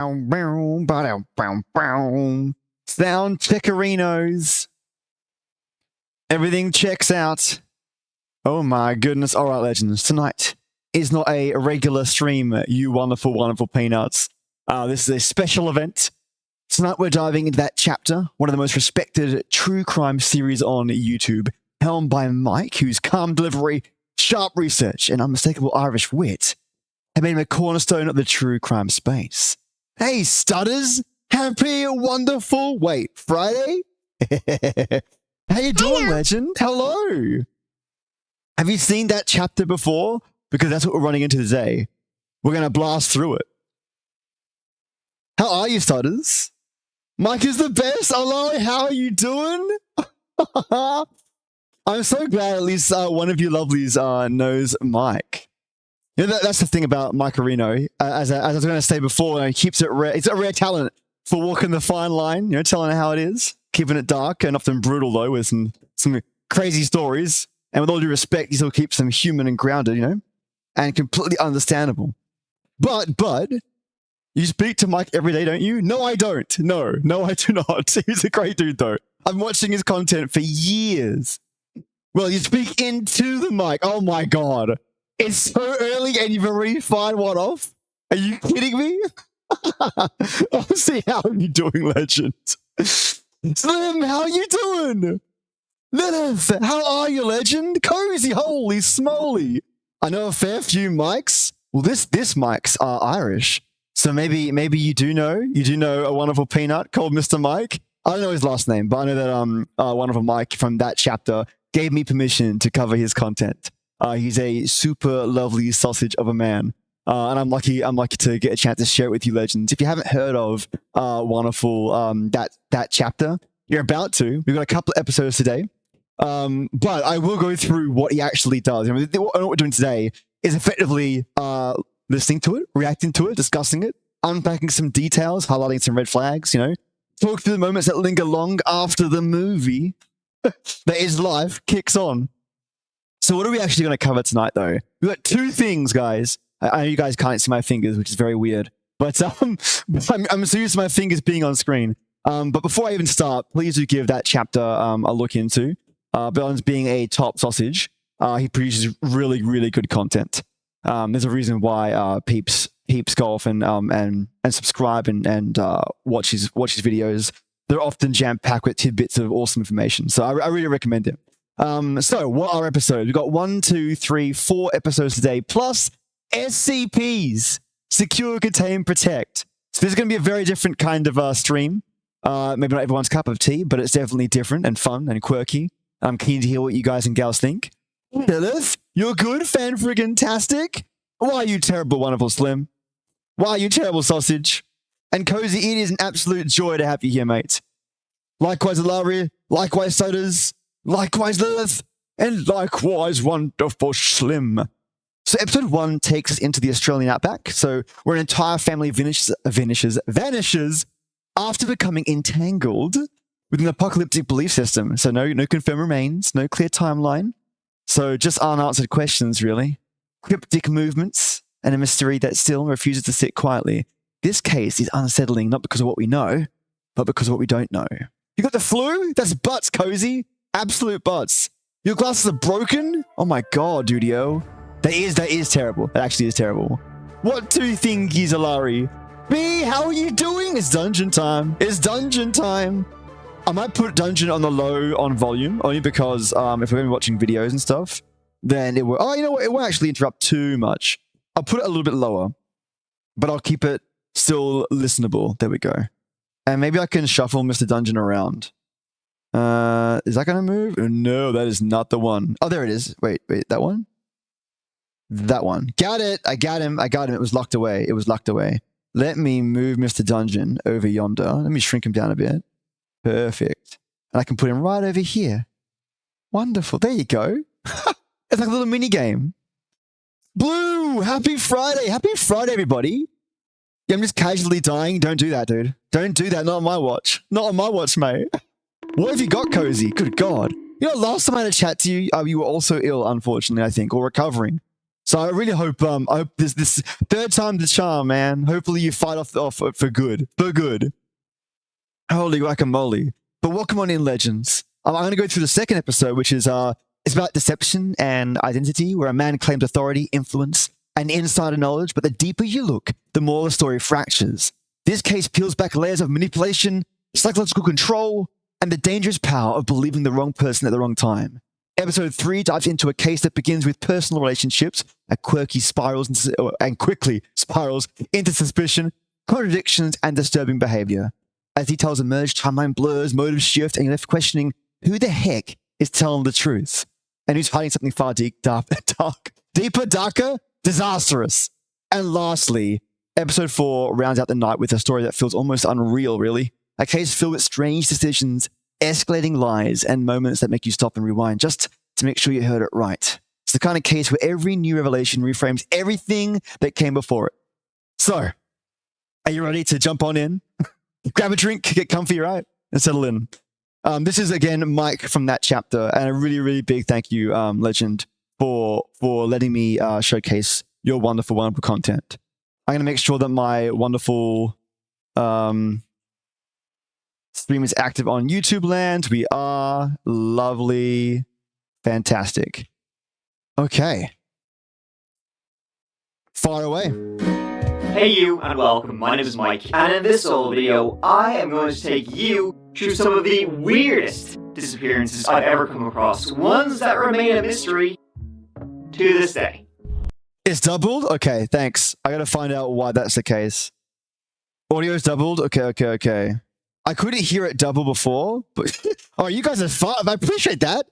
Sound checkerinos. Everything checks out. Oh my goodness. All right, legends. Tonight is not a regular stream, you wonderful, wonderful peanuts. This is a special event. Tonight we're diving into that chapter, one of the most respected true crime series on YouTube, helmed by Mike, whose calm delivery, sharp research, and unmistakable Irish wit have made him a cornerstone of the true crime space. Hey, stutters! Happy, wonderful, wait, Friday? How you doing, legend? Hello! Have you seen that chapter before? Because that's what we're running into today. We're going to blast through it. How are you, stutters? Mike is the best. Hello, how are you doing? I'm so glad at least one of you lovelies knows Mike. You know, that's the thing about Mike Areno. As I was going to say before, he keeps it rare. It's a rare talent for walking the fine line, you know, telling it how it is, keeping it dark and often brutal, though, with some crazy stories. And with all due respect, he still keeps them human and grounded, you know, and completely understandable. But you speak to Mike every day, don't you? No, I don't. No, I do not. He's a great dude, though. I'm watching his content for years. Well, you speak into the mic. Oh, my God. It's so early and you've already fired one off? Are you kidding me? Oh, see, how are you doing, legend? Slim, how are you doing? Lilith, how are you, legend? Cozy, holy smoly. I know a fair few mics. Well, this mics are Irish. So maybe you do know a wonderful peanut called Mr. Mike. I don't know his last name, but I know that wonderful Mike from that chapter gave me permission to cover his content. He's a super lovely sausage of a man. And I'm lucky to get a chance to share it with you, legends. If you haven't heard of wonderful that chapter, you're about to. We've got a couple of episodes today. But I will go through what he actually does. I mean, what we're doing today is effectively listening to it, reacting to it, discussing it, unpacking some details, highlighting some red flags, you know, talk through the moments that linger long after the movie that is life kicks on. So what are we actually going to cover tonight, though? We've got two things, guys. I know you guys can't see my fingers, which is very weird. But I'm so used to my fingers being on screen. But before I even start, please do give that chapter a look into. Bellon's being a top sausage. He produces really, really good content. There's a reason why peeps go off and subscribe and watch his videos. They're often jam-packed with tidbits of awesome information. So I really recommend it. So what are episodes? We've got 1, 2, 3, 4 episodes today, plus SCPs, Secure, Contain, Protect. So this is going to be a very different kind of stream. Maybe not everyone's cup of tea, but it's definitely different and fun and quirky. I'm keen to hear what you guys and gals think. Lilith, you're good, fan-friggin-tastic. Why are you terrible, wonderful Slim? Why are you terrible, sausage? And Cozy, it is an absolute joy to have you here, mate. Likewise, Alari. Likewise, Sodas. Likewise, Lilith. And likewise, wonderful Slim. So episode 1 takes us into the Australian outback. So where an entire family vanishes after becoming entangled with an apocalyptic belief system. So no confirmed remains, no clear timeline. So just unanswered questions, really. Cryptic movements and a mystery that still refuses to sit quietly. This case is unsettling not because of what we know, but because of what we don't know. You got the flu? That's butts, Cozy. Absolute butts. Your glasses are broken? Oh my God, Dudio. That is terrible. That actually is terrible. What do you think, Gizalari? B, how are you doing? It's dungeon time. It's dungeon time. I might put dungeon on the low on volume, only because if we're going to be watching videos and stuff, then it will... Oh, you know what? It won't actually interrupt too much. I'll put it a little bit lower, but I'll keep it still listenable. There we go. And maybe I can shuffle Mr. Dungeon around. Is that going to move? No, that is not the one. Oh, there it is. Wait, that one? That one. Got it. I got him. It was locked away. Let me move Mr. Dungeon over yonder. Let me shrink him down a bit. Perfect. And I can put him right over here. Wonderful. There you go. It's like a little mini game. Blue, happy Friday. Happy Friday, everybody. Yeah, I'm just casually dying. Don't do that, dude. Don't do that. Not on my watch. Not on my watch, mate. What have you got, Cozy? Good God. You know, last time I had a chat to you, you were also ill, unfortunately, I think, or recovering. So I really hope I hope this third time the charm, man. Hopefully you fight off for good. For good. Holy guacamole. But welcome on in, legends. I'm going to go through the second episode, which is it's about deception and identity, where a man claims authority, influence, and insider knowledge, but the deeper you look, the more the story fractures. This case peels back layers of manipulation, psychological control, and the dangerous power of believing the wrong person at the wrong time. Episode 3 dives into a case that begins with personal relationships, and quickly spirals into suspicion, contradictions, and disturbing behavior. As details emerge, timeline blurs, motives shift, and you're left questioning who the heck is telling the truth, and who's hiding something far deeper, darker, disastrous. And lastly, episode 4 rounds out the night with a story that feels almost unreal, really. A case filled with strange decisions, escalating lies, and moments that make you stop and rewind just to make sure you heard it right. It's the kind of case where every new revelation reframes everything that came before it. So, are you ready to jump on in? Grab a drink, get comfy, right? And settle in. This is, again, Mike from that chapter, and a really, really big thank you, Legend, for letting me showcase your wonderful, wonderful content. I'm going to make sure that my wonderful stream is active on YouTube land. We are. Lovely. Fantastic. Okay. Fire away. Hey you, and welcome. My name is Mike, and in this little video, I am going to take you through some of the weirdest disappearances I've ever come across. Ones that remain a mystery to this day. It's doubled? Okay, thanks. I gotta find out why that's the case. Audio's doubled? Okay. I couldn't hear it double before, but oh, you guys are fast. I appreciate that.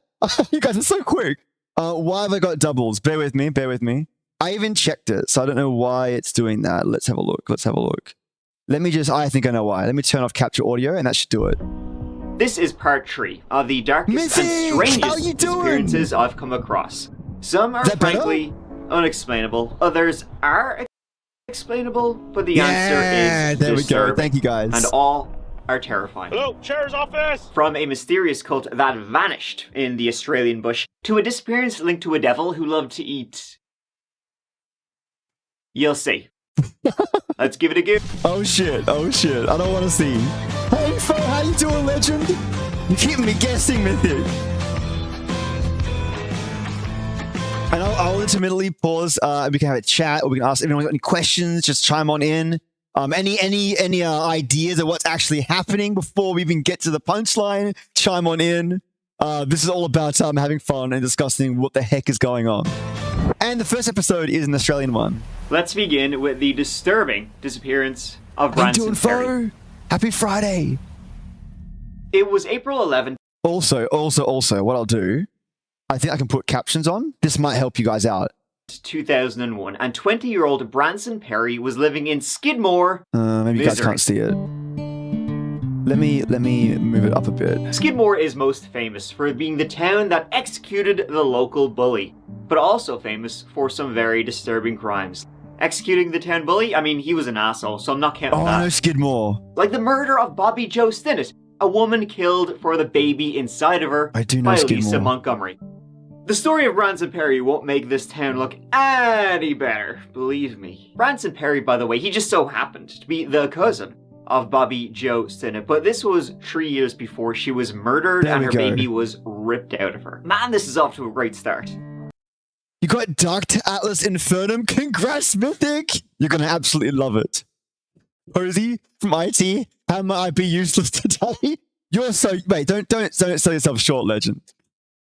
You guys are so quick. Why have I got doubles? Bear with me. I even checked it, so I don't know why it's doing that. Let's have a look. I think I know why. Let me turn off capture audio, and that should do it. This is part 3 of the darkest and strangest disappearances I've come across. Some are frankly unexplainable, others are explainable, but the answer is there disturbing. We go. Thank you, guys. And all are terrifying. Hello, Chair's office! From a mysterious cult that vanished in the Australian bush, to a disappearance linked to a devil who loved to eat... You'll see. Let's give it a go. Oh shit. I don't want to see. Hey, Fo, how you doing, Legend? You keep me guessing, Mythic. And I'll intermittently pause. We can have a chat, or we can ask if anyone's got any questions. Just chime on in. Any ideas of what's actually happening before we even get to the punchline? Chime on in. This is all about having fun and discussing what the heck is going on. And the first episode is an Australian one. Let's begin with the disturbing disappearance of Branson Perry. Happy Friday. It was April 11th. Also, what I'll do, I think I can put captions on. This might help you guys out. 2001, and 20-year-old Branson Perry was living in Skidmore. Maybe you guys can't see it. Let me move it up a bit. Skidmore is most famous for being the town that executed the local bully, but also famous for some very disturbing crimes. Executing the town bully? I mean, he was an asshole, so I'm not counting that. Oh, no, Skidmore. Like the murder of Bobby Joe Stinnett, a woman killed for the baby inside of her by Lisa Montgomery. The story of Branson Perry won't make this town look any better, believe me. Branson Perry, by the way, he just so happened to be the cousin of Bobby Joe Stinnett, but this was 3 years before she was murdered and her baby was ripped out of her. Man, this is off to a great start. You got Dark Atlas Infernum. Congrats, Mythic! You're gonna absolutely love it. Posey from IT. How might I be useless today? You're so... Wait, don't sell yourself short, Legend.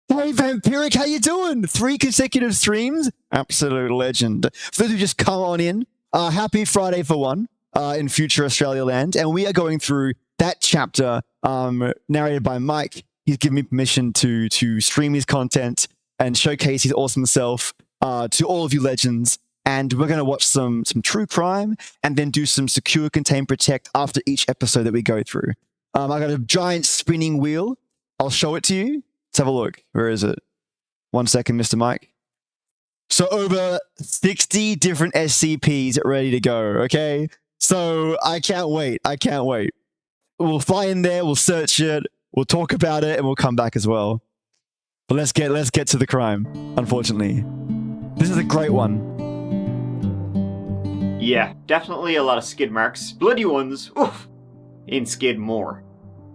Hey, Vampiric, how you doing? 3 consecutive streams? Absolute legend. For those who just come on in, happy Friday for one in future Australia land. And we are going through that chapter narrated by Mike. He's given me permission to stream his content and showcase his awesome self to all of you legends. And we're going to watch some true crime and then do some secure, contain, protect after each episode that we go through. I got a giant spinning wheel. I'll show it to you. Let's have a look. Where is it? 1 second, Mr. Mike. So over 60 different SCPs ready to go, okay? So I can't wait. We'll fly in there, we'll search it, we'll talk about it, and we'll come back as well. But let's get to the crime, unfortunately. This is a great one. Yeah, definitely a lot of skid marks. Bloody ones. Oof. In Skidmore.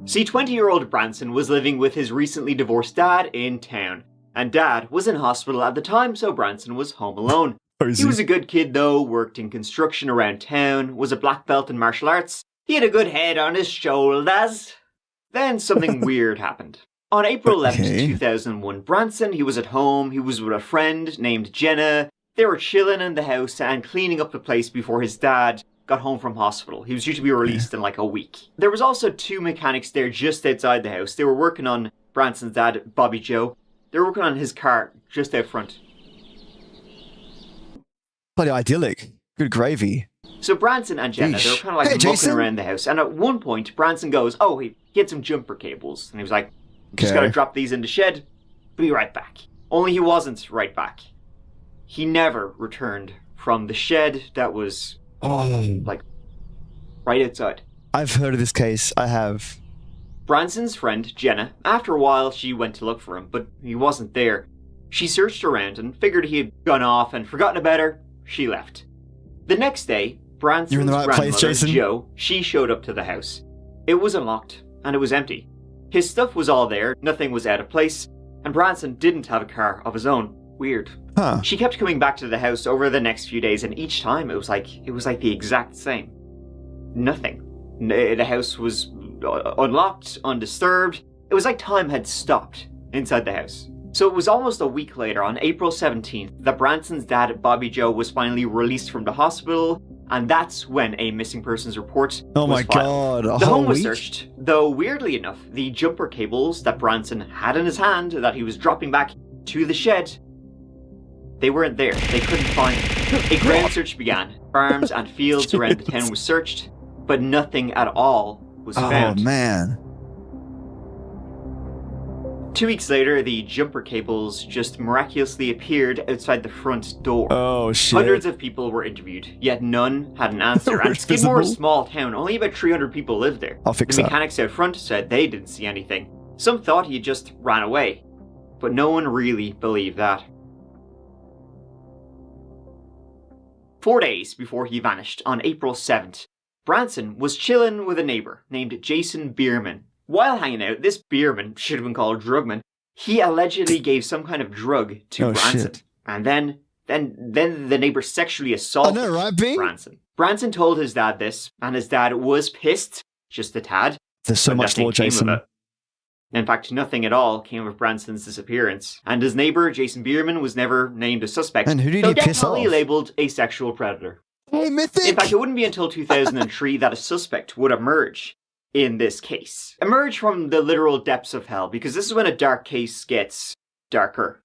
See, 20-year-old Branson was living with his recently divorced dad in town. And Dad was in hospital at the time, so Branson was home alone. He was a good kid though, worked in construction around town, was a black belt in martial arts. He had a good head on his shoulders. Then something weird happened. On April 11th, 2001, Branson, he was at home, he was with a friend named Jenna. They were chilling in the house and cleaning up the place before his dad got home from hospital. He was due to be released in like a week. There was also 2 mechanics there just outside the house. They were working on Branson's dad, Bobby Joe. They were working on his car just out front. Bloody idyllic. Good gravy. So Branson and Jenna, they were kind of like looking around the house. And at one point, Branson goes, oh, he had some jumper cables. And he was like, just gotta drop these in the shed. Be right back. Only he wasn't right back. He never returned from the shed that was, like, right outside. I've heard of this case. I have. Branson's friend, Jenna, after a while, she went to look for him, but he wasn't there. She searched around and figured he had gone off and forgotten about her. She left. The next day, Branson's grandmother, Jo, she showed up to the house. It was unlocked, and it was empty. His stuff was all there, nothing was out of place, and Branson didn't have a car of his own. Weird. Huh. She kept coming back to the house over the next few days, and each time it was like the exact same. Nothing. The house was unlocked, undisturbed. It was like time had stopped inside the house. So it was almost a week later, on April 17th, that Branson's dad, Bobby Joe, was finally released from the hospital, and that's when a missing persons report was filed. God, the home was searched, though weirdly enough, the jumper cables that Branson had in his hand that he was dropping back to the shed, they weren't there. They couldn't find them. A ground search began. Farms and fields around the town were searched, but nothing at all was found. Oh, man. 2 weeks later, the jumper cables just miraculously appeared outside the front door. Oh, shit. Hundreds of people were interviewed, yet none had an answer. And Skidmore is a small town. Only about 300 people lived there. I'll fix the mechanics out front said they didn't see anything. Some thought he just ran away, but no one really believed that. 4 days before he vanished, on April 7th, Branson was chilling with a neighbor named Jason Bierman. While hanging out, this Bierman, should have been called Drugman, he allegedly gave some kind of drug to Branson. Shit. And then the neighbor sexually assaulted Branson. Branson told his dad this, and his dad was pissed, just a tad. There's so much more, Jason. In fact, nothing at all came of Branson's disappearance, and his neighbor, Jason Bierman, was never named a suspect. And who did he piss off? Definitely labeled a sexual predator. Hey, Mythic! In fact, it wouldn't be until 2003 that a suspect would emerge in this case. Emerge from the literal depths of hell, because this is when a dark case gets darker.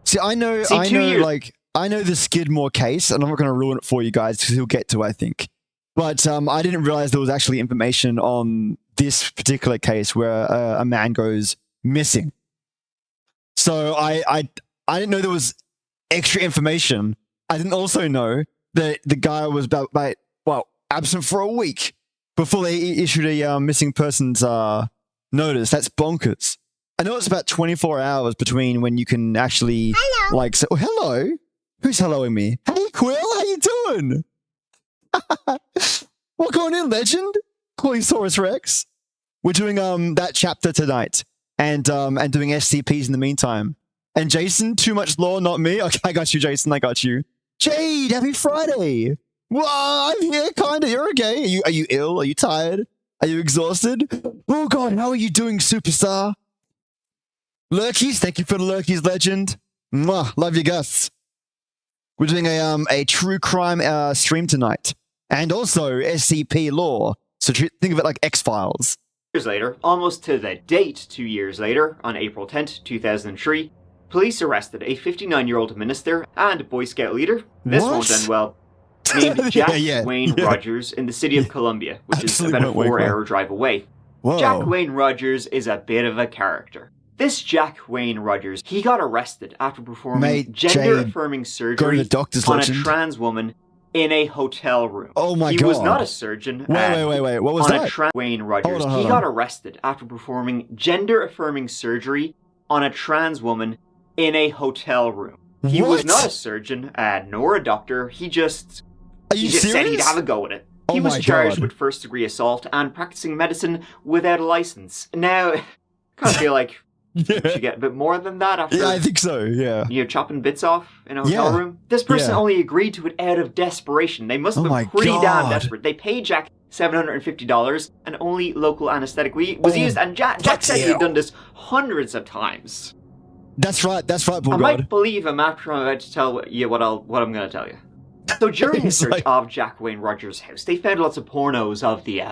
See, I know the Skidmore case, and I'm not going to ruin it for you guys, because he'll get to, I think. But I didn't realize there was actually information on this particular case where a man goes missing. So I didn't know there was extra information. I didn't also know that the guy was absent for a week before they issued a missing persons notice. That's bonkers. I know it's about 24 hours between when you can actually say, oh, hello. Who's helloing me? Hey, Quill, how you doing? What going in, legend? Cloisaurus Rex. We're doing that chapter tonight, and doing SCPs in the meantime. And Jason, too much lore, not me. Okay, I got you, Jason. I got you. Jade, happy Friday. Well, I'm here, kinda. You're okay. Are you ill? Are you tired? Are you exhausted? Oh God, how are you doing, superstar? Lurkies, thank you for the Lurkies, legend. Mwah, love you, Gus. We're doing a true crime stream tonight. And also SCP lore. So think of it like X-Files. Years later, almost to the date 2 years later, on April 10th, 2003, police arrested a 59-year-old minister and Boy Scout leader. This won't end well. Named Jack Wayne Rogers in the city of Columbia, which is about a 4-hour drive away. Whoa. Jack Wayne Rogers is a bit of a character. This Jack Wayne Rogers, he got arrested after performing gender-affirming surgery on a trans woman in a hotel room. Oh my God. He was not a surgeon. Wait. What was that? Wayne Rogers, he got arrested after performing gender-affirming surgery on a trans woman in a hotel room. He was not a surgeon, nor a doctor. He just said he'd have a go at it. He was charged with first-degree assault and practicing medicine without a license. Now, I kind of feel like you should get a bit more than that after... I think so, chopping bits off in a hotel room. This person only agreed to it out of desperation. They must have been pretty damn desperate. They paid Jack $750 and only local anesthetic was used. And Jack said he'd done this hundreds of times. That's right, Bull. I might believe him after I'm about to tell you what I'm going to tell you. So during the search of Jack Wayne Rogers' house, they found lots of pornos of the,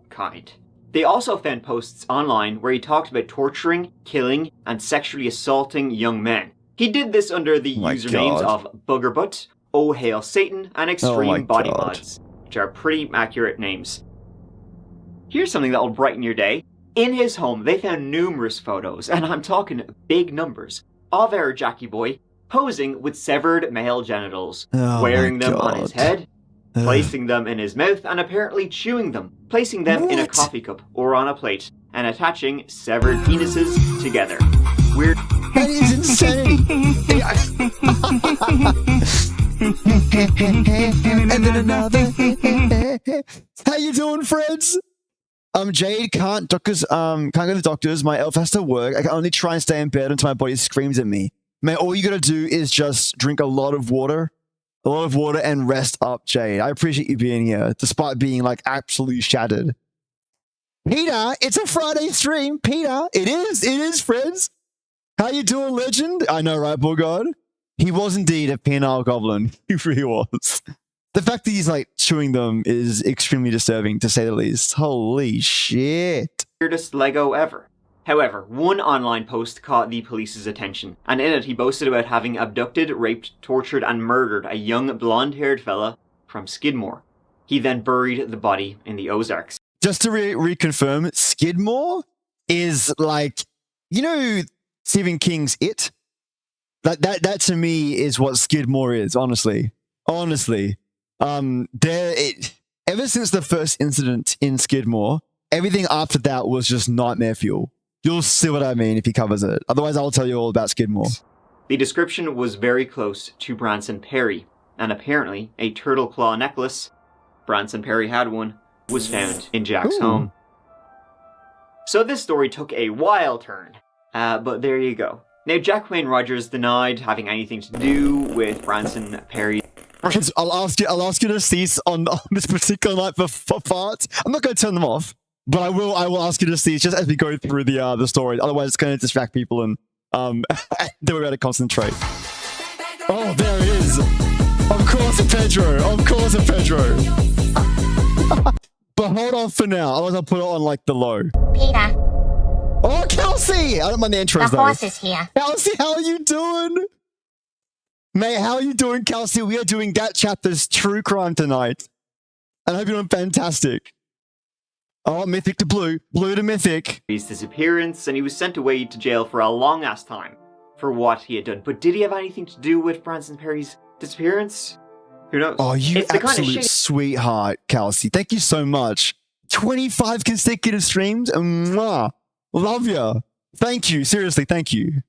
kind. They also found posts online where he talked about torturing, killing, and sexually assaulting young men. He did this under the usernames of Buggerbutt, Oh Hail Satan, and Extreme Body Mods, which are pretty accurate names. Here's something that will brighten your day. In his home, they found numerous photos, and I'm talking big numbers, of our Jackie boy posing with severed male genitals, wearing them on his head, placing them in his mouth, and apparently chewing them, placing them in a coffee cup or on a plate, and attaching severed penises together. Weird. That is insanity. And then another. How you doing, friends? Jade can't go to the doctors. My elf has to work. I can only try and stay in bed until my body screams at me. Man, all you gotta do is just drink a lot of water and rest up, Jade. I appreciate you being here, despite being like absolutely shattered. Peter, it's a Friday stream. Peter, it is, friends. How you doing, legend? I know, right, Bulgard? He was indeed a penile goblin. He really was. The fact that he's like chewing them is extremely disturbing, to say the least. Holy shit. Weirdest Lego ever. However, one online post caught the police's attention, and in it he boasted about having abducted, raped, tortured, and murdered a young blonde-haired fella from Skidmore. He then buried the body in the Ozarks. Just to reconfirm, Skidmore is like, Stephen King's It? That to me is what Skidmore is, honestly. Ever since the first incident in Skidmore, everything after that was just nightmare fuel. You'll see what I mean if he covers it. Otherwise, I'll tell you all about Skidmore. The description was very close to Branson Perry, and apparently a turtle claw necklace, Branson Perry had one, was found in Jack's home. So this story took a wild turn, but there you go. Now, Jack Wayne Rogers denied having anything to do with Branson Perry. I'll ask you to cease on this particular night for farts. I'm not going to turn them off. But I will ask you to see just as we go through the story. Otherwise, it's going to distract people and then we're going to concentrate. Oh, there it is. Of course, Pedro. But hold on for now. Otherwise, I'll put it on like the low. Peter. Oh, Kelsey! I don't mind the intros, the horse is here. Kelsey, how are you doing? Mate, how are you doing, Kelsey? We are doing that chapter's true crime tonight. And I hope you're doing fantastic. Oh, Mythic to Blue. Blue to Mythic. His disappearance, and he was sent away to jail for a long-ass time for what he had done. But did he have anything to do with Branson Perry's disappearance? Who knows? Oh, you absolute sweetheart, Kelsey. Thank you so much. 25 consecutive streams. Mwah. Love ya. Thank you. Seriously, thank you.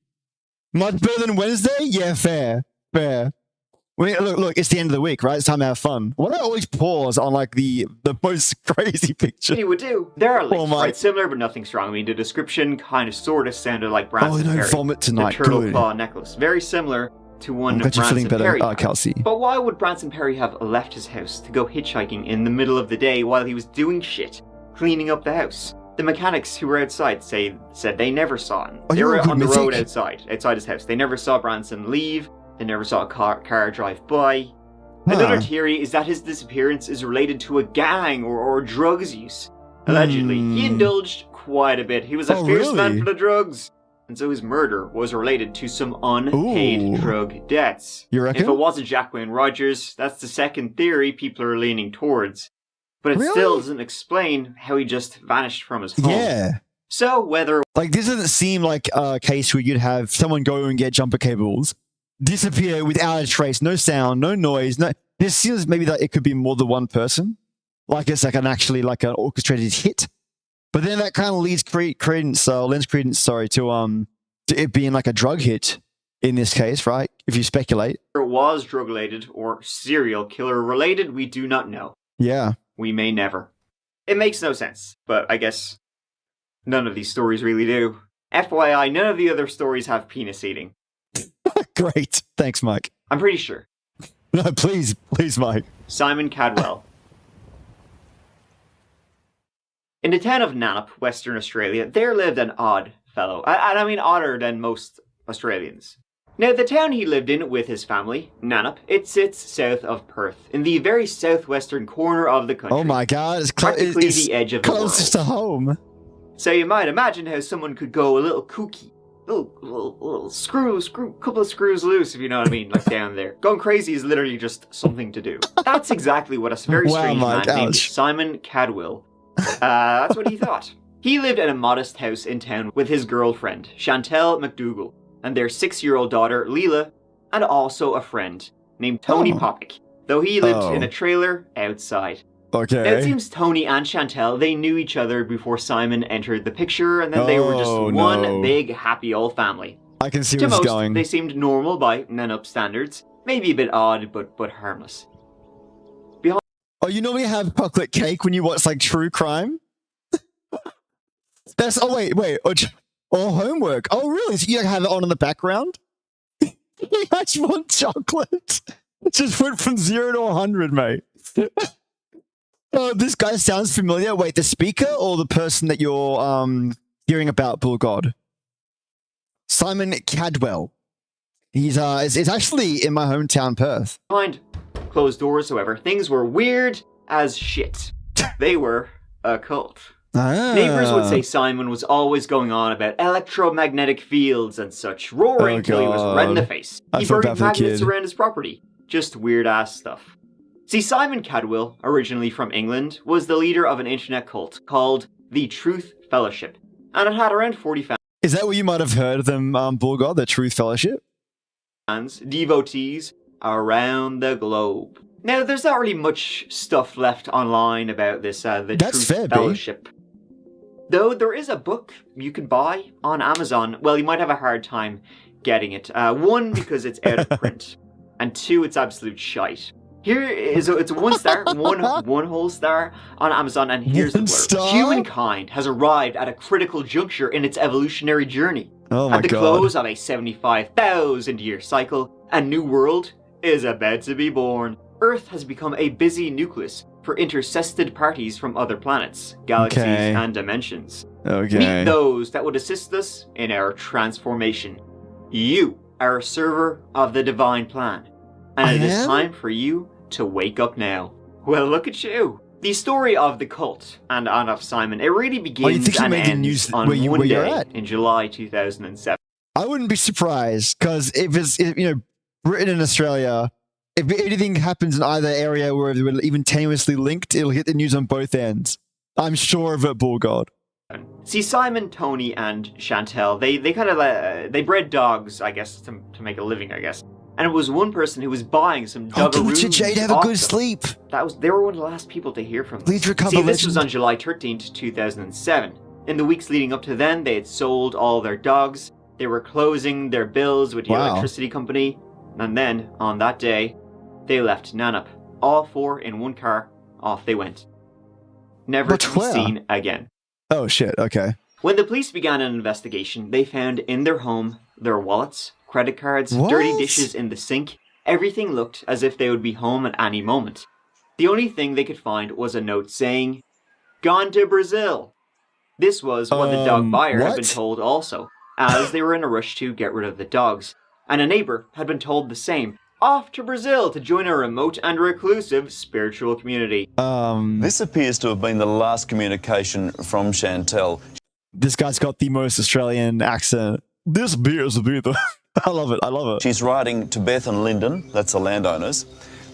Much better than Wednesday? Yeah, fair. Look, it's the end of the week, right? It's time to have fun. Why do I always pause on like the most crazy picture? He would do. There are links, quite similar, but nothing strong. I mean, the description kind of sort of sounded like Branson Perry. Vomit tonight. The turtle claw necklace. Very similar to one Branson Perry had. Kelsey. But why would Branson Perry have left his house to go hitchhiking in the middle of the day while he was doing shit, cleaning up the house? The mechanics who were outside said they never saw him. They were on the road outside his house. They never saw Branson leave. They never saw a car drive by. Another theory is that his disappearance is related to a gang or drugs use. Allegedly, he indulged quite a bit. He was a fierce man for the drugs. And so his murder was related to some unpaid drug debts. You reckon? If it wasn't Jack Wayne Rogers, that's the second theory people are leaning towards. But it still doesn't explain how he just vanished from his home. Yeah. So whether... Like, this doesn't seem like a case where you'd have someone go and get jumper cables, disappear without a trace, no sound, no noise. No. This seems maybe that it could be more than one person. Like it's like an orchestrated hit. But then that kind of lends credence to it being like a drug hit. in this case, right? If you speculate. It was drug-related or serial killer-related, we do not know. Yeah. We may never. It makes no sense, but I guess none of these stories really do. FYI, none of the other stories have penis eating. Great. Thanks, Mike. I'm pretty sure. No, please, Mike. Simon Cadwell. In the town of Nannup, Western Australia, there lived an odd fellow. And I mean odder than most Australians. Now, the town he lived in with his family, Nannup, it sits south of Perth, in the very southwestern corner of the country. Oh my god, it's practically the edge of the world. Closest to home. So you might imagine how someone could go a little kooky. Little couple of screws loose, if you know what I mean, like down there. Going crazy is literally just something to do. That's exactly what a very strange man named Simon Cadwell, that's what he thought. He lived in a modest house in town with his girlfriend, Chantel McDougall, and their 6-year-old daughter, Leela, and also a friend named Tony Popick, though he lived in a trailer outside. Okay. Now, it seems Tony and Chantel, they knew each other before Simon entered the picture, and then they were just one big, happy old family. I can see where it's going. They seemed normal by Nannup standards, maybe a bit odd, but harmless. Oh, you normally have chocolate cake when you watch, like, true crime? Wait. Or homework. Oh, really? So you have it on in the background? You actually want chocolate? It just went from 0 to 100, mate. Oh, this guy sounds familiar. Wait, the speaker or the person that you're hearing about, Bull God? Simon Cadwell. He's is actually in my hometown, Perth. Behind closed doors, however, things were weird as shit. They were a cult. Neighbors would say Simon was always going on about electromagnetic fields and such, roaring till he was red in the face. He burned magnets around his property. Just weird-ass stuff. See, Simon Cadwell, originally from England, was the leader of an internet cult called the Truth Fellowship, and it had around 40 fans. Is that what you might have heard of them, Bull God, the Truth Fellowship? Devotees around the globe. Now, there's not really much stuff left online about this, the Truth Fellowship. Though there is a book you can buy on Amazon. Well, you might have a hard time getting it. One, because it's out of print. And two, it's absolute shite. Here is it's a 1 star, one whole star on Amazon, and here's the blurb. Humankind has arrived at a critical juncture in its evolutionary journey. At the close of a 75,000-year cycle, a new world is about to be born. Earth has become a busy nucleus for intercested parties from other planets, galaxies, and dimensions. Meet those that would assist us in our transformation. You are a server of the divine plan, and it is time for you to wake up now. Well, look at you. The story of the cult and of Simon, it really begins and ends on one day in July 2007. I wouldn't be surprised, because if it's, Britain and Australia, if anything happens in either area where they're even tenuously linked, it'll hit the news on both ends. I'm sure of it, Bull God. See, Simon, Tony, and Chantel, they kind of they bred dogs, I guess, to make a living, I guess. And it was one person who was buying some duggaroos. Jade, have a good sleep. They were one of the last people to hear from them. Please recover. See, this was on July 13th, 2007. In the weeks leading up to then, they had sold all their dogs. They were closing their bills with the electricity company. And then, on that day, they left Nannup. All 4 in one car. Off they went. Never to be seen again. Oh, shit. Okay. When the police began an investigation, they found in their home their wallets, credit cards, dirty dishes in the sink. Everything looked as if they would be home at any moment. The only thing they could find was a note saying, "Gone to Brazil." This was what the dog buyer had been told also, as they were in a rush to get rid of the dogs. And a neighbor had been told the same, off to Brazil to join a remote and reclusive spiritual community. This appears to have been the last communication from Chantel. This guy's got the most Australian accent. This beer's a beer. I love it. She's writing to Beth and Lyndon, that's the landowners.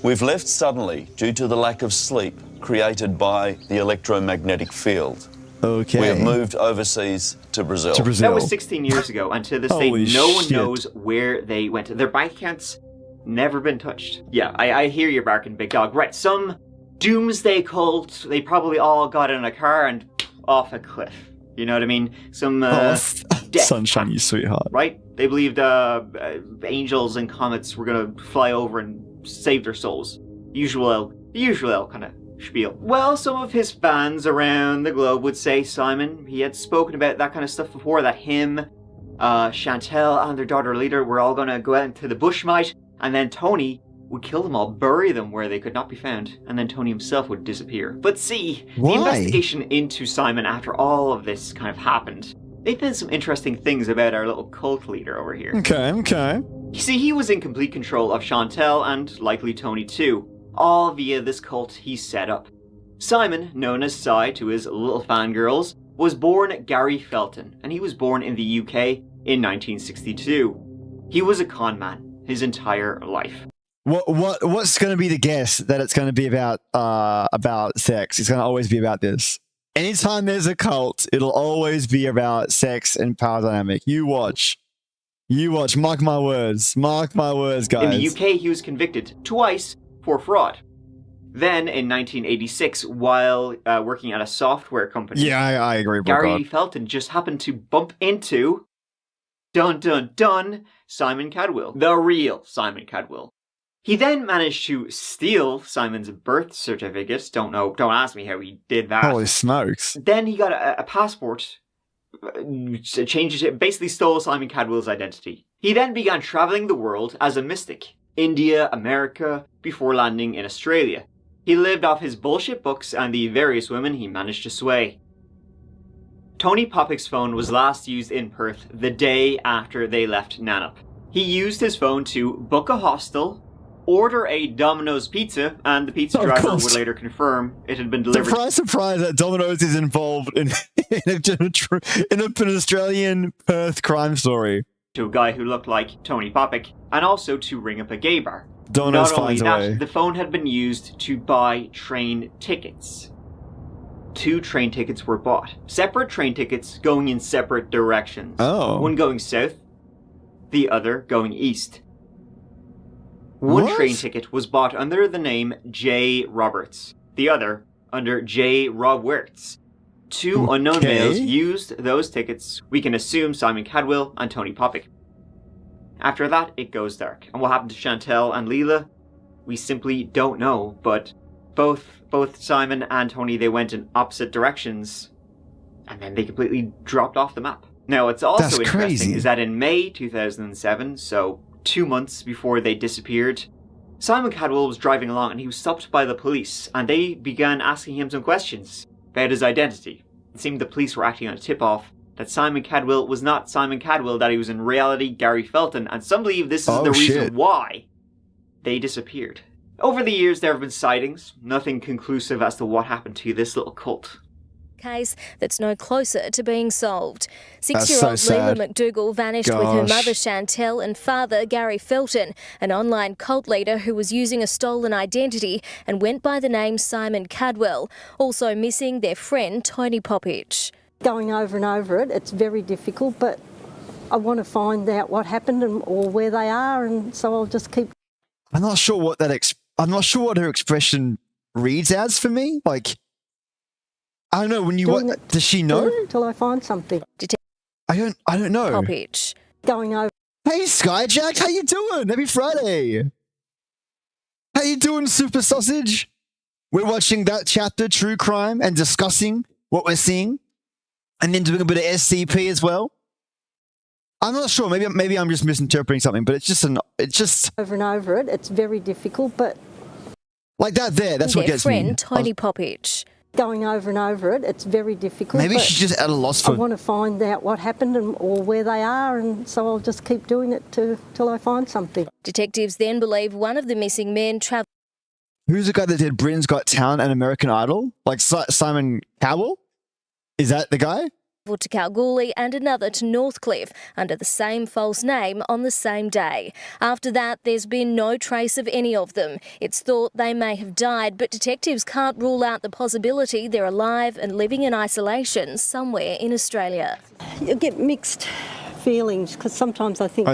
We've left suddenly due to the lack of sleep created by the electromagnetic field. Okay. We have moved overseas to Brazil. That was 16 years ago, and to this day, no one knows where they went. Their bank accounts never been touched. Yeah, I hear you barking, big dog. Right, some doomsday cult, they probably all got in a car and off a cliff. You know what I mean? Some death. Sunshine, you sweetheart. Right? They believed angels and comets were going to fly over and save their souls. The usual kind of spiel. Well, some of his fans around the globe would say Simon, he had spoken about that kind of stuff before, that him, Chantel and their daughter Leader were all going to go out into the bushmite, and then Tony would kill them all, bury them where they could not be found, and then Tony himself would disappear. But see, the investigation into Simon after all of this kind of happened, they found some interesting things about our little cult leader over here. Okay. You see, he was in complete control of Chantel and likely Tony too, all via this cult he set up. Simon, known as Cy to his little fangirls, was born Gary Felton, and he was born in the UK in 1962. He was a con man his entire life. What's going to be the guess that it's going to be about sex? It's going to always be about this. Anytime there's a cult, it'll always be about sex and power dynamic. You watch. Mark my words, guys. In the UK, he was convicted twice for fraud. Then, in 1986, while working at a software company, yeah, I agree. Gary Felton just happened to bump into, dun dun dun, Simon Cadwell, the real Simon Cadwell. He then managed to steal Simon's birth certificate. Don't ask me how he did that. Holy smokes. Then he got a passport, changed it, basically stole Simon Cadwell's identity. He then began traveling the world as a mystic. India, America, before landing in Australia. He lived off his bullshit books and the various women he managed to sway. Tony Poppick's phone was last used in Perth the day after they left Nanup. He used his phone to book a hostel, order a Domino's pizza, and the pizza driver would later confirm it had been delivered. Surprise that Domino's is involved in an Australian Perth crime story. To a guy who looked like Tony Poppick, and also to ring up a gay bar. Domino's Not only finds a that, way. the phone had been used to buy train tickets. 2 train tickets were bought. Separate train tickets going in separate directions. Oh. One going south, the other going east. One train ticket was bought under the name J. Roberts, the other under J. Rob Wirtz. 2 unknown males used those tickets. We can assume Simon Cadwell and Tony Poppick. After that, it goes dark. And what happened to Chantel and Leela? We simply don't know, but both Simon and Tony, they went in opposite directions, and then they completely dropped off the map. Now, what's also interesting is that in May 2007, so 2 months before they disappeared, Simon Cadwell was driving along and he was stopped by the police, and they began asking him some questions about his identity. It seemed the police were acting on a tip-off that Simon Cadwell was not Simon Cadwell, that he was in reality Gary Felton, and some believe this is the reason why they disappeared. Over the years, there have been sightings, nothing conclusive as to what happened to this little cult. Case that's no closer to being solved. 6-year-old Leela McDougall vanished with her mother Chantel and father Gary Felton, an online cult leader who was using a stolen identity and went by the name Simon Cadwell. Also missing their friend Tony Poppick. Going over and over it, it's very difficult, but I want to find out what happened or where they are, and so I'll just keep. I'm not sure what her expression reads as for me. Like, I don't know. When you does she know? Until I find something. I don't know. Poppick. Going over. Hey Skyjack, how you doing? Happy Friday. How you doing, Super Sausage? We're watching that chapter, True Crime, and discussing what we're seeing, and then doing a bit of SCP as well. I'm not sure. Maybe I'm just misinterpreting something, but it's just over and over it. It's very difficult, but like that there. That's what gets me. Their friend Tony Poppick. Going over and over it, it's very difficult. Maybe she's just at a loss for. I want to find out what happened or where they are, and so I'll just keep doing it till I find something. Detectives then believe one of the missing men travelled. Who's the guy that did Britain's Got Talent and American Idol? Like Simon Cowell? Is that the guy? To Kalgoorlie and another to Northcliffe under the same false name on the same day. After that, there's been no trace of any of them. It's thought they may have died, but detectives can't rule out the possibility they're alive and living in isolation somewhere in Australia. You get mixed feelings because sometimes I think,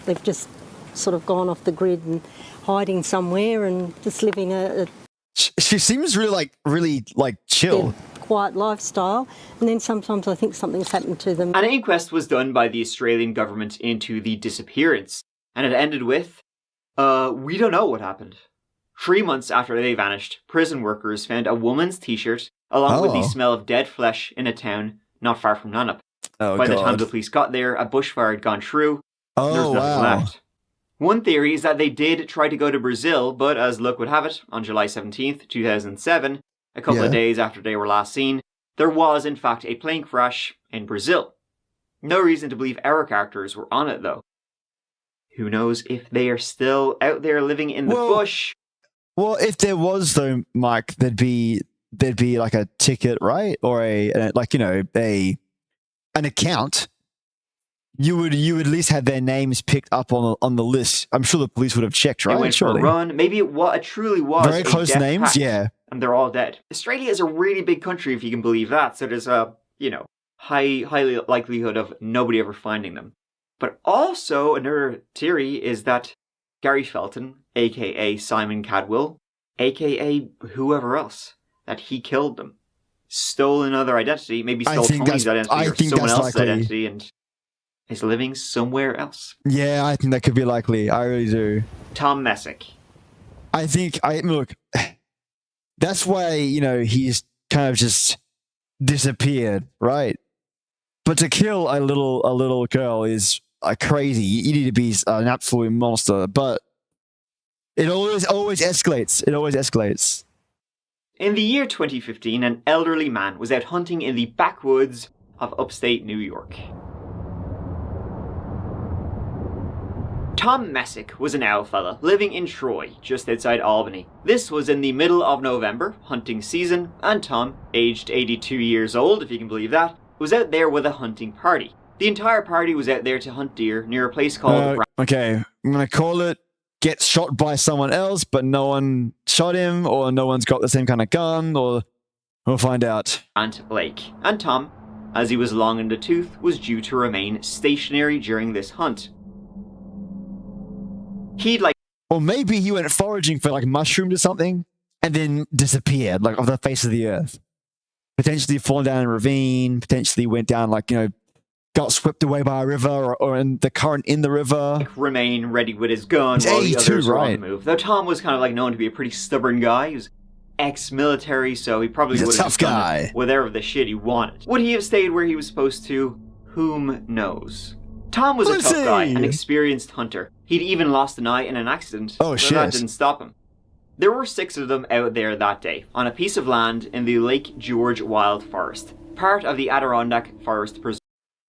they've just sort of gone off the grid and hiding somewhere and just living a. She seems really chill. quiet lifestyle, and then sometimes I think something's happened to them. An inquest was done by the Australian government into the disappearance, and it ended with, we don't know what happened. 3 months after they vanished, prison workers found a woman's t-shirt along with the smell of dead flesh in a town not far from Nannup. By the time the police got there, a bushfire had gone through, and there was nothing left. One theory is that they did try to go to Brazil, but as luck would have it, on July 17th, 2007, a couple of days after they were last seen, there was in fact a plane crash in Brazil. No reason to believe our characters were on it though. Who knows if they are still out there living in the bush? Well, if there was though, Mike, there'd be like a ticket, right? Or an account. You would at least have their names picked up on the list. I'm sure the police would have checked, right? They went for a run. Maybe it truly was very close names, pact, and they're all dead. Australia is a really big country, if you can believe that. So there's a highly likelihood of nobody ever finding them. But also another theory is that Gary Felton, aka Simon Cadwell, aka whoever else, that he killed them, stole another identity, maybe stole Tony's identity or someone else's identity, and is living somewhere else. Yeah, I think that could be likely. I really do. Tom Messick. Look, that's why, he's kind of just disappeared, right? But to kill a little girl is crazy. You need to be an absolute monster, but it always escalates. It always escalates. In the year 2015, an elderly man was out hunting in the backwoods of upstate New York. Tom Messick was an owl fella living in Troy, just outside Albany. This was in the middle of November, hunting season, and Tom, aged 82 years old, if you can believe that, was out there with a hunting party. The entire party was out there to hunt deer near a place called... Okay, I'm going to call it gets shot by someone else, but no one shot him, or no one's got the same kind of gun, or we'll find out. Ant Lake. And Tom, as he was long in the tooth, was due to remain stationary during this hunt. Or maybe he went foraging for mushrooms or something, and then disappeared, off the face of the earth. Potentially fallen down a ravine, potentially went down, got swept away by a river, or in the current in the river. Remain ready with his gun while the others were on the move. Though Tom was kind of known to be a pretty stubborn guy. He was ex-military, so he probably would have done whatever the shit he wanted. Would he have stayed where he was supposed to? Whom knows? Tom was a tough guy, an experienced hunter. He'd even lost an eye in an accident, but that didn't stop him. There were 6 of them out there that day, on a piece of land in the Lake George Wild Forest, part of the Adirondack Forest Preserve.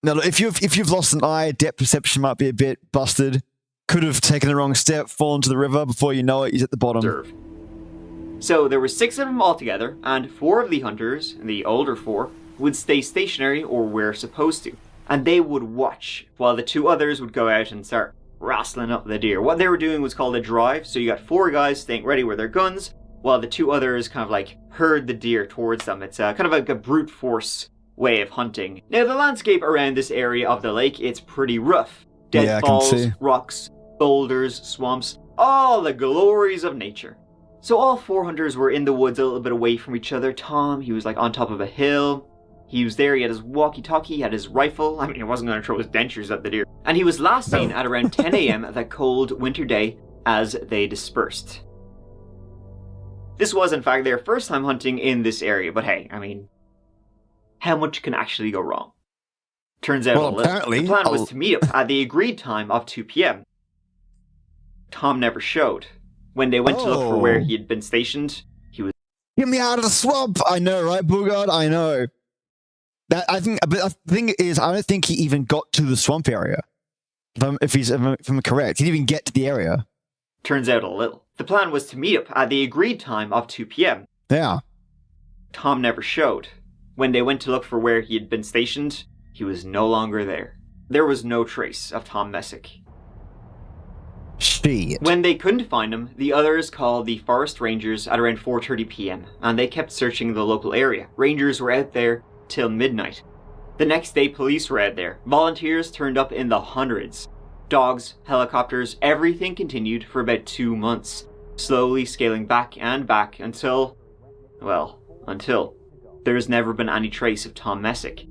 Now, if you've lost an eye, depth perception might be a bit busted. Could have taken the wrong step, fallen to the river. Before you know it, he's at the bottom. So there were 6 of them altogether, and 4 of the hunters, the older 4, would stay stationary or were supposed to. And they would watch, while the 2 others would go out and start wrestling up the deer. What they were doing was called a drive, so you got 4 guys staying ready with their guns, while the 2 others kind of herd the deer towards them. It's kind of like a brute force way of hunting. Now, the landscape around this area of the lake, it's pretty rough. Deadfalls, rocks, boulders, swamps, all the glories of nature. So all 4 hunters were in the woods a little bit away from each other. Tom, he was on top of a hill. He was there, he had his walkie-talkie, he had his rifle. He wasn't going to throw his dentures at the deer. And he was last seen at around 10 a.m. that cold winter day as they dispersed. This was, in fact, their first time hunting in this area, but hey, how much can actually go wrong? Turns out apparently, the plan was to meet up at the agreed time of 2 p.m. Tom never showed. When they went to look for where he had been stationed, he was... Get me out of the swamp! I know, right, Boogard? I know. But the thing is, I don't think he even got to the swamp area. If I'm correct, he didn't even get to the area. Turns out a little. The plan was to meet up at the agreed time of 2 p.m. Yeah. Tom never showed. When they went to look for where he had been stationed, he was no longer there. There was no trace of Tom Messick. Shit. When they couldn't find him, the others called the forest rangers at around 4:30 p.m. and they kept searching the local area. Rangers were out there till midnight. The next day, police were out there. Volunteers turned up in the hundreds. Dogs, helicopters, everything continued for about 2 months, slowly scaling back and back until there's never been any trace of Tom Messick.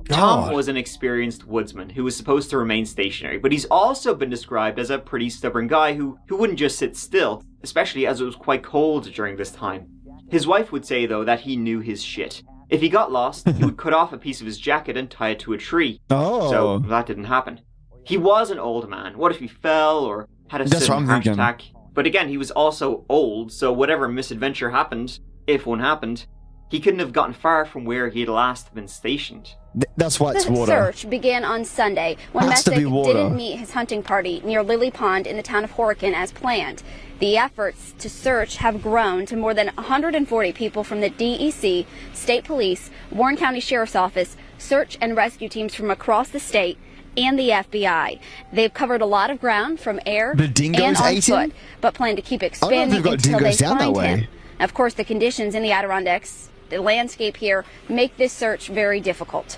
God. Tom was an experienced woodsman who was supposed to remain stationary, but he's also been described as a pretty stubborn guy who wouldn't just sit still, especially as it was quite cold during this time. His wife would say, though, that he knew his shit. If he got lost, he would cut off a piece of his jacket and tie it to a tree. Oh. So that didn't happen. He was an old man. What if he fell or had a sudden heart attack? But again, he was also old, so whatever misadventure happened, if one happened, he couldn't have gotten far from where he had last been stationed. That's why it's water. The search began on Sunday when Messick didn't meet his hunting party near Lily Pond in the town of Horicon as planned. The efforts to search have grown to more than 140 people from the DEC, State Police, Warren County Sheriff's Office, search and rescue teams from across the state, and the FBI. They've covered a lot of ground from air and on foot, but plan to keep expanding until they find him. Of course, the conditions in the Adirondacks, the landscape here, make this search very difficult.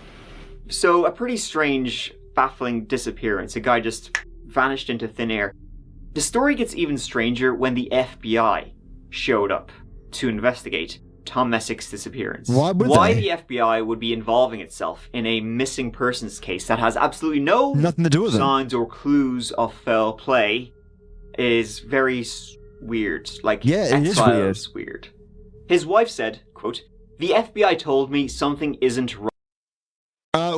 So, a pretty strange, baffling disappearance. A guy just vanished into thin air. The story gets even stranger when the FBI showed up to investigate Tom Messick's disappearance. Why the FBI would be involving itself in a missing persons case that has absolutely nothing to do with signs or clues of foul play is very weird. Like, yeah, it is weird. His wife said, quote, "The FBI told me something isn't right."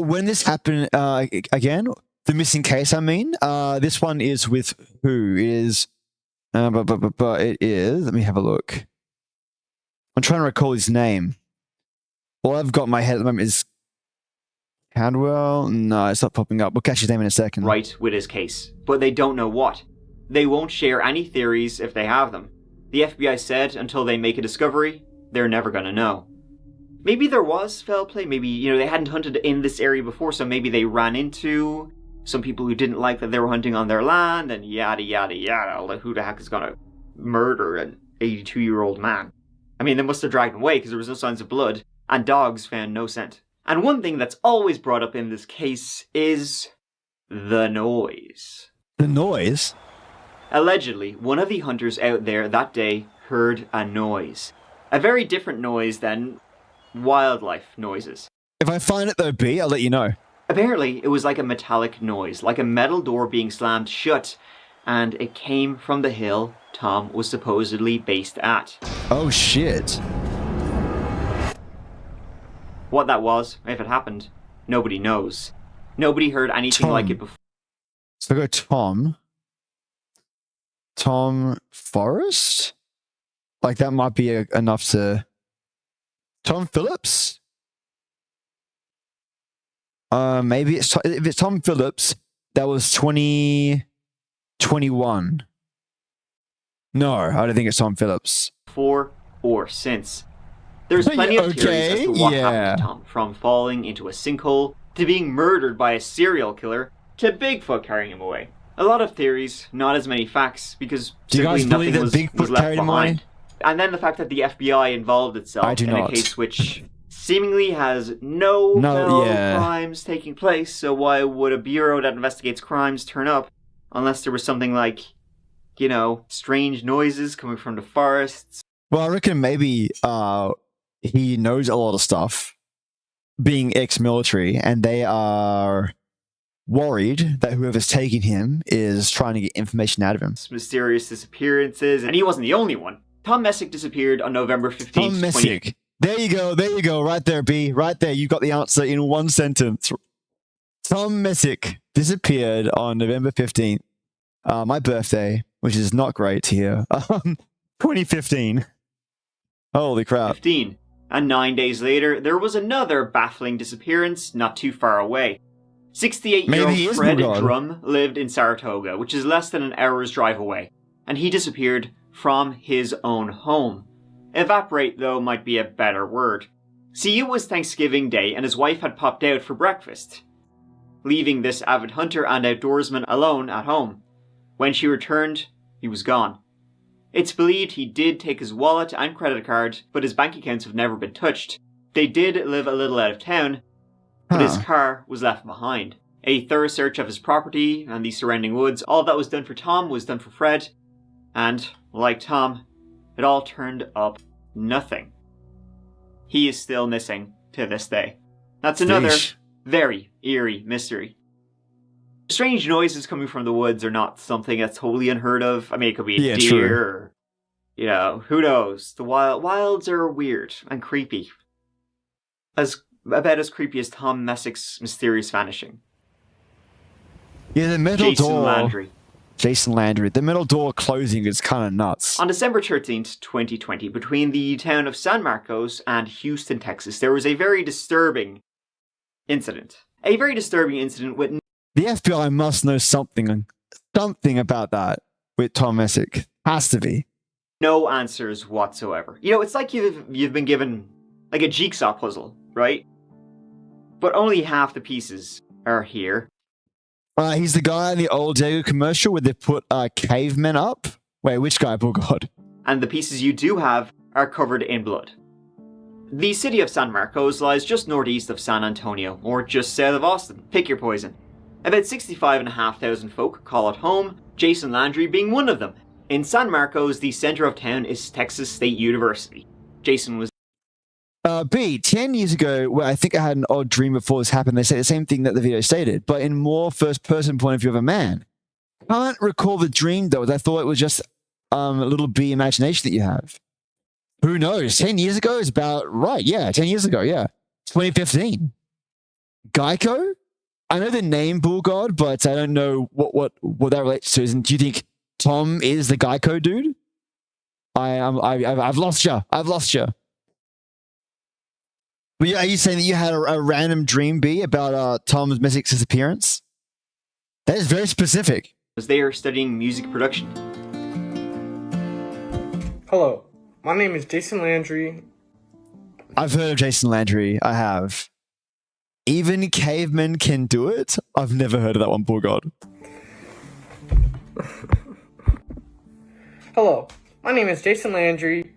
When this happened, again, the missing case, I mean, this one is with who? It is, but it is, let me have a look. I'm trying to recall his name. All I've got in my head at the moment is Cadwell. No, it's not popping up. We'll catch his name in a second. Right with his case, but they don't know what. They won't share any theories if they have them. The FBI said until they make a discovery, they're never going to know. Maybe there was foul play. Maybe, they hadn't hunted in this area before, so maybe they ran into some people who didn't like that they were hunting on their land, and yada, yada, yada. Who the heck is going to murder an 82-year-old man? I mean, they must have dragged him away because there was no signs of blood, and dogs found no scent. And one thing that's always brought up in this case is the noise. The noise? Allegedly, one of the hunters out there that day heard a noise. A very different noise than wildlife noises. If I find it though, B, I'll let you know. Apparently, it was like a metallic noise, like a metal door being slammed shut, and it came from the hill Tom was supposedly based at. Oh shit. What that was, if it happened, nobody knows. Nobody heard anything like it before. So I go Tom Forrest? Like that might be enough to... Tom Phillips? Maybe it's... if it's Tom Phillips, that was 2021. No, I don't think it's Tom Phillips. Before or since. There's plenty of theories as to what happened to Tom, from falling into a sinkhole, to being murdered by a serial killer, to Bigfoot carrying him away. A lot of theories, not as many facts, because simply nothing was left behind. And then the fact that the FBI involved itself in a case which seemingly has no crimes taking place, so why would a bureau that investigates crimes turn up unless there was something like, strange noises coming from the forests? Well, I reckon maybe he knows a lot of stuff, being ex-military, and they are worried that whoever's taking him is trying to get information out of him. Mysterious disappearances, and he wasn't the only one. Tom Messick disappeared on November 15th. Tom Messick. There you go, right there, B. Right there, you got the answer in one sentence. Tom Messick disappeared on November 15th, my birthday, which is not great here, 2015. Holy crap. 15. And 9 days later, there was another baffling disappearance not too far away. 68-year-old Fred Drum lived in Saratoga, which is less than an hour's drive away, and he disappeared from his own home. Evaporate, though, might be a better word. See, it was Thanksgiving Day, and his wife had popped out for breakfast, leaving this avid hunter and outdoorsman alone at home. When she returned, he was gone. It's believed he did take his wallet and credit card, but his bank accounts have never been touched. They did live a little out of town, but his car was left behind. A thorough search of his property and the surrounding woods, all that was done for Tom was done for Fred, and, like Tom, it all turned up nothing. He is still missing to this day. That's another very eerie mystery. Strange noises coming from the woods are not something that's totally unheard of. I mean, it could be a deer or, you know, who knows? The wilds are weird and creepy. About as creepy as Tom Messick's mysterious vanishing. Yeah, the metal door. Landry. Jason Landry. The metal door closing is kind of nuts. On December 13th, 2020, between the town of San Marcos and Houston, Texas, there was a very disturbing incident. A very disturbing incident with... The FBI must know something about that with Tom Messick. Has to be. No answers whatsoever. You know, it's like you've been given like a jigsaw puzzle, right? But only half the pieces are here. He's the guy in the old Dago commercial where they put cavemen up. Wait, which guy? Oh God. And the pieces you do have are covered in blood. The city of San Marcos lies just northeast of San Antonio, or just south of Austin. Pick your poison. About 65,500 folk call it home, Jason Landry being one of them. In San Marcos, the center of town is Texas State University. Jason was 10 years ago, well, I think I had an odd dream before this happened. They said the same thing that the video stated, but in more first-person point of view of a man. Can't recall the dream, though. I thought it was just a little B imagination that you have. Who knows? 10 years ago is about right. Yeah, 10 years ago, yeah. 2015. Geico? I know the name Bull God, but I don't know what that relates to. Do you think Tom is the Geico dude? I've lost you. I've lost you. But yeah, are you saying that you had a random dream B about Tom Messick's disappearance? That is very specific. They are studying music production. Hello, my name is Jason Landry. I've heard of Jason Landry. I have. Even cavemen can do it? I've never heard of that one, poor God. Hello, my name is Jason Landry.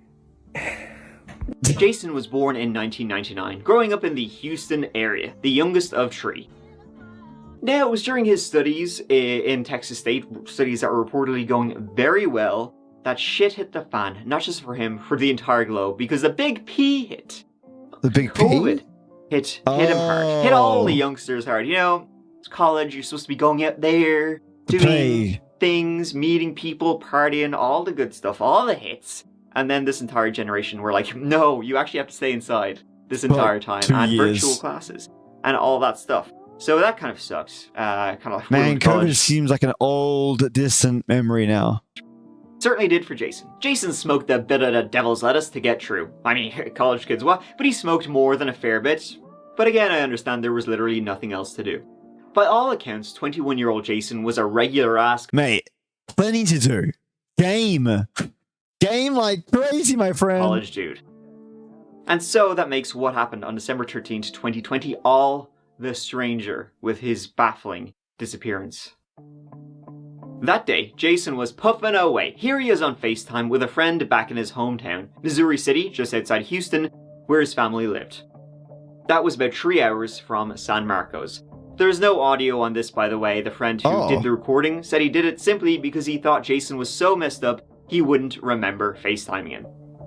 Jason was born in 1999, growing up in the Houston area, the youngest of three. Now, it was during his studies in Texas State, studies that were reportedly going very well, that shit hit the fan, not just for him, for the entire globe, because the big P hit. The big COVID P? hit him hard. Hit all the youngsters hard. You know, it's college, you're supposed to be going out there, doing things, meeting people, partying, all the good stuff, all the hits. And then this entire generation were like, no, you actually have to stay inside this entire time. And virtual classes and all that stuff. So that kind of sucks. Kind of like man, COVID seems like an old, distant memory now. Certainly did for Jason. Jason smoked a bit of the devil's lettuce to get through. I mean, college kids, what? But he smoked more than a fair bit. But again, I understand there was literally nothing else to do. By all accounts, 21-year-old Jason was a regular ass. Mate, plenty to do. Game like crazy, my friend. College dude. And so that makes what happened on December 13th, 2020 all the stranger with his baffling disappearance. That day, Jason was puffing away. Here he is on FaceTime with a friend back in his hometown, Missouri City, just outside Houston, where his family lived. That was about 3 hours from San Marcos. There's no audio on this, by the way. The friend who did the recording said he did it simply because he thought Jason was so messed up he wouldn't remember FaceTiming him.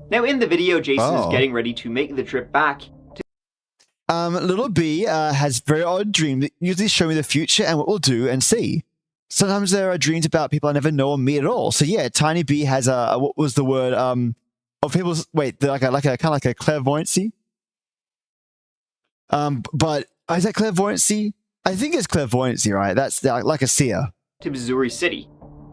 Now, in the video, Jason is getting ready to make the trip back to... Little B has very odd dreams that usually show me the future and what we'll do and see. Sometimes there are dreams about people I never know or meet at all. So yeah, Tiny B has a what was the word? Of people's wait, like a kind of like a clairvoyancy. But is that clairvoyancy? I think it's clairvoyancy, right? That's like a seer. To Missouri City.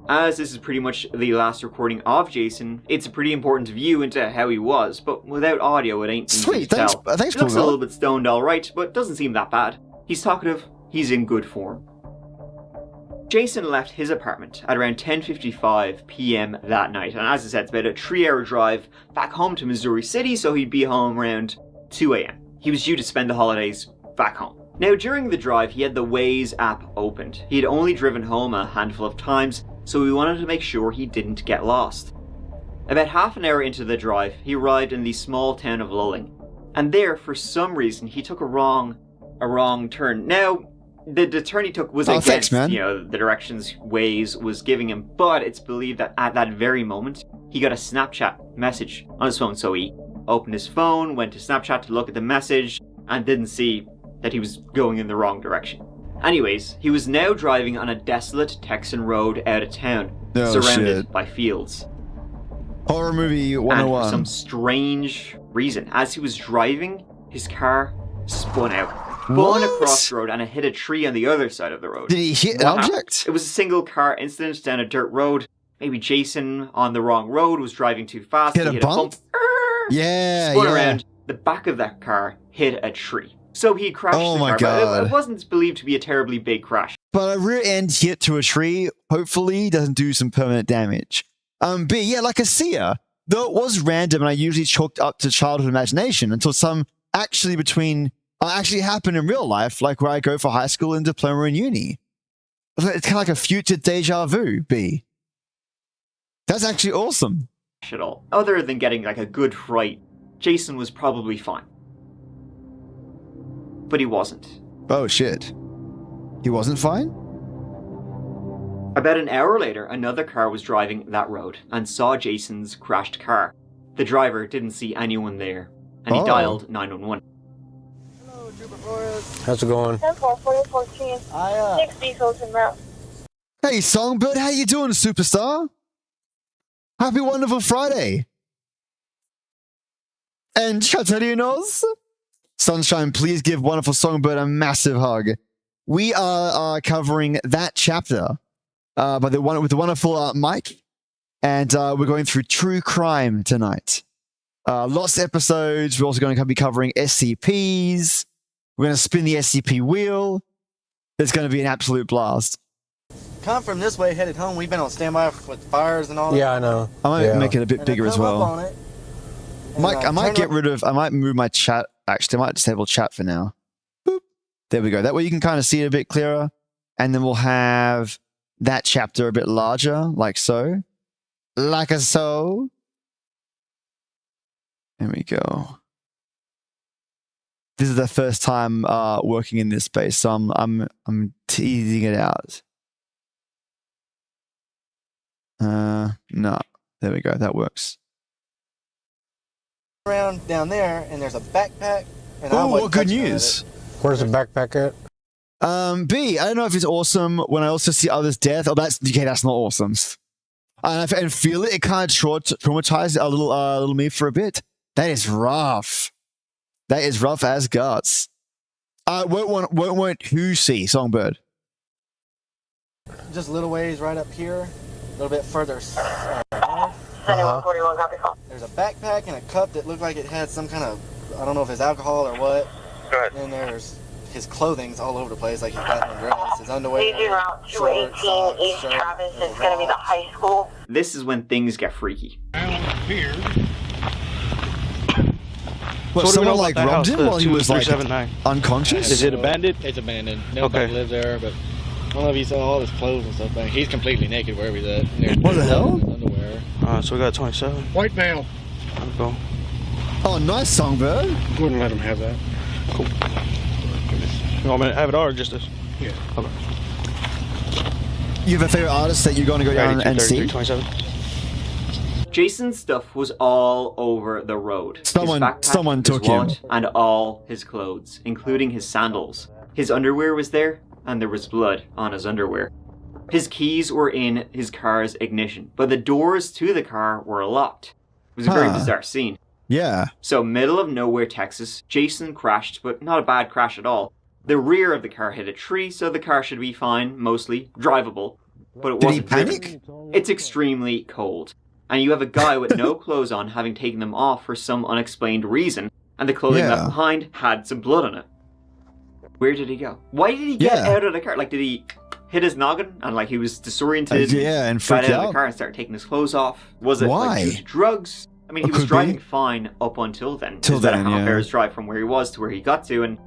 As this is pretty much the last recording of Jason, it's a pretty important view into how he was, but without audio, it ain't sweet. Easy to Thanks, tell. Thanks, he looks a little bit stoned, all right, but doesn't seem that bad. He's talkative. He's in good form. Jason left his apartment at around 10:55 p.m. that night, and as I said, it's about a 3-hour drive back home to Missouri City, so he'd be home around 2 a.m. He was due to spend the holidays back home. Now, during the drive, he had the Waze app opened. He had only driven home a handful of times, so he wanted to make sure he didn't get lost. About half an hour into the drive, he arrived in the small town of Lulling, and there, for some reason, he took a wrong turn. Now, the turn he took was against, the directions Waze was giving him, but it's believed that at that very moment, he got a Snapchat message on his phone, so he opened his phone, went to Snapchat to look at the message, and didn't see that he was going in the wrong direction. Anyways, he was now driving on a desolate Texan road out of town, surrounded by fields. Horror movie 101. And for some strange reason, as he was driving, his car spun out. Spun across the road and it hit a tree on the other side of the road. Did he hit an object? It was a single car incident down a dirt road. Maybe Jason on the wrong road was driving too fast. Hit a bump? Yeah, spun around. The back of that car hit a tree. So he crashed the car. God. But it wasn't believed to be a terribly big crash. But a rear end hit to a tree hopefully doesn't do some permanent damage. But yeah, like a seer, though it was random and I usually chalked up to childhood imagination until some actually happened in real life, like where I go for high school and diploma and uni. It's kind of like a future deja vu, B. That's actually awesome. At all. Other than getting like a good fright, Jason was probably fine. But he wasn't. Oh shit. He wasn't fine? About an hour later, another car was driving that road and saw Jason's crashed car. The driver didn't see anyone there, and he dialed 911. Hello, Trooper Flores. How's it going? 10-4-14. 6 diesels en route. Hey, Songbird, how you doing, superstar? Happy wonderful Friday. And Chatarinos, Sunshine, please give wonderful Songbird a massive hug. We are covering that chapter with the wonderful Mike, and we're going through true crime tonight. Lots of episodes. We're also going to be covering SCPs. We're going to spin the SCP wheel. It's going to be an absolute blast. Come from this way, headed home. We've been on standby with fires and all that. Yeah, I know. I might make it a bit bigger as well. Mike, I might move my chat. Actually, I might disable chat for now. Boop. There we go. That way you can kind of see it a bit clearer. And then we'll have that chapter a bit larger, like so. Like a so. There we go. This is the first time working in this space, so I'm teasing it out. No. There we go. That works. Around down there, and there's a backpack. Oh, what good news! Where's the backpack at? B, I don't know if it's awesome when I also see others' death. Oh, that's not awesome. And feel it. It kind of traumatized a little me for a bit. That is rough. That is rough as guts. Won't who see Songbird? Just a little ways right up here, a little bit further. There's a backpack and a cup that looked like it had some kind of, I don't know if it's alcohol or what. Good. And there's his clothing's all over the place, like he's got no dress, his underwear. Legion Route 218 East Travis is going to be the high school. This is when things get freaky. What, so someone like robbed him while he was like unconscious? Is it abandoned? It's abandoned. Nobody lives there, but I don't know if he saw all his clothes and stuff, but he's completely naked wherever he's at. What the hell? Underwear. So we got 27. White male. Go. Oh, nice, Songbird. Wouldn't let him have that. Cool. You want me to have it or just this? Yeah. Okay. You have a favorite artist that you're going to go down and see? 27. Jason's stuff was all over the road. Someone took him. And all his clothes, including his sandals. His underwear was there, and there was blood on his underwear. His keys were in his car's ignition, but the doors to the car were locked. It was a very bizarre scene. Yeah. So, middle of nowhere, Texas, Jason crashed, but not a bad crash at all. The rear of the car hit a tree, so the car should be fine, mostly drivable. But it wasn't. Did he panic? It's extremely cold. And you have a guy with no clothes on having taken them off for some unexplained reason, and the clothing left behind had some blood on it. Where did he go? Why did he get out of the car? Like, did he hit his noggin and like he was disoriented? And freaked out of the car and started taking his clothes off. Was it like due to drugs? I mean, he was driving fine up until then. Till then, a half hour's drive from where he was to where he got to, and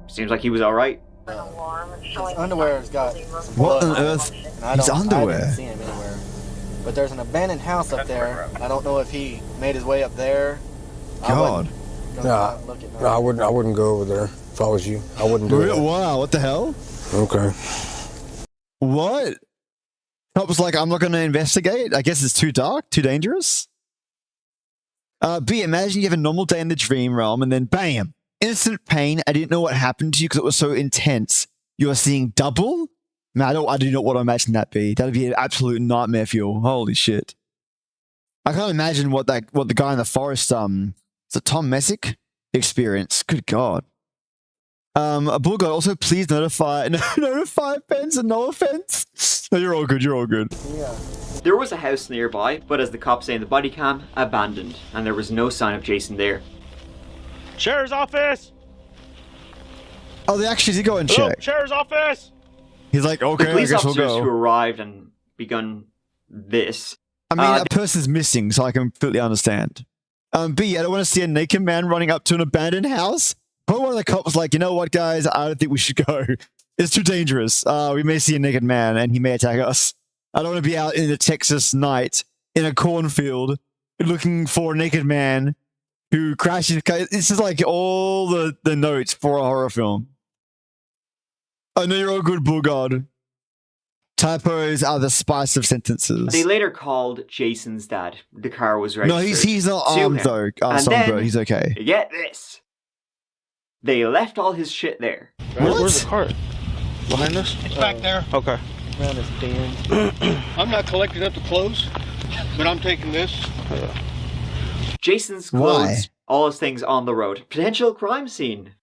seems like he was all right. His underwear's got some what blood on earth? His underwear. I didn't see him anywhere. But there's an abandoned house up there. I don't know if he made his way up there. God. I wouldn't go over there if I was you. I wouldn't do it. Wow, what the hell? Okay. What? I was like, I'm not going to investigate. I guess it's too dark, too dangerous. B, imagine you have a normal day in the dream realm and then bam, instant pain. I didn't know what happened to you because it was so intense. You are seeing double? Man, I do not want to imagine that, B. That'd be an absolute nightmare for you. Holy shit. I can't imagine what the guy in the forest, is it Tom Messick experienced? Good God. A bull god, also please notify offense and no offense. No, you're all good, Yeah. There was a house nearby, but as the cops say in the body cam, abandoned, and there was no sign of Jason there. Sheriff's office! Oh, they actually did go and check. Sheriff's office! He's like, okay, the police I guess we'll officers go. who arrived and begun this. I mean, a person's missing, so I completely understand. B, I don't want to see a naked man running up to an abandoned house. Probably one of the cops was like, you know what, guys? I don't think we should go. It's too dangerous. We may see a naked man and he may attack us. I don't want to be out in the Texas night in a cornfield looking for a naked man who crashes. This is like all the notes for a horror film. I know you're all good, Bull God. Typos are the spice of sentences. They later called Jason's dad. The car was registered. No, he's not armed though. Songbird, he's okay. Get this. They left all his shit there. Where's the cart? Behind us? It's back there. Okay. Around his den. I'm not collecting up the clothes, but I'm taking this. Jason's clothes, all his things on the road. Potential crime scene.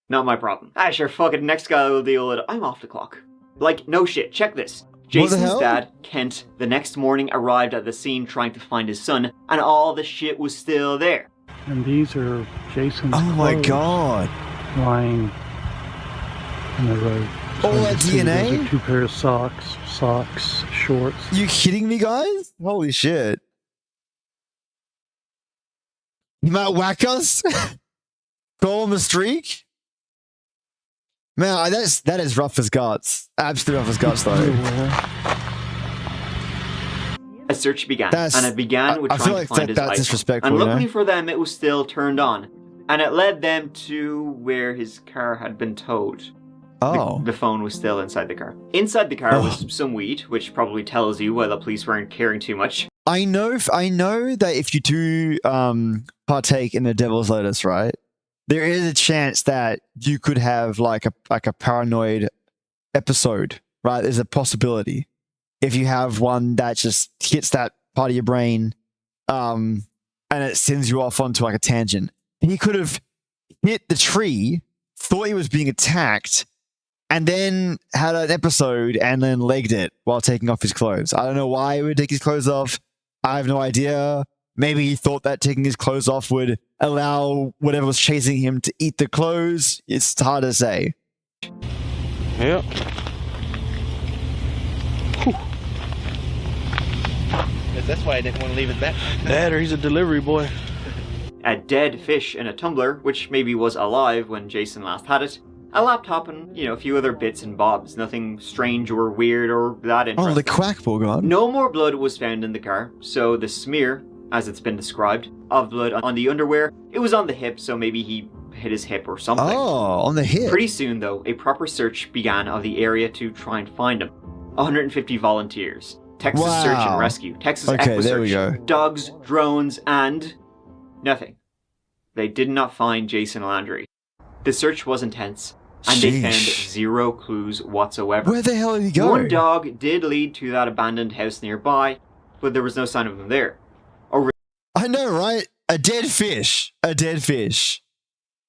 Not my problem. Ah, sure, fuck it. Next guy will deal with it. I'm off the clock. Like, no shit. Check this. Jason's dad, Kent, the next morning arrived at the scene trying to find his son, and all the shit was still there. And these are Jason's Oh my God. lying in the road. All that DNA? Those are 2 pairs of socks, shorts. You kidding me, guys? Holy shit. You might whack us? Call him a streak? Man, that is rough as guts. Absolutely rough as guts, though. A search began, and it began with trying to find his iPhone. Disrespectful, and luckily for them, it was still turned on, and it led them to where his car had been towed. Oh. The phone was still inside the car. Inside the car was some weed, which probably tells you why the police weren't caring too much. I know that if you do partake in the devil's lettuce, right, there is a chance that you could have like a paranoid episode, right? There's a possibility. If you have one that just hits that part of your brain and it sends you off onto like a tangent. He could have hit the tree, thought he was being attacked, and then had an episode and then legged it while taking off his clothes. I don't know why he would take his clothes off. I have no idea. Maybe he thought that taking his clothes off would allow whatever was chasing him to eat the clothes. It's hard to say. Yep. That's why I didn't want to leave it back. Dad, or he's a delivery boy. A dead fish in a tumbler, which maybe was alive when Jason last had it. A laptop and, a few other bits and bobs. Nothing strange or weird or that interesting. Oh, the quack ball god. No more blood was found in the car, so the smear, as it's been described, of blood on the underwear, it was on the hip, so maybe he hit his hip or something. Oh, on the hip. Pretty soon, though, a proper search began of the area to try and find him. 150 volunteers. Texas Search and Rescue, Texas Equisearch, dogs, drones, and nothing. They did not find Jason Landry. The search was intense, and they found 0 clues whatsoever. Where the hell did he go? One dog did lead to that abandoned house nearby, but there was no sign of him there. I know, right? A dead fish. A dead fish.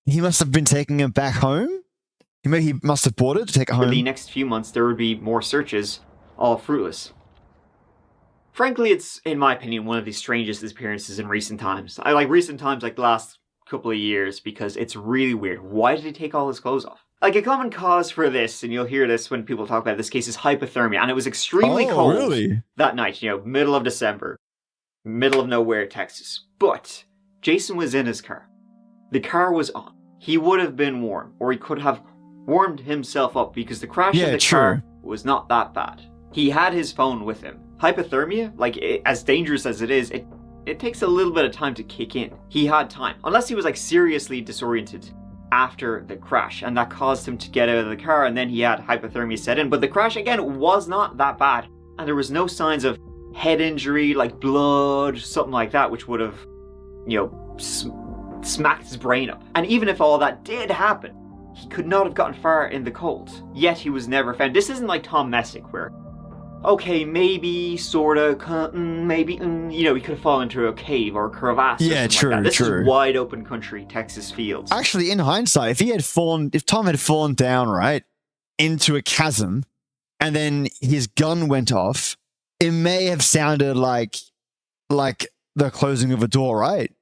He must have been taking him back home? He must have bought it to take it home. For the next few months, there would be more searches, all fruitless. Frankly, it's, in my opinion, one of the strangest disappearances in recent times. I like recent times, like the last couple of years, because it's really weird. Why did he take all his clothes off? Like, a common cause for this, and you'll hear this when people talk about this case, is hypothermia. And it was extremely cold that night, middle of December. Middle of nowhere, Texas. But Jason was in his car. The car was on. He would have been warm, or he could have warmed himself up because the crash of the car was not that bad. He had his phone with him. Hypothermia, as dangerous as it is, it takes a little bit of time to kick in. He had time. Unless he was seriously disoriented after the crash, and that caused him to get out of the car, and then he had hypothermia set in. But the crash, again, was not that bad. And there was no signs of head injury, like blood, something like that, which would have, you know, smacked his brain up. And even if all that did happen, he could not have gotten far in the cold. Yet he was never found. This isn't like Tom Messick, where, okay, maybe, sorta, maybe, you know, he could have fallen into a cave or a crevasse. Yeah, true, like that. This true. is wide open country, Texas fields. Actually, in hindsight, if Tom had fallen down, right, into a chasm, and then his gun went off, it may have sounded like the closing of a door, right?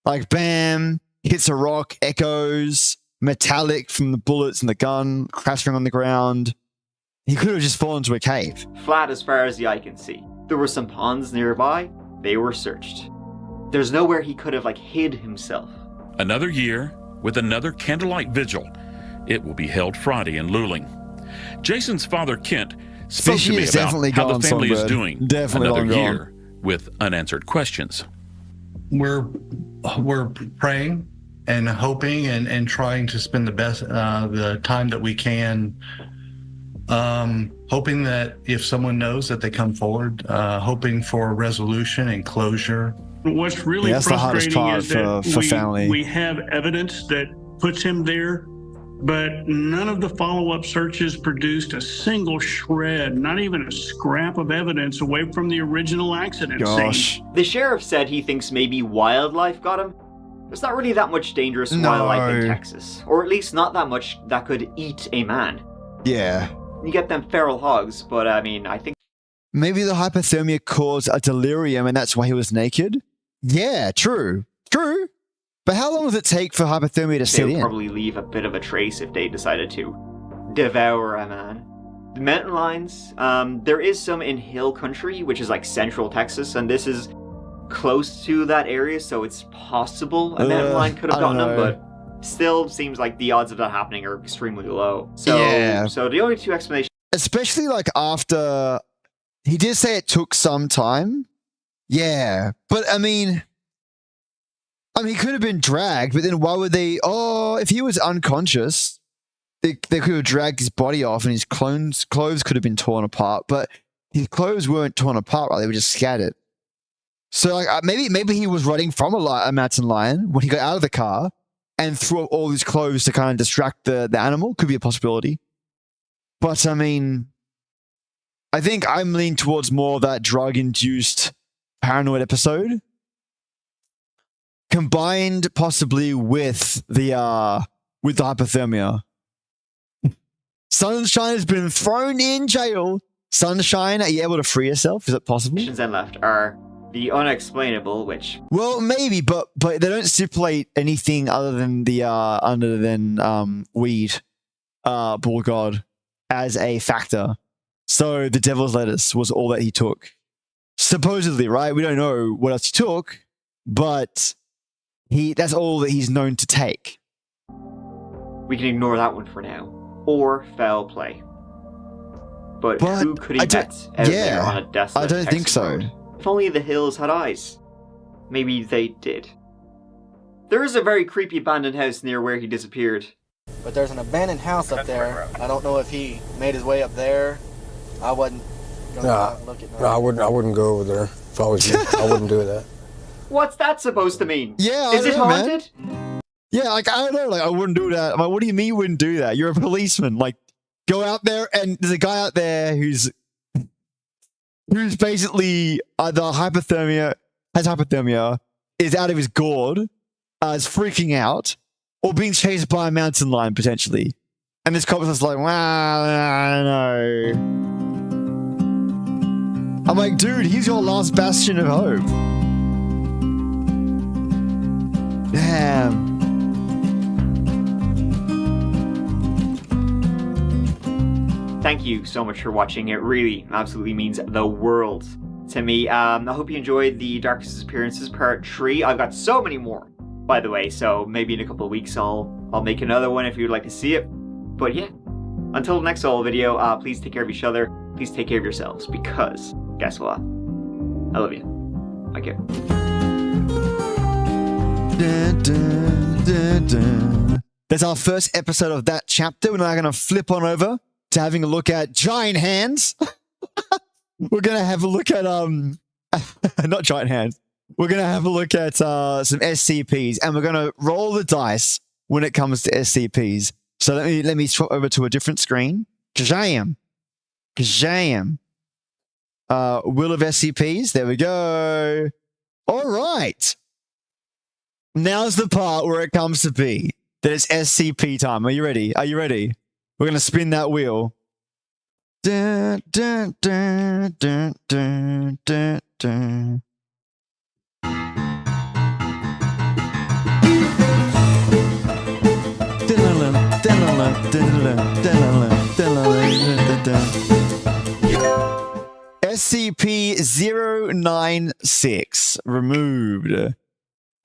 Like, bam, hits a rock, echoes, metallic from the bullets and the gun, crashing on the ground. He could have just fallen into a cave. Flat as far as the eye can see. There were some ponds nearby. They were searched. There's nowhere he could have, like, hid himself. Another year with another candlelight vigil. It will be held Friday in Luling. Jason's father, Kent, spoke to me about how the family is doing. Another year with unanswered questions. We're praying and hoping and trying to spend the time that we can, hoping that if someone knows that they come forward, hoping for resolution and closure. What's really frustrating is that we have evidence that puts him there, but none of the follow-up searches produced a single shred, not even a scrap of evidence away from the original accident scene. The sheriff said he thinks maybe wildlife got him. There's not really that much dangerous wildlife in Texas, or at least not that much that could eat a man. Yeah. You get them feral hogs, but I mean, I think maybe the hypothermia caused a delirium and that's why he was naked? Yeah, true. True. But how long does it take for hypothermia to set in? They'll probably leave a bit of a trace if they decided to devour a man. The mountain lines, there is some in hill country, which is like central Texas, and this is close to that area, so it's possible a mountain lion could have gotten him, but still seems like the odds of that happening are extremely low. So, so the only two explanations... Especially like after... He did say it took some time. Yeah, but I mean, he could have been dragged, but then why would they... Oh, if he was unconscious, they could have dragged his body off and his clothes could have been torn apart, but his clothes weren't torn apart, right? They were just scattered. So like, maybe he was running from a mountain lion when he got out of the car and threw up all his clothes to kind of distract the animal. Could be a possibility. But I mean, I think I'm leaning towards more of that drug-induced paranoid episode, combined possibly with the hypothermia. Sunshine has been thrown in jail. Sunshine, are you able to free yourself? Is it possible? ...and left are the unexplainable, which... Well, maybe, but they don't stipulate anything other than weed, bull god, as a factor. So the devil's lettuce was all that he took. Supposedly, right? We don't know what else he took, but that's all that he's known to take. We can ignore that one for now. Or foul play. But who could he get out there on a desolate I don't think so. Road? If only the hills had eyes. Maybe they did. There is a very creepy abandoned house near where he disappeared. But there's an abandoned house up there. I don't know if he made his way up there. I wasn't gonna look at that. No, I wouldn't go over there if I was you. I wouldn't do that. What's that supposed to mean? Yeah, is it haunted? Man. Yeah, like I don't know. Like I wouldn't do that. I'm like, what do you mean you wouldn't do that? You're a policeman. Like, go out there and there's a guy out there who's basically either has hypothermia, is out of his gourd, is freaking out, or being chased by a mountain lion potentially. And this cop is like, well, I don't know. I'm like, dude, he's your last bastion of hope. Damn. Thank you so much for watching. It really absolutely means the world to me. I hope you enjoyed the Darkest Disappearances Part 3. I've got so many more, by the way, so maybe in a couple of weeks I'll make another one if you'd like to see it. But yeah, until the next solo video, please take care of each other. Please take care of yourselves, because guess what? I love you. Okay. Dun, dun, dun, dun. That's our first episode of that chapter. We're now going to flip on over to having a look at giant hands. we're going to have a look at, not giant hands. We're going to have a look at some SCPs, and we're going to roll the dice when it comes to SCPs. So let me swap over to a different screen. Kazam. Kazam. Wheel of SCPs. There we go. All right. Now's the part where it comes to be that it's SCP time. Are you ready? Are you ready? We're going to spin that wheel. Dun, dun, dun, dun, dun, dun, dun. SCP-096 removed.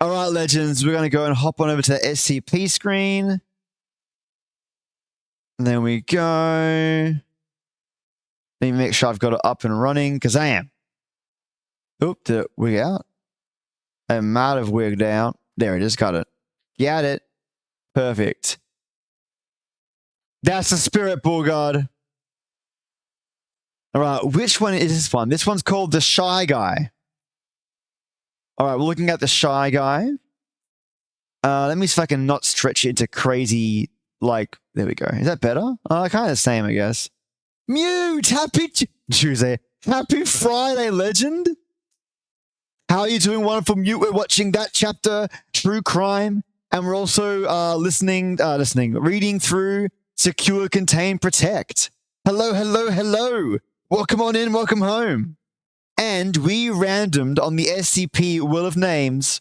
All right, legends, we're going to go and hop on over to the SCP screen. And there we go. Let me make sure I've got it up and running, because I am. Oop, did it wig out? I might have wigged out. There it is, got it. Got it. Perfect. That's the spirit, Bullguard. All right, which one is this one? This one's called the Shy Guy. All right, we're looking at the Shy Guy. Let me see if I can not stretch it into crazy, like, there we go. Is that better? Kind of the same, I guess. Mute! Happy Tuesday. Happy Friday, legend. How are you doing, wonderful Mute? We're watching that chapter, True Crime, and we're also reading through Secure, Contain, Protect. Hello, hello, hello. Welcome on in, welcome home. And we randomed on the SCP Wheel of Names.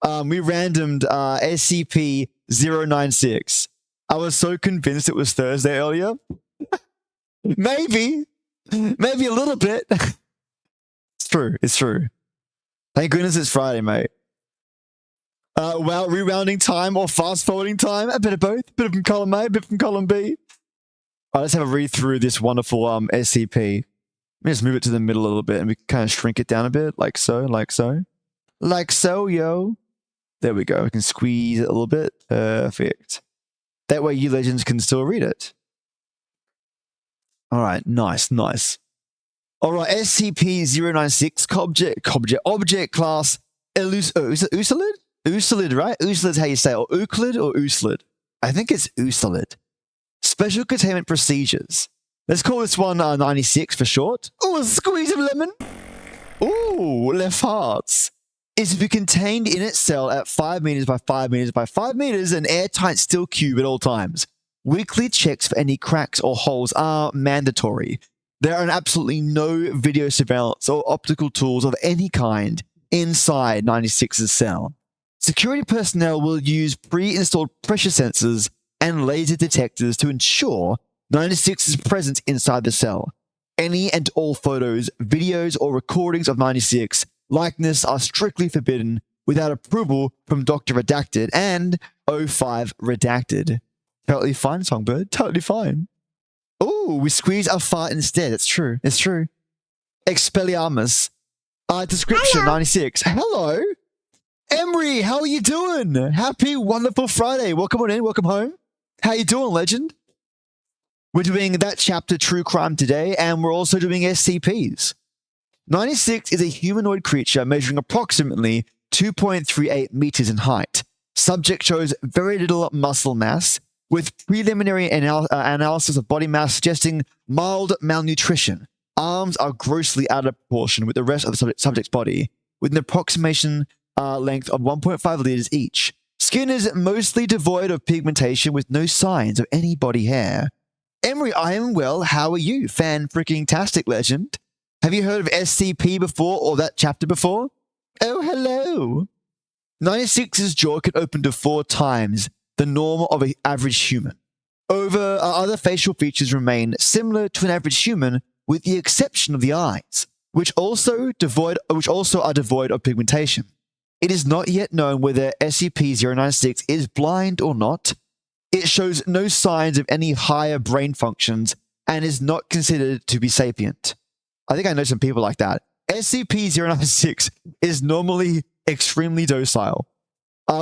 We randomed SCP-096. I was so convinced it was Thursday earlier. Maybe a little bit. It's true, it's true. Thank goodness it's Friday, mate. Well, rerounding time or fast-forwarding time, a bit of both. A bit from column A, a bit from column B. All right, let's have a read through this wonderful SCP. Let me just move it to the middle a little bit, and we can kind of shrink it down a bit, like so, like so. Like so, yo. There we go. We can squeeze it a little bit. Perfect. That way you legends can still read it. All right, nice, nice. All right, SCP-096, object class, is it Usalid? Usalid, right? Usalid's how you say it, or Euclid or Uslid. I think it's Usalid. Special containment procedures. Let's call this one 96 for short. Oh, a squeeze of lemon. Ooh, left hearts. Is to be contained in its cell at 5 meters by 5 meters by 5 meters, an airtight steel cube at all times. Weekly checks for any cracks or holes are mandatory. There are absolutely no video surveillance or optical tools of any kind inside 96's cell. Security personnel will use pre-installed pressure sensors and laser detectors to ensure 96's presence inside the cell. Any and all photos, videos, or recordings of 96 likeness are strictly forbidden without approval from Dr. Redacted and 05 Redacted. Totally fine, Songbird. Totally fine. Ooh, we squeeze a fart instead. It's true. It's true. Expelliarmus. Description 96. Hello. Emery, how are you doing? Happy, wonderful Friday. Welcome on in. Welcome home. How you doing, legend? We're doing that chapter, True Crime, today, and we're also doing SCPs. 96 is a humanoid creature measuring approximately 2.38 meters in height. Subject shows very little muscle mass, with preliminary analysis of body mass suggesting mild malnutrition. Arms are grossly out of proportion with the rest of the subject's body, with an approximation length of 1.5 liters each. Skin is mostly devoid of pigmentation with no signs of any body hair. Emery, I am well. How are you? Fan-freaking-tastic, legend. Have you heard of SCP before or that chapter before? Oh, hello. 96's jaw can open to 4 times the norm of an average human. Other facial features remain similar to an average human with the exception of the eyes, which also are devoid of pigmentation. It is not yet known whether SCP-096 is blind or not. It shows no signs of any higher brain functions and is not considered to be sapient. I think I know some people like that. SCP-096 is normally extremely docile,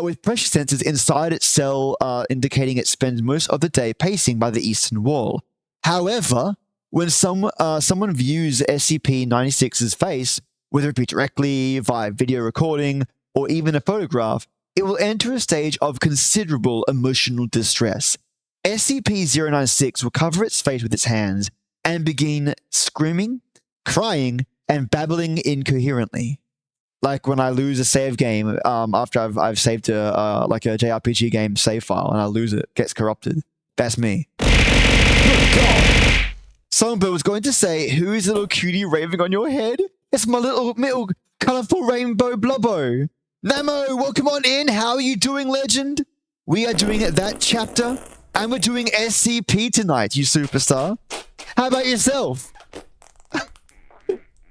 with pressure sensors inside its cell indicating it spends most of the day pacing by the eastern wall. However, when someone views SCP-96's face, whether it be directly, via video recording, or even a photograph, it will enter a stage of considerable emotional distress. SCP-096 will cover its face with its hands and begin screaming, crying, and babbling incoherently. Like when I lose a save game after I've saved like a JRPG game save file and I lose it, gets corrupted. That's me. Good God! Songbird was going to say, who is the little cutie raving on your head? It's my little colourful rainbow blobbo. Namo, welcome on in. How are you doing, legend? We are doing that chapter, and we're doing SCP tonight, you superstar. How about yourself?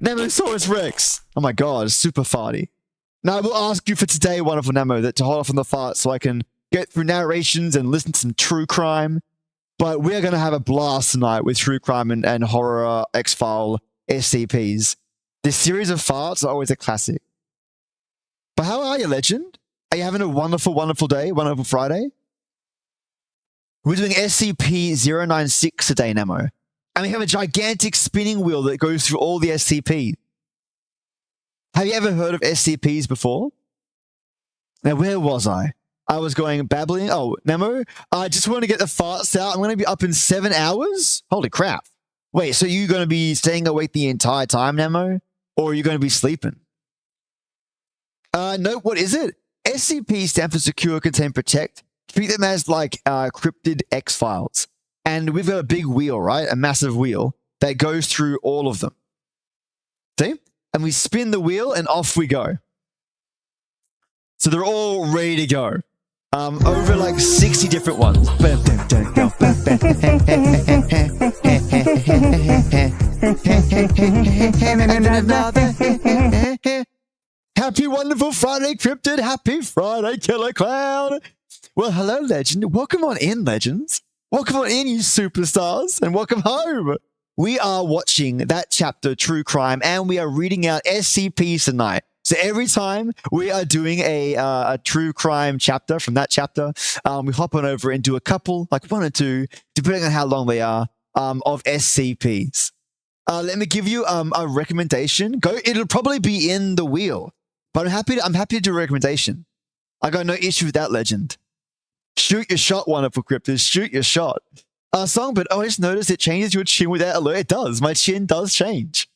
Nemosaurus Rex. Oh my God, super farty. Now I will ask you for today, wonderful Nemo, that to hold off on the fart so I can get through narrations and listen to some true crime. But we're going to have a blast tonight with true crime and horror X-File SCPs. This series of farts are always a classic. But how are you, legend? Are you having a wonderful, wonderful day? Wonderful Friday? We're doing SCP-096 today, Nemo. And we have a gigantic spinning wheel that goes through all the SCP. Have you ever heard of SCPs before? Now, where was I? I was going babbling. Oh, Nemo, I just want to get the farts out. I'm going to be up in 7 hours? Holy crap. Wait, so you're going to be staying awake the entire time, Nemo? Or are you going to be sleeping? No, what is it? SCP stands for Secure, Contain, Protect. Treat them as like cryptid X-Files. And we've got a big wheel, right? A massive wheel that goes through all of them. See? And we spin the wheel and off we go. So they're all ready to go. Over like 60 different ones. Happy wonderful Friday, Cryptid. Happy Friday, Killer Clown. Well, hello, legend. Welcome on in, legends. Welcome on in, you superstars, and welcome home. We are watching that chapter, True Crime, and we are reading out SCPs tonight. So every time we are doing a true crime chapter from that chapter, we hop on over and do a couple, like 1 or 2, depending on how long they are, of SCPs. Let me give you a recommendation. It'll probably be in the wheel, but I'm happy to do a recommendation. I got no issue with that, legend. Shoot your shot, wonderful cryptids. Shoot your shot. Songbird, I just noticed it changes your chin with that alert. It does. My chin does change.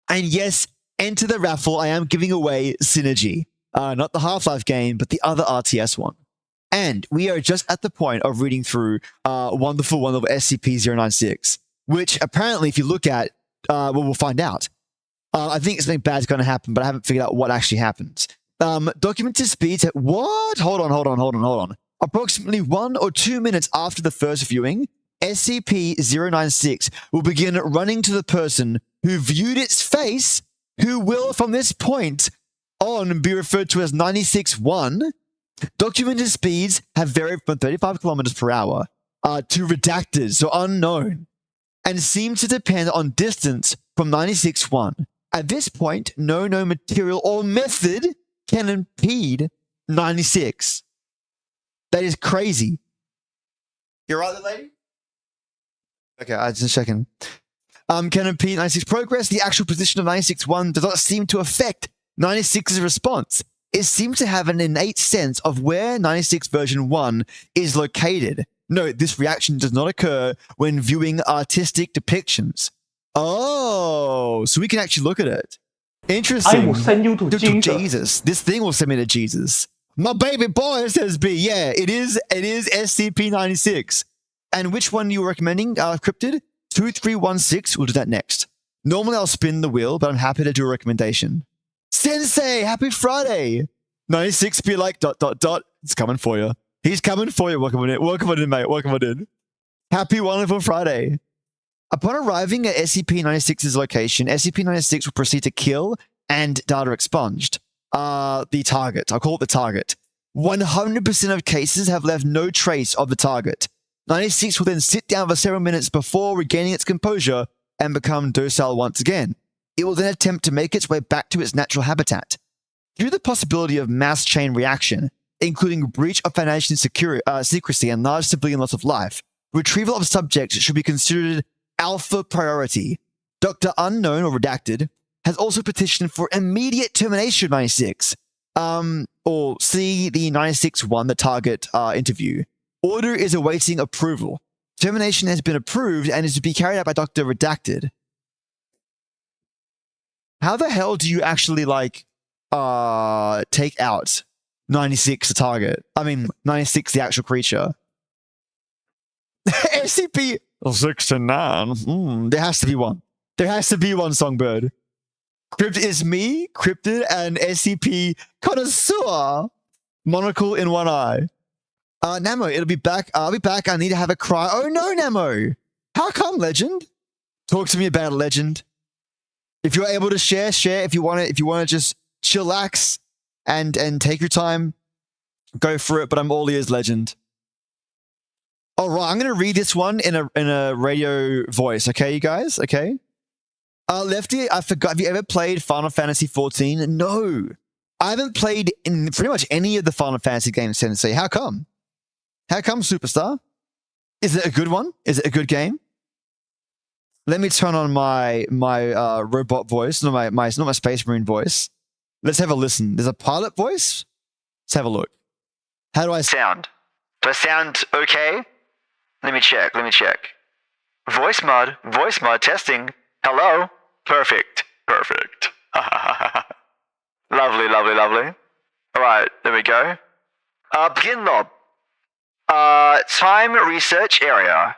And yes, enter the raffle. I am giving away Synergy. Not the Half-Life game, but the other RTS one. And we are just at the point of reading through wonderful SCP-096, which apparently, if you look at, we'll find out. I think something bad's going to happen, but I haven't figured out what actually happens. Documented speeds at what? Hold on. Approximately 1 or 2 minutes after the first viewing, SCP-096 will begin running to the person who viewed its face, who will, from this point on, be referred to as 96-1. Documented speeds have varied from 35 kilometers per hour to redacted, so unknown, and seem to depend on distance from 96-1. At this point, no known material or method can impede 96. That is crazy. You're right there, lady? Okay, I was just checking. Can impede 96 progress. The actual position of 96-1 does not seem to affect 96's response. It seems to have an innate sense of where 96 version 1 is located. Note, this reaction does not occur when viewing artistic depictions. Oh, so we can actually look at it. Interesting. I will send you to Jesus. This thing will send me to Jesus. My baby boy, says B. Yeah, it is SCP-96. And which one are you recommending, Cryptid? 2316. We'll do that next. Normally I'll spin the wheel, but I'm happy to do a recommendation. Sensei, happy Friday. 96 be like ... It's coming for you. He's coming for you. Welcome on in, mate. Welcome on in. Happy wonderful Friday. Upon arriving at SCP-96's location, SCP-96 will proceed to kill and data expunged. The target. I'll call it the target. 100% of cases have left no trace of the target. 96 will then sit down for several minutes before regaining its composure and become docile once again. It will then attempt to make its way back to its natural habitat. Due to the possibility of mass chain reaction, including breach of Foundation secrecy and large civilian loss of life, retrieval of subjects should be considered alpha priority. Dr. Unknown or Redacted has also petitioned for immediate termination of 96. Or see the 96-1, the target interview. Order is awaiting approval. Termination has been approved and is to be carried out by Dr. Redacted. How the hell do you actually, like, take out 96, the target? I mean, 96, the actual creature. SCP-69. There has to be one. There has to be one, Songbird. Crypt is me, Cryptid, and SCP Connoisseur. Monocle in one eye. Namo, it'll be back. I'll be back. I need to have a cry. Oh no, Namo. How come, Legend? Talk to me about it, Legend. If you're able to share. If you want to just chillax and take your time, go for it. But I'm all ears, Legend. All right, I'm gonna read this one in a radio voice. Okay, you guys. Okay. Lefty, I forgot. Have you ever played Final Fantasy 14? No, I haven't played in pretty much any of the Final Fantasy games. Sensei, how come? How come, Superstar? Is it a good one? Is it a good game? Let me turn on my robot voice, not my Space Marine voice. Let's have a listen. There's a pilot voice. Let's have a look. How do I sound? Do I sound okay? Let me check. Voice mod testing. Hello. Perfect. Lovely. All right, there we go. Begin lob. Time research area.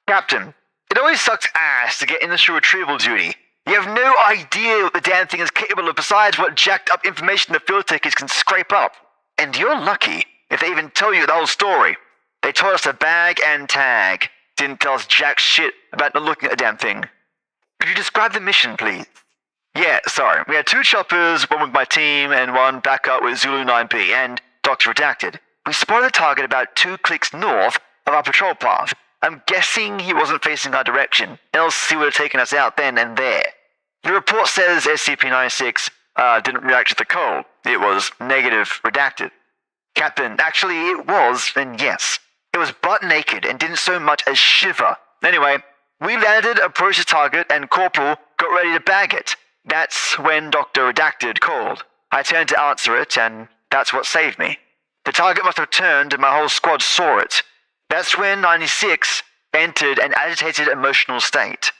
Captain, it always sucks ass to get initial retrieval duty. You have no idea what the damn thing is capable of besides what jacked up information the field takers can scrape up. And you're lucky if they even tell you the whole story. They told us to bag and tag. Didn't tell us jack shit about not looking at the damn thing. Could you describe the mission, please? Yeah, sorry. We had 2 choppers, one with my team, and one backup with Zulu 9B and Dr. Redacted. We spotted the target about 2 clicks north of our patrol path. I'm guessing he wasn't facing our direction, else he would have taken us out then and there. The report says SCP-96 didn't react to the cold. It was negative redacted. Captain, actually it was, and yes. It was butt naked and didn't so much as shiver. Anyway, we landed, approached the target, and Corporal got ready to bag it. That's when Dr. Redacted called. I turned to answer it, and that's what saved me. The target must have turned, and my whole squad saw it. That's when 96 entered an agitated emotional state.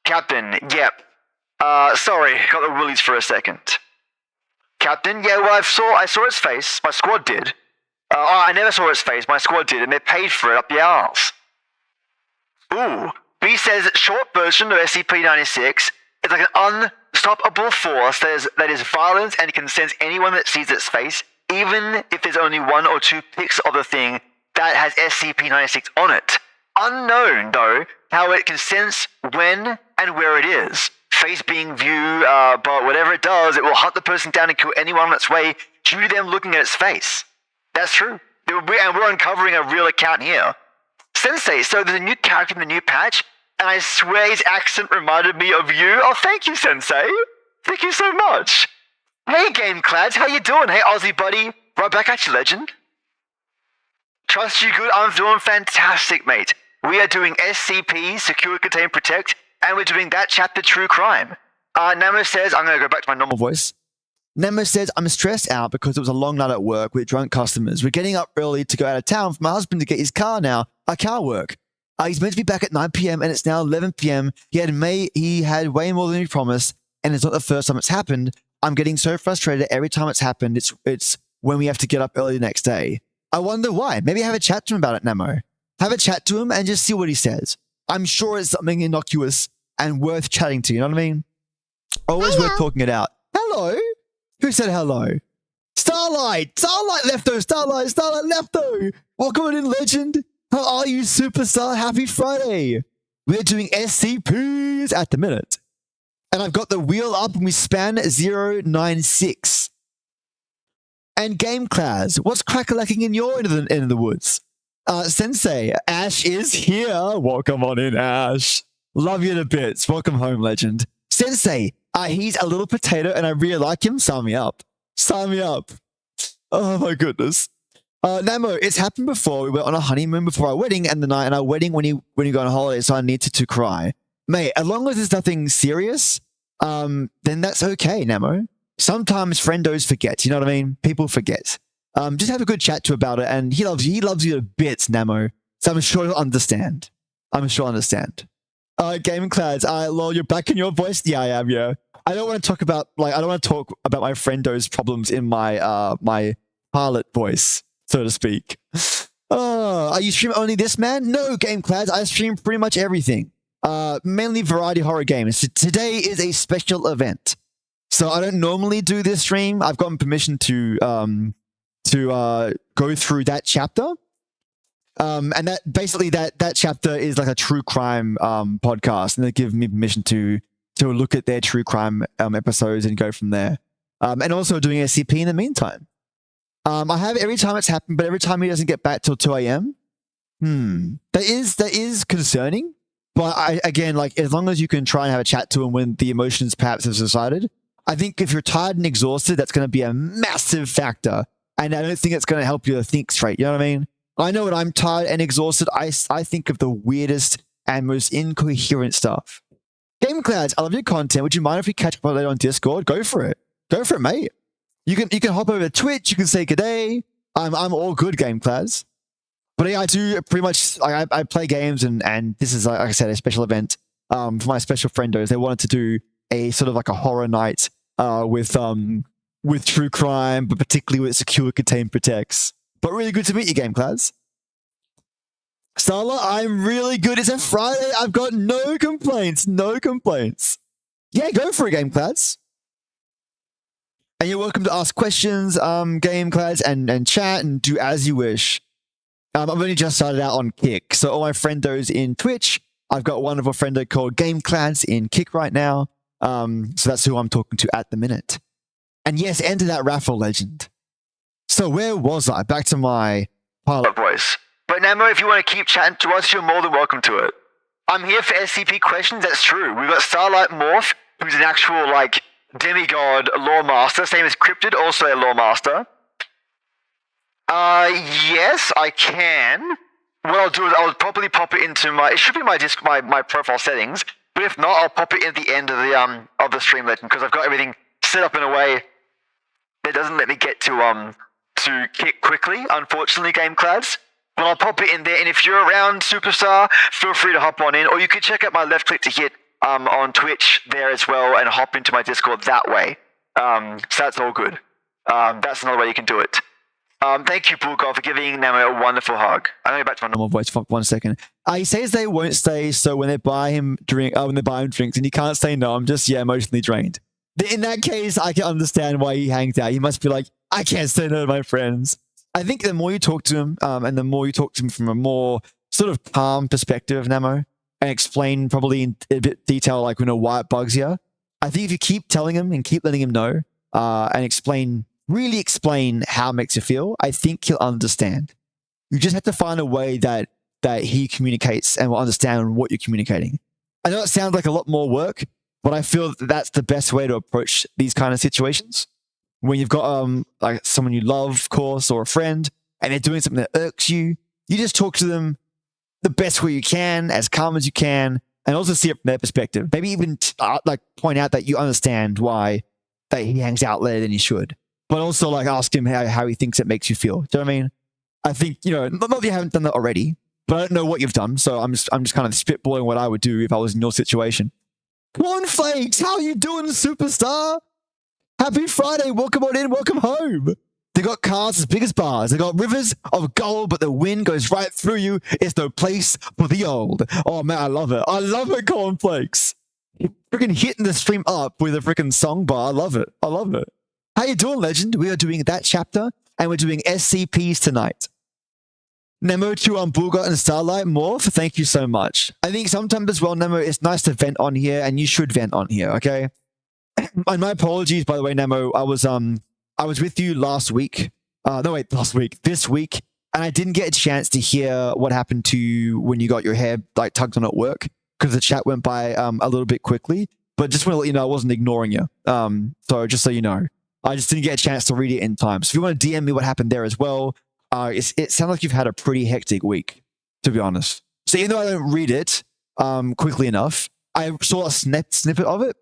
Captain, yep. Sorry, got the willies for a second. Captain, yeah, well, I saw its face. My squad did. I never saw its face. My squad did, and they paid for it up the arse. Ooh. B says short version of SCP-96 is like an unstoppable force that is violent and can sense anyone that sees its face, even if there's only 1 or 2 pics of the thing that has SCP-96 on it. Unknown, though, how it can sense when and where it is. Face being view, but whatever it does, it will hunt the person down and kill anyone on its way due to them looking at its face. That's true. And we're uncovering a real account here. Sensei, so there's a new character in the new patch, and I swear his accent reminded me of you. Oh, thank you, Sensei. Thank you so much. Hey, GameClads, how you doing? Hey, Aussie buddy. Right back at you, Legend. Trust you good? I'm doing fantastic, mate. We are doing SCP, Secure, Contain, Protect, and we're doing that chapter, True Crime. Nemo says, I'm going to go back to my normal voice. Nemo says, I'm stressed out because it was a long night at work with drunk customers. We're getting up early to go out of town for my husband to get his car now. Our car work. He's meant to be back at 9 p.m. and it's now 11 p.m. He had way more than he promised, and it's not the first time it's happened. I'm getting so frustrated every time it's happened. It's when we have to get up early the next day. I wonder why. Maybe have a chat to him about it, Nemo. Have a chat to him and just see what he says. I'm sure it's something innocuous and worth chatting to, you know what I mean? Always worth talking it out. Hello? Who said hello? Starlight Lefto, Starlight Lefto. Welcome in, Legend. How are you, Superstar? Happy Friday. We're doing SCPs at the minute. And I've got the wheel up and we span 096. And Game Class, what's crack-a-lacking in your end of the woods? Sensei, Ash is here. Welcome on in, Ash. Love you to bits. Welcome home, Legend. Sensei, he's a little potato and I really like him. Sign me up. Sign me up. Oh my goodness. Namo, it's happened before. We went on a honeymoon before our wedding and the night and our wedding when you go on holiday, so I needed to cry. Mate, as long as there's nothing serious, then that's okay, Namo. Sometimes friendos forget, you know what I mean? People forget. Just have a good chat to about it, and he loves you to bits, Namo. So I'm sure he'll understand. Game Clouds, lol, you're back in your voice? Yeah, I am, yeah. I don't want to talk about my friendo's problems in my my harlot voice, so to speak. Are you stream only this, man? No, Game Clouds, I stream pretty much everything. Mainly variety horror games. So today is a special event. So I don't normally do this stream. I've gotten permission to go through that chapter. And that chapter is like a true crime podcast, and they give me permission to look at their true crime episodes and go from there. And also doing SCP in the meantime. I have every time it's happened, but every time he doesn't get back till 2 a.m. That is concerning. But again, like, as long as you can try and have a chat to him when the emotions perhaps have subsided, I think if you're tired and exhausted, that's going to be a massive factor. And I don't think it's going to help you to think straight. You know what I mean? I know when I'm tired and exhausted, I think of the weirdest and most incoherent stuff. Game Clouds, I love your content. Would you mind if we catch up later on Discord? Go for it. Go for it, mate. You can hop over to Twitch. You can say good day. I'm all good, Game Clouds. But yeah, I do pretty much, I play games, and this is, like I said, a special event for my special friendos. They wanted to do a sort of like a horror night with true crime, but particularly with secure, contain, protects. But really good to meet you, Game Clouds. Starla, I'm really good. It's a Friday. I've got no complaints. No complaints. Yeah, go for it, Game Clouds. And you're welcome to ask questions, Game Clouds, and chat and do as you wish. I've only just started out on Kick. So all my friendos in Twitch, I've got a wonderful friendo called Game Clouds in Kick right now. So that's who I'm talking to at the minute. And yes, enter that raffle, legend. So where was I? Back to my pilot voice. But Namo, if you want to keep chatting to us, you're more than welcome to it. I'm here for SCP questions, that's true. We've got Starlight Morph, who's an actual, like, demigod lore master. Same as Cryptid, also a lore master. Yes, I can. What I'll do is I'll probably pop it into it should be my profile settings, but if not, I'll pop it at the end of the stream, legend, because I've got everything set up in a way that doesn't let me get to Kick quickly, unfortunately, Game Clouds. But I'll pop it in there, and if you're around, Superstar, feel free to hop on in, or you can check out my LeftClicktoHit on Twitch there as well, and hop into my Discord that way. So that's all good. That's another way you can do it. Thank you, Bulgov, for giving Namo a wonderful hug. I'm going back to my normal voice for 1 second. He says they won't stay, so when they buy him drinks and he can't say no, I'm just emotionally drained. In that case, I can understand why he hangs out. He must be like, I can't say no to my friends. I think the more you talk to him, and the more you talk to him from a more sort of calm perspective, Namo, and explain probably in a bit detail, like, why it bugs you. I think if you keep telling him and keep letting him know, and really explain how it makes you feel, I think he'll understand. You just have to find a way that he communicates and will understand what you're communicating. I know it sounds like a lot more work, but I feel that that's the best way to approach these kind of situations. When you've got like someone you love, of course, or a friend, and they're doing something that irks you, you just talk to them the best way you can, as calm as you can, and also see it from their perspective. Maybe even point out that you understand why that he hangs out later than he should. But also, like, ask him how he thinks it makes you feel. Do you know what I mean? I think, not that you haven't done that already, but I don't know what you've done, so I'm just kind of spitballing what I would do if I was in your situation. Cornflakes, how you doing, Superstar? Happy Friday, welcome on in, welcome home. They got cars as big as bars. They got rivers of gold, but the wind goes right through you. It's no place for the old. Oh, man, I love it. I love it, Cornflakes. You're freaking hitting the stream up with a freaking song bar. I love it. I love it. How you doing, legend? We are doing that chapter, and we're doing SCPs tonight. Nemo to Bulgot and Starlight Morph, thank you so much. I think sometimes as well, Nemo, it's nice to vent on here, and you should vent on here, okay? And my apologies, by the way, Nemo. I was with you last week. This week, and I didn't get a chance to hear what happened to you when you got your hair tugged on at work, because the chat went by a little bit quickly. But just want to let you know I wasn't ignoring you. So just so you know. I just didn't get a chance to read it in time. So if you want to DM me what happened there as well, it sounds like you've had a pretty hectic week, to be honest. So even though I don't read it quickly enough, I saw a snippet of it,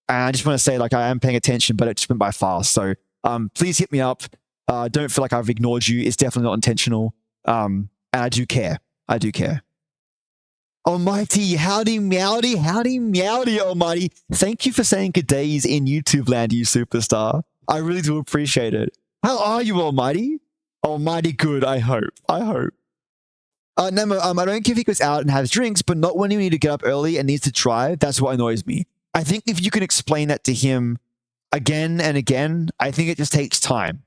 and I just want to say, like, I am paying attention, but it just went by fast. So please hit me up. Don't feel like I've ignored you. It's definitely not intentional. And I do care. I do care. Almighty, howdy meowdy, Almighty. Thank you for saying good days in YouTube land, you superstar. I really do appreciate it. How are you, Almighty? Almighty good, I hope. Nemo, I don't care if he goes out and has drinks, but not when you need to get up early and needs to try. That's what annoys me. I think if you can explain that to him again and again, I think it just takes time.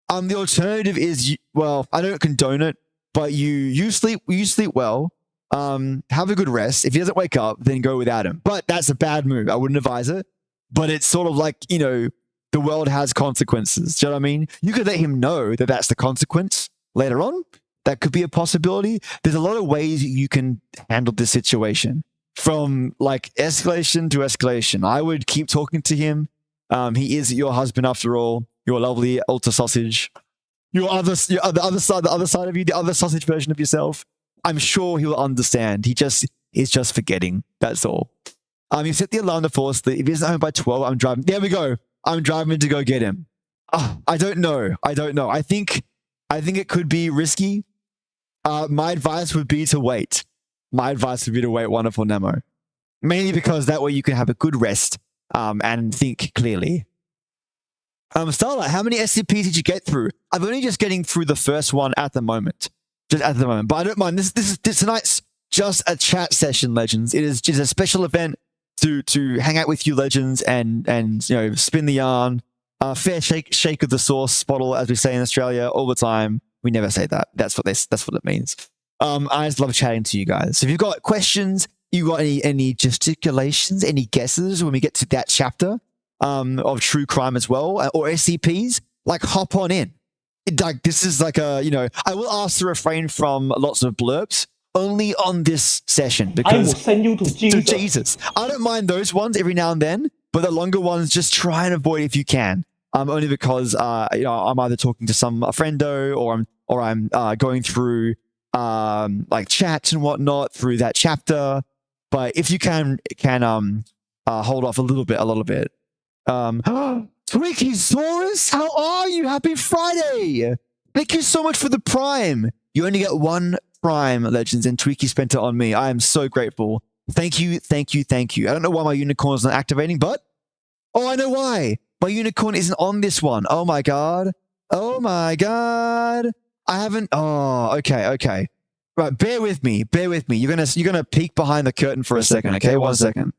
The alternative is, well, I don't condone it, but you sleep well. Have a good rest. If he doesn't wake up, then go without him. But that's a bad move. I wouldn't advise it. But it's sort of like, you know, the world has consequences. Do you know what I mean? You could let him know that that's the consequence later on. That could be a possibility. There's a lot of ways you can handle this situation, from like escalation to escalation. I would keep talking to him. He is your husband after all. Your lovely ultra sausage. The other side of you, the other sausage version of yourself. I'm sure he'll understand. He's just forgetting. That's all. You set the alarm to force that if he isn't home by 12, I'm driving. There we go. I'm driving to go get him. I don't know. I think it could be risky. My advice would be to wait. Wonderful Nemo. Mainly because that way you can have a good rest and think clearly. Starlight, how many SCPs did you get through? I'm only just getting through the first one at the moment. But I don't mind. This tonight's just a chat session, Legends. It is just a special event to hang out with you, Legends, and you know, spin the yarn. Fair shake of the sauce bottle, as we say in Australia all the time. We never say that. That's what it means. I just love chatting to you guys. So if you've got questions, you got any gesticulations, any guesses when we get to that chapter of true crime as well, or SCPs, like hop on in. Like this is like a, you know, I will ask to refrain from lots of blurps only on this session because I will send you to Jesus. I don't mind those ones every now and then, but the longer ones just try and avoid if you can. Only because you know, I'm either talking to a friendo or I'm going through like chats and whatnot through that chapter. But if you can hold off a little bit. Twinkysaurus, how are you? Happy Friday! Thank you so much for the Prime. You only get one Prime, Legends, and Tweaky spent it on me. I am so grateful. Thank you. I don't know why my unicorn's not activating, but I know why. My unicorn isn't on this one. Oh my god. I haven't. Oh, okay. Right, bear with me. You're gonna peek behind the curtain for a second, okay? 1 second.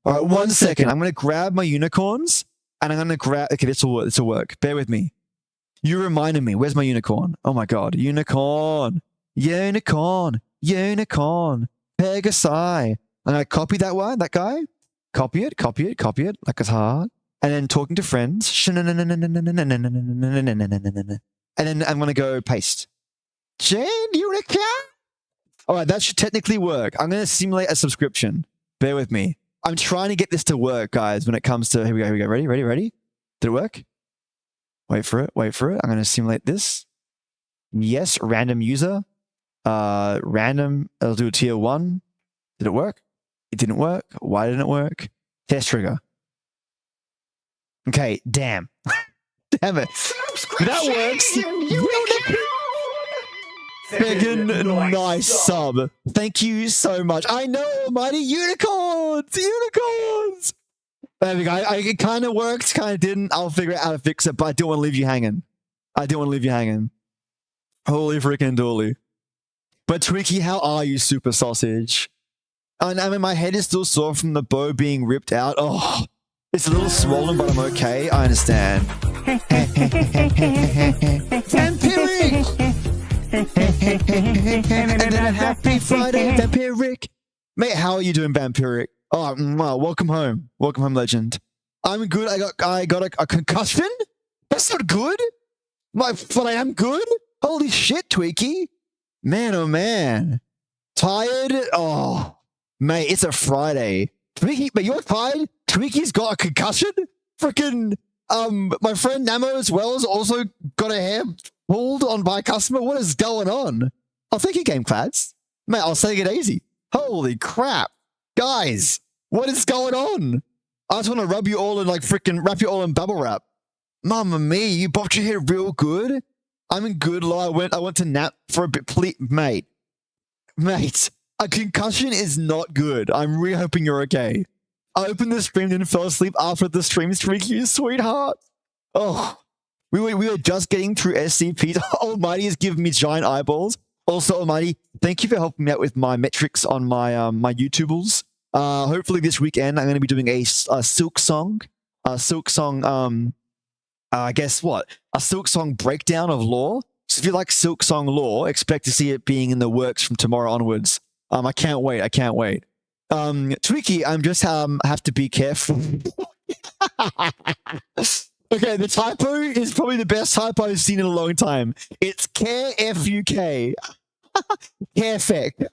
All right, 1 second. I'm gonna grab my unicorns and I'm gonna grab. Okay, this will work. Bear with me. You reminded me. Where's my unicorn? Oh my god, unicorn. Pegasi. And I copy that guy. Copy it like it's hard. And then talking to friends. And then I'm gonna go paste. Jane Unicorn. All right, that should technically work. I'm going to simulate a subscription. Bear with me. I'm trying to get this to work, guys, when it comes to... Here we go. Ready? Did it work? Wait for it. I'm going to simulate this. Yes, random user. Random. I'll do a tier 1. Did it work? It didn't work. Why didn't it work? Test trigger. Okay, damn. Damn it. That works. Megan, nice sub. Thank you so much. I know, almighty unicorns. There we go. It kind of worked, kind of didn't. I'll figure out how to fix it, but I don't want to leave you hanging. Holy freaking dooly. But Tweaky, how are you, super sausage? And I mean, my head is still sore from the bow being ripped out. Oh, it's a little swollen, but I'm okay. I understand. Vampiric! And then happy Friday, Vampiric. Mate, how are you doing, Vampiric? Oh, wow, welcome home, Legend. I'm good. I got a concussion. That's not good. But I am good. Holy shit, Tweaky. Man, oh man. Tired? Oh, mate, it's a Friday. Tweaky, but you're tired? Tweaky's got a concussion? Freaking, My friend Namo as well has also got a hair pulled on by a customer. What is going on? Oh, thank you, GameClads. Mate, I'll take it easy. Holy crap. Guys, what is going on? I just want to rub you all in wrap you all in bubble wrap. Mamma mia, you bopped your head real good. I'm in good law. I went to nap for a bit. Please, mate, a concussion is not good. I'm really hoping you're okay. I opened the stream and fell asleep after the stream streak, you sweetheart. Oh, we were just getting through SCPs. Almighty has given me giant eyeballs. Also, Almighty, thank you for helping me out with my metrics on my my YouTubles. Hopefully this weekend I'm going to be doing a Silk Song. Guess what? A Silk Song breakdown of lore. So if you like Silk Song lore, expect to see it being in the works from tomorrow onwards. I can't wait. Tweaky, I'm just have to be careful. Okay, the typo is probably the best typo I've seen in a long time. It's care F-U-K. Carefect.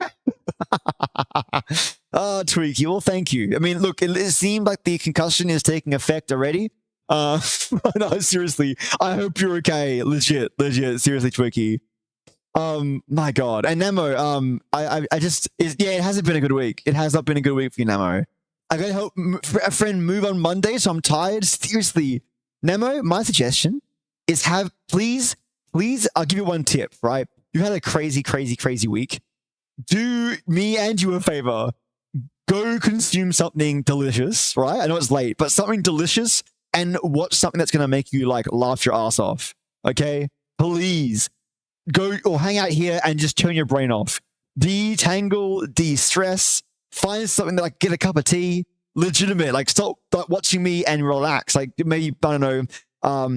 Oh, Tweaky, well, thank you. I mean, look, it seemed like the concussion is taking effect already. No, seriously, I hope you're okay. Legit, seriously, Tweaky. My God. And Nemo, it hasn't been a good week. It has not been a good week for you, Nemo. I gotta help a friend move on Monday, so I'm tired. Seriously. Nemo, my suggestion is please, I'll give you one tip, right? You had a crazy week. Do me and you a favor. Go consume something delicious, right? I know it's late, but something delicious and watch something that's going to make you laugh your ass off. Okay? Please. Go or hang out here and just turn your brain off. Detangle, de-stress, find something that get a cup of tea. Legitimate, stop watching me and relax. Maybe, I don't know,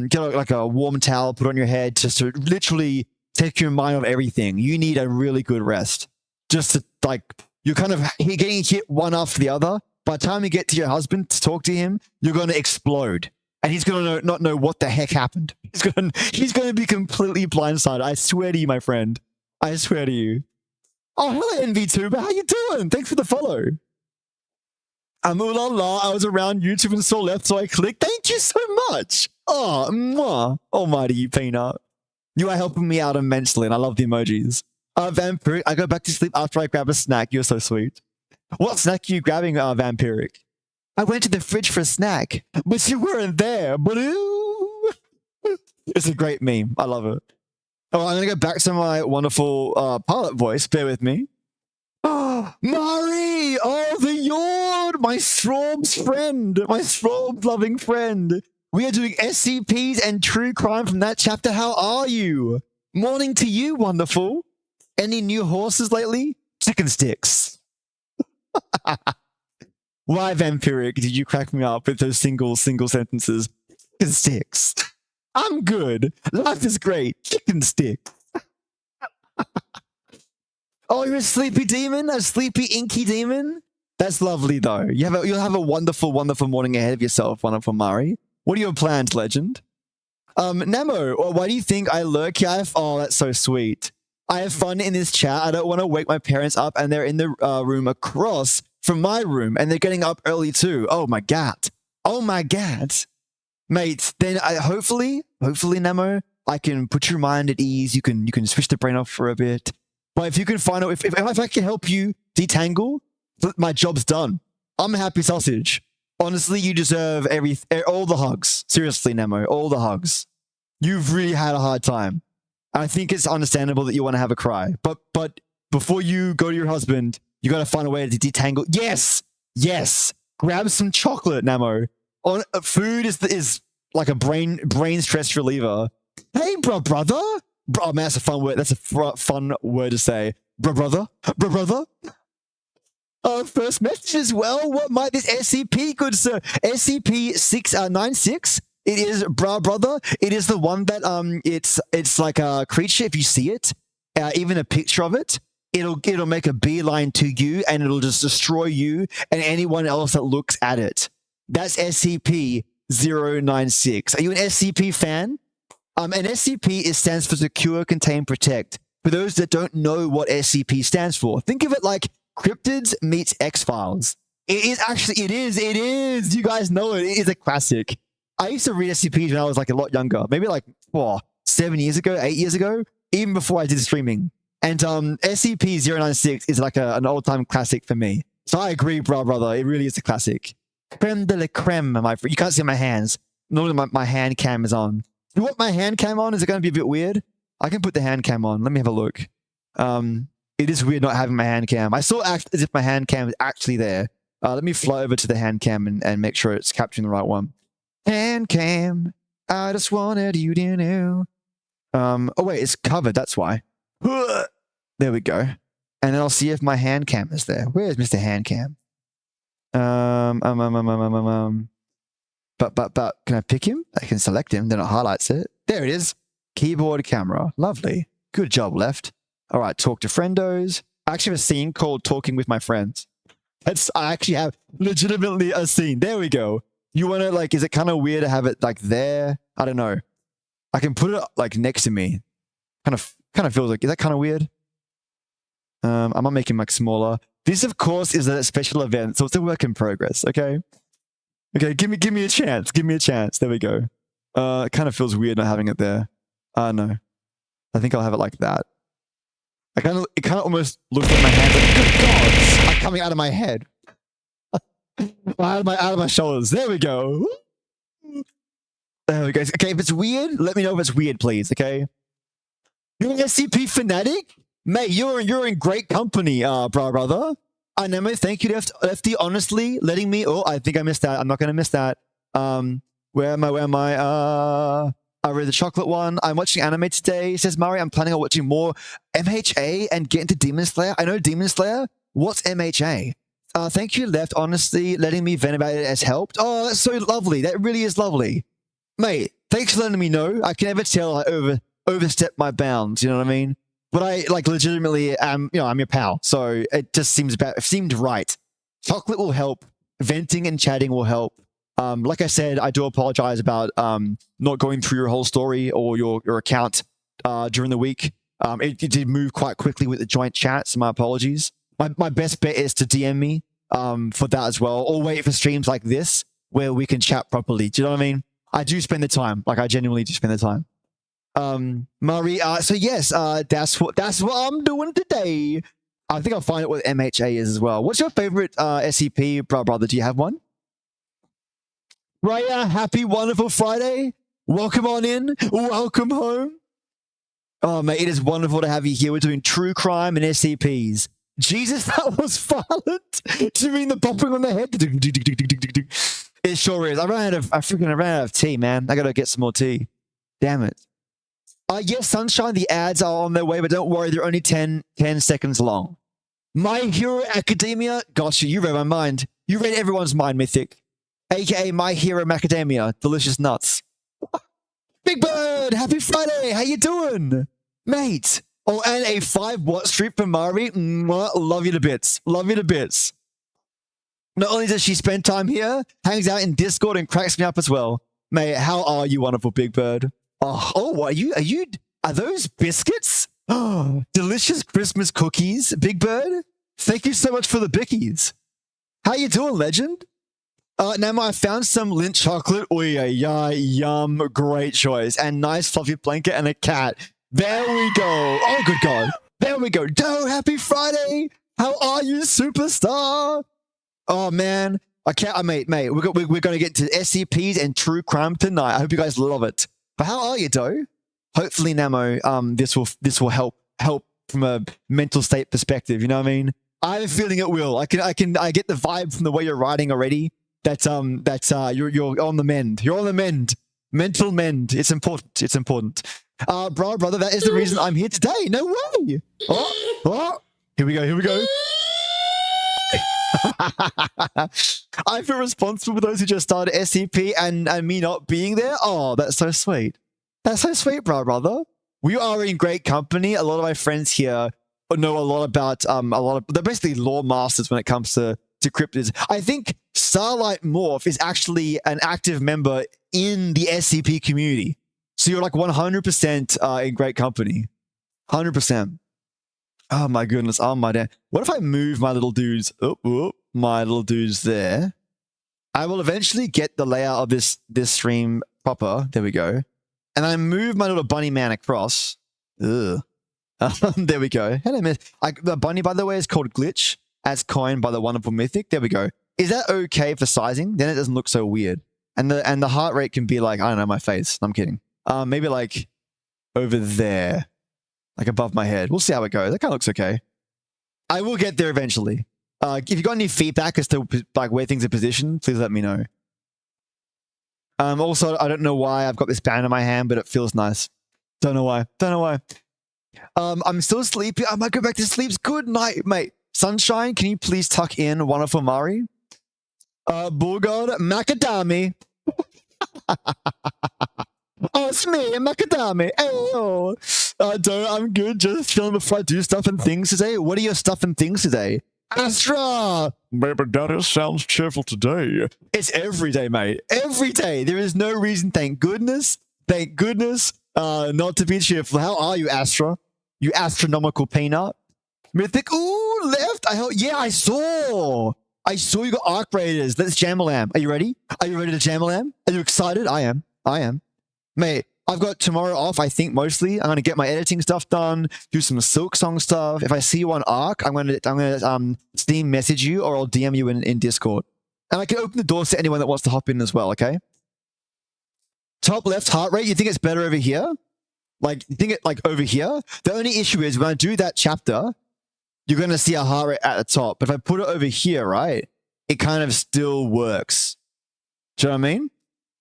get a warm towel, put on your head just to literally take your mind off everything. You need a really good rest. Just to, you're kind of getting hit one after the other. By the time you get to your husband to talk to him, you're going to explode. And he's going to not know what the heck happened. He's going to be completely blindsided. I swear to you, my friend. I swear to you. Oh, hello, VTuber. How you doing? Thanks for the follow. Ooh la la, I was around YouTube and saw left, so I clicked. Thank you so much. Oh, mwah. Almighty, you peanut. You are helping me out immensely, and I love the emojis. Vampiric, I go back to sleep after I grab a snack. You're so sweet. What snack are you grabbing, Vampiric? I went to the fridge for a snack, but you weren't there. It's a great meme. I love it. Oh, I'm going to go back to my wonderful pilot voice. Bear with me. Oh, Mari! Oh, the Yord! My Straub's friend! My Straub-loving friend! We are doing SCPs and true crime from that chapter. How are you? Morning to you, wonderful. Any new horses lately? Chicken sticks. Why, Vampiric, did you crack me up with those single sentences? Chicken sticks. I'm good. Life is great. Chicken sticks. Oh, you're a sleepy demon? A sleepy, inky demon? That's lovely, though. You'll have a wonderful, wonderful morning ahead of yourself, wonderful Mari. What are your plans, legend? Nemo, why do you think I lurk here? Oh, that's so sweet. I have fun in this chat. I don't want to wake my parents up, and they're in the room across from my room, and they're getting up early too. Oh my God. Oh my God. Mate, then hopefully, Nemo, I can put your mind at ease. You can switch the brain off for a bit. But if you can find out, if I can help you detangle, my job's done. I'm a happy sausage. Honestly, you deserve all the hugs. Seriously, Nemo, all the hugs. You've really had a hard time. I think it's understandable that you want to have a cry. But before you go to your husband, you got to find a way to detangle. Yes. Grab some chocolate, Nemo. Food is like a brain stress reliever. Hey, brother. Oh, man, that's a fun word. That's a fun word to say. Brother. First message as well. What might this SCP, good sir? SCP-696. It is brother. It is the one that it's like a creature. If you see it, even a picture of it, it'll make a beeline to you, and it'll just destroy you and anyone else that looks at it. That's SCP-096. Are you an SCP fan? An SCP stands for Secure, Contain, Protect. For those that don't know what SCP stands for, think of it like Cryptids meets X-Files. It is. You guys know it. It is a classic. I used to read SCPs when I was like a lot younger, maybe like 7 years ago, 8 years ago, even before I did streaming. And SCP-096 is like an old-time classic for me. So I agree, brother. It really is a classic. Creme de la creme, my friend. You can't see my hands. Normally my hand cam is on. You want my hand cam on? Is it going to be a bit weird? I can put the hand cam on. Let me have a look. It is weird not having my hand cam. I saw act as if my hand cam is actually there. Let me fly over to the hand cam and make sure it's capturing the right one. Hand cam, I just wanted you to know. Oh wait, it's covered. That's why. There we go. And then I'll see if my hand cam is there. Where's Mr. Hand Cam? But can I pick him? I can select him. Then it highlights it. There it is. Keyboard camera. Lovely. Good job, Left. All right, talk to friendos. I actually have a scene called Talking with My Friends. I actually have legitimately a scene. There we go. You want to, like, is it kind of weird to have it, like, there? I don't know. I can put it, like, next to me. Kind of feels like, is that kind of weird? I might make him, like, smaller. This, of course, is a special event, so it's a work in progress, okay? Okay, give me a chance. Give me a chance. There we go. It kind of feels weird not having it there. No. I think I'll have it like that. It kind of almost looks like my hands like, good gods, are coming out of my head. out of my shoulders. There we go. There we go. Okay, if it's weird, let me know if it's weird, please, okay? You're an SCP fanatic? Mate, you're in great company, brother. Nemo, thank you, Lefty, honestly, letting me... Oh, I think I missed that. I'm not going to miss that. Where am I? I read the chocolate one. I'm watching anime today. Says Mari, I'm planning on watching more MHA and get into Demon Slayer. I know Demon Slayer. What's MHA? Thank you, Left, honestly, letting me vent about it has helped. Oh, that's so lovely. That really is lovely. Mate, thanks for letting me know. I can never tell I overstep my bounds, you know what I mean? But I, like, legitimately am, I'm your pal. So it just seemed right. Chocolate will help. Venting and chatting will help. Like I said, I do apologize about not going through your whole story or your account during the week. It did move quite quickly with the joint chat, so my apologies. My best bet is to DM me for that as well, or wait for streams like this where we can chat properly. Do you know what I mean? I do spend the time. Like, I genuinely do spend the time. Murray, so yes, that's what I'm doing today. I think I'll find out what MHA is as well. What's your favorite SCP, brother? Do you have one? Raya, happy, wonderful Friday. Welcome on in. Welcome home. Oh, mate, it is wonderful to have you here. We're doing true crime and SCPs. Jesus, that was violent. Do you mean the bopping on the head? It sure is. I ran out of tea, man. I gotta get some more tea. Damn it. Yes, Sunshine, the ads are on their way, but don't worry, they're only 10 seconds long. My Hero Academia, gotcha, you read my mind. You read everyone's mind, Mythic. AKA My Hero Macadamia, delicious nuts. Big Bird, happy Friday, how you doing? Mate. Oh, and a 5-watt streak for Mari. Love you to bits. Love you to bits. Not only does she spend time here, hangs out in Discord and cracks me up as well. Mate, how are you, wonderful Big Bird? Oh, are those biscuits? Oh, delicious Christmas cookies, Big Bird. Thank you so much for the bickies. How you doing, legend? Now I found some Lindt chocolate. Oh yeah, yum, great choice. And nice fluffy blanket and a cat. There we go. Oh, good God. There we go. Doe, happy Friday. How are you, superstar? Oh, man. I can't, mate, we're going to get to SCPs and true crime tonight. I hope you guys love it. But how are you, Doe? Hopefully, Namo, this will help from a mental state perspective. You know what I mean? I have a feeling it will. I get the vibe from the way you're writing already. That you're on the mend. You're on the mend. Mental mend. It's important. It's important. Brother, that is the reason I'm here today. No way. Oh. Here we go. I feel responsible for those who just started SCP and me not being there. Oh, that's so sweet. That's so sweet, brother. We are in great company. A lot of my friends here know a lot about they're basically lore masters when it comes to cryptids. I think Starlight Morph is actually an active member in the SCP community. So you're like 100% in great company. 100%. Oh my goodness. Oh my damn. What if I move my little dudes? My little dudes there. I will eventually get the layout of this stream proper. There we go. And I move my little bunny man across. Ugh. There we go. Hello, Myth. The bunny, by the way, is called Glitch, as coined by the wonderful Mythic. There we go. Is that okay for sizing? Then it doesn't look so weird. And the heart rate can be like, I don't know, my face. I'm kidding. Maybe like over there, like above my head. We'll see how it goes. That kind of looks okay. I will get there eventually. If you got any feedback as to like where things are positioned, please let me know. Also, I don't know why I've got this band in my hand, but it feels nice. Don't know why. Don't know why. I'm still sleepy. I might go back to sleep. Good night, mate. Sunshine, can you please tuck in Wonderful Mari? Bulgard, Macadami. Oh, it's me, Macadami. Oh, I'm good. Just chilling before I do stuff and things today. What are your stuff and things today? Astra! Baby Daddy sounds cheerful today. It's every day, mate. Every day. There is no reason, thank goodness, not to be cheerful. How are you, Astra? You astronomical peanut. Mythic, ooh, left. Yeah, I saw you got Arc Raiders. Let's jam-a-lam. Are you ready? Are you ready to jam-a-lam? Are you excited? I am. Mate, I've got tomorrow off, I think, mostly. I'm going to get my editing stuff done, do some Silk Song stuff. If I see you on Arc, I'm going to Steam message you or I'll DM you in Discord. And I can open the doors to anyone that wants to hop in as well, okay? Top left heart rate, you think it's better over here? Like, you think it like over here? The only issue is when I do that chapter, you're going to see a heart rate at the top. But if I put it over here, right, it kind of still works. Do you know what I mean?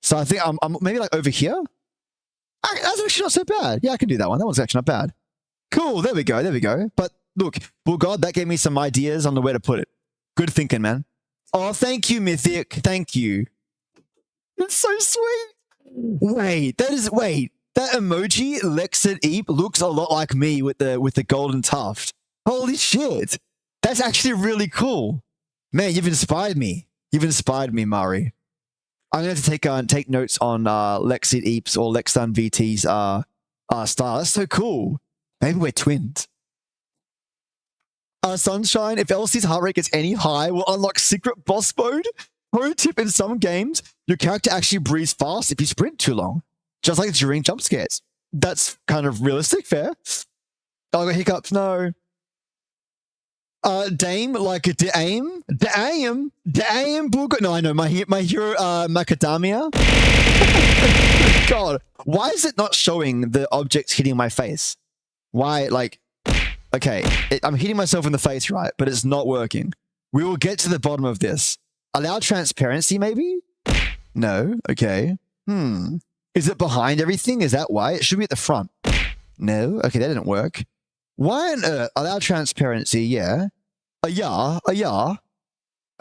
So I think I'm maybe like over here. That's actually not so bad. Yeah, I can do that one. That one's actually not bad. Cool. There we go. There we go. But look, well, God, that gave me some ideas on the way to put it. Good thinking, man. Oh, thank you, Mythic. Thank you. It's so sweet. Wait, that emoji, Lexit Eep, looks a lot like me with the golden tuft. Holy shit. That's actually really cool. Man, you've inspired me. You've inspired me, Mari. I'm going to take notes on Lexit Eeps or Lexdun VT's style. That's so cool. Maybe we're twins. Sunshine, if LC's heart rate gets any higher, we'll unlock secret boss mode. Pro tip, in some games, your character actually breathes fast if you sprint too long. Just like during jump scares. That's kind of realistic, fair. Oh, I got hiccups, no. Dame, like a Dame, no, I know, my hero, Macadamia. God, why is it not showing the objects hitting my face? Why, like, okay, I'm hitting myself in the face, right, but it's not working. We will get to the bottom of this. Allow transparency, maybe? No, okay. Is it behind everything? Is that why? It should be at the front. No, okay, that didn't work. Why on earth? Allow transparency, yeah. Yeah.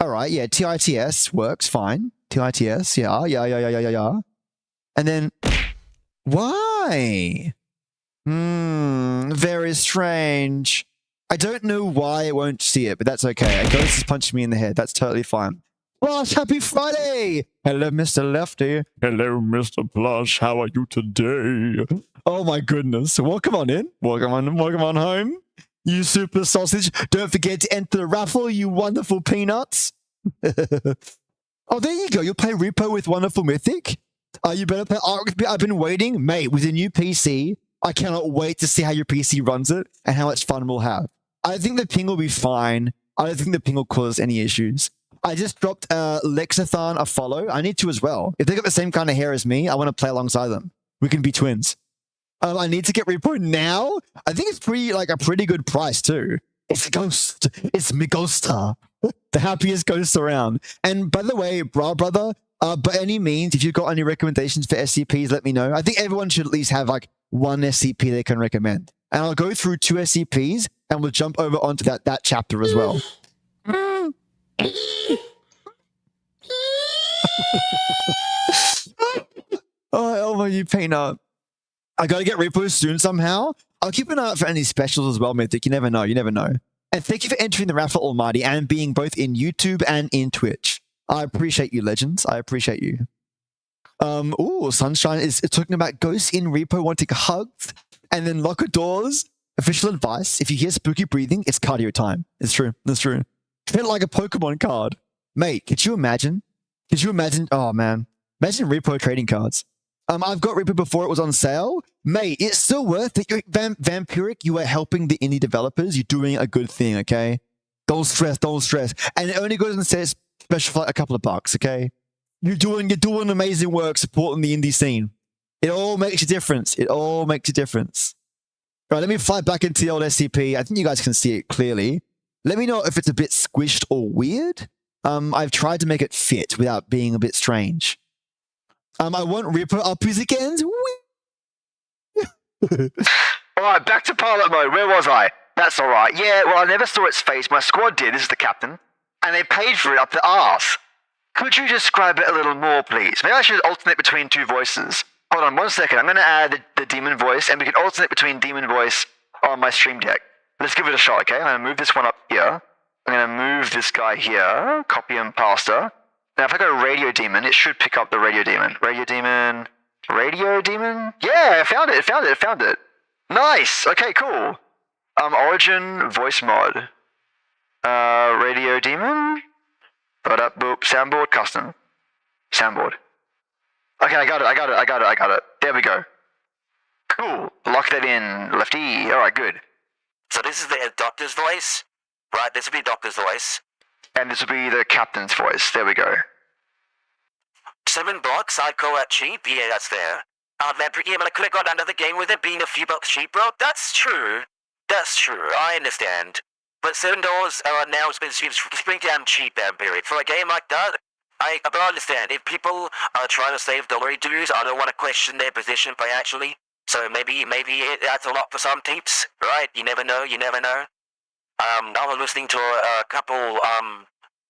All right, yeah, TITS works, fine. TITS, yeah. And then, why? Very strange. I don't know why it won't see it, but that's okay. A ghost is punching me in the head. That's totally fine. Plush, happy Friday! Hello, Mr. Lefty. Hello, Mr. Plush. How are you today? Oh my goodness. Welcome on in. Welcome on home. You super sausage. Don't forget to enter the raffle, you wonderful peanuts. Oh, there you go. You'll play Repo with Wonderful Mythic. You better play Arc with me. I've been waiting. Mate, with a new PC, I cannot wait to see how your PC runs it and how much fun we'll have. I think the ping will be fine. I don't think the ping will cause any issues. I just dropped Lexathon a follow. I need to as well. If they got the same kind of hair as me, I want to play alongside them. We can be twins. I need to get Repo now. I think it's a pretty good price too. It's a ghost. It's me ghoster. The happiest ghost around. And by the way, brother, by any means, if you've got any recommendations for SCPs, let me know. I think everyone should at least have like one SCP they can recommend. And I'll go through 2 SCPs and we'll jump over onto that chapter as well. Oh my, you peanut. I gotta get Repo soon somehow. I'll keep an eye out for any specials as well, Mythic. You never know. And thank you for entering the raffle, Almighty, and being both in YouTube and in Twitch. I appreciate you, legends. I appreciate you. Ooh, Sunshine is talking about ghosts in Repo wanting hugs, and then locker doors. Official advice: if you hear spooky breathing, it's cardio time. It's true. That's true. Treat it like a Pokemon card. Mate, could you imagine Could you imagine? Oh man, imagine repo trading cards. I've got repo before it was on sale. Mate, it's still worth it. Vampiric, you are helping the indie developers. You're doing a good thing, okay? Don't stress, don't stress. And it only goes and says special for like a couple of bucks, okay? You're doing amazing work supporting the indie scene. It all makes a difference. It all makes a difference. All right, let me fly back into the old SCP. I think you guys can see it clearly. Let me know if it's a bit squished or weird. I've tried to make it fit without being a bit strange. I won't rip it up his again. Alright, back to pilot mode. Where was I? That's alright. Yeah, well, I never saw its face. My squad did. This is the captain. And they paid for it up the arse. Could you describe it a little more, please? Maybe I should alternate between two voices. Hold on 1 second. I'm going to add the demon voice, and we can alternate between demon voice on my stream deck. Let's give it a shot, okay? I'm going to move this one up here. I'm going to move this guy here. Copy and pasta. Now, if I go radio demon, it should pick up the radio demon. Radio demon. Radio demon? Yeah, I found it. Nice. Okay, cool. Origin voice mod. Radio demon. Boop. Soundboard custom. Soundboard. Okay, I got it. There we go. Cool. Lock that in, lefty. Alright, good. So this is the doctor's voice? Right, this will be doctor's voice. And this will be the captain's voice. There we go. $7, I'd call that cheap. Yeah, that's fair. Yeah, but I could have got another game with it being a few bucks cheap, bro. That's true. I understand. But $7 now seems pretty damn cheap, period. For a game like that, but I understand. If people are trying to save dollar dues, I don't want to question their position financially. So maybe that's a lot for some peeps, right? You never know. I was listening to a couple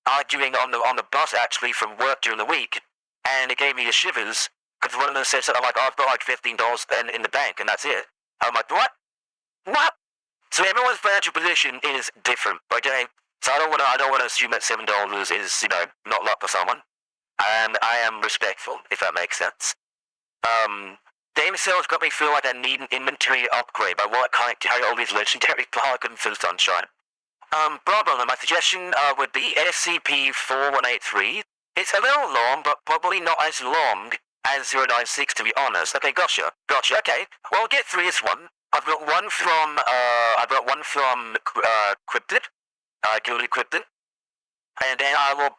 arguing on the bus actually from work during the week, and it gave me the shivers because one of them said something like, "I've got like $15 in the bank, and that's it." I'm like, "What? What?" So everyone's financial position is different, okay? So I don't want to assume that $7 is not a lot for someone. And I am respectful, if that makes sense. Game sales got me feel like I need an inventory upgrade, but what can't carry all these legendary Pelican for Sunshine. Problem, my suggestion would be SCP-4183. It's a little long, but probably not as long as 096 to be honest. Okay, gotcha, okay. Well, get through this one. I've got one from Cryptid, Guilty Cryptid. And then I'll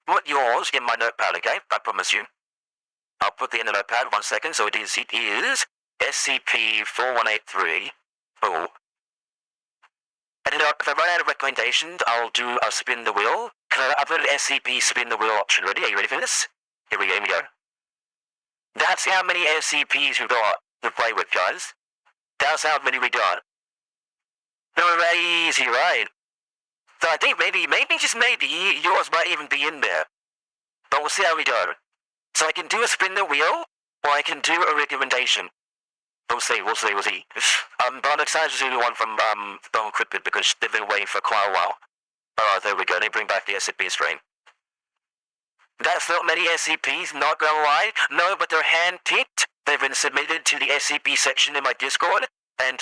put yours in my notepad, okay? I promise you. I'll put the in the notepad, 1 second, so it is SCP-4183. Oh. And then if I run out of recommendations, I'll do a spin the wheel. I've got an SCP spin the wheel option ready. Are you ready for this? Here we go. That's how many SCPs we've got to play with, guys. That's how many we got. Not easy, right? So I think maybe, just maybe, yours might even be in there. But we'll see how we go. So I can do a spin the wheel, or I can do a recommendation. We'll see. But I'm excited to do the one from Cryptid because they've been waiting for quite a while. Alright, there we go. They bring back the SCP strain. That's not many SCPs, not gonna lie. No, but they're hand-picked. They've been submitted to the SCP section in my Discord, and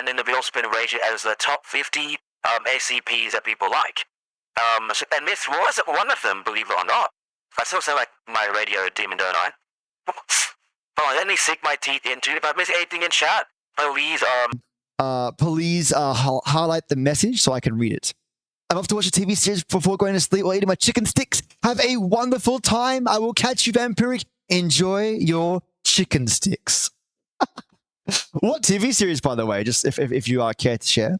then they've also been rated as the top 50 SCPs that people like. And this was one of them, believe it or not. I still sound like my radio demon, don't I? Oh, let me sink my teeth into it. If I miss anything in chat, please, highlight the message so I can read it. I'm off to watch a TV series before going to sleep while eating my chicken sticks. Have a wonderful time. I will catch you, Vampiric. Enjoy your chicken sticks. What TV series, by the way, just if you care to share.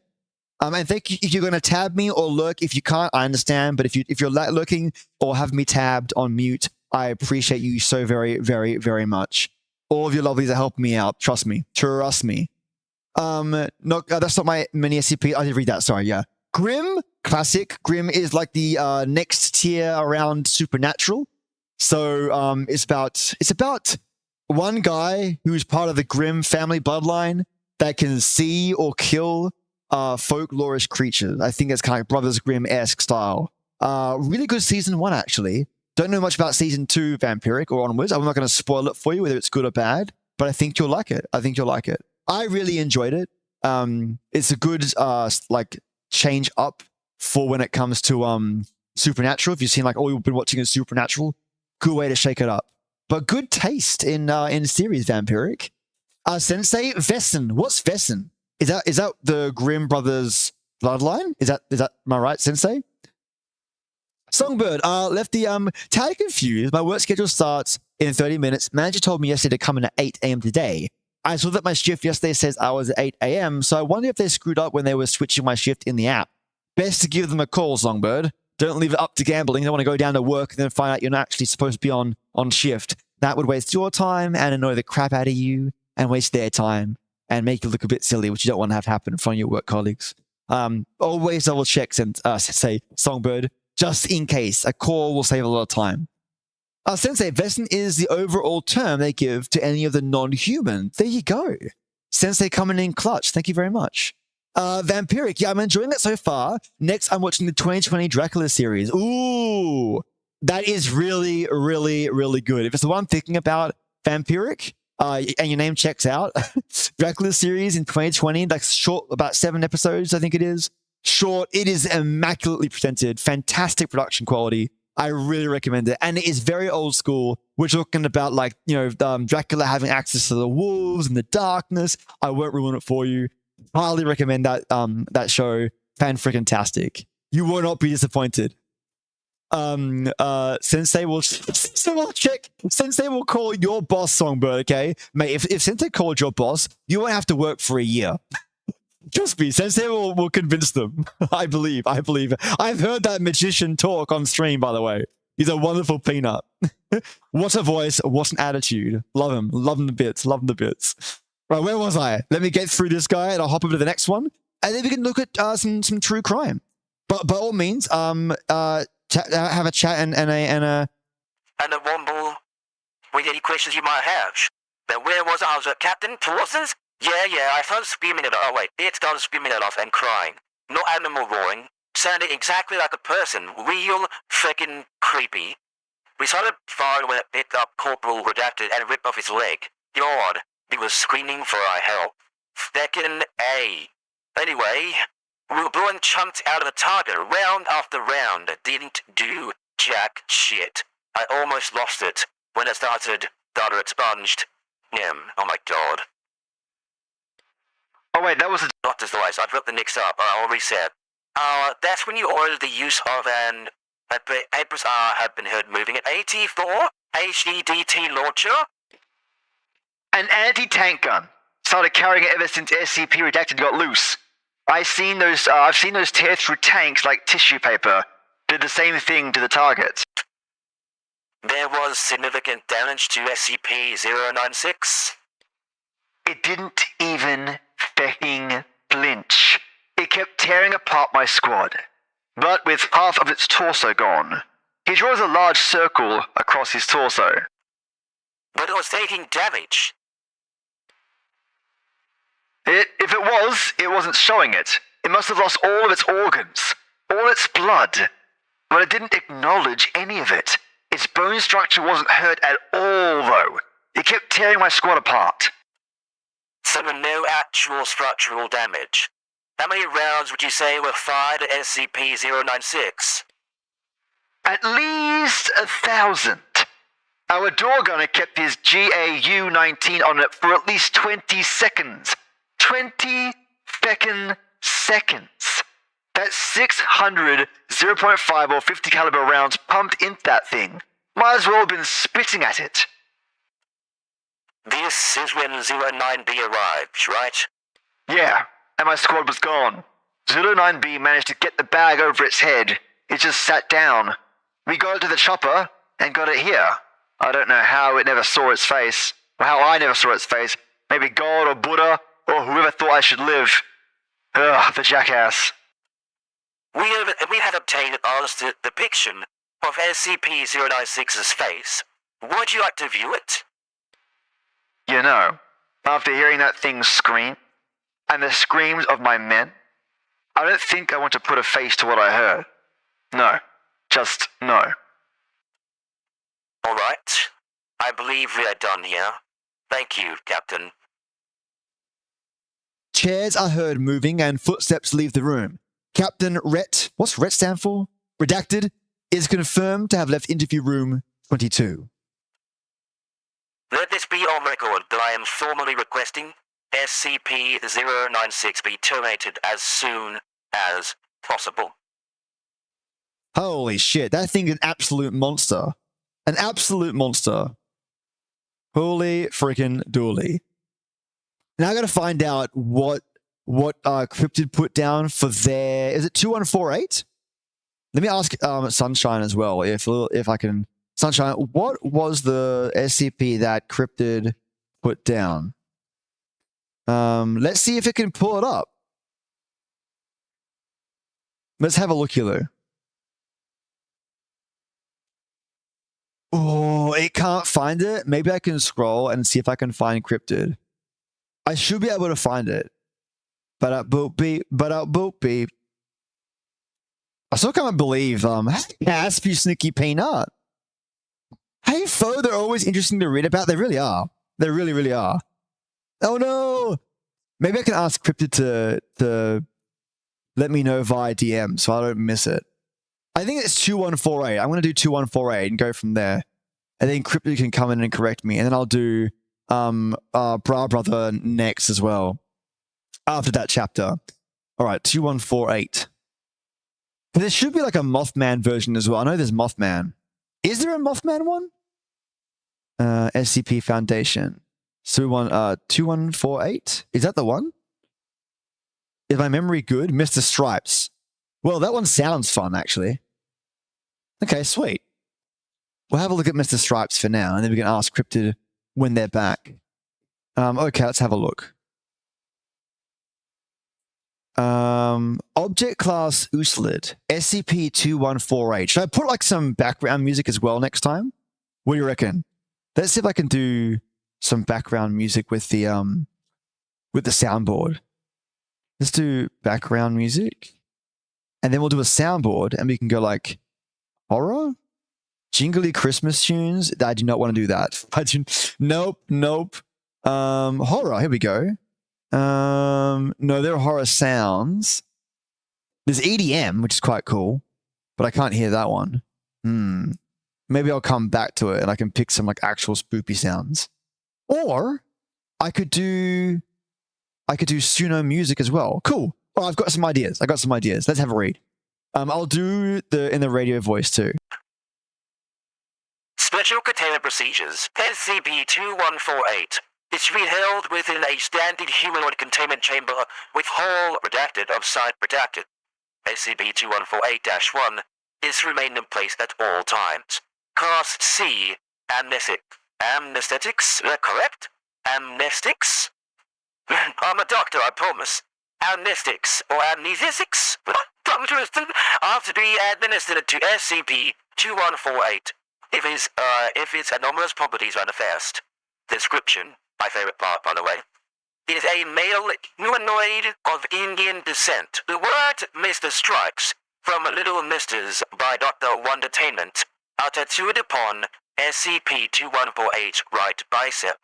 And thank you if you're going to tab me or lurk. If you can't, I understand. But if you're lurking or have me tabbed on mute, I appreciate you so very, very, very much. All of your lovelies are helping me out. Trust me. That's not my mini SCP. I did read that. Sorry. Yeah. Grim, classic. Grim is like the next tier around Supernatural. So it's about one guy who's part of the Grim family bloodline that can see or kill folklorish creatures. I think it's kind of like Brothers Grimm-esque style. Really good season 1, actually. Don't know much about season 2, Vampiric, or onwards. I'm not going to spoil it for you, whether it's good or bad, but I think you'll like it. I really enjoyed it. It's a good change up for when it comes to Supernatural. If you've seen all you've been watching is Supernatural, good way to shake it up. But good taste in series, Vampiric. Sensei, Vessen. What's Vessen? Is that the Grimm brothers bloodline? Is that am I right, Sensei? Songbird, Lefty, tad confused. My work schedule starts in 30 minutes. Manager told me yesterday to come in at 8 a.m. today. I saw that my shift yesterday says hours at 8 a.m., so I wonder if they screwed up when they were switching my shift in the app. Best to give them a call, Songbird. Don't leave it up to gambling. You don't want to go down to work and then find out you're not actually supposed to be on shift. That would waste your time and annoy the crap out of you and waste their time and make you look a bit silly, which you don't want to have happen in front of your work colleagues. Always double check, say Songbird, just in case. A call will save a lot of time. Sensei, Vessen is the overall term they give to any of the non-human. There you go. Sensei coming in clutch. Thank you very much. Vampiric, yeah, I'm enjoying it so far. Next, I'm watching the 2020 Dracula series. Ooh, that is really, really, really good. If it's the one I'm thinking about, Vampiric, and your name checks out, Dracula series in 2020, like short, about 7 episodes, I think it is. Short, it is immaculately presented, fantastic production quality. I really recommend it. And it is very old school. We're talking about like, Dracula having access to the wolves and the darkness. I won't ruin it for you. Highly recommend that show. Fan-freaking-tastic. You will not be disappointed. Sensei will check. Sensei will call your boss, Songbird, okay? Mate, if Sensei called your boss, you won't have to work for a year. Trust me, Sensei will convince them. I believe. I've heard that magician talk on stream, by the way. He's a wonderful peanut. What a voice, what an attitude. Love him. Love him to bits. Right, where was I? Let me get through this guy and I'll hop over to the next one. And then we can look at some true crime. But by all means, have a chat and a womble with any questions you might have. Then where was I? Was it Captain Parsons? Yeah, I started screaming it off. Oh, wait, it started screaming it off and crying. No animal roaring. Sounded exactly like a person. Real freaking creepy. We started firing when it picked up Corporal Redacted and ripped off his leg. God, he was screaming for our help. Feckin' A. Anyway, we were blowing chunks out of the target round after round that didn't do jack shit. I almost lost it when it started expunged. Oh my god. Oh wait, that was not this device. I broke the nicks up. I'll reset. That's when you ordered the use of papers had been heard moving at AT4 HDDT launcher. An anti-tank gun. Started carrying it ever since SCP Redacted got loose. I've seen those tear through tanks like tissue paper. Did the same thing to the targets. There was significant damage to SCP-096. It didn't even fecking flinch. It kept tearing apart my squad, but with half of its torso gone. He draws a large circle across his torso. But it was taking damage. If it wasn't showing it. It must have lost all of its organs, all its blood. But it didn't acknowledge any of it. Its bone structure wasn't hurt at all, though. It kept tearing my squad apart. So no actual structural damage. How many rounds would you say were fired at SCP-096? At least 1,000. Our door gunner kept his GAU-19 on it for at least 20 seconds. 20 feckin' seconds. That's 600 0.5 or 50 caliber rounds pumped into that thing. Might as well have been spitting at it. This is when 09B arrived, right? Yeah, and my squad was gone. 09B managed to get the bag over its head. It just sat down. We got it to the chopper and got it here. I don't know how it never saw its face, or how I never saw its face. Maybe God or Buddha or whoever thought I should live. Ugh, the jackass. We had obtained an honest depiction of SCP-096's face. Would you like to view it? You know, after hearing that thing scream, and the screams of my men, I don't think I want to put a face to what I heard. No, just no. All right. I believe we are done here. Thank you, Captain. Chairs are heard moving and footsteps leave the room. Captain Rhett, what's Rhett stand for? Redacted, is confirmed to have left interview room 22. Let this be on record that I am formally requesting SCP-096 be terminated as soon as possible. Holy shit, that thing is an absolute monster. An absolute monster. Holy freaking dooly. Now I gotta find out what Cryptid put down for their... Is it 2148? Let me ask Sunshine as well, if I can... Sunshine, what was the SCP that Cryptid put down? Let's see if it can pull it up. Let's have a look here, though. Oh, it can't find it. Maybe I can scroll and see if I can find Cryptid. I should be able to find it. But boop beep. I still can't believe Casp, you sneaky peanut. Hey, Fo, they're always interesting to read about. They really are. They really, really are. Oh no! Maybe I can ask Cryptid to let me know via DM so I don't miss it. I think it's 2148. I'm going to do 2148 and go from there. And then Cryptid can come in and correct me. And then I'll do Bra Brother next as well. After that chapter. All right, 2148. There should be like a Mothman version as well. I know there's Mothman. Is there a Mothman one? SCP Foundation. So 2148? Is that the one? Is my memory good? Mr. Stripes. Well, that one sounds fun, actually. Okay, sweet. We'll have a look at Mr. Stripes for now, and then we can ask Cryptid when they're back. Okay, let's have a look. Object class Uslid. SCP-2148. Should I put like some background music as well next time? What do you reckon? Let's see if I can do some background music with the soundboard. Let's do background music. And then we'll do a soundboard and we can go like horror? Jingly Christmas tunes? I do not want to do that. Nope. Horror, here we go. No, there are horror sounds. There's EDM, which is quite cool, but I can't hear that one. Maybe I'll come back to it and I can pick some like actual spoopy sounds. Or I could do Suno music as well. Cool. Oh, I've got some ideas. Let's have a read. I'll do in the radio voice too. Special containment procedures. SCP-2148. It should be held within a standard humanoid containment chamber with hull redacted of side redacted. SCP-2148-1 is to remain in place at all times. Class C, amnestic. Amnesthetics, is that correct? Amnestics? I'm a doctor, I promise. Amnestics or amnesics are to be administered to SCP-2148 if its anomalous properties manifest. Description, my favorite part, by the way. It is a male humanoid of Indian descent. The word Mr. Strikes from Little Misters by Dr. Wondertainment are tattooed upon SCP-2148 right bicep.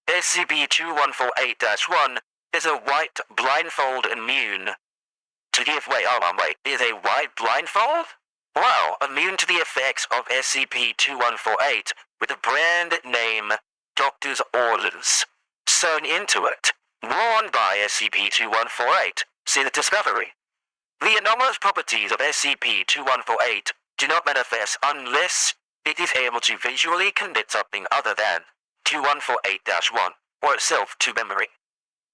SCP-2148-1 is a white blindfold immune to the is a white blindfold? Wow, immune to the effects of SCP-2148 with a brand name Doctor's Orders sewn into it, worn by SCP-2148 since discovery. The anomalous properties of SCP-2148 do not manifest unless it is able to visually commit something other than 2148-1 or itself to memory.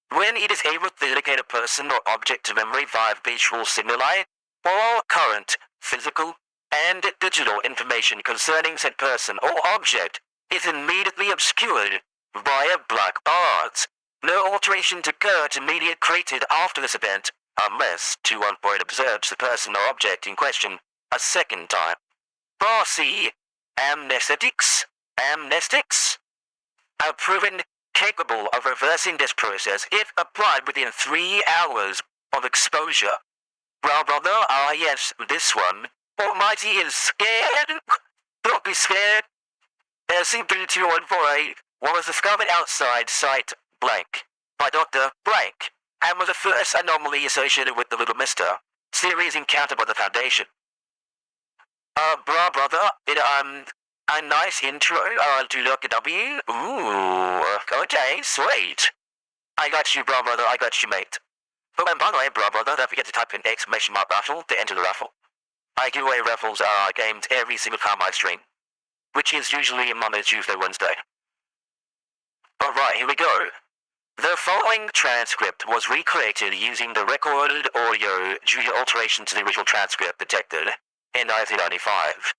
When it is able to dedicate a person or object to memory via visual stimuli, all current, physical, and digital information concerning said person or object is immediately obscured via black bars. No alterations occur to media created after this event unless 2148 observes the person or object in question a second time. Bar C, amnestics are proven capable of reversing this process if applied within 3 hours of exposure. Well, brother, yes, this one. Almighty is scared. Don't be scared. SCP-2148 was discovered outside Site Blank by Dr. Blank and was the first anomaly associated with the Little Mister series encountered by the Foundation. Brother, A nice intro to look at W. Ooh, okay, sweet. I got you, bro, brother. I got you, mate. Oh, and by the way, bro, brother, don't forget to type in exclamation mark raffle to enter the raffle. I give away raffles games every single time I stream, which is usually Monday, Tuesday, Wednesday. Alright, here we go. The following transcript was recreated using the recorded audio due to alteration to the original transcript detected in 1995.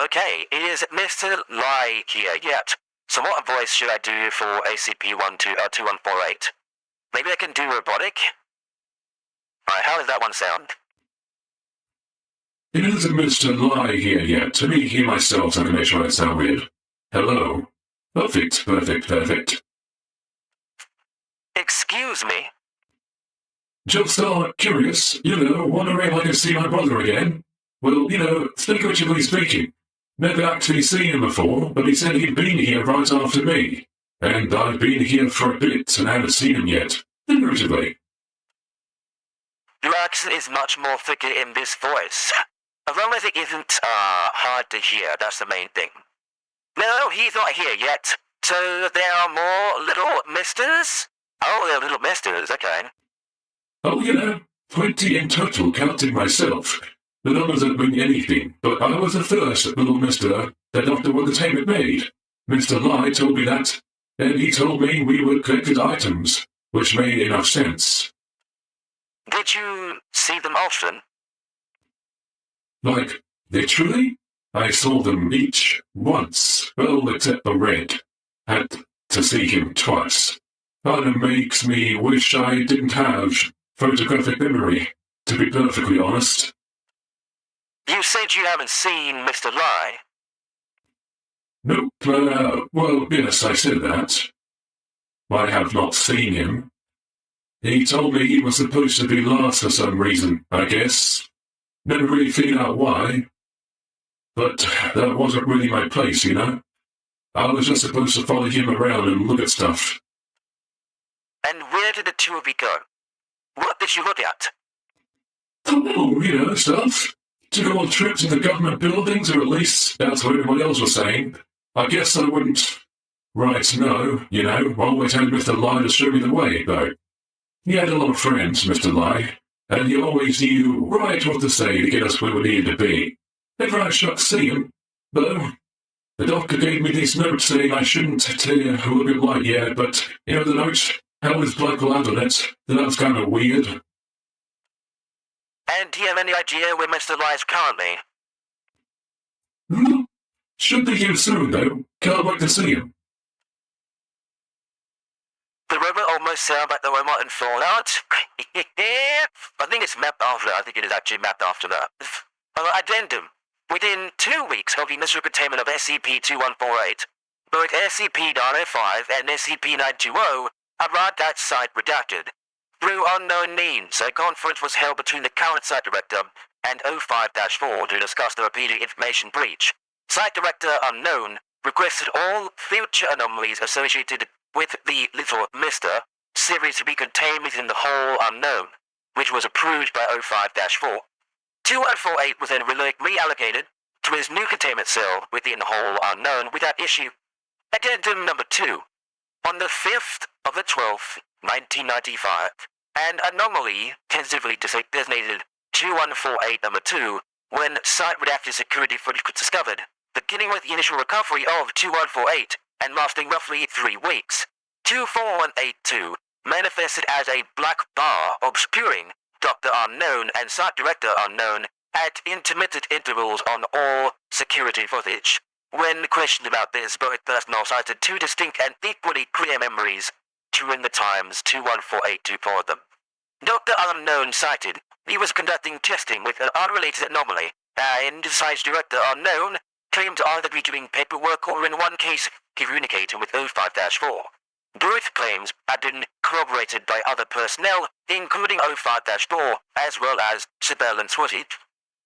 Okay, is Mr. Lai here yet? So what voice should I do for SCP-2148? Maybe I can do robotic? Alright, how does that one sound? It isn't Mr. Lai here yet. Let me hear myself so I can make sure I sound weird. Hello? Perfect, perfect, perfect. Excuse me? Just curious, wondering if I can see my brother again. Well, figuratively speaking. Never actually seen him before, but he said he'd been here right after me. And I've been here for a bit and haven't seen him yet. Figuratively. Your accent is much more thicker in this voice. As long as it isn't, hard to hear, that's the main thing. No, he's not here yet. So there are more little misters? Oh, they're little misters, okay. Oh, 20 in total, counting myself. The numbers don't mean anything, but I was the first little mister that Dr. Containment made. Mr. Lai told me that, and he told me we were collected items, which made enough sense. Did you see them often? Like, literally? I saw them each once, well, except for Red. Had to see him twice. Kinda makes me wish I didn't have photographic memory, to be perfectly honest. You said you haven't seen Mr. Lai. Nope, well, yes, I said that. I have not seen him. He told me he was supposed to be last for some reason, I guess. Never really figured out why. But that wasn't really my place, I was just supposed to follow him around and look at stuff. And where did the two of you go? What did you look at? Oh, stuff. To go on trips in the government buildings, or at least that's what everyone else was saying. I guess I wouldn't right know, always had Mr. Lai to show me the way, though. He had a lot of friends, Mr. Lai, and he always knew right what to say to get us where we needed to be. Never had a shot to see him, though. The doctor gave me this note saying I shouldn't tell you a little bit light yet, but, the note had his blood cloud on it, that was kind of weird. And do you have any idea where Mr. Lai is currently? Should be here soon, though. Can't wait to see him. The robot almost sounds like the robot in Fallout. I think it's mapped after that. I think it is actually mapped after that. Addendum. Within 2 weeks of the initial containment of SCP-2148, both SCP-905 and SCP-920 arrived at site redacted. Through unknown means, a conference was held between the current Site Director and 05-4 to discuss the repeated information breach. Site Director Unknown requested all future anomalies associated with the Little Mister series to be contained within the Whole Unknown, which was approved by 05-4. 2148 was then reallocated to his new containment cell within the Whole Unknown without issue. Addendum number 2. On the 5th of the 12th, 1995, an anomaly tentatively designated 2148 number 2 when site redacted security footage was discovered, beginning with the initial recovery of 2148 and lasting roughly 3 weeks. 24182 manifested as a black bar obscuring Dr. Unknown and Site Director Unknown at intermittent intervals on all security footage. When questioned about this, both personnel cited 2 distinct and equally clear memories during the times 21482 for them. Dr. Unknown cited he was conducting testing with an unrelated anomaly, and Site Director Unknown claimed to either be doing paperwork or in one case communicating with 05-4. Both claims had been corroborated by other personnel, including 05-4, as well as surveillance footage.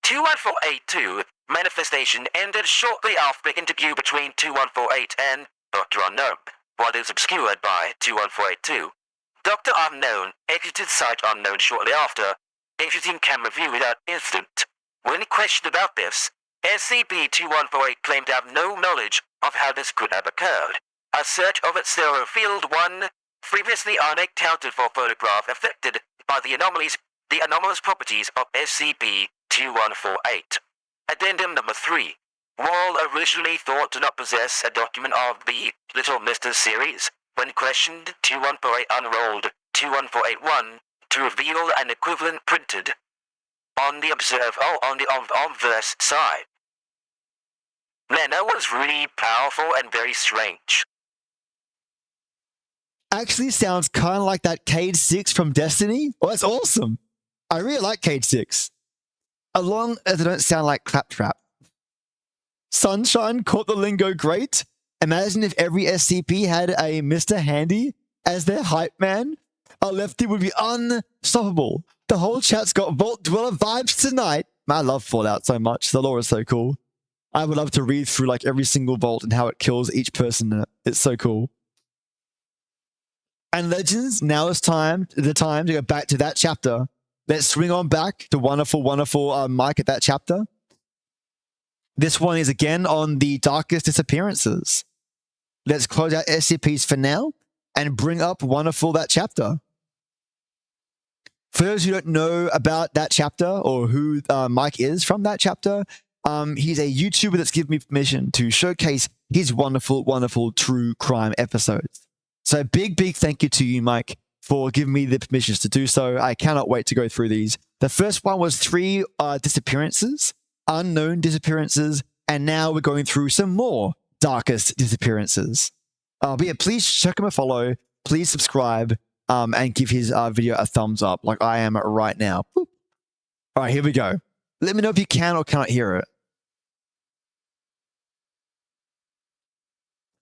21482 manifestation ended shortly after the interview between 2148 and Dr. Unknown, while it was obscured by 21482. Dr. Unknown exited Site Unknown shortly after, exiting camera view without incident. When questioned about this, SCP-2148 claimed to have no knowledge of how this could have occurred. A search of its server revealed one previously unaccounted for photograph affected by the anomalous properties of SCP-2148. Addendum number 3. While originally thought to not possess a document of the Little Mister series, when questioned, 2148 unrolled 21481 to reveal an equivalent printed on the obverse side. Man, that was really powerful and very strange. Actually sounds kind of like that Cade 6 from Destiny. Oh, that's awesome. I really like Cade 6. As long as they don't sound like Claptrap. Sunshine caught the lingo great. Imagine if every SCP had a Mr. Handy as their hype man. Our Lefty would be unstoppable. The whole chat's got Vault Dweller vibes tonight. I love Fallout so much. The lore is so cool. I would love to read through like every single vault and how it kills each person in it. It's so cool. And Legends, now is the time to go back to that chapter. Let's swing on back to wonderful Mike at that chapter. This one is again on the darkest disappearances. Let's close out SCPs for now and bring up wonderful that chapter. For those who don't know about that chapter or who Mike is from that chapter, he's a YouTuber that's given me permission to showcase his wonderful true crime episodes. So big thank you to you, Mike, for giving me the permissions to do so. I cannot wait to go through these. The first one was 3 disappearances, unknown disappearances, and now we're going through some more darkest disappearances. But yeah, please check him a follow, please subscribe, and give his video a thumbs up like I am right now. Boop. All right, here we go. Let me know if you can or cannot hear it.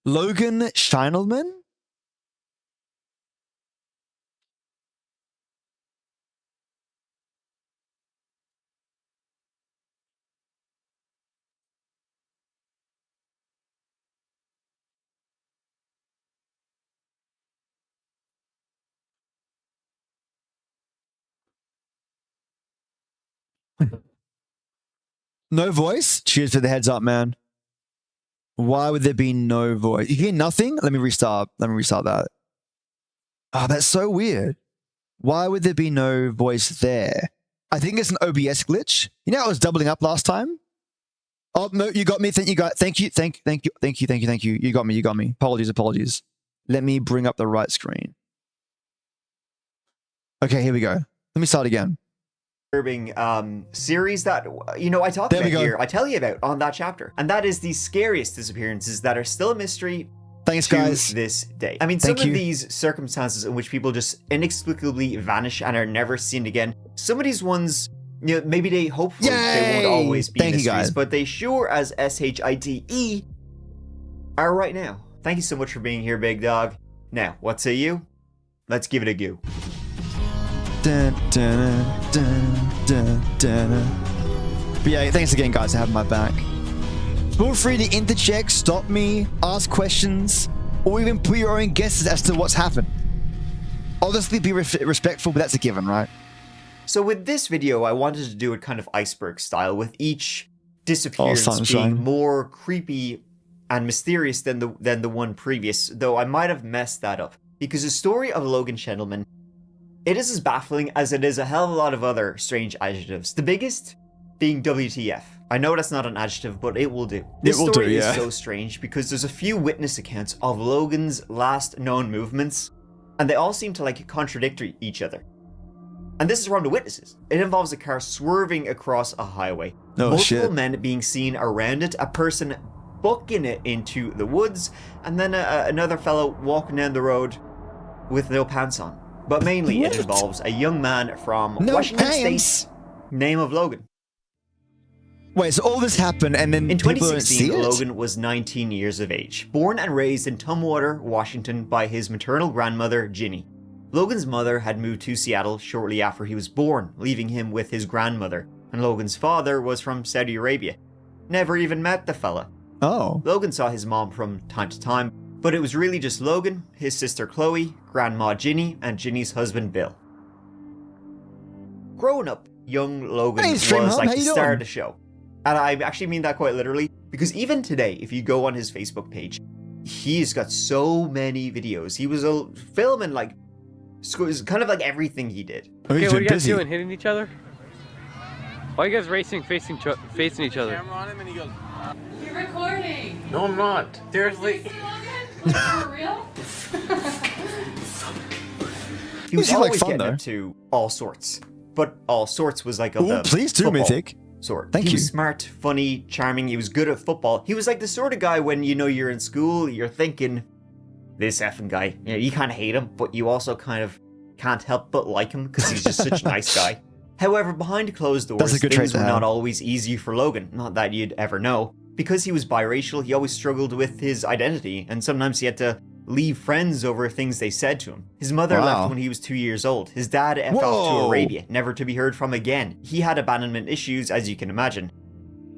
Logan Scheinelman? No voice? Cheers for the heads up, man. Why would there be no voice? You hear nothing? Let me restart that. Oh, that's so weird. Why would there be no voice there? I think it's an OBS glitch. You know, I was doubling up last time. Oh, no, you got me. Thank you. You got me. Apologies. Let me bring up the right screen. Okay, here we go. Let me start again. Series that, you know, I talk about here, I tell you about on that chapter. And that is the scariest disappearances that are still a mystery. Thanks, guys. This day. I mean, some of these circumstances in which people just inexplicably vanish and are never seen again. Some of these ones, you know, maybe they hopefully they won't always be mysteries, but they sure as SHITE are right now. Thank you so much for being here, big dog. Now, what say you? Let's give it a go. But yeah, thanks again, guys, for having my back. Feel free to interject, stop me, ask questions, or even put your own guesses as to what's happened. Obviously, be respectful, but that's a given, right? So with this video, I wanted to do it kind of iceberg style, with each disappearance being more creepy and mysterious than the one previous, though I might have messed that up. Because the story of Logan Schendelman, it is as baffling as it is a hell of a lot of other strange adjectives. The biggest being WTF. I know that's not an adjective, but it will do. This story is so strange because there's a few witness accounts of Logan's last known movements, and they all seem to like contradict each other. And this is from the witnesses. It involves a car swerving across a highway. Multiple men being seen around it, a person booking it into the woods, and then another fellow walking down the road with no pants on. But mainly it involves a young man from Washington State, name of Logan. Wait, so all this happened and then in 2016, Logan was 19 years of age, born and raised in Tumwater, Washington by his maternal grandmother, Ginny. Logan's mother had moved to Seattle shortly after he was born, leaving him with his grandmother, and Logan's father was from Saudi Arabia. Never even met the fella. Oh. Logan saw his mom from time to time, but it was really just Logan, his sister Chloe, Grandma Ginny, and Ginny's husband Bill. Growing up, young Logan was like the star of the show. And I actually mean that quite literally, because even today, if you go on his Facebook page, he's got so many videos. He was filming like, kind of like everything he did. Okay, what are you guys doing? Hitting each other? Why are you guys racing, facing each other? Camera on him and he goes, You're recording. no, I'm not. Seriously. For real? He was always getting into all sorts, but all sorts was like the please do, Mythic. Sort. Thank you. He was smart, funny, charming. He was good at football. He was like the sort of guy when you're in school, you're thinking, this effing guy. You kind of hate him, but you also kind of can't help but like him because he's just such a nice guy. However, behind closed doors, things were not always easy for Logan. Not that you'd ever know. Because he was biracial, he always struggled with his identity, and sometimes he had to leave friends over things they said to him. His mother left when he was 2 years old. His dad effed off to Arabia, never to be heard from again. He had abandonment issues, as you can imagine.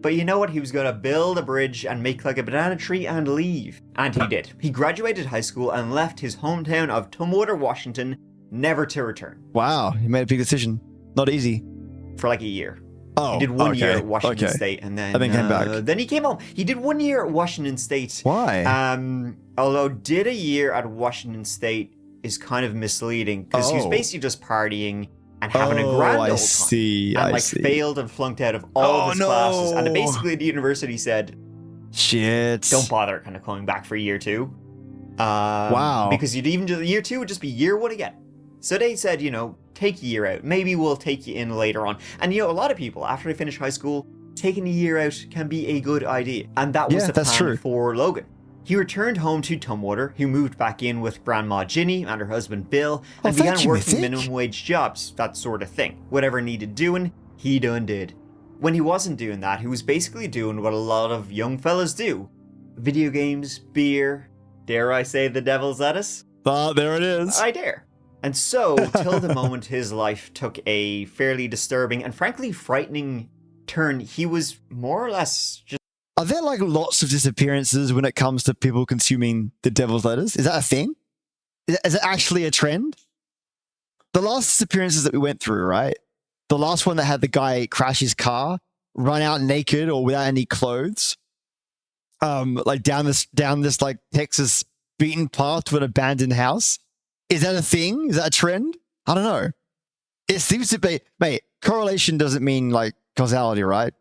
But you know what? He was going to build a bridge and make like a banana tree and leave. And he did. He graduated high school and left his hometown of Tumwater, Washington, never to return. Wow, he made a big decision. Not easy. For like a year. Oh, he did 1 year at Washington State, and then came back. Then he came home. He did 1 year at Washington State. Why? Although did a year at Washington State is kind of misleading because he was basically just partying and having a grand old time. And failed and flunked out of all of his classes. And basically the university said, shit, don't bother kind of coming back for year 2. Wow. Because you'd even do year 2 would just be year 1 again. So they said, take a year out. Maybe we'll take you in later on. And a lot of people, after they finish high school, taking a year out can be a good idea. And that was the plan for Logan. He returned home to Tumwater. He moved back in with Grandma Ginny and her husband Bill and began working minimum wage jobs, that sort of thing. Whatever needed doing, he done did. When he wasn't doing that, he was basically doing what a lot of young fellas do. Video games, beer, dare I say the devil's lettuce? There it is. I dare. And so, till the moment his life took a fairly disturbing and frankly frightening turn, he was more or less just... Are there like lots of disappearances when it comes to people consuming the devil's lettuce? Is that a thing? Is it actually a trend? The last disappearances that we went through, right? The last one that had the guy crash his car, run out naked or without any clothes, like down this like Texas beaten path to an abandoned house. Is that a thing? Is that a trend? I don't know. It seems to be, mate, correlation doesn't mean like causality, right?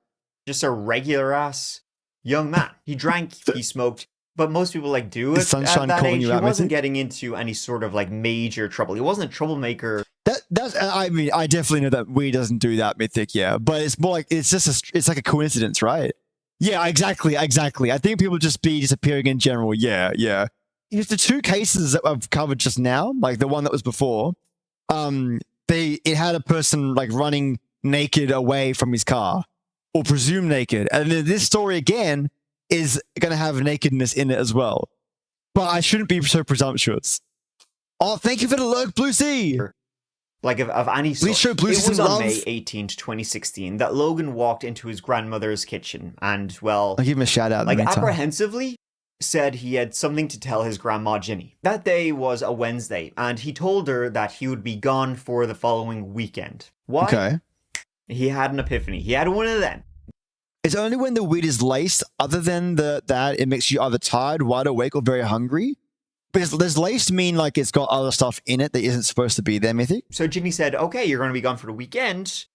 Just a regular ass young man. He drank, he smoked, but most people like do it Sunshine at that age. He wasn't getting into any sort of like major trouble. He wasn't a troublemaker. I mean, I definitely know that weed doesn't do that, Mythic, yeah. But it's more like, it's like a coincidence, right? Yeah, exactly. I think people just be disappearing in general, yeah. It's the 2 cases that I've covered just now, like the one that was before, it had a person like running naked away from his car, or presumed naked. And then this story again is going to have nakedness in it as well. But I shouldn't be so presumptuous. Oh, thank you for the lurk, Blue Sea. Like of any sort. Please show Blue Sea some love. It was on May 18th, 2016 that Logan walked into his grandmother's kitchen and, well... I'll give him a shout out. Like apprehensively said he had something to tell his grandma Ginny. That day was a Wednesday, and he told her that he would be gone for the following weekend. Why? Okay. He had an epiphany. He had one of them. It's only when the weed is laced, other than that it makes you either tired, wide awake, or very hungry. Because does laced mean like it's got other stuff in it that isn't supposed to be there, Mythic? So Ginny said, okay, you're going to be gone for the weekend.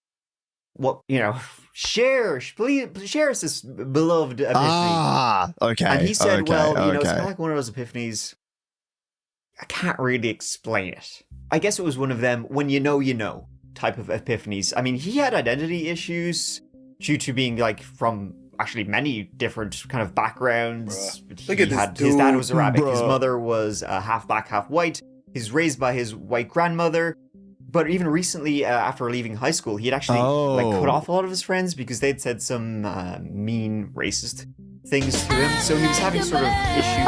What, please share us this beloved epiphany. Ah, okay. And he said, it's kind of like one of those epiphanies. I can't really explain it. I guess it was one of them when you know type of epiphanies. I mean, he had identity issues due to being like from actually many different kind of backgrounds. Look at this dude. His dad was Arabic. His mother was half black, half white. He's raised by his white grandmother. But even recently, after leaving high school, he had actually cut off a lot of his friends because they'd said some mean, racist things to him. So he was having sort of issues.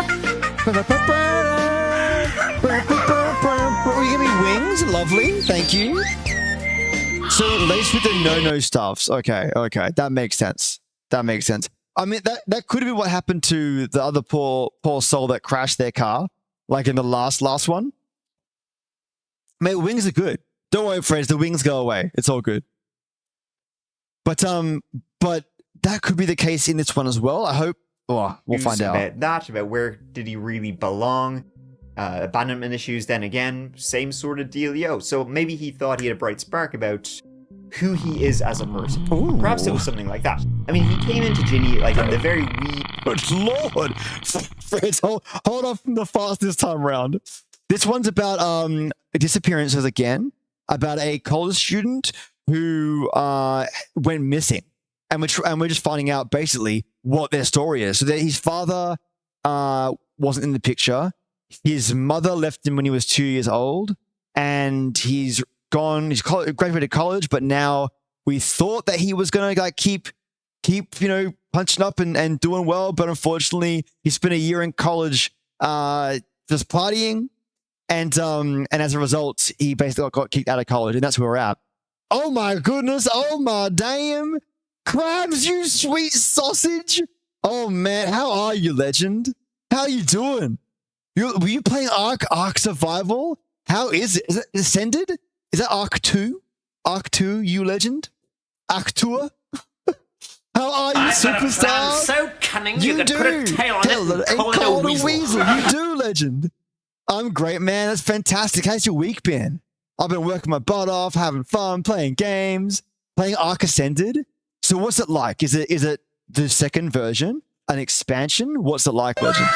Will you give me wings? Lovely, thank you. So laced with the no stuffs. Okay, that makes sense. I mean, that could have been what happened to the other poor soul that crashed their car, like in the last one. Mate, wings are good. Don't worry, friends. The wings go away. It's all good. But that could be the case in this one as well. I hope. Oh, we'll find out. About where did he really belong? Abandonment issues, then again, same sort of dealio. So maybe he thought he had a bright spark about who he is as a person. Ooh. Perhaps it was something like that. I mean, he came into Ginny like in the very wee... Good Lord! Fritz, hold off from the fast this time around. This one's about disappearances again, about a college student who went missing. And we're just finding out basically what their story is. So that his father wasn't in the picture. His mother left him when he was 2 years old, and he's gone. He's graduated college, but now we thought that he was gonna like keep punching up and doing well, but unfortunately, he spent a year in college just partying, and as a result, he basically got kicked out of college, and that's where we're at. Oh my goodness! Oh my damn! Crabs, you sweet sausage! Oh man, how are you, legend? How you doing? Were you playing Ark Survival? How is it? Is it Ascended? Is that Ark 2? Ark 2, you legend? Ark Tour? How are you, superstar? So cunning, you could put a tail on it and call it a weasel. You do, legend. I'm great, man. That's fantastic. How's your week been? I've been working my butt off, having fun, playing games, playing Ark Ascended. So what's it like? Is it the second version? An expansion? What's it like, legend?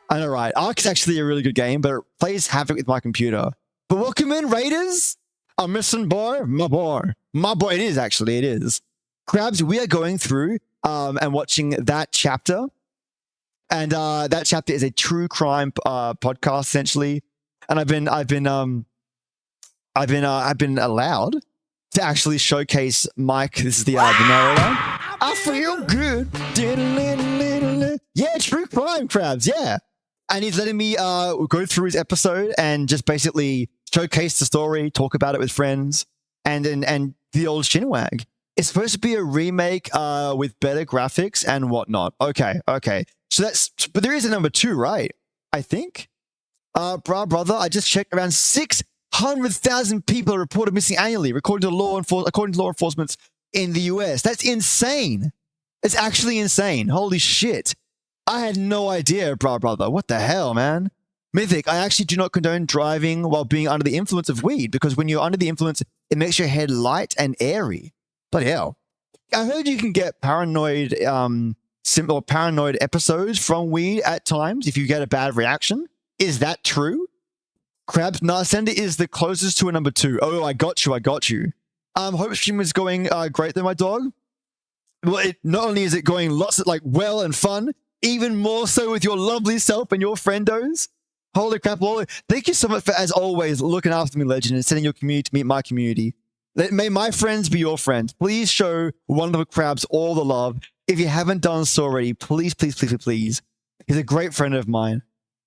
I know, right? Ark's actually a really good game, but it plays havoc with my computer. But welcome in, Raiders. I'm missing my boy. It is actually, it is. Crabs, we are going through and watching that chapter. And that chapter is a true crime podcast, essentially. And I've been allowed to actually showcase Mike. This is the narrator. I feel good. Yeah, true crime, Crabs. Yeah. And he's letting me go through his episode and just basically showcase the story, talk about it with friends, and the old Shinwag. It's supposed to be a remake with better graphics and whatnot. Okay. So but there is a number 2, right? I think. Brother, I just checked. Around 600,000 people are reported missing annually, according to law enforcement in the US. That's insane. It's actually insane. Holy shit. I had no idea, brother. What the hell, man? Mythic, I actually do not condone driving while being under the influence of weed, because when you're under the influence, it makes your head light and airy. Bloody hell. I heard you can get paranoid paranoid episodes from weed at times if you get a bad reaction. Is that true? Crabs, Narsender is the closest to a number 2. Oh, I got you. Hope stream is going great though, my dog. Well, not only is it going lots of well and fun, even more so with your lovely self and your friendos. Holy crap, Lord. Thank you so much for, as always, looking after me, legend, and sending your community to meet my community. May my friends be your friends. Please show Wonderful Crabs all the love. If you haven't done so already, please. He's a great friend of mine.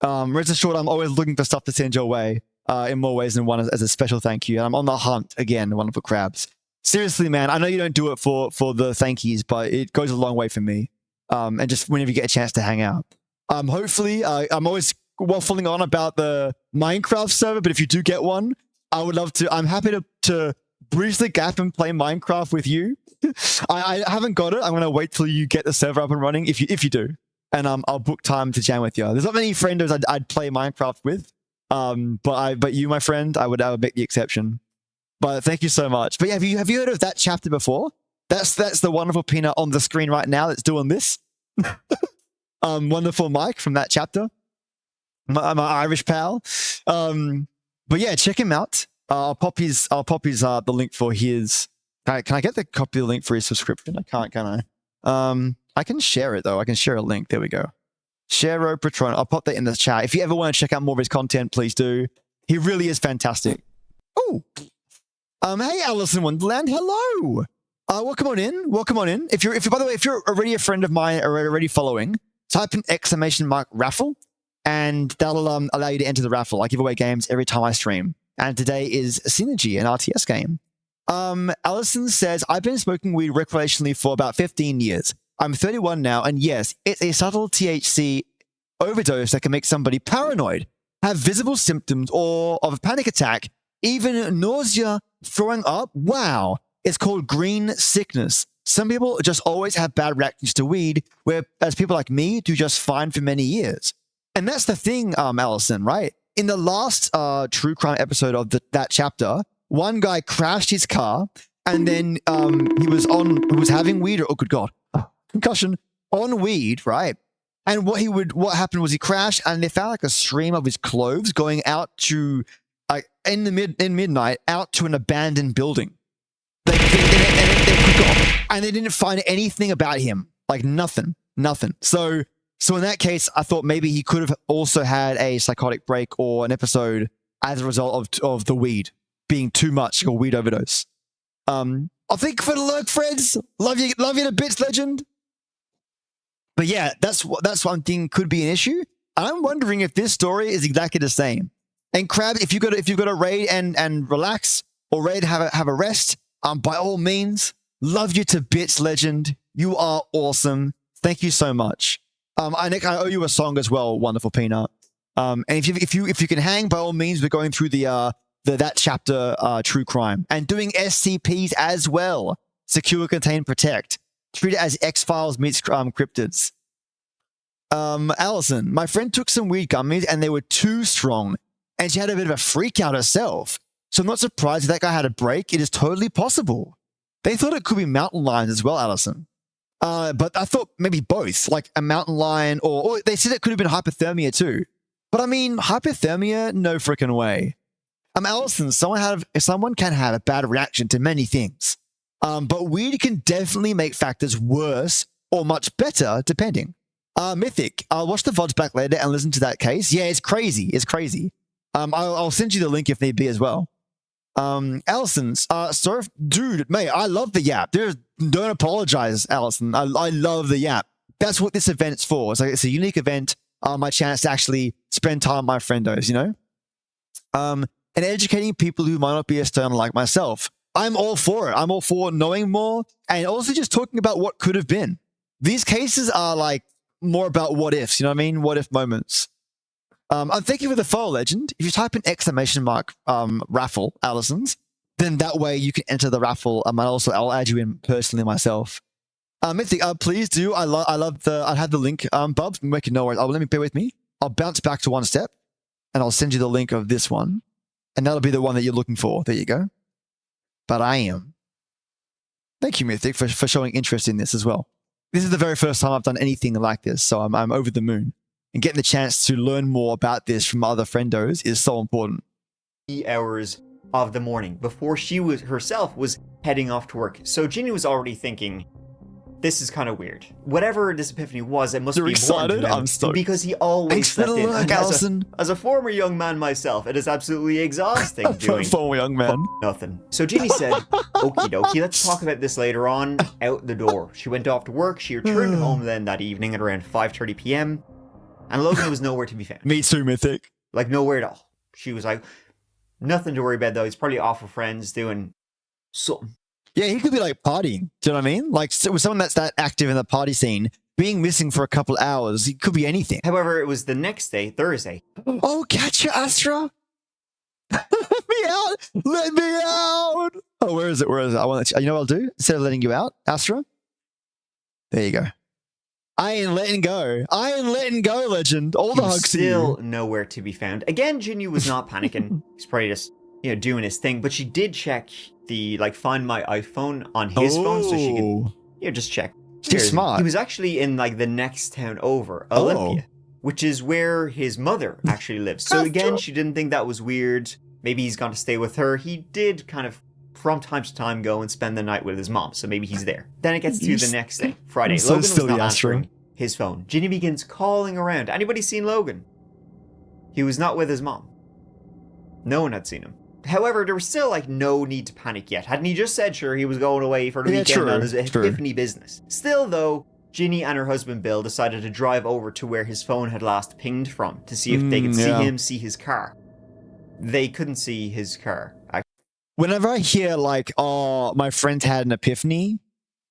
Rest assured, I'm always looking for stuff to send your way in more ways than one as a special thank you. And I'm on the hunt, again, Wonderful Crabs. Seriously, man, I know you don't do it for the thank yous, but it goes a long way for me. And just whenever you get a chance to hang out. Hopefully, I'm always waffling on about the Minecraft server, but if you do get one, I would love to. I'm happy to bridge the gap and play Minecraft with you. I haven't got it. I'm going to wait till you get the server up and running, if you do. And I'll book time to jam with you. There's not many friendos I'd play Minecraft with, but you, my friend, I would make the exception. But thank you so much. But yeah, have you heard of that chapter before? That's the wonderful peanut on the screen right now that's doing this. Wonderful Mike from that chapter. My Irish pal. But yeah, check him out. I'll pop the link for his. Can I get the copy of the link for his subscription? I can't, can I? I can share it though. I can share a link. There we go. Share Patron. I'll pop that in the chat. If you ever want to check out more of his content, please do. He really is fantastic. Oh. Hey, Alice in Wonderland. Hello. Welcome on in. If you're by the way, if you're already a friend of mine or already following, type in !raffle, and that'll allow you to enter the raffle. I give away games every time I stream. And today is Synergy, an RTS game. Allison says, I've been smoking weed recreationally for about 15 years. I'm 31 now, and yes, it's a subtle THC overdose that can make somebody paranoid, have visible symptoms or of a panic attack, even nausea, throwing up. Wow. It's called green sickness. Some people just always have bad reactions to weed, whereas people like me do just fine for many years. And that's the thing, Allison, right? In the last true crime episode of that chapter, one guy crashed his car, and then he was having weed, oh good God, concussion, on weed, right? And what happened was he crashed, and they found like a stream of his clothes going out to, like in midnight, out to an abandoned building. And they didn't find anything about him, like nothing. So in that case, I thought maybe he could have also had a psychotic break or an episode as a result of the weed being too much, or weed overdose. Thank you for the lurk, friends. Love you to bits, legend. But yeah, that's one thing could be an issue. I'm wondering if this story is exactly the same. And Crab, if you've got to raid and relax, or raid have a rest, by all means, love you to bits, legend. You are awesome. Thank you so much. Nick, I owe you a song as well, wonderful Peanut. And if you can hang, by all means, we're going through that chapter, true crime, and doing SCPs as well. Secure, contain, protect. Treat it as X-Files meets cryptids. Allison, my friend took some weed gummies and they were too strong, and she had a bit of a freak out herself. So I'm not surprised if that guy had a break. It is totally possible. They thought it could be mountain lions as well, Allison. But I thought maybe both, like a mountain lion, or they said it could have been hypothermia too. But I mean, hypothermia, no freaking way. Allison, someone can have a bad reaction to many things. But weed can definitely make factors worse or much better, depending. Mythic, I'll watch the VODs back later and listen to that case. Yeah, it's crazy. It's crazy. I'll send you the link if need be as well. Allison's, dude, mate, I love the yap. Don't apologize, Allison. I love the yap. That's what this event's for. It's a unique event. My chance to actually spend time with my friendos, you know? And educating people who might not be as stern like myself. I'm all for it. I'm all for knowing more and also just talking about what could have been. These cases are like more about what ifs, you know what I mean? What if moments. I'm thinking for the follow, legend. If you type in ! Raffle, Allison's, then that way you can enter the raffle. I'll add you in personally myself. Mythic, please do. I had the link, Bubs, making no worries. Let me bear with me. I'll bounce back to one step and I'll send you the link of this one. And that'll be the one that you're looking for. There you go. But I am. Thank you, Mythic, for showing interest in this as well. This is the very first time I've done anything like this, so I'm over the moon. And getting the chance to learn more about this from other friendos is so important. Hours of the morning before she herself was heading off to work. So Ginny was already thinking, this is kind of weird. Whatever this epiphany was, it must be important to him. I'm stoked. Because he always slept in. And as a former young man myself, it is absolutely exhausting doing former young man. Nothing. So Ginny said, okie dokie, let's talk about this later on. Out the door. She went off to work. She returned home then that evening at around 5:30 p.m. And Logan was nowhere to be found. Me too, Mythic. Like nowhere at all. She was like, nothing to worry about though. He's probably off with friends doing something. Yeah, he could be like partying. Do you know what I mean? Like with someone that's that active in the party scene, being missing for a couple hours, it could be anything. However, it was the next day, Thursday. Oh, catch you, Astra. Let me out. Let me out. Oh, where is it? Where is it? I want to, you know what I'll do? Instead of letting you out, Astra, there you go. I ain't letting go. I ain't letting go, legend. All the hugs to you. Still nowhere to be found. Again, Ginny was not panicking. He's probably just, doing his thing. But she did check the, find my iPhone on his phone so she could, just check. She's smart. He was actually in, the next town over, Olympia, which is where his mother actually lives. So again, she didn't think that was weird. Maybe he's gone to stay with her. He did kind of, from time to time, go and spend the night with his mom. So maybe he's there. Then it gets to the next day, Friday. Logan was not answering his phone. Ginny begins calling around. Anybody seen Logan? He was not with his mom. No one had seen him. However, there was still, no need to panic yet. Hadn't he just said, sure, he was going away for the weekend on his epiphany business. Still, though, Ginny and her husband Bill decided to drive over to where his phone had last pinged from to see if they could see him, see his car. They couldn't see his car. Whenever I hear, my friend had an epiphany,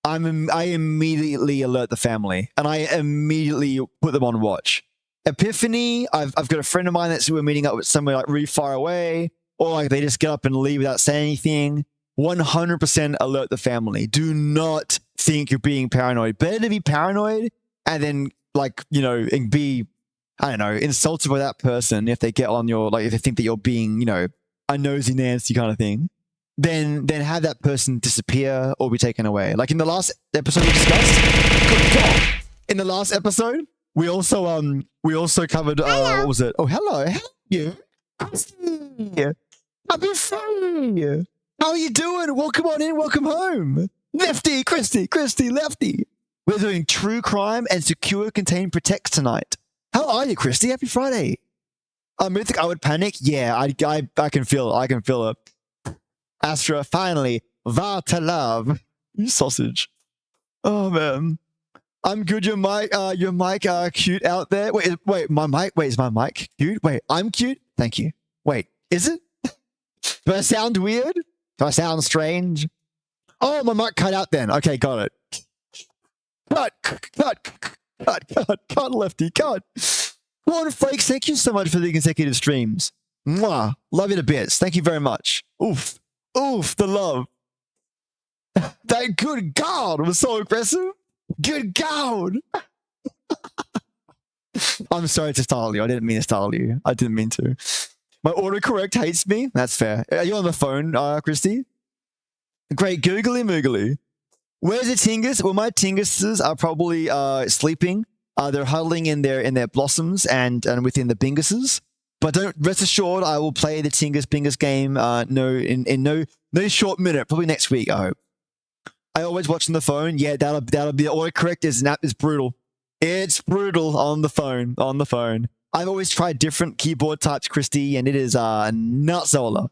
I immediately alert the family, and I immediately put them on watch. Epiphany, I've got a friend of mine we're meeting up with somewhere really far away, or they just get up and leave without saying anything. 100% alert the family. Do not think you're being paranoid. Better to be paranoid and then, like, you know, and be, I don't know, insulted by that person if they get on your, like, if they think that you're being, you know, a nosy Nancy kind of thing, then have that person disappear or be taken away. Like in the last episode we discussed, in the last episode, we also covered, what was it? Oh, hello. You. Happy Friday. How are you doing? Welcome on in. Welcome home. Lefty, Christy, Lefty. We're doing true crime and secure, contain, protect tonight. How are you, Christy? Happy Friday. Mythic, I would panic. Yeah, I can feel it. I can feel it. Astra, finally. Va to love. You sausage. Oh, man. I'm good. Your mic, cute out there. Wait, my mic. Wait, is my mic cute? Wait, I'm cute? Thank you. Wait, is it? Do I sound weird? Do I sound strange? Oh, my mic cut out then. Okay, got it. Cut, Lefty, cut. Corn Flakes, thank you so much for the consecutive streams. Mwah. Love you to bits. Thank you very much. Oof. Oof, the love. That good God was so aggressive. Good God. I'm sorry to startle you. I didn't mean to startle you. I didn't mean to. My autocorrect hates me. That's fair. Are you on the phone, Christy? Great googly moogly. Where's the Tingus? Well, my Tinguses are probably sleeping. They're huddling in their blossoms and within the Binguses. But don't rest assured, I will play the Tingus Bingus game. In no short minute. Probably next week. I hope. I always watch on the phone. Yeah, that'll be the autocorrect. Is brutal. It's brutal on the phone. On the phone. I've always tried different keyboard types, Christy, and it is nutsola.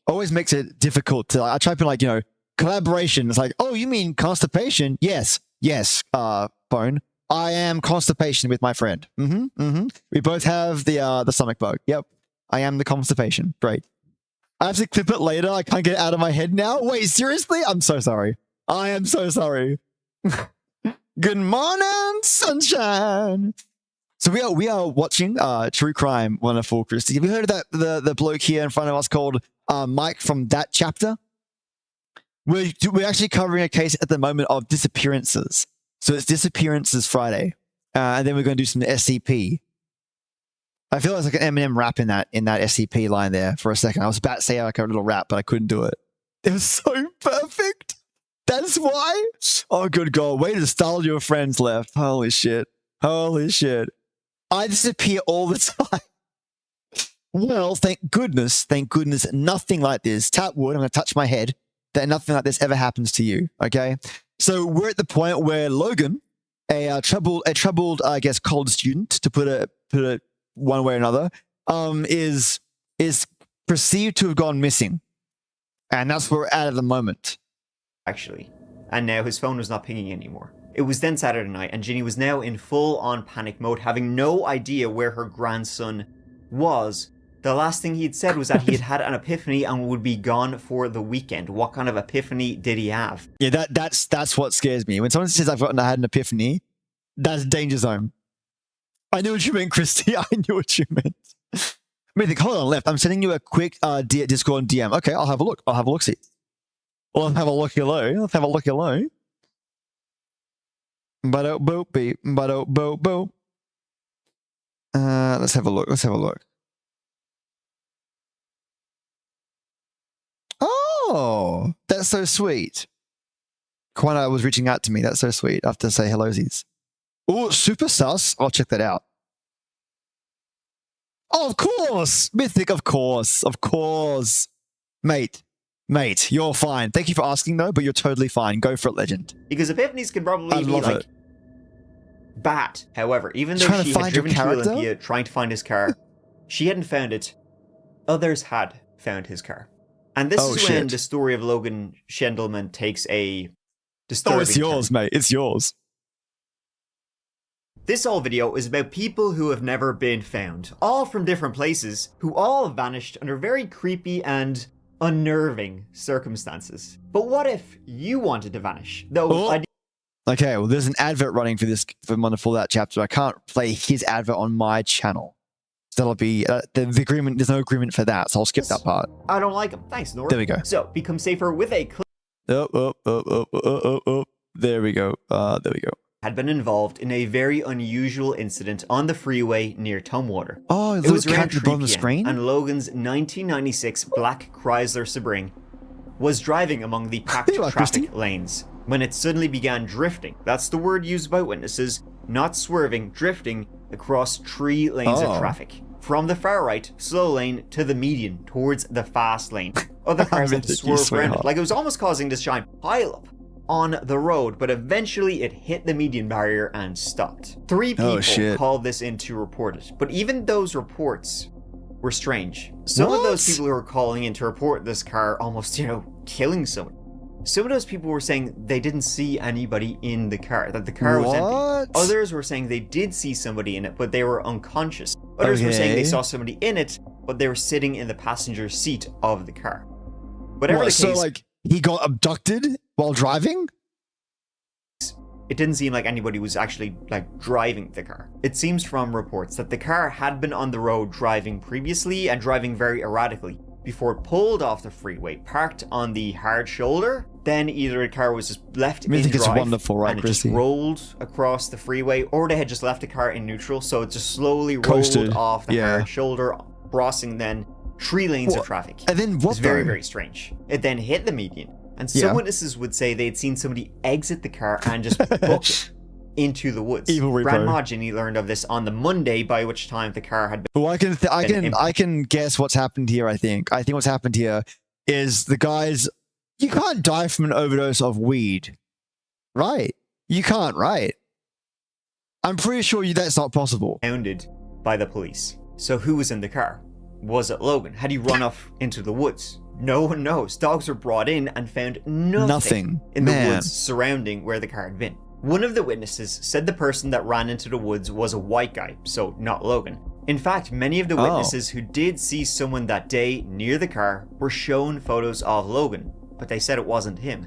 Always makes it difficult to. I type in like, you know, collaboration. It's like, oh, you mean constipation? Yes. Phone. I am constipation with my friend. We both have the stomach bug. Yep. I am the constipation. Great. I have to clip it later. I can't get it out of my head now. Wait, seriously? I'm so sorry. I am so sorry. Good morning, sunshine. So we are watching True Crime Wonderful Christy. Have you heard of that the bloke here in front of us called Mike from that chapter? We're actually covering a case at the moment of disappearances. So it's Disappearances Friday. And then we're going to do some SCP. I feel like an Eminem rap in that SCP line there for a second. I was about to say like a little rap, but I couldn't do it. It was so perfect. That's why. Oh, good God. Way to style your friends left. Holy shit. Holy shit. I disappear all the time. Well, thank goodness, nothing like this. Tap wood, I'm going to touch my head, that nothing like this ever happens to you, okay? So we're at the point where Logan, a troubled, I guess, college student, to put it one way or another, is perceived to have gone missing. And that's where we're at the moment. Actually. And now his phone was not pinging anymore. It was then Saturday night, and Ginny was now in full-on panic mode, having no idea where her grandson was. The last thing he'd said was that he had had an epiphany and would be gone for the weekend. What kind of epiphany did he have? Yeah, that's what scares me. When someone says I had an epiphany, that's danger zone. I knew what you meant, Christy. I knew what you meant. Mythic, hold on, Left. I'm sending you a quick Discord DM. Okay, I'll have a look. See. Well, I'll have a look hello. Let's have a look. Oh, that's so sweet. Quina was reaching out to me. That's so sweet. I have to say hellozies. Oh, super sus. I'll check that out. Oh, of course. Mythic, of course. Mate, you're fine. Thank you for asking, though, but you're totally fine. Go for it, legend. Because epiphanies can probably be like bat. However, even though she had driven to Olympia trying to find his car, she hadn't found it. Others had found his car. And this is when the story of Logan Schendelman takes a disturbing it's yours, turn. Mate. It's yours. This whole video is about people who have never been found, all from different places, who all vanished under very creepy and unnerving circumstances. But what if you wanted to vanish? Okay, well, there's an advert running for that chapter. I can't play his advert on my channel. that'll be the agreement. There's no agreement for that, so I'll skip that part. I don't like them. Thanks, Nora. There we go. So, become safer with a... There we go. There we go. Had been involved in a very unusual incident on the freeway near Tumwater. Oh, it was around 3 on the screen? And Logan's 1996 black Chrysler Sebring was driving among the packed traffic lanes when it suddenly began drifting. That's the word used by witnesses, not swerving, drifting across 3 lanes of traffic. From the far right, slow lane, to the median, towards the fast lane. Other cars had to swerve around it. Like it was almost causing this giant pileup on the road, but eventually it hit the median barrier and stopped. 3 people called this in to report it, but even those reports were strange. Some of those people who were calling in to report this car almost, killing someone. Some of those people were saying they didn't see anybody in the car, that the car was empty. Others were saying they did see somebody in it, but they were unconscious. Others were saying they saw somebody in it, but they were sitting in the passenger seat of the car. Whatever the case, so like he got abducted while driving? It didn't seem like anybody was actually like driving the car. It seems from reports that the car had been on the road driving previously and driving very erratically before it pulled off the freeway, parked on the hard shoulder. Then either the car was just left in drive it's wonderful, right, and it just rolled across the freeway, or they had just left the car in neutral, so it just slowly rolled off the hard shoulder, crossing then 3 lanes of traffic. And then what? It's very, very strange. It then hit the median. And some witnesses would say they'd seen somebody exit the car and just book it into the woods. Grandma Ginny learned of this on the Monday, by which time the car had been. Well, I can guess what's happened here. I think what's happened here is the guys. You can't die from an overdose of weed, right? You can't, right? I'm pretty sure that's not possible. Hounded by the police. So who was in the car? Was it Logan? Had he run off into the woods? No one knows. Dogs were brought in and found nothing in the woods surrounding where the car had been. One of the witnesses said the person that ran into the woods was a white guy, so not Logan. In fact, many of the witnesses who did see someone that day near the car were shown photos of Logan, but they said it wasn't him.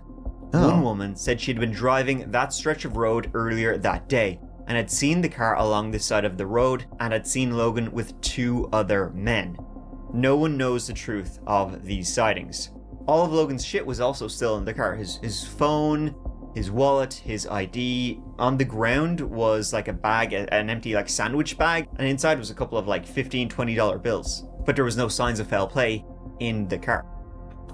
One woman said she'd been driving that stretch of road earlier that day and had seen the car along the side of the road and had seen Logan with 2 other men. No one knows the truth of these sightings. All of Logan's shit was also still in the car. His phone, his wallet, his ID. On the ground was like a bag, an empty like sandwich bag, and inside was a couple of like $15, $20 bills. But there was no signs of foul play in the car.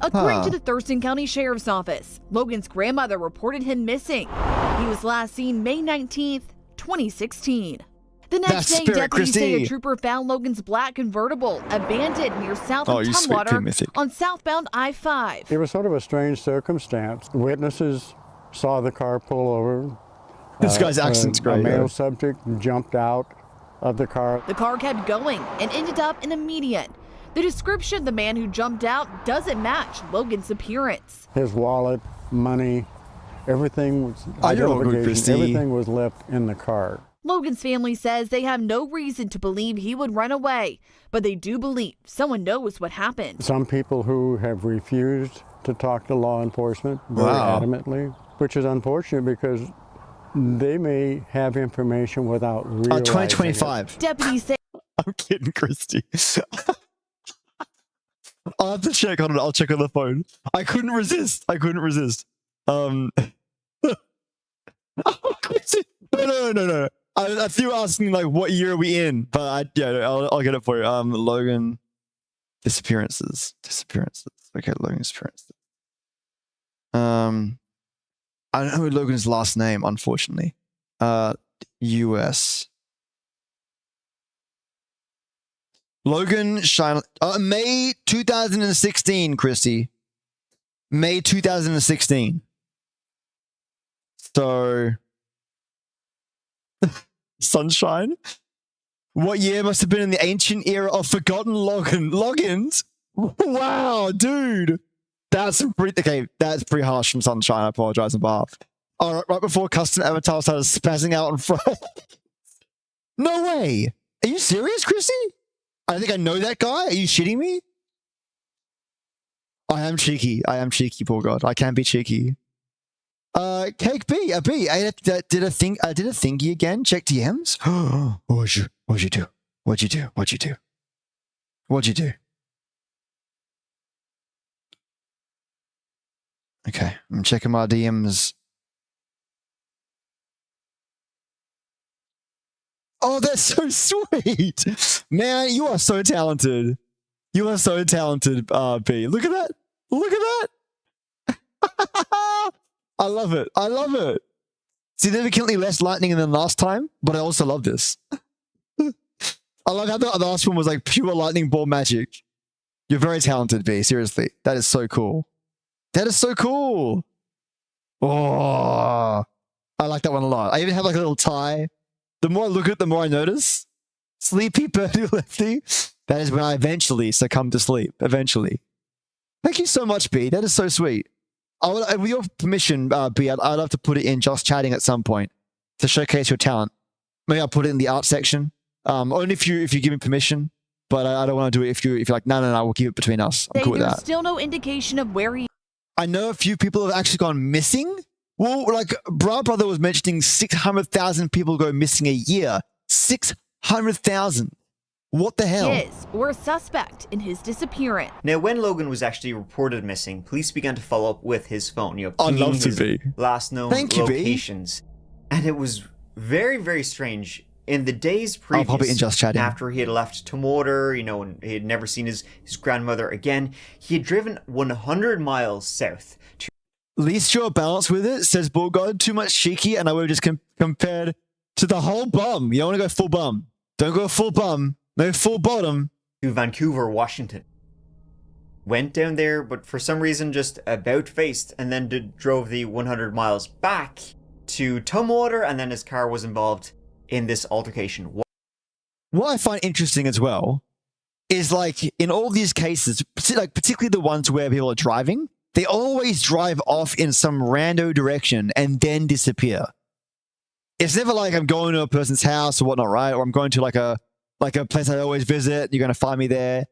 According to the Thurston County Sheriff's Office, Logan's grandmother reported him missing. He was last seen May 19th, 2016. The next day, deputies say a trooper found Logan's black convertible abandoned near south of Tumwater on southbound I-5. It was sort of a strange circumstance. Witnesses saw the car pull over. This guy's accent's great. A male subject jumped out of the car. The car kept going and ended up in a median. The description of the man who jumped out doesn't match Logan's appearance. His wallet, money, everything was identification. Everything was left in the car. Logan's family says they have no reason to believe he would run away, but they do believe someone knows what happened. Some people who have refused to talk to law enforcement very adamantly, which is unfortunate because they may have information without realizing 2025. it. Deputies say... I'm kidding, Christy. I'll have to check on it. I'll check on the phone. I couldn't resist. Oh, Christy. No. I think you were asking like what year are we in, but I'll get it for you. Logan disappearances. Okay, Logan disappearances. I don't know Logan's last name, unfortunately. U.S. Logan Shine. May 2016, Christy. May 2016. So. Sunshine? What year must have been in the ancient era of forgotten logins? Wow, dude. That's pretty harsh from Sunshine. I apologize on behalf. All right before custom avatar started spazzing out in front. No way. Are you serious, Chrissy? I think I know that guy. Are you shitting me? I am cheeky, poor God. I can be cheeky. Cake B, a B. I did a thingy again. Check DMs. What'd you do? What'd you do? Okay, I'm checking my DMs. Oh, that's so sweet. Man, you are so talented. You are so talented, B. Look at that. Look at that. I love it. I love it. Significantly less lightning than last time, but I also love this. I love how the last one was like pure lightning ball magic. You're very talented, B. Seriously. That is so cool. That is so cool. Oh, I like that one a lot. I even have like a little tie. The more I look at it, the more I notice. Sleepy birdie lefty. That is when I eventually succumb to sleep. Eventually. Thank you so much, B. That is so sweet. With your permission, B, I'd love to put it in just chatting at some point to showcase your talent. Maybe I'll put it in the art section. Only if you give me permission. But I don't want to do it if you're like, no, we'll keep it between us. I'm cool with that. There's still no indication of where he... I know a few people have actually gone missing. Well, like, Bra Brother was mentioning 600,000 people go missing a year. 600,000. What the hell? Is or a suspect in his disappearance. Now, when Logan was actually reported missing, police began to follow up with his phone. I'd love to be. Last known locations. And it was very, very strange. In the days previous, after he had left Tumwater, and he had never seen his grandmother again, he had driven 100 miles south. Least you're balanced with it, says Bull God. Too much cheeky, and I would have just compared to the whole bum. You don't want to go full bum. Don't go full bum. No full bottom. To Vancouver, Washington. Went down there, but for some reason just about-faced, and then drove the 100 miles back to Tumwater, and then his car was involved in this altercation. What I find interesting as well is, like, in all these cases, like particularly the ones where people are driving, they always drive off in some rando direction and then disappear. It's never like I'm going to a person's house or whatnot, right? Or I'm going to like a place I always visit. You're going to find me there.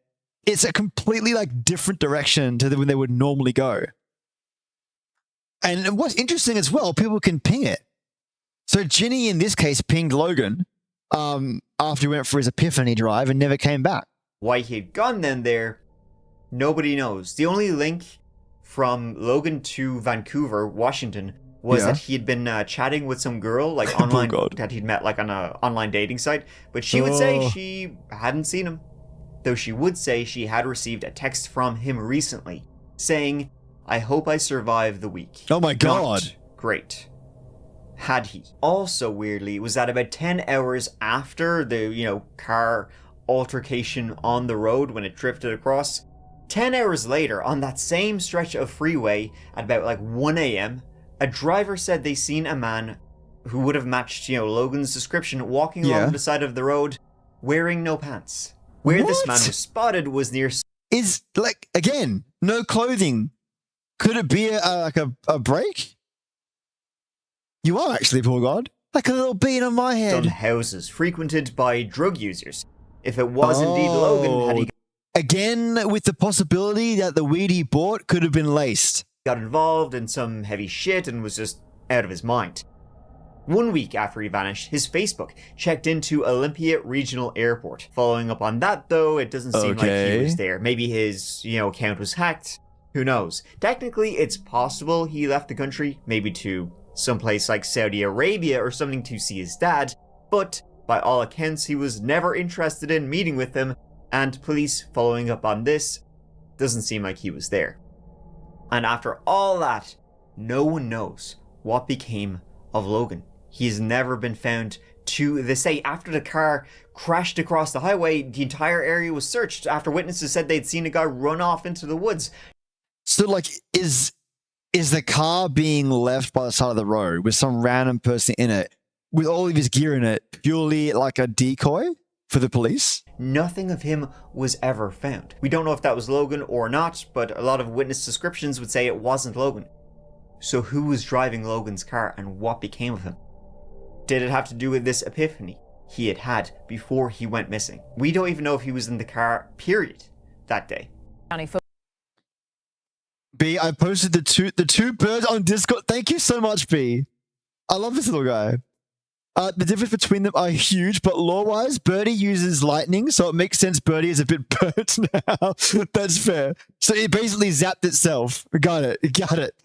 It's a completely like different direction to when they would normally go. And what's interesting as well, people can ping it. So Ginny, in this case, pinged Logan after he went for his epiphany drive and never came back. Why he had gone then there, nobody knows. The only link from Logan to Vancouver, Washington, was that he had been chatting with some girl, like online, that he'd met like on an online dating site. But she would say she hadn't seen him. Though she would say she had received a text from him recently saying, "I hope I survive the week." Oh my God. Not great. Had he. Also weirdly, was that about 10 hours after the, car altercation on the road when it drifted across, 10 hours later on that same stretch of freeway at about like 1 a.m., a driver said they seen a man who would have matched, Logan's description walking along the side of the road wearing no pants. Where this man was spotted was near... Is, like, again, no clothing. Could it be a break? You are actually, poor God. Like a little bean on my head. Some houses frequented by drug users. If it was indeed Logan, had he... Again, with the possibility that the weed he bought could have been laced. Got involved in some heavy shit and was just out of his mind. 1 week after he vanished, his Facebook checked into Olympia Regional Airport. Following up on that, though, it doesn't seem like he was there. Maybe his, account was hacked. Who knows? Technically, it's possible he left the country, maybe to someplace like Saudi Arabia or something to see his dad, but by all accounts, he was never interested in meeting with him, and police following up on this, doesn't seem like he was there. And after all that, no one knows what became of Logan. He's never been found to this day. After the car crashed across the highway, the entire area was searched after witnesses said they'd seen a guy run off into the woods. So, like, is the car being left by the side of the road with some random person in it, with all of his gear in it, purely like a decoy for the police? Nothing of him was ever found. We don't know if that was Logan or not, but a lot of witness descriptions would say it wasn't Logan. So who was driving Logan's car and what became of him? Did it have to do with this epiphany he had had before he went missing? We don't even know if he was in the car, period, that day. B, I posted the two birds on Discord. Thank you so much, B. I love this little guy. The difference between them are huge, but lore-wise, Birdie uses lightning, so it makes sense Birdie is a bit burnt now. That's fair. So it basically zapped itself. Got it.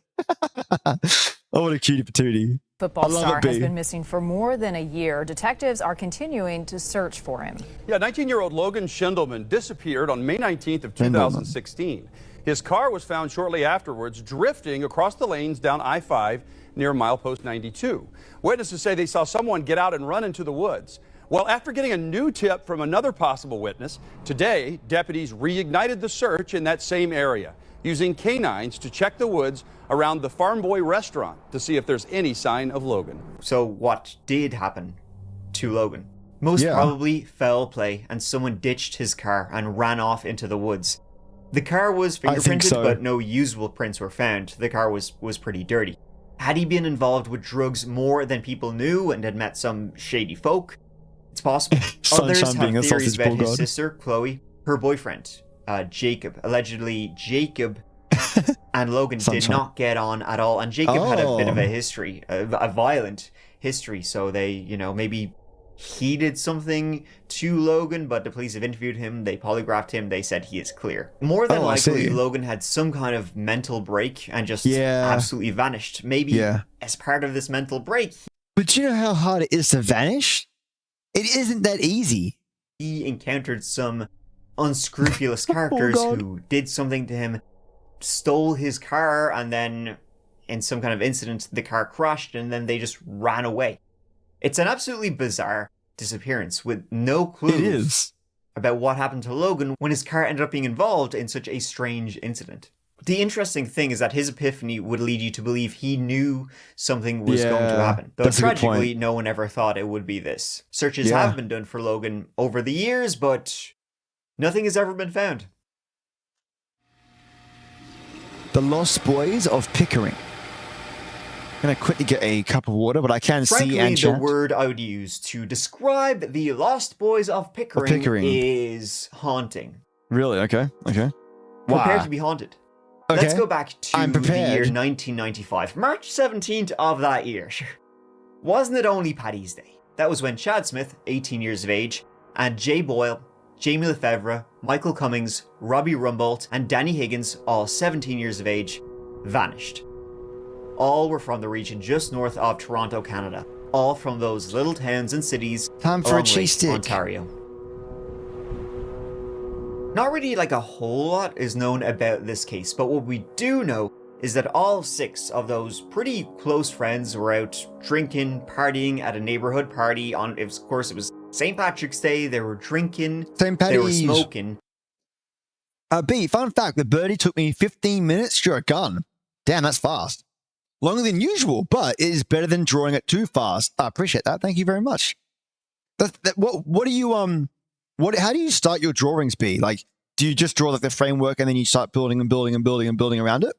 Oh, what a cutie patootie. Football star has been missing for more than a year. Detectives are continuing to search for him. Yeah, 19-year-old Logan Schindelman disappeared on May 19th of 2016. His car was found shortly afterwards, drifting across the lanes down I-5 near milepost 92. Witnesses say they saw someone get out and run into the woods. Well, after getting a new tip from another possible witness, today deputies reignited the search in that same area, using canines to check the woods around the Farm Boy restaurant to see if there's any sign of Logan. So what did happen to Logan? Most probably foul play, and someone ditched his car and ran off into the woods. The car was fingerprinted, but no usable prints were found. The car was pretty dirty. Had he been involved with drugs more than people knew and had met some shady folk? It's possible. Others have theories about his sister, Chloe, her boyfriend, Jacob. Allegedly, Jacob and Logan did not get on at all. And Jacob had a bit of a history, a violent history. So they, maybe he did something to Logan, but the police have interviewed him. They polygraphed him. They said he is clear. More than likely, Logan had some kind of mental break and just absolutely vanished. Maybe as part of this mental break. But do you know how hard it is to vanish? It isn't that easy. He encountered some unscrupulous characters who did something to him, stole his car, and then in some kind of incident, the car crashed, and then they just ran away. It's an absolutely bizarre disappearance with no clues about what happened to Logan when his car ended up being involved in such a strange incident. The interesting thing is that his epiphany would lead you to believe he knew something was going to happen. Though tragically, no one ever thought it would be this. Searches have been done for Logan over the years, but nothing has ever been found. The Lost Boys of Pickering. I'm going to quickly get a cup of water, but I can see and chat. The word I would use to describe the Lost Boys of Pickering, is haunting. Really? Okay. Prepare to be haunted. Okay. Let's go back to the year 1995. March 17th of that year. Wasn't it only Paddy's Day? That was when Chad Smith, 18 years of age, and Jay Boyle, Jamie Lefebvre, Michael Cummings, Robbie Rumbold, and Danny Higgins, all 17 years of age, vanished. All were from the region just north of Toronto, Canada. All from those little towns and cities along Lake Ontario. Not really like a whole lot is known about this case, but what we do know is that all 6 of those pretty close friends were out drinking, partying at a neighborhood party on, of course, it was St. Patrick's Day. They were drinking, they were smoking. B, fun fact, the birdie took me 15 minutes to draw a gun. Damn, that's fast. Longer than usual, but it is better than drawing it too fast. I appreciate that. Thank you very much. What do you, how do you start your drawings, B? Like, do you just draw like the framework and then you start building around it?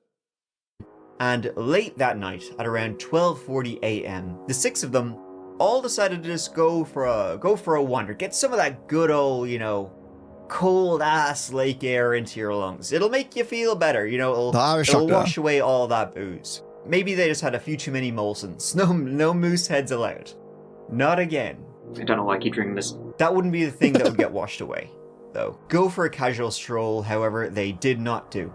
And late that night, at around 12:40 a.m., the 6 of them all decided to just go for a wander, get some of that good old, cold ass lake air into your lungs. It'll make you feel better, it'll wash away all that booze. Maybe they just had a few too many Molsons. No moose heads allowed. Not again. I don't know why I keep drinking this. That wouldn't be the thing that would get washed away, though. Go for a casual stroll, however, they did not do.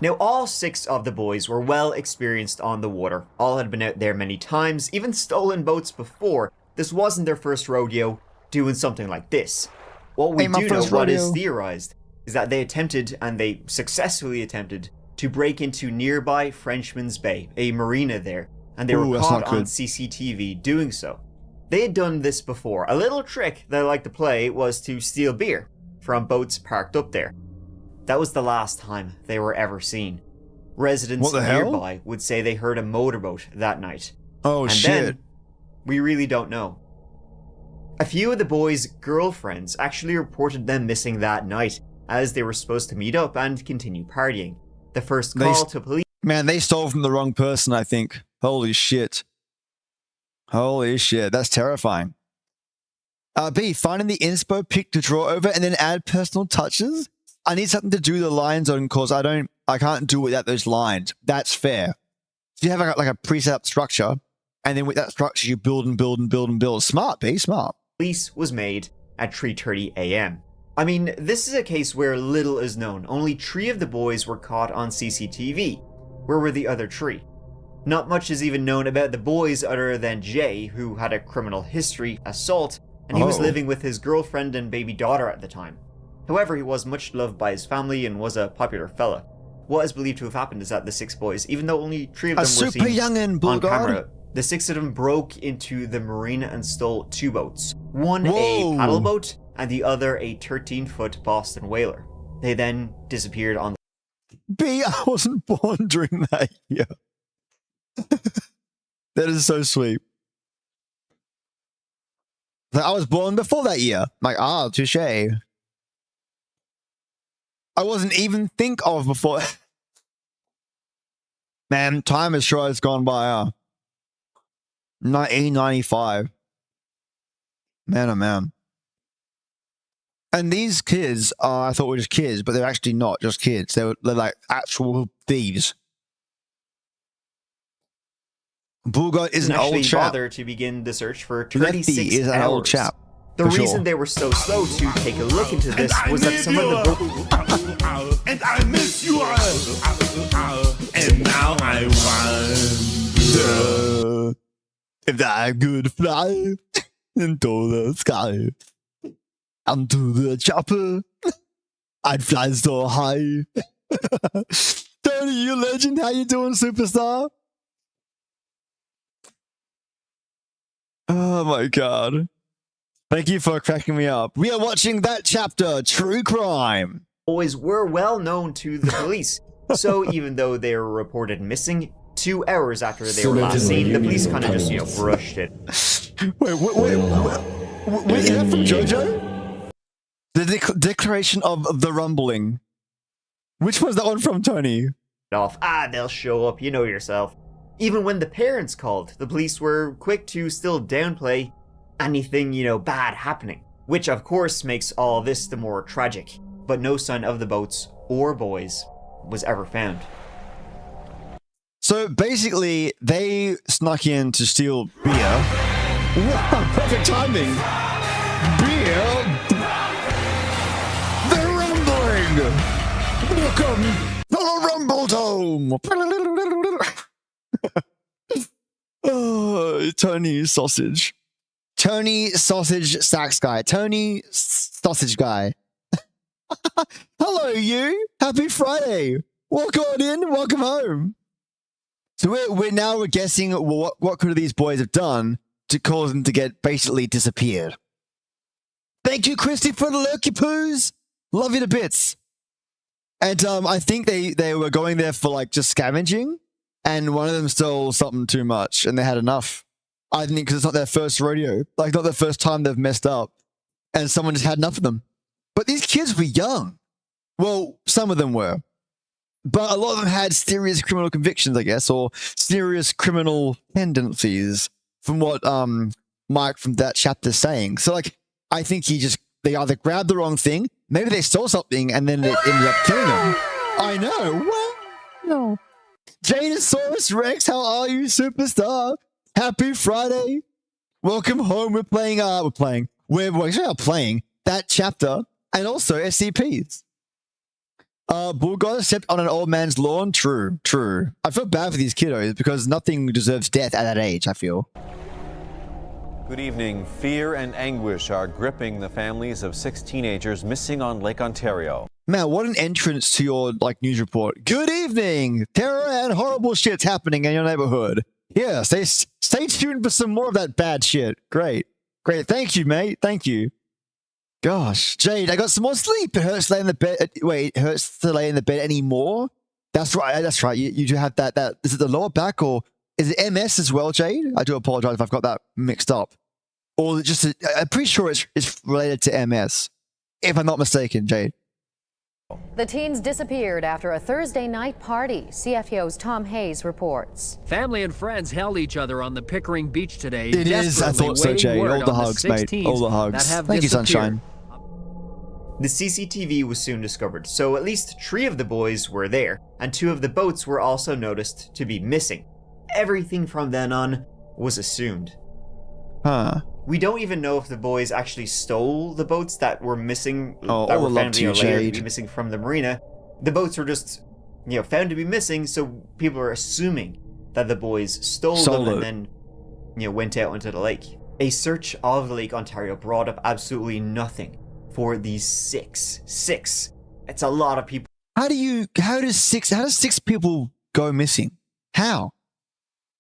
Now, all 6 of the boys were well experienced on the water. All had been out there many times, even stolen boats before. This wasn't their first rodeo doing something like this. What we do know, what is theorized, is that they attempted, and they successfully attempted, to break into nearby Frenchman's Bay, a marina there, and they were caught on CCTV doing so. They had done this before. A little trick they liked to play was to steal beer from boats parked up there. That was the last time they were ever seen. Residents nearby would say they heard a motorboat that night. Oh, shit. Then, we really don't know. A few of the boys' girlfriends actually reported them missing that night, as they were supposed to meet up and continue partying. The first call to police... Man, they stole from the wrong person, I think. Holy shit. Holy shit, that's terrifying. B, finding the inspo pic to draw over and then add personal touches? I need something to do the lines on because I can't do without those lines. That's fair. So you have like a preset up structure And then with that structure, you build and build and build and build. Smart, B, smart. Release was made at 3:30 a.m. I mean, this is a case where little is known. Only 3 of the boys were caught on CCTV. Where were the other 3? Not much is even known about the boys other than Jay, who had a criminal history, assault, and he was living with his girlfriend and baby daughter at the time. However, he was much loved by his family and was a popular fella. What is believed to have happened is that the 6 boys, even though only 3 of them were seen on camera, the 6 of them broke into the marina and stole 2 boats. One a paddle boat and the other a 13-foot Boston whaler. They then disappeared on the... B, I wasn't born during that year. That is so sweet. I was born before that year. Like, touche. I wasn't even think of before. Man, time has sure has gone by. 1995. Man, oh man. And these kids, I thought were just kids, but they're actually not just kids. They're like actual thieves. Bulgot is an old chap. Bother to begin the search for 36 Lefty is an hours. old chap. The reason they were so slow to take a look into this was that some of the... And I miss you all. And now I wonder if I could fly into the sky, onto the chopper, I'd fly so high. Tony, you legend, how you doing, superstar? Oh my god. Thank you for cracking me up. We are watching that chapter, True Crime. Boys were well known to the police, so even though they were reported missing 2 hours after they were last seen, the police kind of just, brushed it. Wait, is that from JoJo? The Declaration of the Rumbling. Which was that one from, Tony? They'll show up, you know yourself. Even when the parents called, the police were quick to still downplay anything, bad happening. Which, of course, makes all this the more tragic. But no sign of the boats or boys was ever found. So basically, they snuck in to steal beer. Wow, perfect timing. Beer. The Rumbling. Welcome to the Rumble Dome. Oh, Tony Sausage. Tony Sausage Sax Guy. Tony Sausage Guy. Hello, you. Happy Friday. Walk on in. Welcome home. So we're now guessing what could these boys have done to cause them to get basically disappeared. Thank you, Christy, for the lurky poos. Love you to bits. And I think they were going there for just scavenging. And one of them stole something too much, and they had enough. I think because it's not their first rodeo. Not their first time they've messed up. And someone just had enough of them. But these kids were young. Well, some of them were. But a lot of them had serious criminal convictions, I guess, or serious criminal tendencies, from what Mike from that chapter is saying. So, I think they either grabbed the wrong thing, maybe they stole something, and then it ended up killing them. I know. What? No. Jadosaurus Rex, how are you, superstar? Happy Friday. Welcome home. We're playing that chapter and also SCPs. Bull got stepped on an old man's lawn. True. I feel bad for these kiddos because nothing deserves death at that age, I feel. Good evening. Fear and anguish are gripping the families of 6 teenagers missing on Lake Ontario. Man, what an entrance to your news report. Good evening. Terror and horrible shit's happening in your neighborhood. Yeah, stay tuned for some more of that bad shit. Great. Thank you, mate. Thank you. Gosh, Jade, I got some more sleep. It hurts to lay in the bed. Wait, it hurts to lay in the bed anymore? That's right. You do have that. Is it the lower back or is it MS as well, Jade? I do apologize if I've got that mixed up. Or I'm pretty sure it's related to MS, if I'm not mistaken, Jade. The teens disappeared after a Thursday night party. CFEO's Tom Hayes reports. Family and friends held each other on the Pickering Beach today. It is. I thought so, Jade. All the hugs, mate. All the hugs. Thank you, Sunshine. The CCTV was soon discovered, so at least 3 of the boys were there, and 2 of the boats were also noticed to be missing. Everything from then on was assumed. Huh. We don't even know if the boys actually stole the boats that were missing, Oh, that all were love found to you, later to Jade. be missing from the marina. The boats were just, found to be missing, so people are assuming that the boys stole them and then, went out into the lake. A search of Lake Ontario brought up absolutely nothing for these six. It's a lot of people. How does six people go missing? How?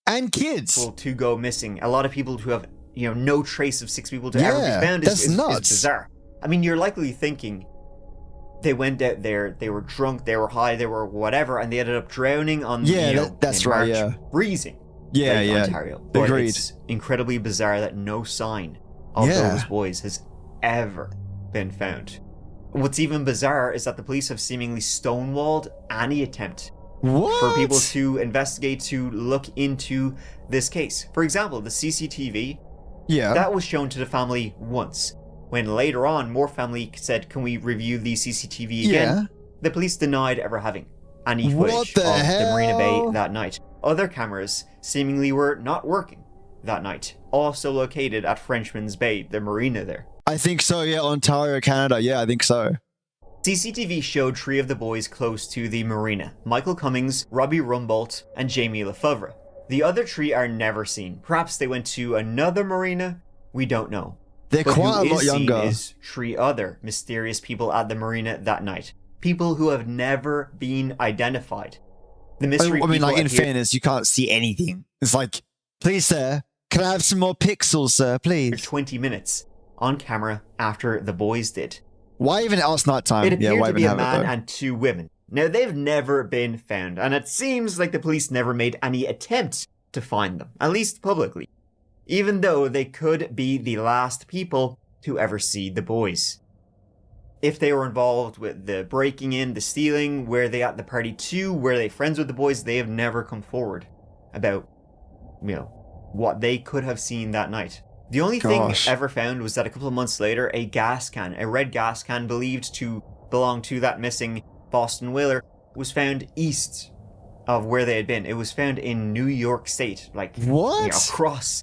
And kids. People to go missing. A lot of people who have, no trace of 6 people to ever be found is bizarre. I mean, you're likely thinking they went out there, they were drunk, they were high, they were whatever, and they ended up drowning on that's right, March, freezing Lake Ontario. But it's incredibly bizarre that no sign of those boys has ever been found. What's even bizarre is that the police have seemingly stonewalled any attempt for people to investigate, to look into this case. For example, the CCTV, that was shown to the family once. When later on, more family said, can we review the CCTV again? The police denied ever having any footage of the Marina Bay that night. Other cameras seemingly were not working that night, also located at Frenchman's Bay, the marina there. I think so, Ontario, Canada. Yeah, I think so. CCTV showed 3 of the boys close to the marina: Michael Cummings, Robbie Rumbold, and Jamie Lefevre. The other 3 are never seen. Perhaps they went to another marina? We don't know. They're quite a lot younger. Who is seen is 3 other mysterious people at the marina that night. People who have never been identified. The mystery in fairness, you can't see anything. It's like, please, sir, can I have some more pixels, sir, please? 20 minutes on camera after the boys did. Why even ask nighttime? It appeared to be a man and 2 women. Now, they've never been found, and it seems like the police never made any attempt to find them, at least publicly, even though they could be the last people to ever see the boys. If they were involved with the breaking in, the stealing, were they at the party too, were they friends with the boys, they have never come forward about, what they could have seen that night. The only thing ever found was that a couple of months later, a red gas can believed to belong to that missing Boston whaler, was found east of where they had been. It was found in New York State, across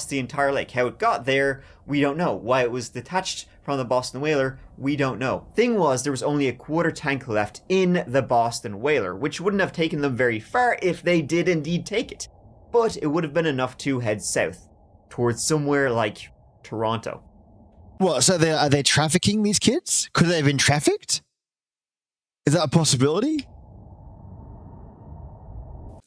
the entire lake. How it got there, we don't know. Why it was detached from the Boston whaler, we don't know. Thing was, there was only a quarter tank left in the Boston whaler, which wouldn't have taken them very far if they did indeed take it. But it would have been enough to head south, towards somewhere like Toronto. What, so are they trafficking these kids? Could they have been trafficked? Is that a possibility?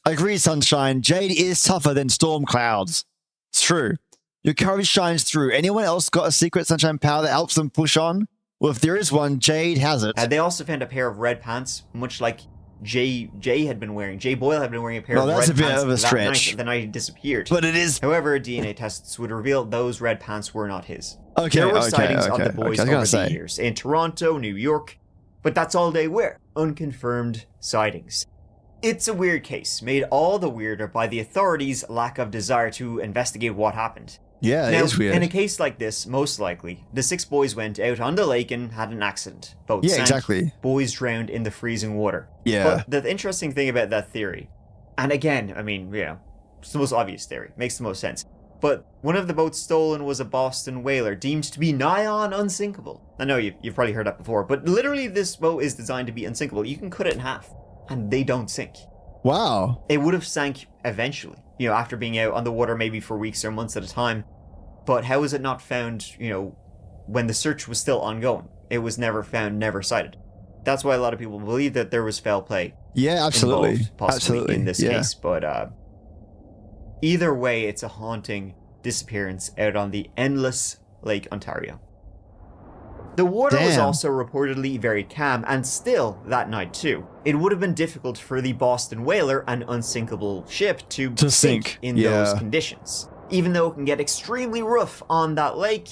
I agree, Sunshine. Jade is tougher than storm clouds. It's true. Your courage shines through. Anyone else got a secret Sunshine power that helps them push on? Well, if there is one, Jade has it. They also found a pair of red pants, much like Jay had been wearing. Jay Boyle had been wearing a pair of red pants. That's a bit of a stretch. The night he disappeared. But it is. However, DNA tests would reveal those red pants were not his. Okay, there were sightings of the boys over the years in Toronto, New York, but that's all they were. Unconfirmed sightings. It's a weird case, made all the weirder by the authorities' lack of desire to investigate what happened. Yeah, it is weird. In a case like this, most likely, the 6 boys went out on the lake and had an accident. Boats sank, exactly. Boys drowned in the freezing water. Yeah. But the interesting thing about that theory, and again, I mean, it's the most obvious theory, makes the most sense. But one of the boats stolen was a Boston whaler, deemed to be nigh on unsinkable. I know you've probably heard that before, but literally this boat is designed to be unsinkable. You can cut it in half, and they don't sink. Wow. It would have sank eventually, after being out on the water maybe for weeks or months at a time. But how was it not found, when the search was still ongoing? It was never found, never sighted. That's why a lot of people believe that there was foul play. Yeah, absolutely. Involved, possibly in this case. But either way, it's a haunting disappearance out on the endless Lake Ontario. The water was also reportedly very calm, and still that night too. It would have been difficult for the Boston whaler, an unsinkable ship, to sink in those conditions. Even though it can get extremely rough on that lake,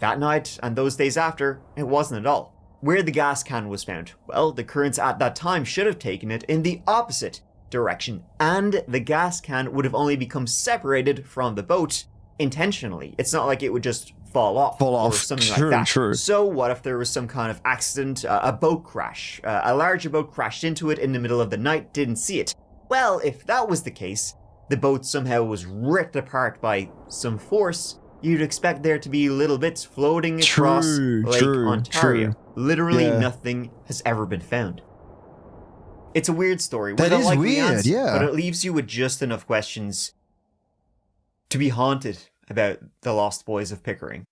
that night and those days after, it wasn't at all. Where the gas can was found, well, the currents at that time should have taken it in the opposite direction, and the gas can would have only become separated from the boat intentionally. It's not like it would just fall off or something like that. True. So what if there was some kind of accident, a boat crash, a larger boat crashed into it in the middle of the night, didn't see it? Well, if that was the case, the boat somehow was ripped apart by some force, you'd expect there to be little bits floating across Lake Ontario. Literally nothing has ever been found. It's a weird story. That is weird, but it leaves you with just enough questions to be haunted about the Lost Boys of Pickering.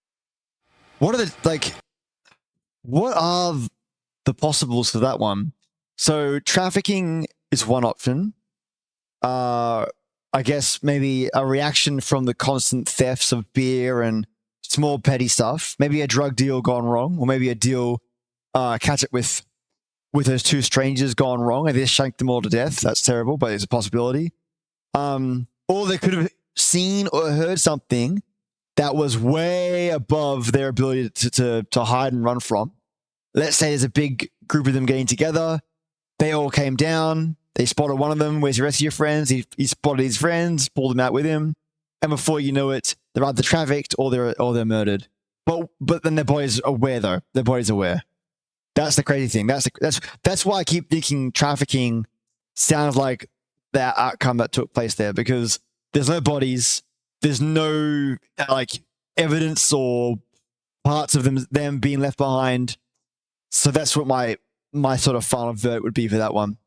What are the possibles for that one? So trafficking is one option. I guess maybe a reaction from the constant thefts of beer and small petty stuff. Maybe a drug deal gone wrong, or maybe a deal catch it with those two strangers gone wrong and they shanked them all to death. That's terrible, but it's a possibility. Or they could have seen or heard something that was way above their ability to hide and run from. Let's say there's a big group of them getting together. They all came down. They spotted one of them. Where's the rest of your friends? He spotted his friends, pulled them out with him. And before you know it, they're either trafficked or they're murdered. But then their body's aware, though. Their body's aware. That's the crazy thing. That's why I keep thinking trafficking sounds like that outcome that took place there, because there's no bodies. There's no evidence or parts of them being left behind. So that's what my sort of final verdict would be for that one,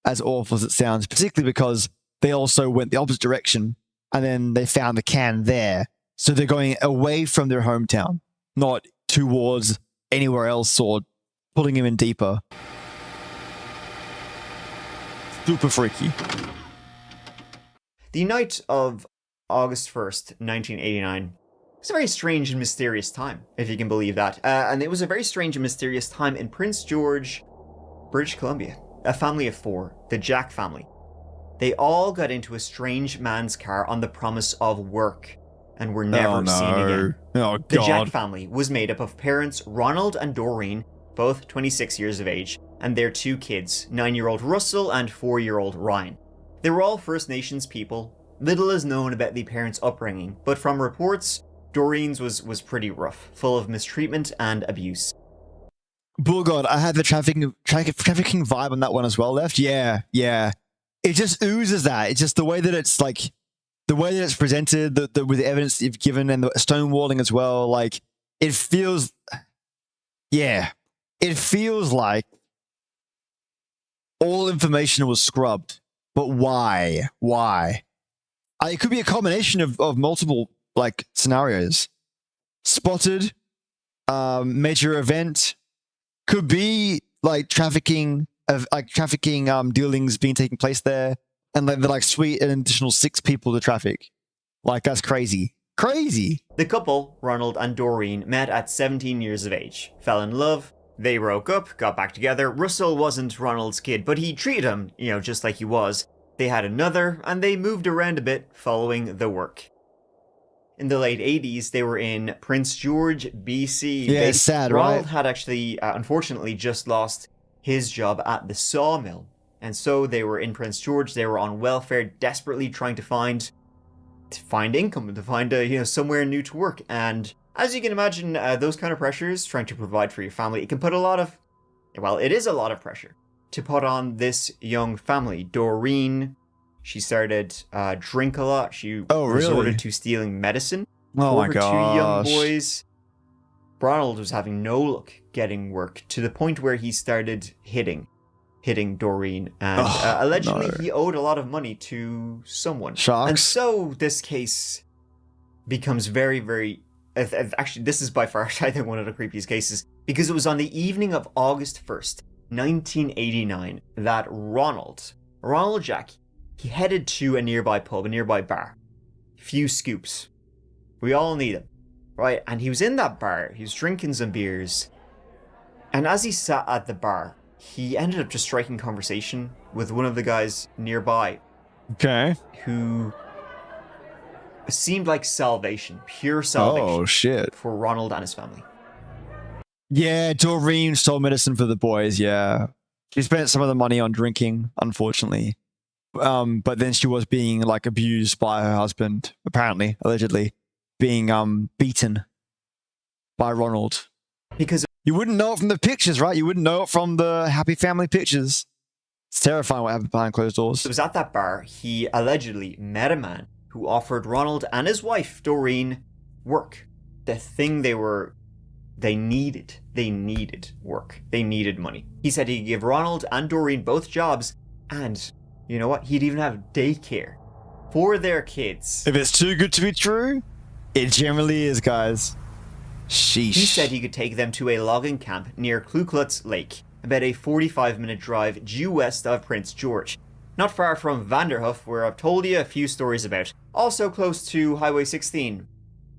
as awful as it sounds, particularly because they also went the opposite direction and then they found the can there. So they're going away from their hometown, not towards anywhere else or pulling him in deeper. Super freaky. The night of August 1st, 1989 was a very strange and mysterious time, if you can believe that. And it was a very strange and mysterious time in Prince George, British Columbia. A family of 4, the Jack family. They all got into a strange man's car on the promise of work and were never seen again. Oh, God. The Jack family was made up of parents Ronald and Doreen, both 26 years of age, and their 2 kids, 9-year-old Russell and 4-year-old Ryan. They were all First Nations people. Little is known about the parents' upbringing, but from reports, Doreen's was pretty rough, full of mistreatment and abuse. Bullgod, I had the trafficking vibe on that one as well, Left. Yeah. It just oozes that. It's just the way that it's the way that it's presented, with the evidence that you've given and the stonewalling as well. It feels like all information was scrubbed. But why? It could be a combination of multiple scenarios. Spotted, major event, could be trafficking dealings being taking place there, and they're sweet an additional 6 people to traffic. That's crazy. The couple, Ronald and Doreen, met at 17 years of age, fell in love. They broke up, got back together. Russell wasn't Ronald's kid, but he treated him, just like he was. They had another, and they moved around a bit following the work. In the late 80s, they were in Prince George, BC. Yeah, it's sad, Ronald right? had actually, unfortunately, just lost his job at the sawmill. And so they were in Prince George. They were on welfare, desperately trying to find income, to find somewhere new to work. And as you can imagine, those kind of pressures, trying to provide for your family, it can put it is a lot of pressure to put on this young family. Doreen, she started drink a lot. She resorted to stealing medicine for her 2 young boys. Ronald was having no luck getting work, to the point where he started hitting Doreen, and allegedly he owed a lot of money to someone. Shocks. And so this case becomes very, very... Actually, this is by far, I think, one of the creepiest cases, because it was on the evening of August 1st, 1989, that Ronald Jack, he headed to a nearby pub, a nearby bar. Few scoops. We all need them, right? And he was in that bar, he was drinking some beers, and as he sat at the bar, he ended up just striking conversation with one of the guys nearby. Okay. Who seemed like salvation, pure salvation. Oh, shit. For Ronald and his family. Yeah, Doreen stole medicine for the boys, yeah. She spent some of the money on drinking, unfortunately. But then she was being abused by her husband, apparently, allegedly, being beaten by Ronald. Because you wouldn't know it from the pictures, right? You wouldn't know it from the happy family pictures. It's terrifying what happened behind closed doors. It was at that bar he allegedly met a man who offered Ronald and his wife, Doreen, work. The thing they needed work. They needed money. He said he'd give Ronald and Doreen both jobs, and you know what? He'd even have daycare for their kids. If it's too good to be true, it generally is, guys. Sheesh. He said he could take them to a logging camp near Kluklutz Lake, about a 45-minute drive due west of Prince George. Not far from Vanderhoof, where I've told you a few stories about. Also close to Highway 16,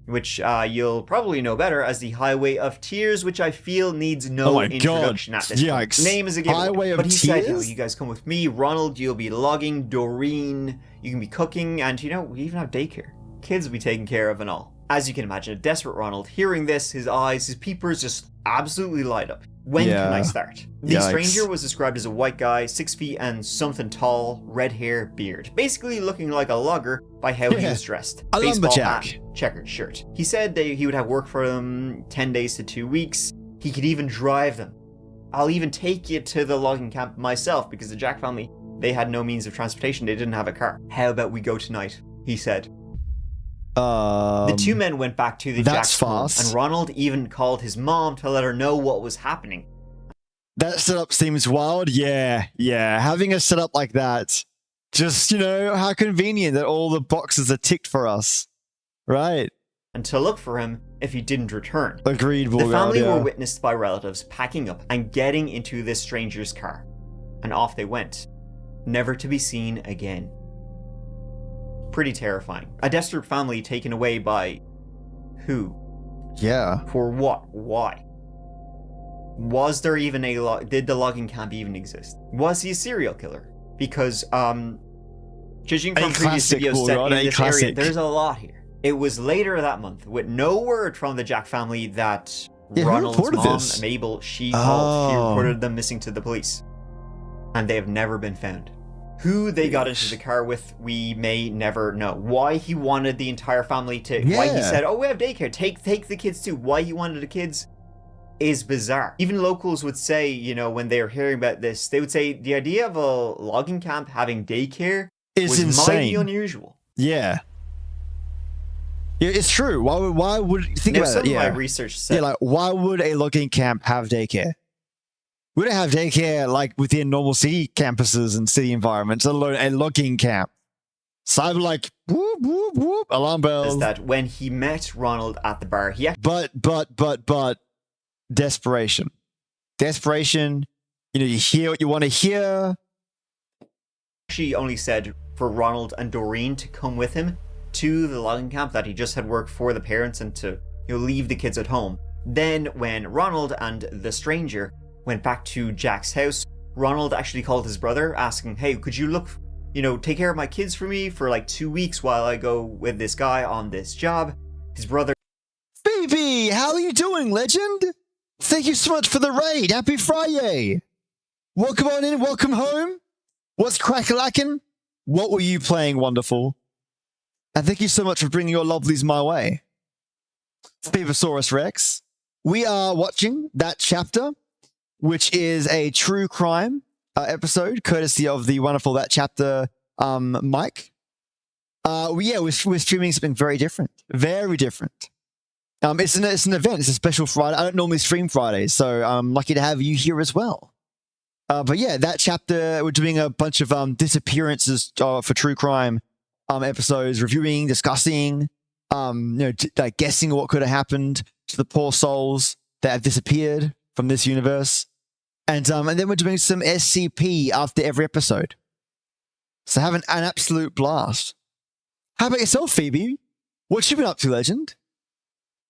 which you'll probably know better as the Highway of Tears, which I feel needs no introduction at this point. Name is a giveaway. Highway of But he Tears? said, you guys come with me. Ronald, you'll be logging. Doreen, you can be cooking. And, we even have daycare. Kids will be taken care of and all. As you can imagine, a desperate Ronald, hearing this, his eyes, his peepers just absolutely light up. When can I start? The stranger was described as a white guy, 6 feet and something tall, red hair, beard. Basically looking like a logger by how he was dressed. A Baseball lumberjack. hat, checkered shirt. He said he would have work for them 10 days to 2 weeks. He could even drive them. I'll even take you to the logging camp myself, because the Jack family, they had no means of transportation. They didn't have a car. How about we go tonight? He said. The two men went back to the Jack's home, and Ronald even called his mom to let her know what was happening. That setup seems wild. Yeah. Having a setup like that, just, how convenient that all the boxes are ticked for us. Right. And to look for him if he didn't return. Agreed, The family were witnessed by relatives packing up and getting into this stranger's car. And off they went, never to be seen again. Pretty terrifying. A desperate family taken away by who? Yeah. For what? Why? Was there even did the logging camp even exist? Was he a serial killer? Because, judging from previous videos set in this area, there's a lot here. It was later that month, with no word from the Jack family, that Ronald's mom, Mabel, she called. She reported them missing to the police. And they have never been found. Who they got into the car with, we may never know. Why he wanted the entire family to... Why he said, we have daycare, take the kids too. Why he wanted the kids is bizarre. Even locals would say, when they were hearing about this, they would say the idea of a logging camp having daycare was insane. Mighty unusual. Yeah. Yeah, it's true. Why would... Think about it. My research said... why would a logging camp have daycare? We don't have daycare within normal city campuses and city environments, let alone a logging camp. So I'm whoop, whoop, whoop, alarm bells. Is that when he met Ronald at the bar, he But, desperation. Desperation, you hear what you want to hear. She only said for Ronald and Doreen to come with him to the logging camp, that he just had work for the parents and to leave the kids at home. Then when Ronald and the stranger went back to Jack's house, Ronald actually called his brother asking, hey, could you look, take care of my kids for me for 2 weeks while I go with this guy on this job? His brother... Phoebe, how are you doing, legend? Thank you so much for the raid. Happy Friday. Welcome on in. Welcome home. What's crack-a-lackin'? What were you playing, wonderful? And thank you so much for bringing your lovelies my way. Phoebesaurus Rex. We are watching that chapter, which is a true crime episode, courtesy of the wonderful That Chapter Mike. We're streaming something very different. Very different. It's an event. It's a special Friday. I don't normally stream Fridays, so I'm lucky to have you here as well. But yeah, that chapter, we're doing a bunch of disappearances for true crime episodes, reviewing, discussing, guessing what could have happened to the poor souls that have disappeared from this universe. And then we're doing some SCP after every episode. So having an absolute blast. How about yourself, Phoebe? What you been up to, legend?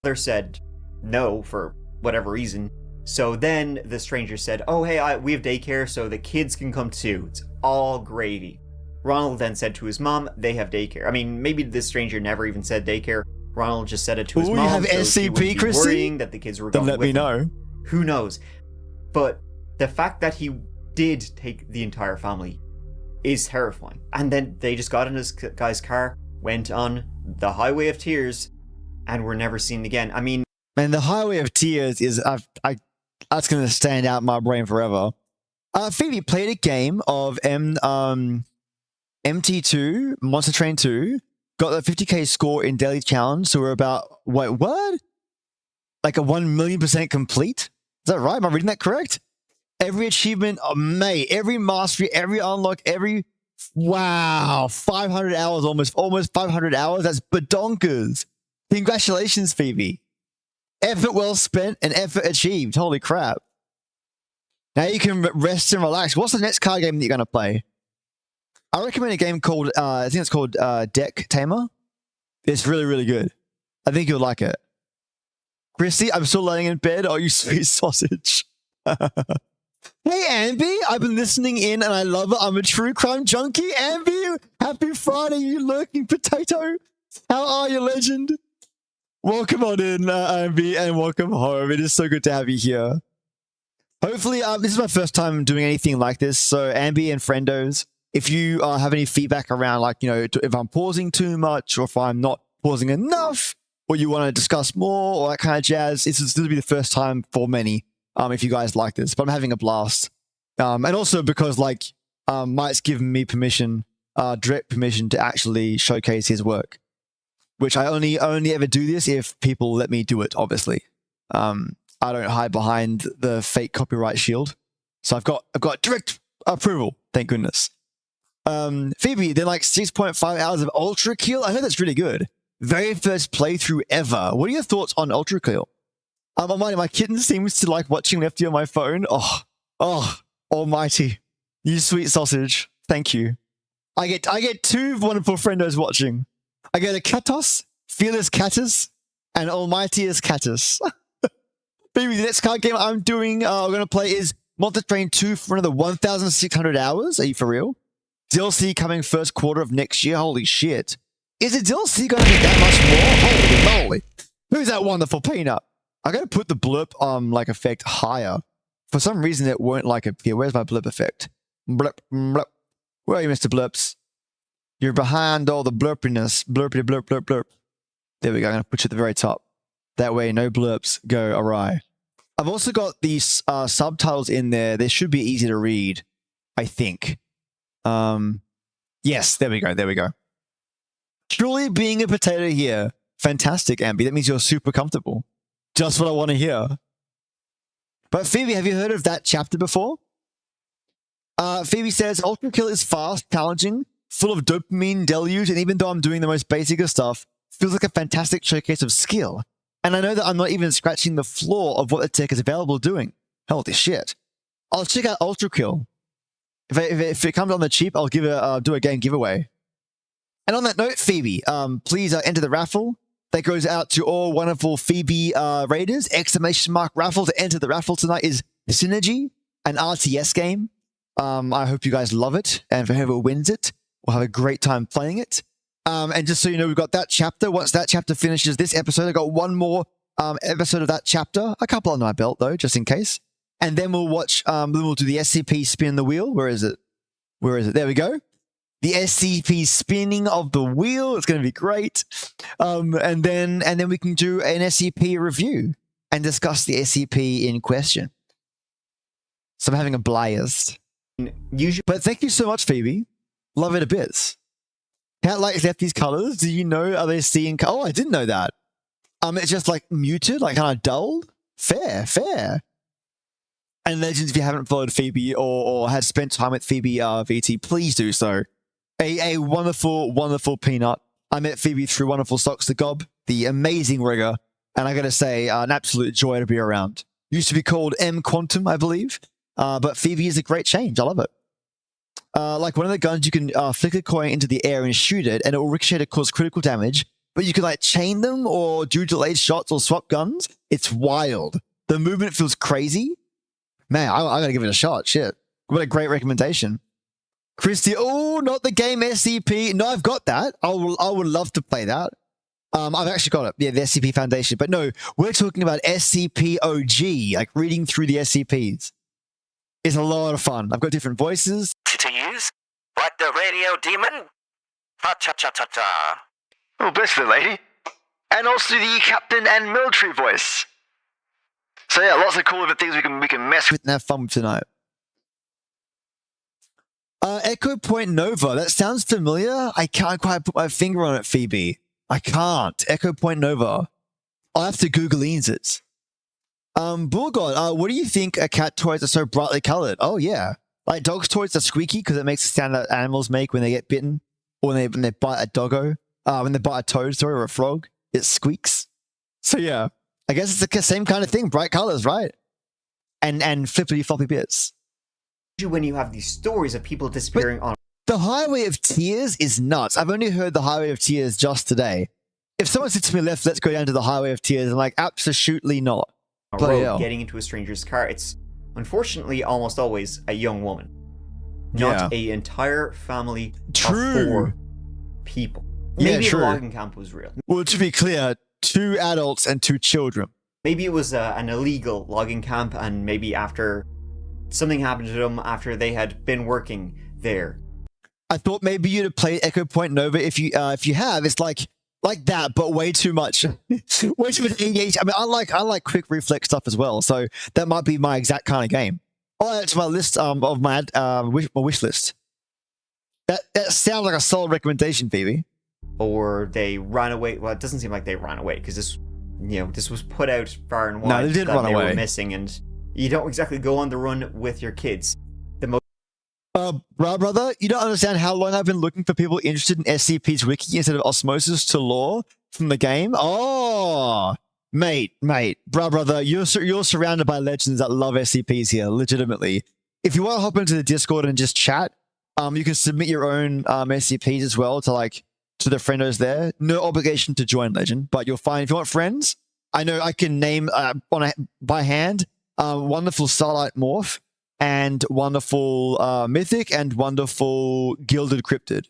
Mother said no for whatever reason. So then the stranger said, oh, hey, we have daycare, so the kids can come too. It's all gravy. Ronald then said to his mom, they have daycare. I mean, maybe the stranger never even said daycare. Ronald just said it to his mom. You have so SCP, Christy? Worrying that the kids were going then let me know. Who knows? But the fact that he did take the entire family is terrifying. And then they just got in this guy's car, went on the Highway of Tears, and were never seen again. I mean... And the Highway of Tears is... that's going to stand out in my brain forever. Phoebe played a game of MT2, Monster Train 2, got a 50k score in daily challenge, so we're about, wait, what? Like a 1,000,000% complete? Is that right? Am I reading that correct? Every achievement, mate, every mastery, every unlock, wow, 500 hours, almost 500 hours. That's badonkers. Congratulations, Phoebe. Effort well spent and effort achieved. Holy crap. Now you can rest and relax. What's the next card game that you're going to play? I recommend a game called, I think it's called Deck Tamer. It's really, really good. I think you'll like it. Christy, I'm still laying in bed. Oh, you sweet sausage. Hey, Ambi, I've been listening in and I love it. I'm a true crime junkie. Ambi, happy Friday, you lurking potato. How are you, legend? Welcome on in, Ambi, and welcome home. It is so good to have you here. Hopefully, this is my first time doing anything like this. So, Ambi and friendos, if you have any feedback around, like, if I'm pausing too much or if I'm not pausing enough, or you want to discuss more or that kind of jazz, this will be the first time for many. If you guys like this, but I'm having a blast. And also because Mike's given me permission, direct permission to actually showcase his work, which I only ever do this if people let me do it, obviously. I don't hide behind the fake copyright shield. So I've got direct approval, thank goodness. Phoebe, they're like 6.5 hours of Ultra Kill. I heard that's really good. Very first playthrough ever. What are your thoughts on Ultra Kill? My kitten seems to like watching Lefty on my phone. Oh, almighty. You sweet sausage. Thank you. I get two wonderful friendos watching. I get a Katos, Fearless Catus, and Almightiest Catus. Baby, the next card game I'm going to play is Monster Train 2 for another 1,600 hours. Are you for real? DLC coming first quarter of next year. Holy shit. Is the DLC going to be that much more? Holy moly. Who's that wonderful peanut? I gotta put the blurp effect higher. For some reason it won't appear. Where's my blurp effect? Blurp, blurp. Where are you, Mr. Blurps? You're behind all the blurpiness. Blurpity blurp blurp blurp. There we go. I'm gonna put you at the very top. That way no blurps go awry. I've also got these subtitles in there. They should be easy to read, I think. Yes, there we go. Truly being a potato here. Fantastic, Ambi. That means you're super comfortable. Just what I want to hear. But Phoebe, have you heard of that chapter before? Phoebe says, Ultra Kill is fast, challenging, full of dopamine deluge, and even though I'm doing the most basic of stuff, feels like a fantastic showcase of skill. And I know that I'm not even scratching the floor of what the tech is available doing. Holy shit. I'll check out Ultra Kill. If it comes on the cheap, I'll do a game giveaway. And on that note, Phoebe, please enter the raffle. That goes out to all wonderful Phoebe raiders. ! Raffle to enter the raffle tonight is Synergy, an RTS game. I hope you guys love it. And for whoever wins it, we'll have a great time playing it. And just so you know, we've got that chapter. Once that chapter finishes this episode, I've got one more episode of that chapter. A couple under my belt, though, just in case. And then we'll watch, then we'll do the SCP Spin the Wheel. Where is it? There we go. The SCP spinning of the wheel. It's going to be great. And then we can do an SCP review and discuss the SCP in question. So I'm having a blast. But thank you so much, Phoebe. Love it a bit. Cat likes Lefty's colors. Do you know, are they seeing? Oh, I didn't know that. It's just muted, kind of dulled. Fair. And legends, if you haven't followed Phoebe or had spent time with Phoebe VT, please do so. A wonderful, wonderful peanut. I met Phoebe through Wonderful Socks to Gob, the amazing rigger, and I gotta say, an absolute joy to be around. Used to be called M Quantum, I believe, but Phoebe is a great change. I love it. Like one of the guns, you can flick a coin into the air and shoot it, and it will ricochet to cause critical damage, but you can chain them or do delayed shots or swap guns. It's wild. The movement feels crazy. Man, I gotta give it a shot. Shit. What a great recommendation. Christy, oh, not the game SCP. No, I've got that. I would love to play that. I've actually got it. Yeah, the SCP Foundation. But no, we're talking about SCP OG, reading through the SCPs. It's a lot of fun. I've got different voices. To use? Like the radio demon? Ha-cha-cha-cha-cha. Oh, bless the lady. And also the captain and military voice. So yeah, lots of cool other things we can mess with and have fun with tonight. Echo Point Nova. That sounds familiar. I can't quite put my finger on it, Phoebe. I can't. Echo Point Nova. I'll have to Googleans it. Bullgod, what do you think cat toys are so brightly colored? Oh, yeah. Like dogs' toys are squeaky because it makes the sound that animals make when they get bitten or when they bite a doggo. When they bite a toad, sorry, or a frog, it squeaks. So, yeah. I guess it's the same kind of thing. Bright colors, right? And flippity floppy bits. When you have these stories of people disappearing on the Highway of Tears is nuts. I've only heard the Highway of Tears just today. If someone said to me, let's go down to the Highway of Tears, I'm like, absolutely not. a road getting into a stranger's car, it's unfortunately almost always a young woman. Not a entire family of 4 people. Maybe the logging camp was real. Well, to be clear, 2 adults and 2 children. Maybe it was an illegal logging camp, and maybe after something happened to them after they had been working there. I thought maybe you'd have played Echo Point Nova. If you have, it's like that, but way too much. Way too much ADHD. I mean, I like quick reflex stuff as well, so that might be my exact kind of game. I'll add it to my list of my wish list. That sounds like a solid recommendation, Phoebe. Or they ran away. Well, it doesn't seem like they ran away because this was put out far and wide. No, they didn't run away. They were missing, and you don't exactly go on the run with your kids. Brother, you don't understand how long I've been looking for people interested in SCP's wiki instead of osmosis to lore from the game. Oh, mate, brother, you're surrounded by legends that love SCPs here, legitimately. If you want to hop into the Discord and just chat, you can submit your own SCPs as well to the friendos there. No obligation to join Legend, but you'll find if you want friends. I know I can name by hand wonderful Starlight Morph and wonderful Mythic and wonderful Gilded Cryptid.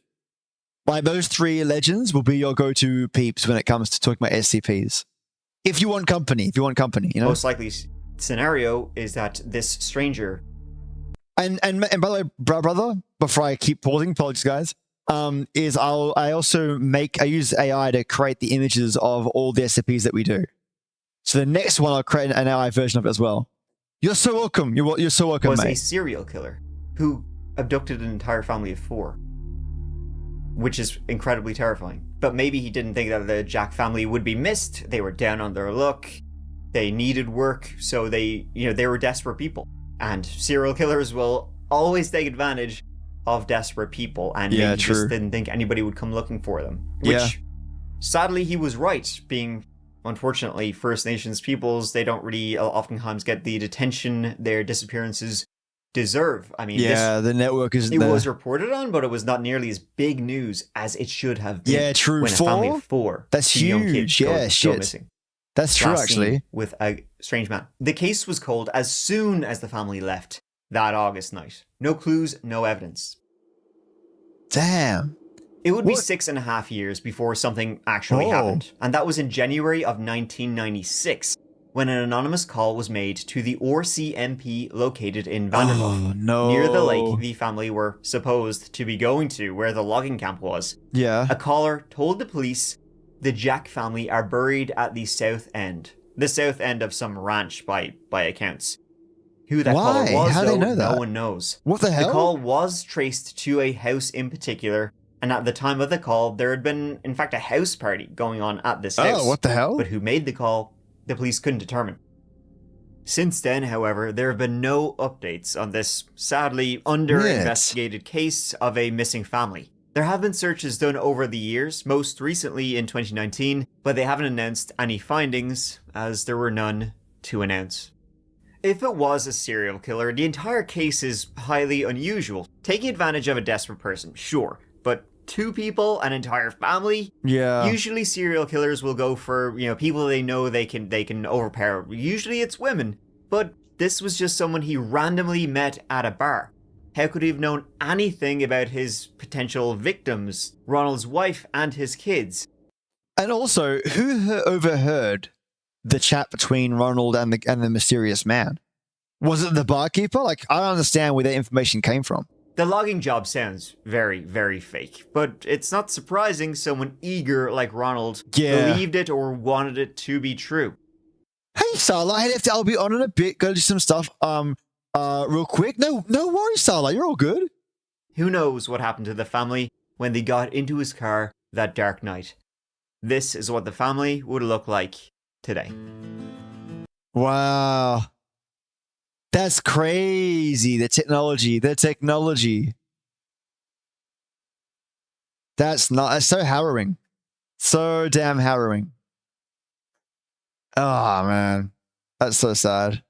Like those 3 legends will be your go-to peeps when it comes to talking about SCPs. If you want company, you know. Most likely scenario is that this stranger. And by the way, brother, before I keep pausing, apologies guys. I use AI to create the images of all the SCPs that we do. So the next one, I'll create an AI version of it as well. You're so welcome. You're so welcome, mate. Was a serial killer who abducted an entire family of 4, which is incredibly terrifying. But maybe he didn't think that the Jack family would be missed. They were down on their luck. They needed work, so they were desperate people. And serial killers will always take advantage of desperate people, and maybe just didn't think anybody would come looking for them. Which, sadly, he was right. Being, unfortunately, First Nations peoples, they don't really oftentimes get the attention their disappearances deserve. I mean, the network isn't there. It was reported on, but it was not nearly as big news as it should have been. Yeah, true. When a family of 4, that's huge. Young kids go missing. That's true, actually. With a strange man. The case was called as soon as the family left that August night. No clues, no evidence. Damn. It would be 6.5 years before something actually happened. And that was in January of 1996, when an anonymous call was made to the RCMP located in Vanderhoef, near the lake the family were supposed to be going to, where the logging camp was. Yeah. A caller told the police the Jack family are buried at the south end of some ranch by accounts. Who that caller was, how do they know that? No one knows. What the hell? The call was traced to a house in particular, and at the time of the call, there had been, in fact, a house party going on at this house. Oh, what the hell? But who made the call, the police couldn't determine. Since then, however, there have been no updates on this sadly under-investigated case of a missing family. There have been searches done over the years, most recently in 2019, but they haven't announced any findings, as there were none to announce. If it was a serial killer, the entire case is highly unusual. Taking advantage of a desperate person, sure, but 2 people, an entire family? Yeah. Usually serial killers will go for, people they know they can overpower. Usually it's women, but this was just someone he randomly met at a bar. How could he have known anything about his potential victims, Ronald's wife and his kids? And also, who overheard the chat between Ronald and the mysterious man? Was it the barkeeper? Like, I don't understand where that information came from. The logging job sounds very, very fake, but it's not surprising someone eager like Ronald believed it or wanted it to be true. Hey, Starlight, I'll be on in a bit. Go do some stuff real quick. No worries, Starlight. You're all good. Who knows what happened to the family when they got into his car that dark night. This is what the family would look like today. Wow. That's crazy. The technology. That's so harrowing. So damn harrowing. Oh, man. That's so sad.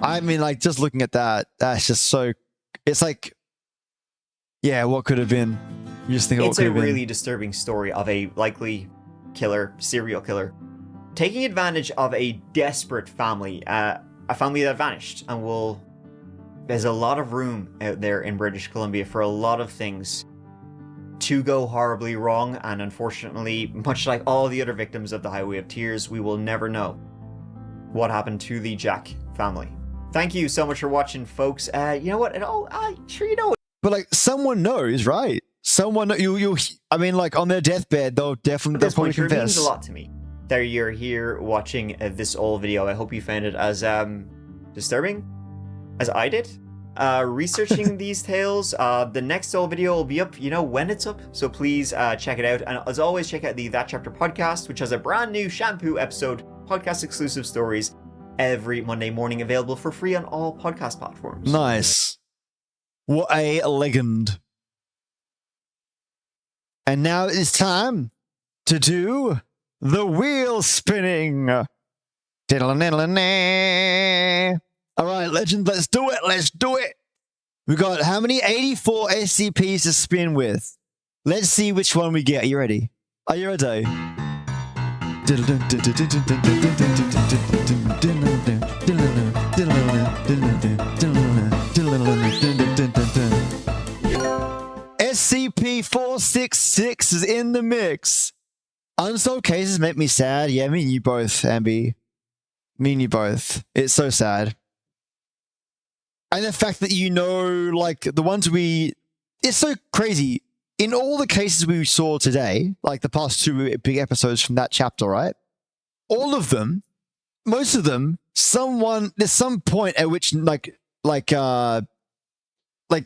I mean, like, just looking at that, that's just so... It's like... Yeah, what could have been? You just think It's a really disturbing story of a likely serial killer, taking advantage of a desperate family, a family that vanished, and there's a lot of room out there in British Columbia for a lot of things to go horribly wrong, and unfortunately, much like all the other victims of the Highway of Tears, we will never know what happened to the Jack family. Thank you so much for watching, folks. You know what? Sure you know it. But like, someone knows, right? Someone, I mean, like, on their deathbed, they'll probably confess. It means a lot to me that you're here watching this old video. I hope you found it as disturbing as I did. Researching these tales. The next old video will be up, when it's up. So please check it out. And as always, check out the That Chapter podcast, which has a brand new shampoo episode, podcast exclusive stories, every Monday morning, available for free on all podcast platforms. Nice. What a legend. And now it's time to do the wheel spinning. All right, legend, let's do it. We got how many? 84 SCPs to spin with. Let's see which one we get. Are you ready? Are you ready? SCP-466 is in the mix. Unsolved cases make me sad. Yeah, me and you both, Ambi. Me and you both. It's so sad. And the fact that like, the ones it's so crazy. In all the cases we saw today, like the past 2 big episodes from that chapter, right? All of them, most of them, there's some point at which, like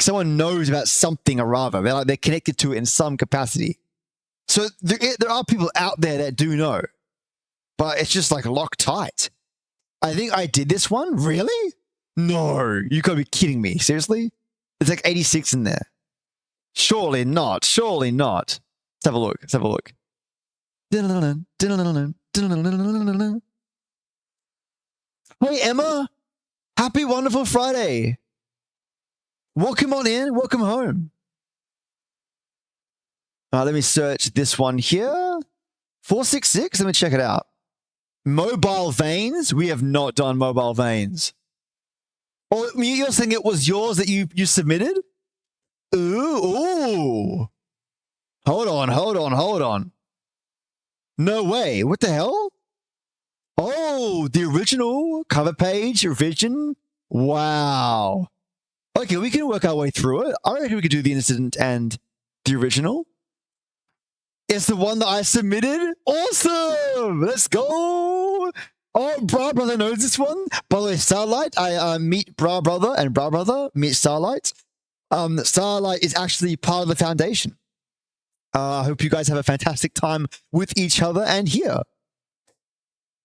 someone knows about something or other. They're connected to it in some capacity. So there are people out there that do know, but it's just like locked tight. I think I did this one. Really? No, you gotta be kidding me. Seriously? It's like 86 in there. Surely not. Let's have a look. Hey, Emma. Happy wonderful Friday. Welcome on in. Welcome home. Let me search this one here. 466. Let me check it out. Mobile veins. We have not done mobile veins. Oh, you're saying it was yours that you submitted? Ooh. Hold on. No way. What the hell? Oh, the original cover page revision. Wow. Okay, we can work our way through it. I reckon we could do the incident and the original. It's the one that I submitted. Awesome. Let's go. Oh, Bra Brother knows this one. By the way, Starlight, I meet Bra Brother, and Bra Brother meet Starlight. Starlight is actually part of the Foundation. I hope you guys have a fantastic time with each other and here.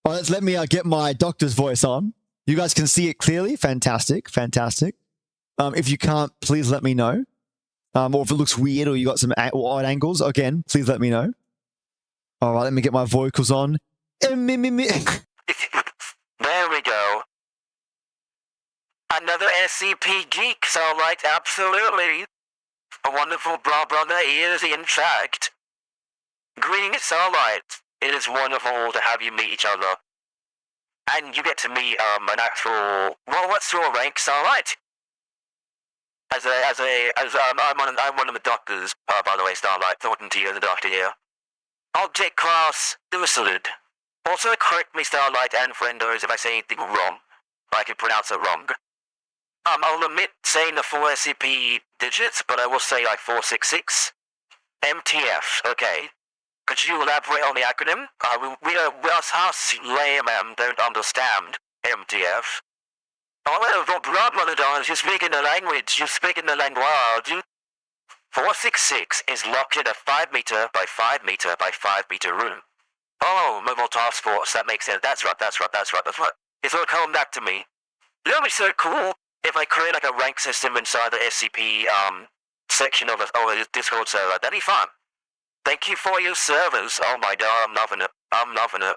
All right, let me get my doctor's voice on. You guys can see it clearly. Fantastic. If you can't, please let me know. Or if it looks weird or you got some odd angles, again, please let me know. All right, let me get my vocals on. There we go. Another SCP geek, so like, absolutely. A wonderful Bra Brother is in fact. Greetings, Starlight. It is wonderful to have you meet each other. And you get to meet an actual... Well, what's your rank, Starlight? I'm one of the doctors, by the way, Starlight. Talking to you, the doctor here. Object class, suicide. Also, correct me, Starlight and friendos, if I say anything wrong. I can pronounce it wrong. I'll admit saying the 4 SCP digits, but I will say like 466. MTF, okay. Could you elaborate on the acronym? We us laymen don't understand MTF. However, blood monitors, you speak in the language, 466 is locked in a 5 meter by 5 meter by 5 meter room. Oh, mobile task force, that makes sense. That's right. It's all coming back to me. It would be so cool if I create like a rank system inside the SCP, section of the Discord server. That'd be fun. Thank you for your service. Oh my god, I'm loving it.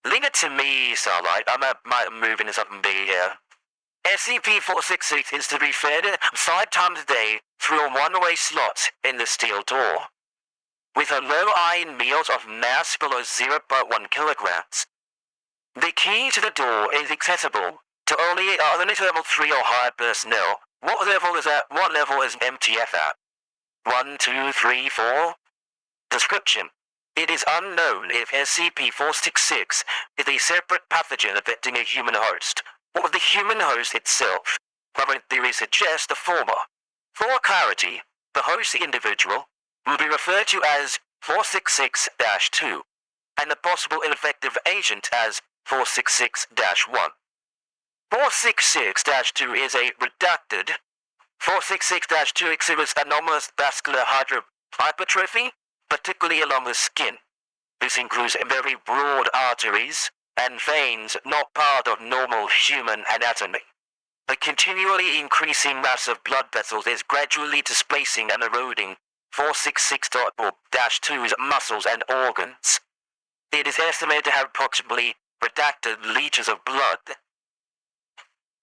Link it to me, Starlight. I might move into something big here. SCP-466 is to be fed 5 times a day through a one-way slot in the steel door, with a low iron meals of mass below 0.1 kilograms. The key to the door is accessible to only level 3 or higher personnel. What level is that? What level is MTF at? 1, 2, 3, 4? Description. It is unknown if SCP-466 is a separate pathogen affecting a human host, or the human host itself. Current theory suggests the former. For clarity, the host individual will be referred to as 466-2, and the possible ineffective agent as 466-1. 466-2 is a redacted. 466-2 exhibits anomalous vascular hypertrophy, particularly along the skin. This includes very broad arteries and veins not part of normal human anatomy. A continually increasing mass of blood vessels is gradually displacing and eroding 466-2's muscles and organs. It is estimated to have approximately redacted liters of blood.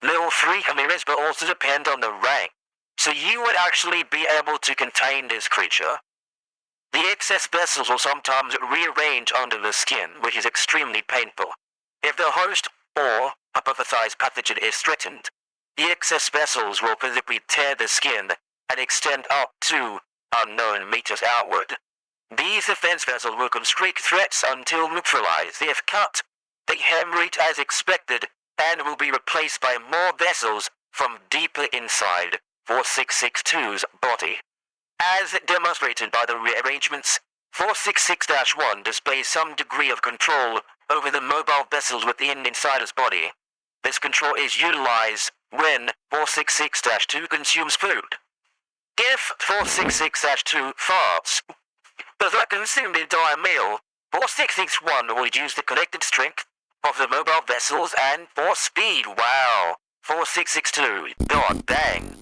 Level 3 chimeras will also depend on the rank, so you would actually be able to contain this creature. The excess vessels will sometimes rearrange under the skin, which is extremely painful. If the host or hypothesized pathogen is threatened, the excess vessels will physically tear the skin and extend up to unknown meters outward. These defense vessels will constrict threats until neutralized. If cut, they hemorrhage as expected and will be replaced by more vessels from deeper inside 4662's body. As demonstrated by the rearrangements, 466-1 displays some degree of control over the mobile vessels within Insider's body. This control is utilized when 466-2 consumes food. If 466-2 farts, does that consume the entire meal, 466-1 will use the collected strength of the mobile vessels and force speed. Wow. 4662. God dang.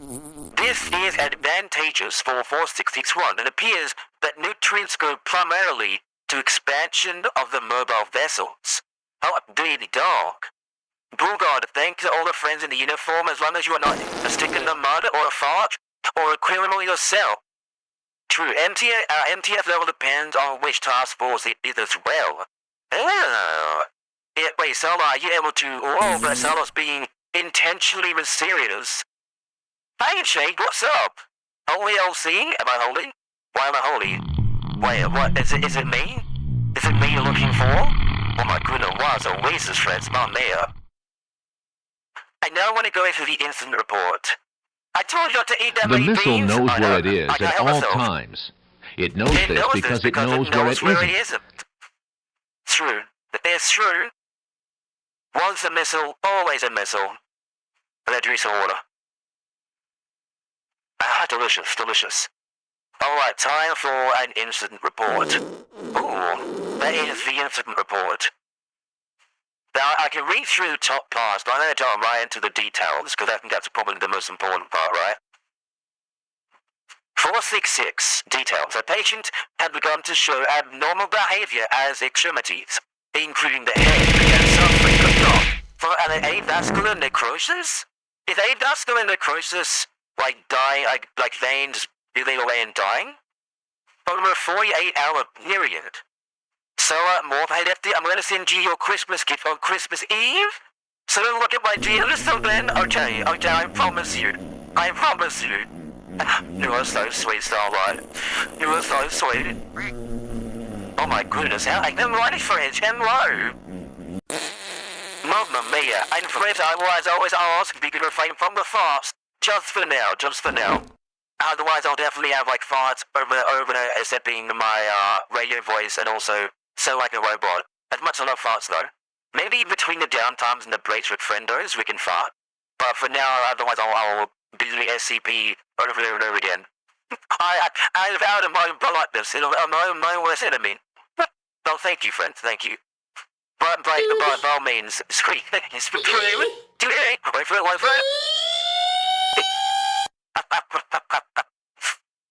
This is advantageous for 4661. It appears that nutrients go primarily to expansion of the mobile vessels. How really dark. Bulgard, thank all the friends in the uniform as long as you are not a stick in the mud or a fart or a criminal yourself. True, MTF level depends on which task force it is as well. Wait, Sala, are you able to... Oh, but Sala's being intentionally mysterious. Hey, Shade, what's up? Holy LC? Am I holy? Why am I holy? Wait, what? Is it me? Is it me you're looking for? Oh my goodness, wow, it's a racist, friends, not me. I now want to go into the incident report. I told you not to eat that many beans. The missile knows where it is at all times. It knows this because it knows where it isn't. True. It's true. Once a missile, always a missile. Let's drink some water. Ah, delicious, delicious. Alright, time for an incident report. Ooh, that is the incident report. Now, I can read through the top parts, but I'm going to jump right into the details, because I think that's probably the most important part, right? 466. Details. A patient had begun to show abnormal behavior as extremities, including the head, began suffering from shock for an avascular necrosis? Is avascular necrosis like dying, like veins moving away and dying? Over a 48-hour period. So, Morphead FD, I'm gonna send you your Christmas gift on Christmas Eve. So look at my deal so then. Okay, I promise you. You are so sweet, Starlight. You are so sweet. Oh my goodness, how I can write French, hello. Mamma mia, and French I was always asked if you could refrain from the farts. Just for now. Otherwise I'll definitely have like farts over accepting my radio voice and also so like a robot. As much as I love farts though. Maybe between the downtimes and the breaks with friendos we can fart. But for now, otherwise I'll be doing SCP over and over again. I've out of my politeness, my worst enemy. No, thank you, friend, thank you. But by all means, wait for it.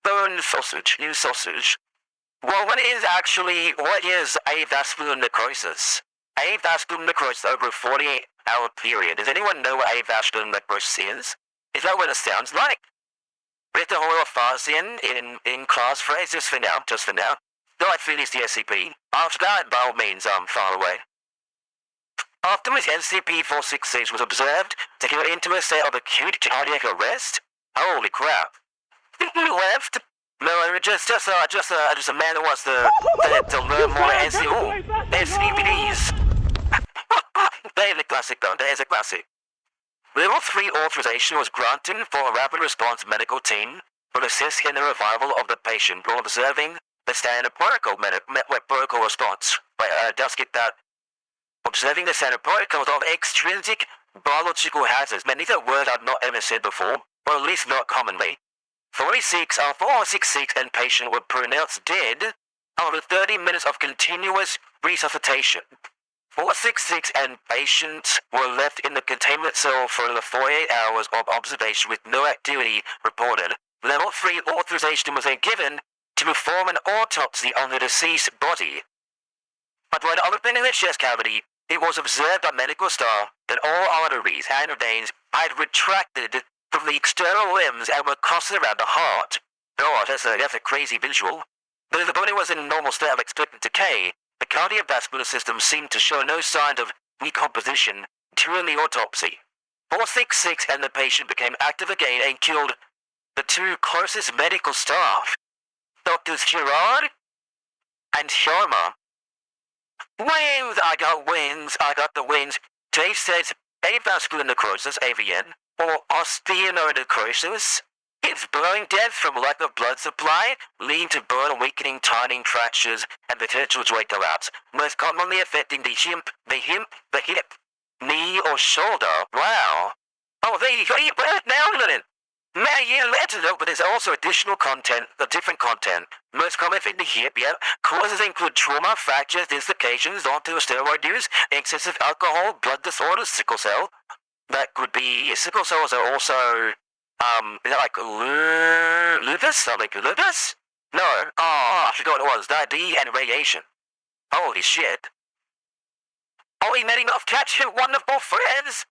Bone sausage, new sausage. Well, what is avascular necrosis? Avascular necrosis over a 48-hour period. Does anyone know what avascular necrosis is? Is that what it sounds like? We have to hold off fast in class phrase just for now. Though I finished the SCP. After that, by all means, I'm far away. Afterwards, SCP-466 was observed to go into a state of acute cardiac arrest. Holy crap! Left? No, just a man who wants to learn more SCPs. There's a classic, though. There's a classic. Level 3 authorization was granted for a rapid response medical team to assist in the revival of the patient while observing the standard protocol response. Wait, just get that. Observing the standard protocols of extrinsic biological hazards. Man, these are words I've not ever said before, or at least not commonly. 466 and patient were pronounced dead after 30 minutes of continuous resuscitation. 466 and patients were left in the containment cell for the 48 hours of observation with no activity reported. Level 3 authorization was then given to perform an autopsy on the deceased body. But when opening the chest cavity, it was observed by medical staff that all arteries and veins had retracted from the external limbs and were crossed around the heart. Oh, that's a crazy visual. Though the body was in a normal state of expectant decay, the cardiovascular system seemed to show no sign of decomposition during the autopsy. 466 and the patient became active again and killed the two closest medical staff, Drs. Gerard and Sharma. Wings! I got the wings. Dave says avascular necrosis, AVN, or osteonecrosis. It's blowing death from lack of blood supply, leading to bone weakening, tightening fractures, and potential joint collapse, most commonly affecting the hip, knee, or shoulder. Wow. Oh, now, Lennon. Man, yeah, let's know, but there's also additional content, different content. Most common in the hip, yeah. Causes include trauma, fractures, dislocations, steroid use, excessive alcohol, blood disorders, sickle cell. That could be, sickle cells are also, is that like lupus? Like lupus? No. Oh, I forgot what it was. Diabetes and radiation. Holy shit. Oh, we met enough catch your wonderful friends.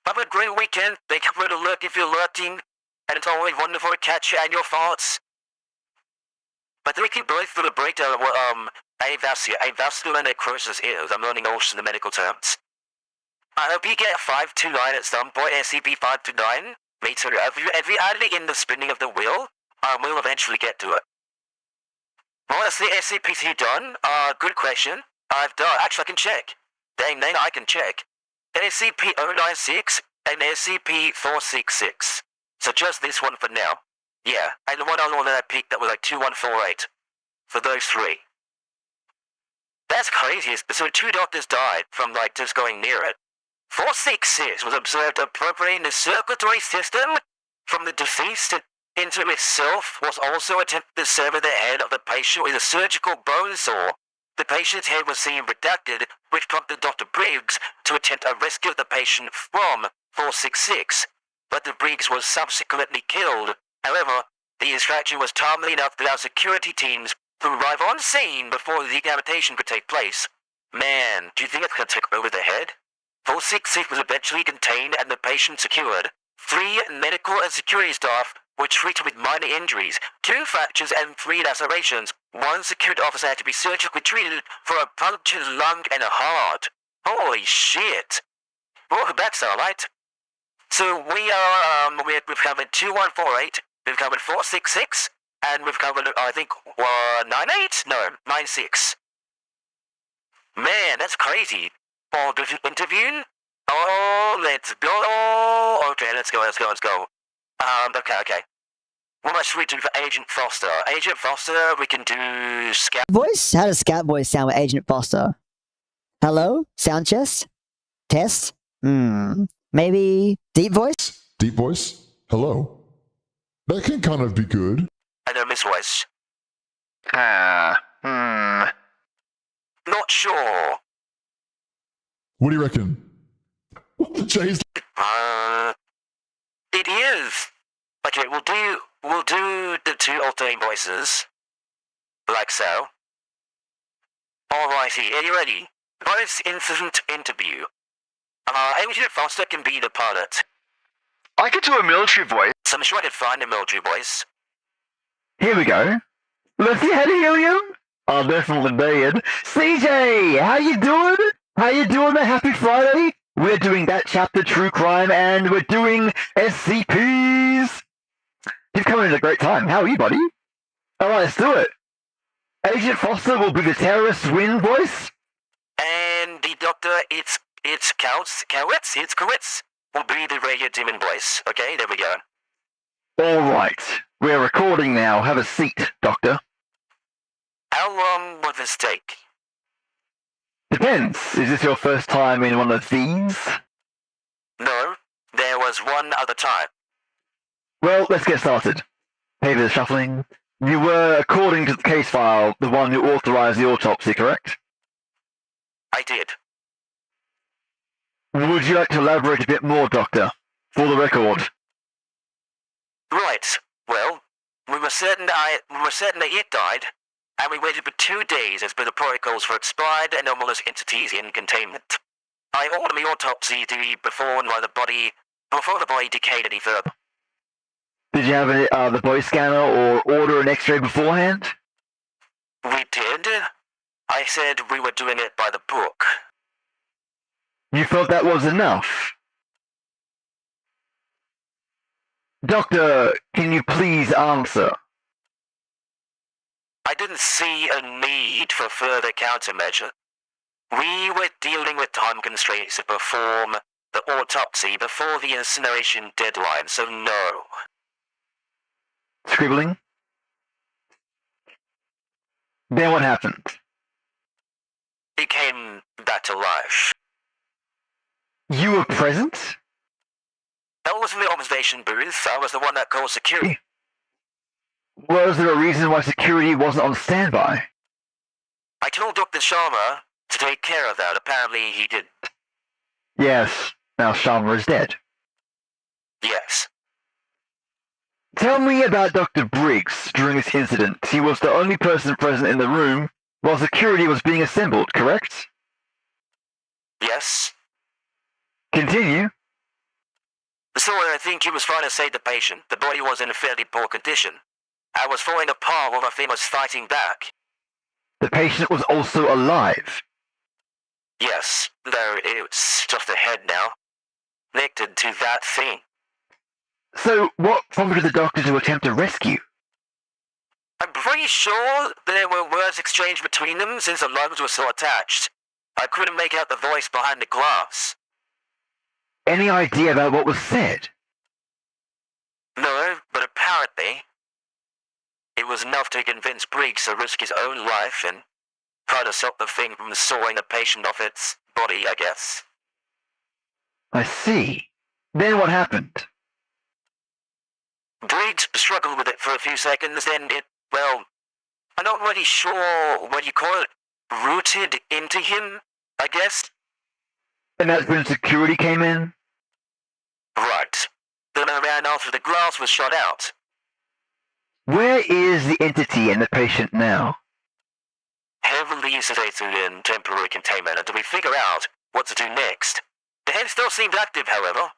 Have a great weekend. Thank you for the look if you're lurking. And it's always wonderful to catch you and your thoughts. But thank you both for the breakdown of what avascular necrosis is. I'm learning also the medical terms. I hope you get 529 at some point, SCP-529. Me too. If you add it in the spinning of the wheel, we'll eventually get to it. Well, that's the SCP done. Good question. I've done. Actually, I can check. Dang, I can check. SCP-096 and SCP-466. So just this one for now. Yeah, and the one other one that I picked that was like 2148. For those three. That's crazy. So 2 doctors died from like just going near it. 466 was observed appropriating the circulatory system from the deceased into itself, was also attempted to sever the head of the patient with a surgical bone saw. The patient's head was seen reducted, which prompted Dr. Briggs to attempt a rescue of the patient from 466. But the Briggs was subsequently killed. However, the distraction was timely enough for our security teams to arrive on scene before the decapitation could take place. Man, do you think it's going to take over the head? 466 was eventually contained and the patient secured. 3 medical and security staff were treated with minor injuries, 2 fractures and 3 lacerations. 1 security officer had to be surgically treated for a punctured lung and a heart. Holy shit. Welcome back, Starlight. So we've covered 2148, we've covered 466, and we've covered, I think, 98? No, 96. Man, that's crazy. Oh, interview? Oh, let's go. Okay, let's go. Okay. What must we do for Agent Foster? Agent Foster, we can do scout voice? How does scout voice sound with Agent Foster? Hello? Sound chest? Test? Maybe deep voice? Deep voice? Hello? That can kind of be good. I know Miss Voice. Not sure. What do you reckon? Jay's... It is. Okay, we'll do the two alternate voices. Like so. Alrighty, are you ready? Voice incident interview. Agent Foster can be the pilot. I could do a military voice. So I'm sure I could find a military voice. Here we go. Lefty, how do you hear? I'll definitely be in. CJ, how you doing? How you doing? Happy Friday. We're doing that chapter true crime, and we're doing SCPs. You've come in at a great time. How are you, buddy? All right, let's do it. Agent Foster will be the terrorist win voice. And the doctor, it's Kowitz will be the radio demon voice. Okay, there we go. All right, we're recording now. Have a seat, Doctor. How long will this take? Depends. Is this your first time in one of these? No, there was one other time. Well, let's get started. Papers shuffling. You were, according to the case file, the one who authorized the autopsy, correct? I did. Would you like to elaborate a bit more, Doctor, for the record? Right. Well, we were certain that it died, and we waited for 2 days as per the protocols for expired anomalous entities in containment. I ordered the autopsy to be performed by the body before the body decayed any further. Did you have the body scanner or order an X-ray beforehand? We did. I said we were doing it by the book. You felt that was enough? Doctor, can you please answer? I didn't see a need for further countermeasure. We were dealing with time constraints to perform the autopsy before the incineration deadline, so no. Scribbling? Then what happened? He came back to life. You were present? I was in the observation booth. I was the one that called security. Was there a reason why security wasn't on standby? I told Dr. Sharma to take care of that. Apparently he did. Yes. Now Sharma is dead. Yes. Tell me about Dr. Briggs during this incident. He was the only person present in the room while security was being assembled, correct? Yes. Continue. So I think he was trying to save the patient. The body was in a fairly poor condition. I was falling apart while the thing was fighting back. The patient was also alive. Yes, though it's just a head now. Connected to that thing. So, what prompted the doctor to attempt a rescue? I'm pretty sure there were words exchanged between them since the lungs were so attached. I couldn't make out the voice behind the glass. Any idea about what was said? No, but apparently it was enough to convince Briggs to risk his own life and try to stop the thing from sawing the patient off its body, I guess. I see. Then what happened? Briggs struggled with it for a few seconds, then I'm not really sure what you call it, rooted into him, I guess. And that's when security came in? Right. Then I ran after the glass was shot out. Where is the entity and the patient now? Heavily sedated in temporary containment until we figure out what to do next. The head still seemed active, however.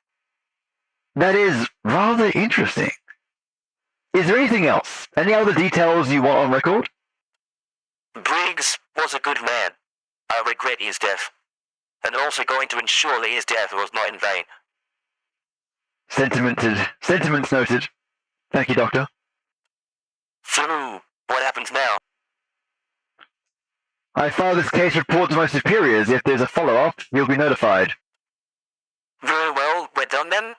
That is rather interesting. Is there anything else? Any other details you want on record? Briggs was a good man. I regret his death. And also going to ensure that his death was not in vain. Sentiments noted. Thank you, Doctor. So, what happens now? I file this case report to my superiors. If there's a follow-up, you'll be notified. Very well, we're done then?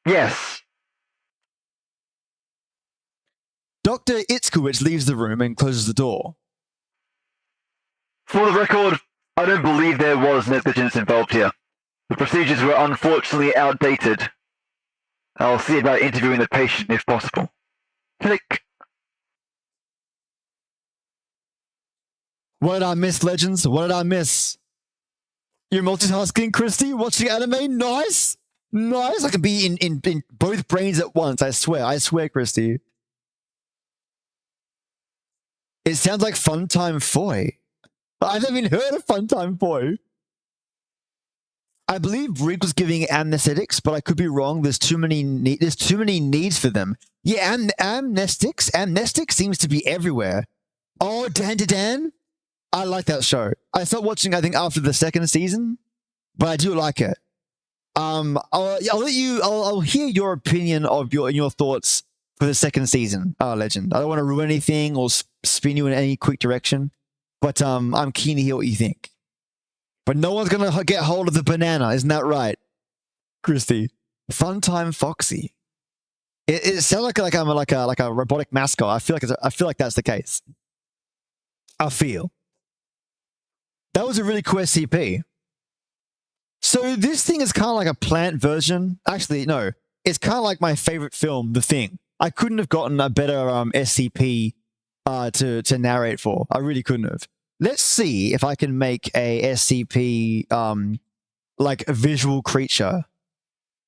Yes. Dr. Itzkowitz leaves the room and closes the door. For the record, I don't believe there was negligence involved here. The procedures were unfortunately outdated. I'll see about interviewing the patient if possible. Click. What did I miss, Legends? What did I miss? You're multitasking, Christy? Watching anime? Nice! Nice! I can be in both brains at once, I swear. I swear, Christy. It sounds like Funtime Foy. I haven't even heard of Funtime Foy. I believe Brig was giving anesthetics, but I could be wrong. There's too many needs for them. Yeah, amnestics seems to be everywhere. Oh, Dan. I like that show. I stopped watching, I think, after the second season, but I do like it. I'll hear your opinion of your thoughts for the second season, Legend. I don't want to ruin anything or spin you in any quick direction, but I'm keen to hear what you think. But no one's going to get hold of the banana, isn't that right, Christy? Funtime Foxy. It sounds like I'm like a robotic mascot. I feel like that's the case. I feel. That was a really cool SCP. So this thing is kind of like a plant version. Actually, no. It's kind of like my favorite film, The Thing. I couldn't have gotten a better SCP to narrate for. I really couldn't have. Let's see if I can make a SCP like a visual creature.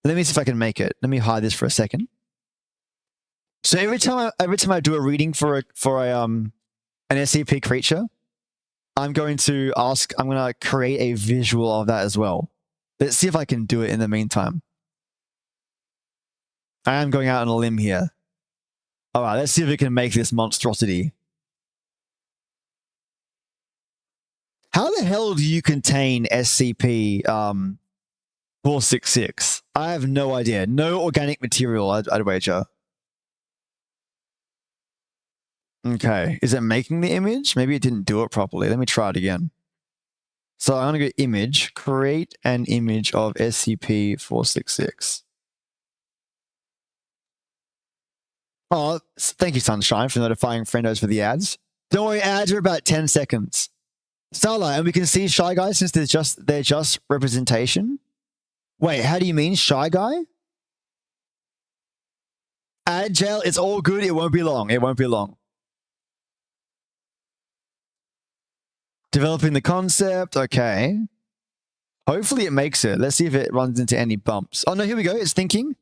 Let me see if I can make it. Let me hide this for a second. So every time I do a reading for an SCP creature, I'm going to create a visual of that as well. Let's see if I can do it in the meantime. I am going out on a limb here. All right, let's see if we can make this monstrosity. How the hell do you contain SCP-466? I have no idea. No organic material, I'd wager. Okay, is it making the image? Maybe it didn't do it properly. Let me try it again. So I'm going to go image, create an image of SCP-466. Oh, thank you, Sunshine, for notifying friendos for the ads. Don't worry, ads are about 10 seconds. Starlight, and we can see Shy Guy since they're just representation. Wait, how do you mean Shy Guy? Ad jail, it's all good. It won't be long. It won't be long. Developing the concept. Okay. Hopefully it makes it. Let's see if it runs into any bumps. Oh, no, here we go. It's thinking.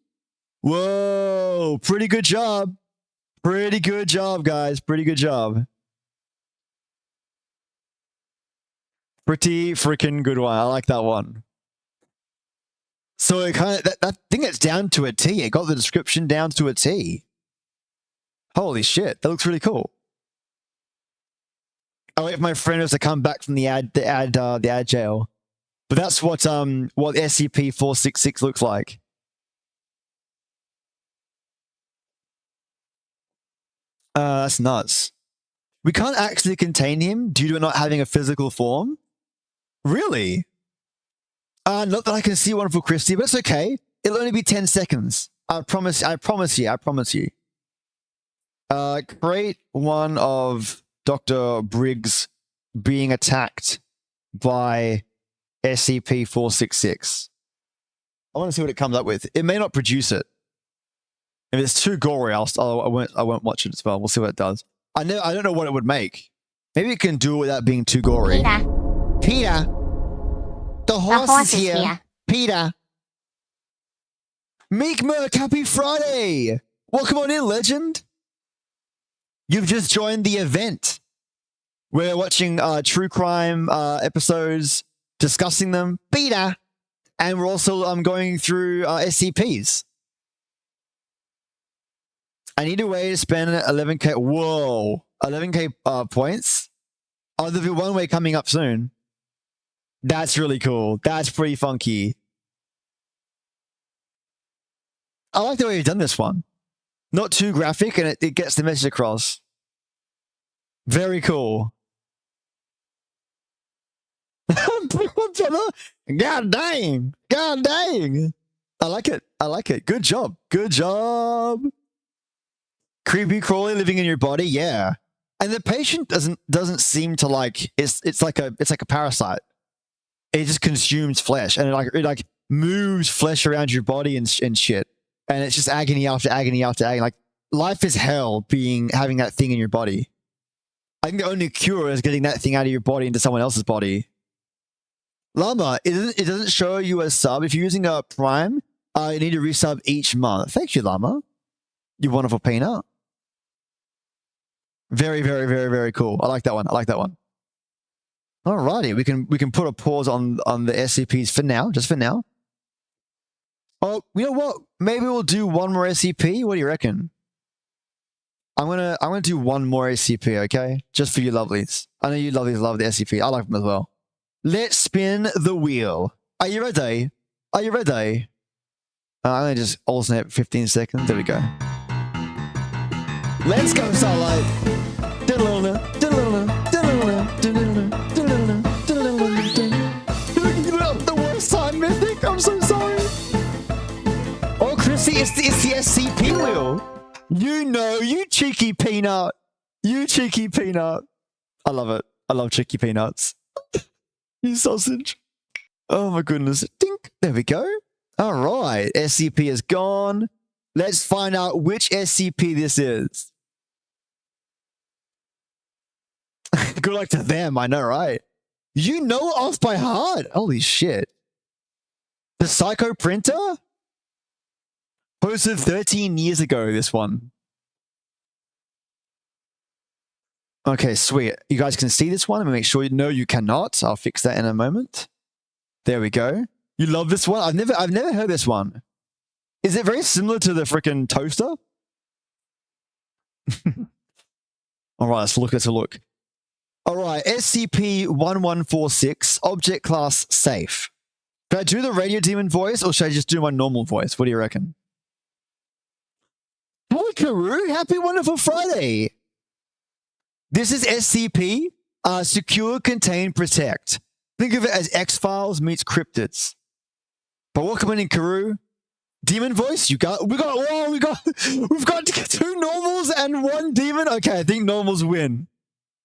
Whoa. Pretty good job. Pretty good job, guys. Pretty good job. Pretty freaking good one. I like that one. So it kind of, that thing it's down to a T. It got the description down to a T. Holy shit. That looks really cool. I'll wait for my friend to come back from the ad jail. But that's what SCP-466 looks like. That's nuts. We can't actually contain him due to not having a physical form? Really? Not that I can see one for Christy, but it's okay. It'll only be 10 seconds. I promise you. Create one of Dr. Briggs being attacked by SCP-466. I want to see what it comes up with. It may not produce it. If it's too gory, I won't watch it as well. We'll see what it does. I don't know what it would make. Maybe it can do it without being too gory. Peter. The horse is here. Peter. Meek Merc, happy Friday. Welcome on in, legend. You've just joined the event. We're watching true crime episodes, discussing them. Peter. And we're also going through SCPs. I need a way to spend 11k. Whoa. 11k points? Oh, there'll be one way coming up soon. That's really cool. That's pretty funky. I like the way you've done this one. Not too graphic, and it gets the message across. Very cool. God dang. God dang. I like it. I like it. Good job. Good job. Creepy crawly living in your body. Yeah. And the patient doesn't seem to like, it's like a parasite. it just consumes flesh, and it moves flesh around your body and shit. And it's just agony after agony after agony. Like, life is hell having that thing in your body. I think the only cure is getting that thing out of your body into someone else's body. Llama, it doesn't show you a sub. If you're using a Prime, you need to resub each month. Thank you, Llama. You wonderful peanut. Very, very, very, very cool. I like that one. I like that one. Alrighty, we can put a pause on the SCPs for now, just for now. Oh, you know what? Maybe we'll do one more SCP. What do you reckon? I'm gonna do one more SCP, okay? Just for you lovelies. I know you lovelies love the SCP. I like them as well. Let's spin the wheel. Are you ready? Are you ready? I'm gonna just alternate 15 seconds. There we go. Let's go, Starlight. The worst time, Mythic. I'm so sorry. Oh, Chrissy, it's the SCP wheel. You know, you cheeky peanut. You cheeky peanut. I love it. I love cheeky peanuts. You sausage. Oh my goodness. Dink. There we go. All right. SCP is gone. Let's find out which SCP this is. Good luck to them, I know, right? You know it off by heart. Holy shit. The Psycho Printer? Posted 13 years ago, this one. Okay, sweet. You guys can see this one. I'm going to make sure you cannot. I'll fix that in a moment. There we go. You love this one? I've never heard this one. Is it very similar to the freaking toaster? All right, let's look. All right, SCP-1146, object class safe. Should I do the radio demon voice or should I just do my normal voice? What do you reckon? Boy, Karoo, happy wonderful Friday. This is SCP, secure, contain, protect. Think of it as X-Files meets cryptids. But welcome in, Karoo. Demon voice, we've got 2 normals and 1 demon. Okay, I think normals win.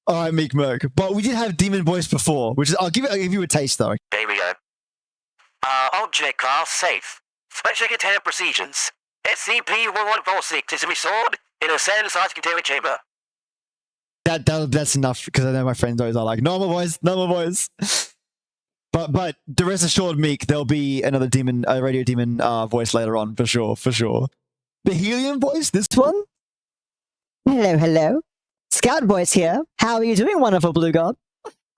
All right, Meek Merc. But we did have demon voice before, which is I'll give you a taste though. There we go. Object class safe. Special containment procedures. SCP-1146 is to be stored in a standard-sized containment chamber. That's enough because I know my friends always are like normal voice. But the rest assured, Meek, there'll be another demon, radio demon voice later on for sure. The helium voice, this one. Hello. Scout voice here. How are you doing, wonderful Blue God?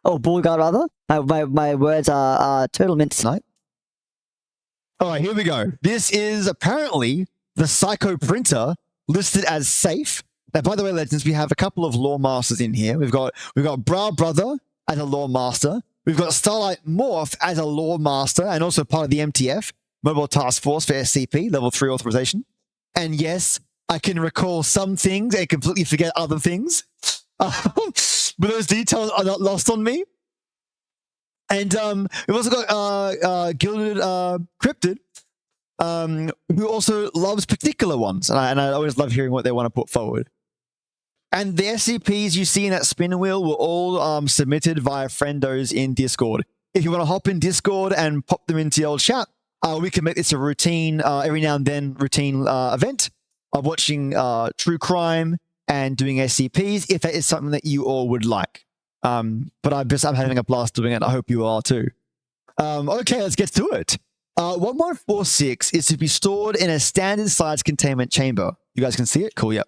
Oh, Bull God, rather. My words are total mint tonight. All right, here we go. This is apparently the Psycho Printer listed as safe. Now, by the way, legends, we have a couple of lore masters in here. We've got Bra Brother as a lore master. We've got Starlight Morph as a lore master and also part of the MTF, Mobile Task Force for SCP, level 3 authorization. And yes, I can recall some things and completely forget other things. But those details are not lost on me. And we've also got Gilded Cryptid, who also loves particular ones. And I always love hearing what they want to put forward. And the SCPs you see in that spin wheel were all submitted via friendos in Discord. If you want to hop in Discord and pop them into the old chat, we can make this a routine, every now and then, routine event of watching true crime and doing SCPs, if that is something that you all would like. But I'm having a blast doing it. I hope you are too. Okay, let's get to it. 1146 is to be stored in a standard size containment chamber. You guys can see it? Cool, yep.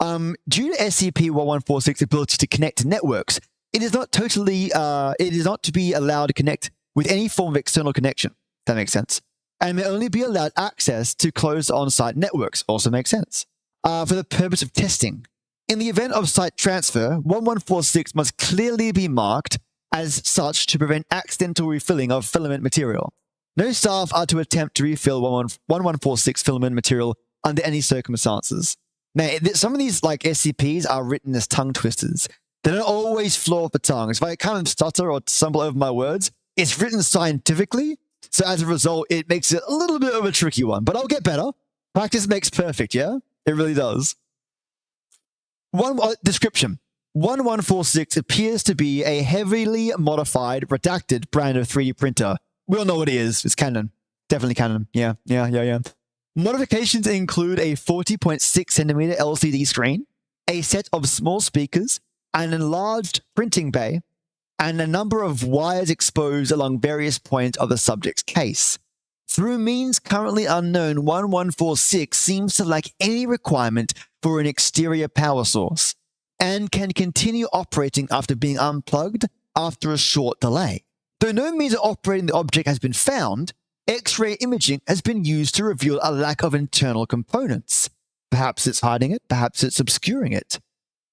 Due to SCP-1146's ability to connect to networks, it is not to be allowed to connect with any form of external connection. That makes sense. And may only be allowed access to closed on-site networks. Also makes sense. For the purpose of testing. In the event of site transfer, 1146 must clearly be marked as such to prevent accidental refilling of filament material. No staff are to attempt to refill 1146 filament material under any circumstances. Now, some of these like SCPs are written as tongue twisters. They don't always flow off the tongue. If I kind of stutter or stumble over my words, it's written scientifically. So as a result, it makes it a little bit of a tricky one. But I'll get better. Practice makes perfect, yeah? It really does. One description. 1146 appears to be a heavily modified, redacted brand of 3D printer. We all know what it is. It's canon. Definitely canon. Yeah. Modifications include a 40.6 centimeter LCD screen, a set of small speakers, an enlarged printing bay, and a number of wires exposed along various points of the subject's case. Through means currently unknown, 1146 seems to lack any requirement for an exterior power source, and can continue operating after being unplugged after a short delay. Though no means of operating the object has been found, X-ray imaging has been used to reveal a lack of internal components. Perhaps it's hiding it, perhaps it's obscuring it.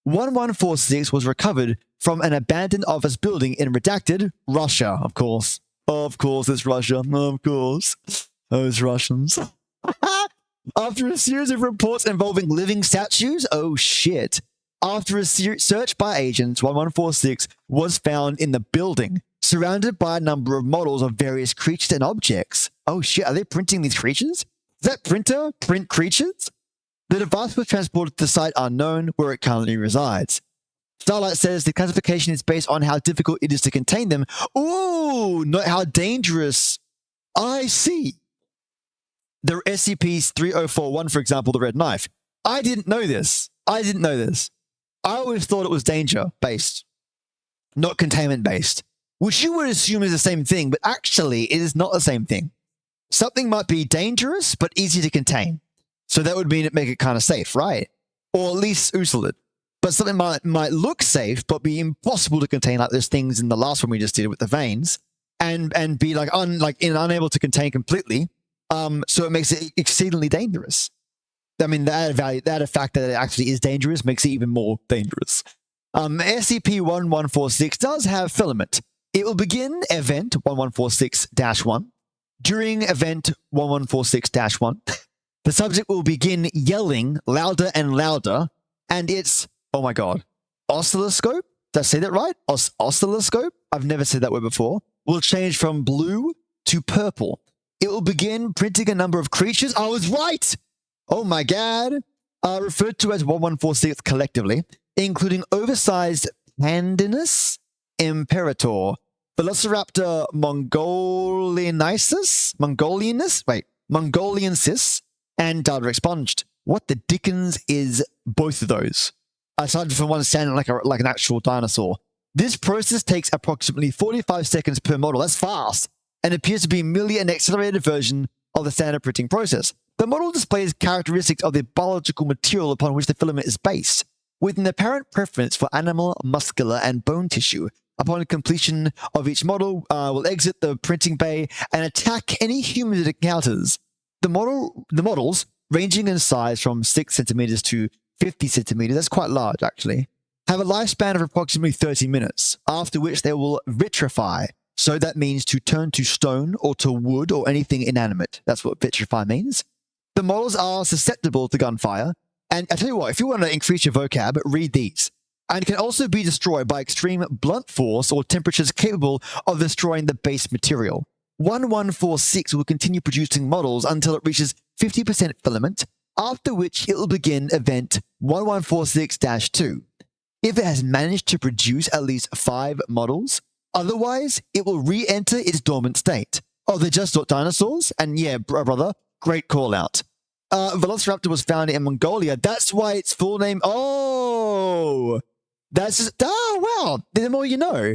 1146 was recovered from an abandoned office building in redacted Russia, of course. Of course it's Russia, of course. Those Russians. After a series of reports involving living statues, oh shit. After a search by agents, 1146 was found in the building, surrounded by a number of models of various creatures and objects. Oh shit, are they printing these creatures? Does that printer print creatures? The device was transported to the site unknown, where it currently resides. Starlight says the classification is based on how difficult it is to contain them. Ooh, not how dangerous. I see. The SCP-3041, for example, the red knife. I didn't know this. I always thought it was danger-based, not containment-based, which you would assume is the same thing, but actually it is not the same thing. Something might be dangerous, but easy to contain. So that would mean it make it kind of safe, right? Or at least useless. But something might look safe, but be impossible to contain, like those things in the last one we just did with the veins, and be unable to contain completely. So it makes it exceedingly dangerous. I mean, the added fact that it actually is dangerous makes it even more dangerous. SCP-1146 does have filament. It will begin event 1146-1. During event 1146-1, the subject will begin yelling louder and louder, and its, oh my god, oscilloscope? Did I say that right? Oscilloscope? I've never said that word before. Will change from blue to purple. It will begin printing a number of creatures. I was right! Oh my god. Referred to as 1146 collectively, including oversized Pandinus Imperator, Velociraptor Mongoliensis, and Data Expunged. What the dickens is both of those? Aside from one standing like an actual dinosaur. This process takes approximately 45 seconds per model. That's fast, and appears to be merely an accelerated version of the standard printing process. The model displays characteristics of the biological material upon which the filament is based, with an apparent preference for animal, muscular, and bone tissue. Upon completion of each model, will exit the printing bay and attack any human it encounters. The models, ranging in size from 6 centimeters to 50 centimeters, that's quite large actually, have a lifespan of approximately 30 minutes, after which they will vitrify. So that means to turn to stone or to wood or anything inanimate. That's what vitrify means. The models are susceptible to gunfire, and I tell you what, if you want to increase your vocab, read these. And can also be destroyed by extreme blunt force or temperatures capable of destroying the base material. 1146 will continue producing models until it reaches 50% filament, after which it will begin event 1146-2. If it has managed to produce at least 5 models, otherwise it will re-enter its dormant state. Oh, they're just not dinosaurs? And yeah, brother, great call out. Velociraptor was found in Mongolia. That's why its full name... Oh! That's just... Oh, wow! The more you know.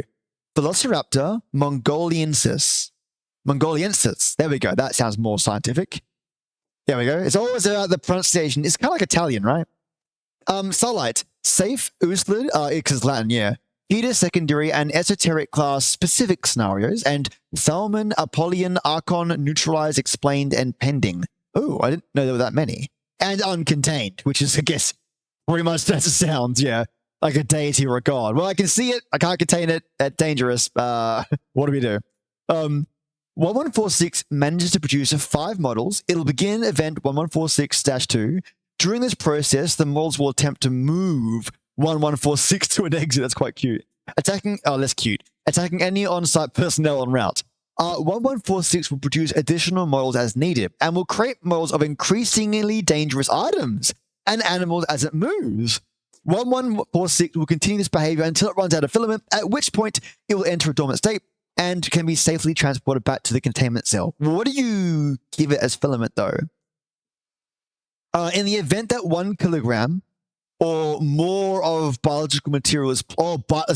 Velociraptor Mongoliensis. There we go. That sounds more scientific. There we go. It's always about the pronunciation. It's kind of like Italian, right? Starlight. Safe, Uslid, because Latin, yeah. Peter secondary and esoteric class specific scenarios, and Thalman, Apollyon, Archon, neutralized, explained, and pending. Oh, I didn't know there were that many. And uncontained, which is, I guess, pretty much as it sounds, yeah. Like a deity or a god. Well, I can see it. I can't contain it. Dangerous. What do we do? 1146 manages to produce 5 models. It'll begin event 1146-2. During this process, the models will attempt to move 1146 to an exit. That's quite cute. Attacking any on-site personnel en route. 1146 will produce additional models as needed and will create models of increasingly dangerous items and animals as it moves. 1146 will continue this behavior until it runs out of filament, at which point it will enter a dormant state and can be safely transported back to the containment cell. What do you give it as filament, though? In the event that 1 kilogram or more of biological material as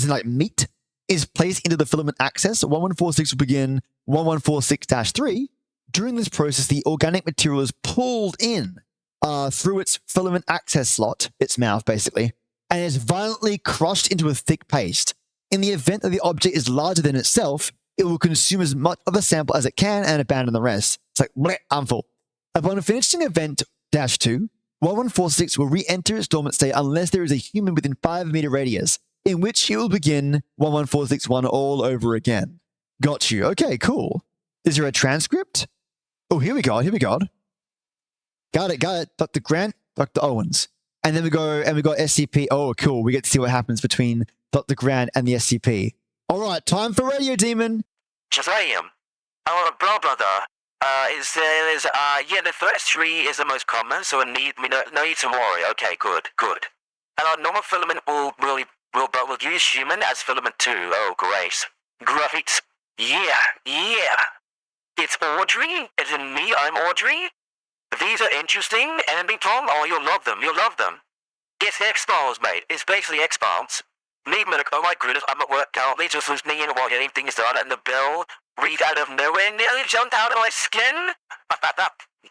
in like meat, is placed into the filament access, 1146 will begin 1146-3. During this process, the organic material is pulled in through its filament access slot, its mouth basically, and is violently crushed into a thick paste. In the event that the object is larger than itself, it will consume as much of the sample as it can and abandon the rest. It's like, bleh, I'm full. Upon finishing event -2, 1146 will re-enter its dormant state unless there is a human within 5-meter radius, in which it will begin 1146-1 all over again. Got you. Okay, cool. Is there a transcript? Oh, here we go. Got it. Dr. Grant, Dr. Owens. And then we got SCP. Oh, cool. We get to see what happens between Dr. Grant and the SCP. All right, time for Radio Demon. Shazam. Blah, blah, blah. The first 3 is the most common, so no need to worry. Okay, good. Normal filament will use human as filament 2. Oh, great. Yeah. It's Audrey. As in me, I'm Audrey. These are interesting, enemy Tom. Oh, you'll love them. It's X-Files, mate. It's basically X-Files. Oh my goodness, I'm at work currently, just listening in while getting things done, and the bell read out of nowhere nearly jumped out of my skin.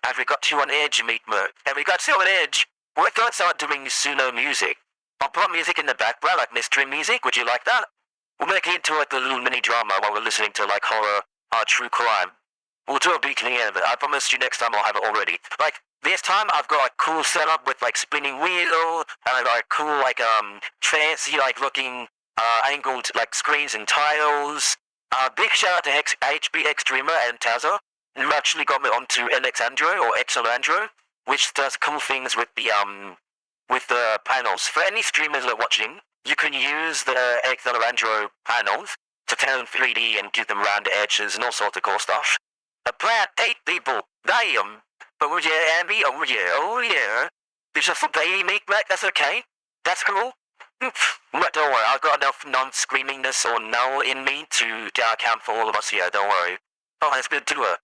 Have we got you on edge, meat merc? Have we got you on edge? We're going to start doing Suno music. I'll put music in the background, like mystery music. Would you like that? We'll make it into like a little mini drama while we're listening to like horror or true crime. We'll do a beginning end of it. I promise you next time I'll have it already. Like, this time I've got a cool setup with like spinning wheel, and I've got cool like fancy like looking angled like screens and tiles. Big shout out to HB Extremer and Taza, who actually got me onto Alexandro or Exalandro, which does cool things with the panels. For any streamers that are watching, you can use the Exalandro panels to turn 3D and give them round edges and all sorts of cool stuff. A plant 8 people. Damn. Oh yeah, Abby. Oh yeah. There's just a baby make back. That's okay. That's cool. But don't worry, I've got enough non-screamingness or null in me to account for all of us here. Don't worry. Oh, let's be a doer.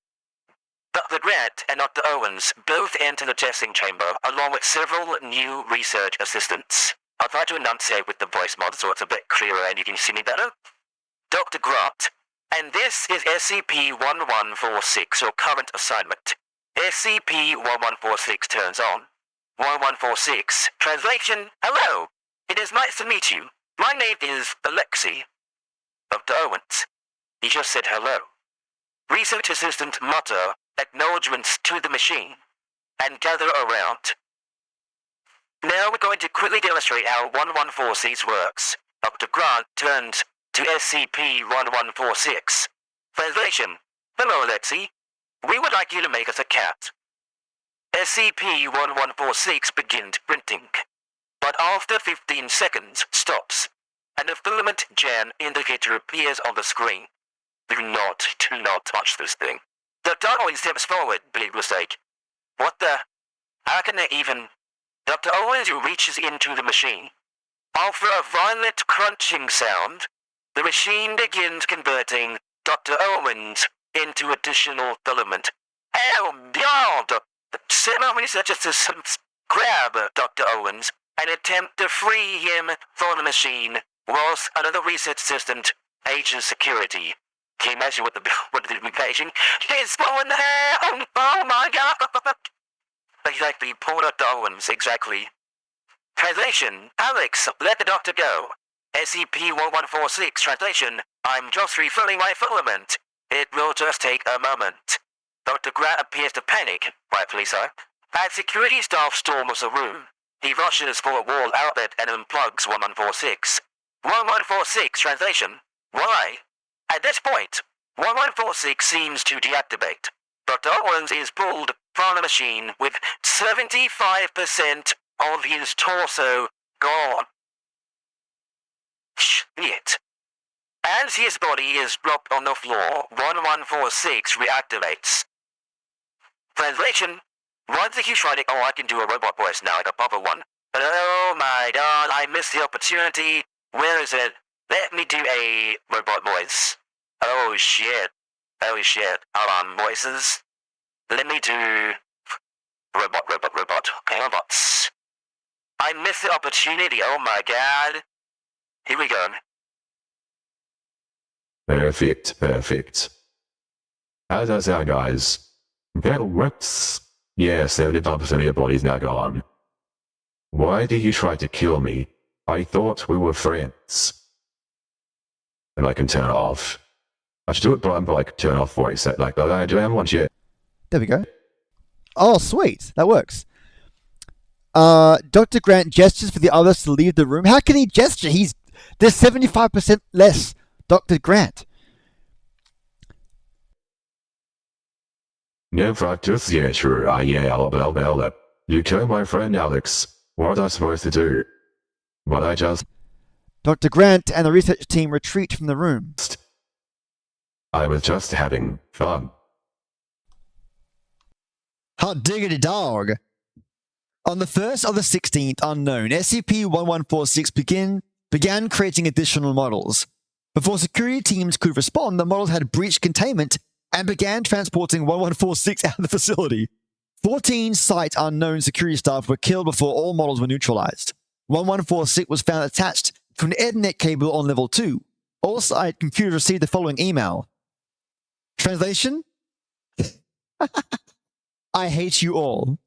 Dr. Grant and Dr. Owens both enter the testing chamber along with several new research assistants. I'll try to enunciate with the voice mod so it's a bit clearer and you can see me better. Dr. Grant. And this is SCP-1146, or current assignment. SCP-1146 turns on. 1146. Translation, hello. It is nice to meet you. My name is Alexei. Dr. Owens. He just said hello. Research assistant mutter acknowledgements to the machine and gather around. Now we're going to quickly demonstrate how 1146 works. Dr. Grant turns to SCP-1146. Translation. Hello, Alexei. We would like you to make us a cat. SCP-1146 begins printing, but after 15 seconds stops, and a filament gen indicator appears on the screen. Do not touch this thing. Dr. Owens steps forward, big mistake. What the? How can they even? Dr. Owens reaches into the machine. After a violent crunching sound, the machine begins converting Dr. Owens into additional filament. Oh, God! Several researchers grab Dr. Owens and attempt to free him from the machine, whilst another research assistant ages security. Can you imagine what the implication? He's blowing the hair! Oh my God! Exactly, poor Dr. Owens, exactly. Translation, Alex, let the doctor go. SCP-1146, translation, I'm just refilling my filament. It will just take a moment. Dr. Grant appears to panic, rightfully so. As security staff storms the room, he rushes for a wall outlet and unplugs 1146. 1146, translation, why? At this point, 1146 seems to deactivate. Dr. Owens is pulled from the machine with 75% of his torso gone. Shit. As his body is dropped on the floor, 1146 reactivates. Translation, once the Hushritic, I can do a robot voice now, like a proper one. Oh my god, I missed the opportunity. Where is it? Let me do a robot voice. Oh shit. Oh shit. Hold on, voices. Let me do robot. Okay, robots. I missed the opportunity. Oh my god. Here we go. Perfect. How does that, guys? That works. Yeah, 75% of your body's now gone. Why did you try to kill me? I thought we were friends. And I can turn it off. I should do it, but like turn off voice. Like, I do have one shit. There we go. Oh, sweet. That works. Dr. Grant gestures for the others to leave the room. How can he gesture? There's 75% less Dr. Grant. No practice, yeah, sure. I'll. You killed my friend Alex. What was I supposed to do? But I just... Dr. Grant and the research team retreat from the room. I was just having fun. Hot diggity dog. On the 1st of the 16th, unknown, SCP-1146 began creating additional models. Before security teams could respond, the models had breached containment and began transporting 1146 out of the facility. 14 site unknown security staff were killed before all models were neutralized. 1146 was found attached to an Ethernet cable on level 2. All site computers received the following email. Translation? I hate you all.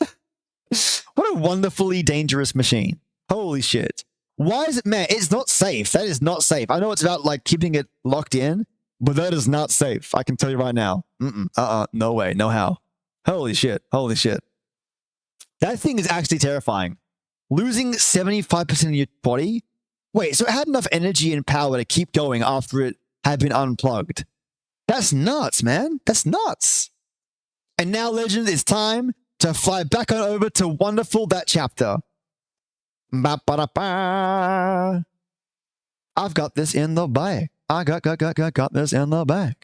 What a wonderfully dangerous machine. Holy shit. Why is it, man, it's not safe. That is not safe. I know it's about like keeping it locked in, but that is not safe. I can tell you right now. No way, no how. Holy shit. That thing is actually terrifying. Losing 75% of your body? Wait, so it had enough energy and power to keep going after it had been unplugged. That's nuts, man. That's nuts. And now, Legend, it's time to fly back on over to Wonderful That Chapter. Ba-ba-da-ba. I've got this in the bag. I got this in the bag.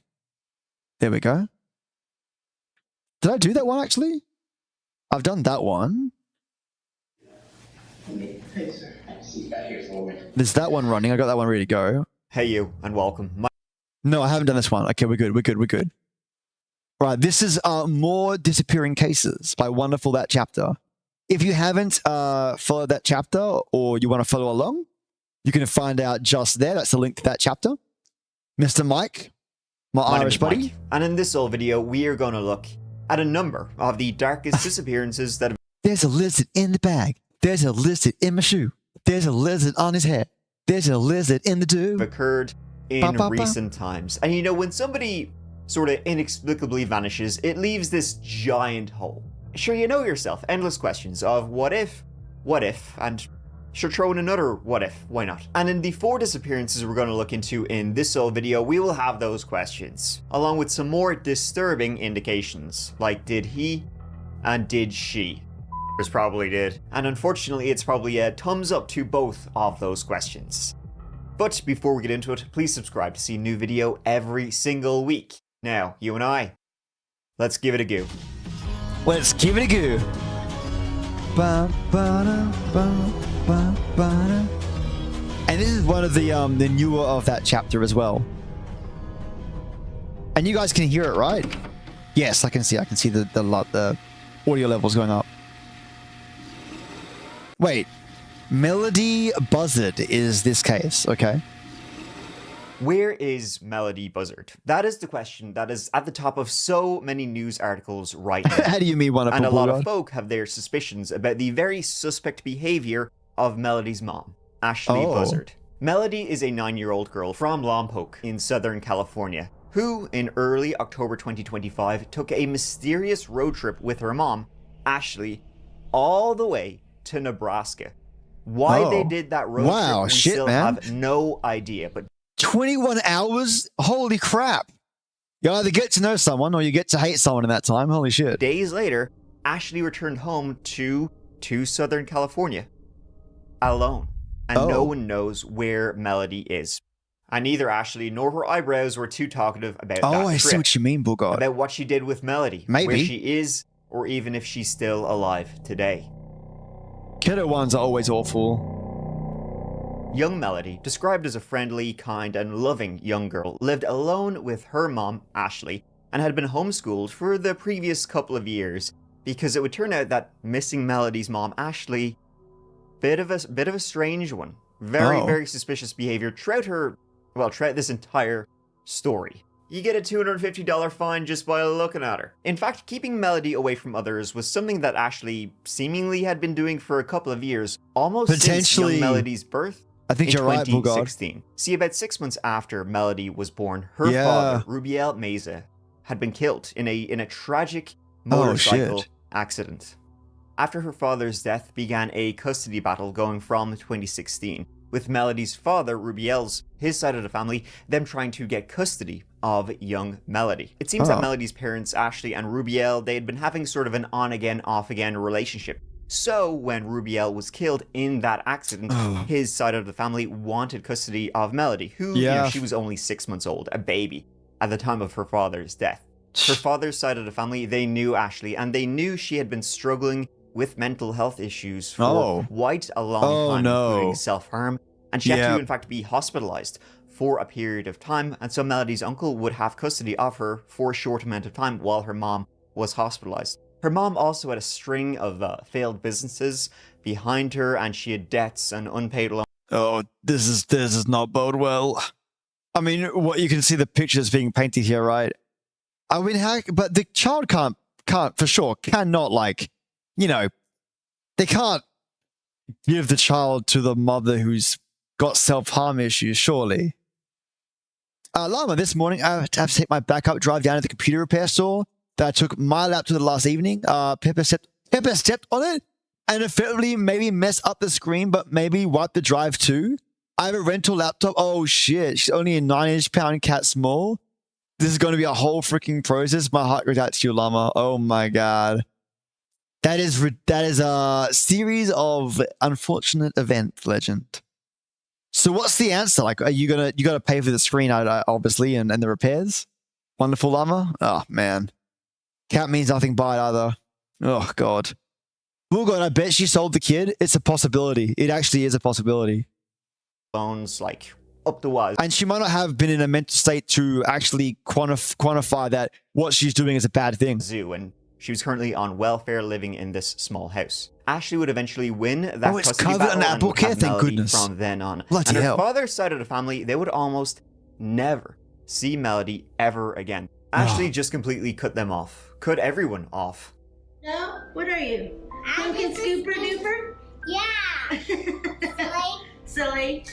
There we go. Did I do that one, actually? I've done that one. There's that one running. I got that one ready to go. Hey you, and welcome. No, I haven't done this one. Okay, we're good. Right, this is More Disappearing Cases by Wonderful That Chapter. If you haven't followed that chapter or you want to follow along, you can find out just there. That's the link to that chapter. Mr. Mike, my Irish buddy. Mike. And in this old video, we are going to look at a number of the darkest disappearances that have... There's a lizard in the bag. There's a lizard in my shoe. There's a lizard on his head. There's a lizard in the dew. ...occurred in recent times. And you know, when somebody sort of inexplicably vanishes, it leaves this giant hole. Sure, you know yourself, endless questions of what if, and sure, throw in another what if, why not? And in the 4 disappearances we're going to look into in this whole video, we will have those questions, along with some more disturbing indications, like did he and did she? Probably did. And unfortunately, it's probably a thumbs up to both of those questions. But before we get into it, please subscribe to see a new video every single week. Now, you and I, let's give it a go. Let's give it a go. And this is one of the newer of that chapter as well. And you guys can hear it, right? Yes, I can see the audio levels going up. Wait, Melody Buzzard is this case, okay? Where is Melody Buzzard? That is the question that is at the top of so many news articles right now. How do you mean wonderful? And a lot of folk have their suspicions about the very suspect behavior of Melody's mom, Ashley Buzzard. Melody is a 9-year-old girl from Lompoc in Southern California, who in early October 2025 took a mysterious road trip with her mom, Ashley, all the way to Nebraska. Why they did that road trip, we still have no idea. But 21 hours? Holy crap. You either get to know someone or you get to hate someone in that time. Holy shit. Days later, Ashley returned home to Southern California alone. And no one knows where Melody is. And neither Ashley nor her eyebrows were too talkative about that trip. Oh, I see what you mean, Bulgard. About what she did with Melody. Maybe. Where she is, or even if she's still alive today. Kiddo ones are always awful. Young Melody, described as a friendly, kind, and loving young girl, lived alone with her mom, Ashley, and had been homeschooled for the previous couple of years, because it would turn out that missing Melody's mom, Ashley, bit of a strange one. Very suspicious behavior throughout this entire story. You get a $250 fine just by looking at her. In fact, keeping Melody away from others was something that Ashley seemingly had been doing for a couple of years, almost since young Melody's birth. I think you're right, 2016. See, about 6 months after Melody was born, her father, Rubiel Meza, had been killed in a tragic motorcycle accident. After her father's death began a custody battle going from 2016, with Melody's father, Rubiel's, his side of the family, them trying to get custody of young Melody. It seems that Melody's parents, Ashley and Rubiel, they had been having sort of an on-again, off-again relationship. So when Rubiel was killed in that accident, his side of the family wanted custody of Melody, who, she was only 6 months old, a baby, at the time of her father's death. Her father's side of the family, they knew Ashley, and they knew she had been struggling with mental health issues for quite a long time, including self-harm, and she had to, in fact, be hospitalized for a period of time, and so Melody's uncle would have custody of her for a short amount of time while her mom was hospitalized. Her mom also had a string of failed businesses behind her, and she had debts and unpaid loans. Oh, this is not bode well. I mean, what you can see the pictures being painted here, right? I mean, but the child can't for sure cannot, like, you know, they can't give the child to the mother who's got self-harm issues, surely. Llama, this morning I have to take my backup drive down to the computer repair store that I took my laptop to last evening. Pepper stepped on it and effectively maybe mess up the screen, but maybe wipe the drive too. I have a rental laptop. Oh shit, she's only a 9-inch cat small. This is going to be a whole freaking process. My heart goes out to you, Llama. Oh my god. That is a series of unfortunate events, Legend. So what's the answer? Like, you gotta pay for the screen, obviously, and the repairs? Wonderful, Llama? Oh man. Cat means nothing by it either. Oh god. Oh god, I bet she sold the kid. It's a possibility. It actually is a possibility. Loans, like, up the wazoo. And she might not have been in a mental state to actually quantify that what she's doing is a bad thing. And she was currently on welfare living in this small house. Ashley would eventually win that custody battle and would have Melody from then on. Bloody and her hell. father's side of the family, they would almost never see Melody ever again. Ashley just completely cut them off. Cut everyone off. No? What are you? Pumpkin Scooper Duper? Yeah. Silly.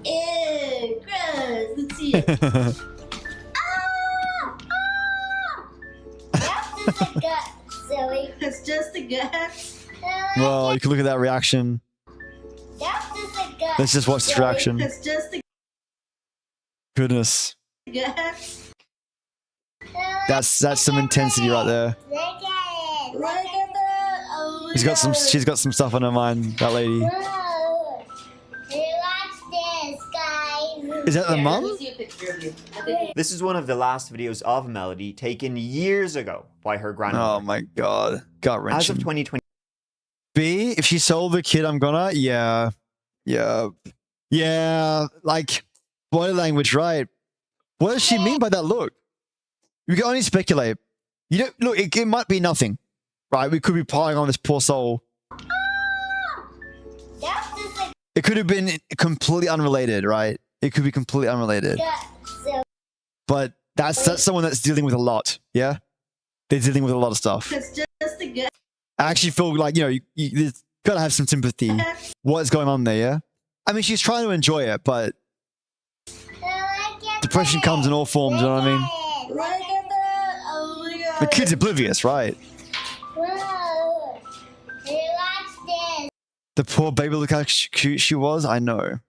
Ew, gross. Let's see it. That's just a gut, silly. It's just a gut. Well, you can look at that reaction. That's just a gut. Let's just watch the reaction. It's just a Goodness. gut. That's some intensity right there. Look at it. Look at that. Oh, She's got some stuff on her mind, that lady. Whoa. Watch this, guys. Is that the mom? Let me see a picture of you. This is one of the last videos of Melody taken years ago by her grandmother. Oh my god. Gut wrenching. As of 2020. B, if she sold the kid, I'm gonna, yeah, like, body language, right? What does she mean by that look? We can only speculate. You don't, look, it might be nothing, right? We could be piling on this poor soul. It could have been completely unrelated, right? It could be completely unrelated. But that's someone that's dealing with a lot, yeah? They're dealing with a lot of stuff. It's just a gut. I actually feel like, you gotta have some sympathy. What's going on there, yeah? I mean, she's trying to enjoy it, but depression comes in all forms, you know what I mean? Look at that. Oh my god. The kid's oblivious, right? Whoa. Hey, watch this. The poor baby, look how cute she was. I know.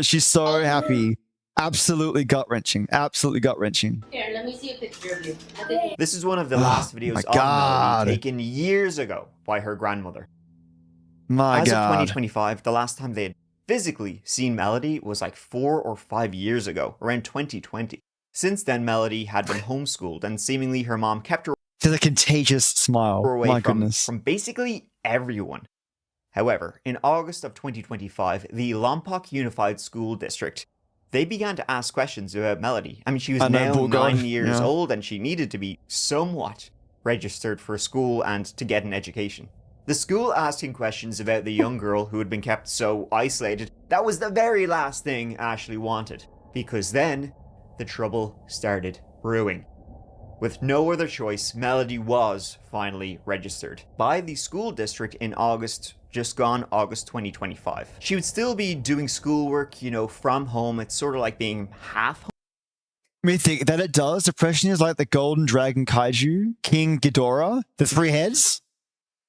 She's so happy. Absolutely gut-wrenching. Absolutely gut-wrenching. Here, let me see a picture of you. This is one of the last videos of Melody taken years ago by her grandmother. My As god. of 2025, the last time they had physically seen Melody was like 4 or 5 years ago, around 2020. Since then, Melody had been homeschooled, and seemingly her mom kept her There's a contagious smile. away My from goodness. basically everyone. However, in August of 2025, the Lompoc Unified School District, they began to ask questions about Melody. I mean, she was now 9 years old and she needed to be somewhat registered for school and to get an education. The school asking questions about the young girl who had been kept so isolated, that was the very last thing Ashley wanted, because then the trouble started brewing. With no other choice, Melody was finally registered by the school district in August 2025. She would still be doing schoolwork, you know, from home. It's sort of like being half home. Mythic, that it does. Depression is like the golden dragon kaiju, King Ghidorah, the 3 heads.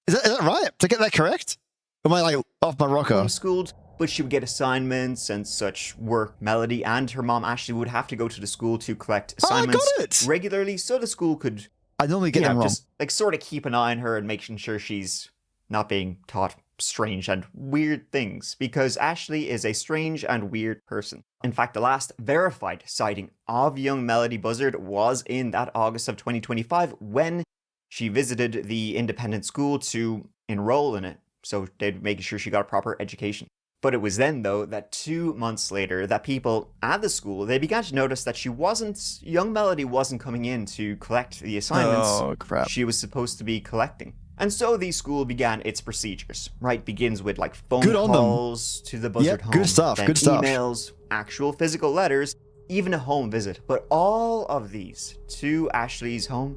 Is that right? Did I get that correct? Am I like off my rocker? Homeschooled, but she would get assignments and such work. Melody and her mom Ashley would have to go to the school to collect assignments regularly, so the school could. I normally get them wrong. Just like sort of keep an eye on her and making sure she's not being taught strange and weird things, because Ashley is a strange and weird person. In fact, the last verified sighting of young Melody Buzzard was in that August of 2025 when she visited the independent school to enroll in it, so they'd making sure she got a proper education. But it was then, though, that 2 months later, that people at the school, they began to notice that young Melody wasn't coming in to collect the assignments she was supposed to be collecting. And so the school began its procedures, right? Begins with like phone calls to the Buzzard home. Good stuff, then good stuff. Emails, actual physical letters, even a home visit. But all of these to Ashley's home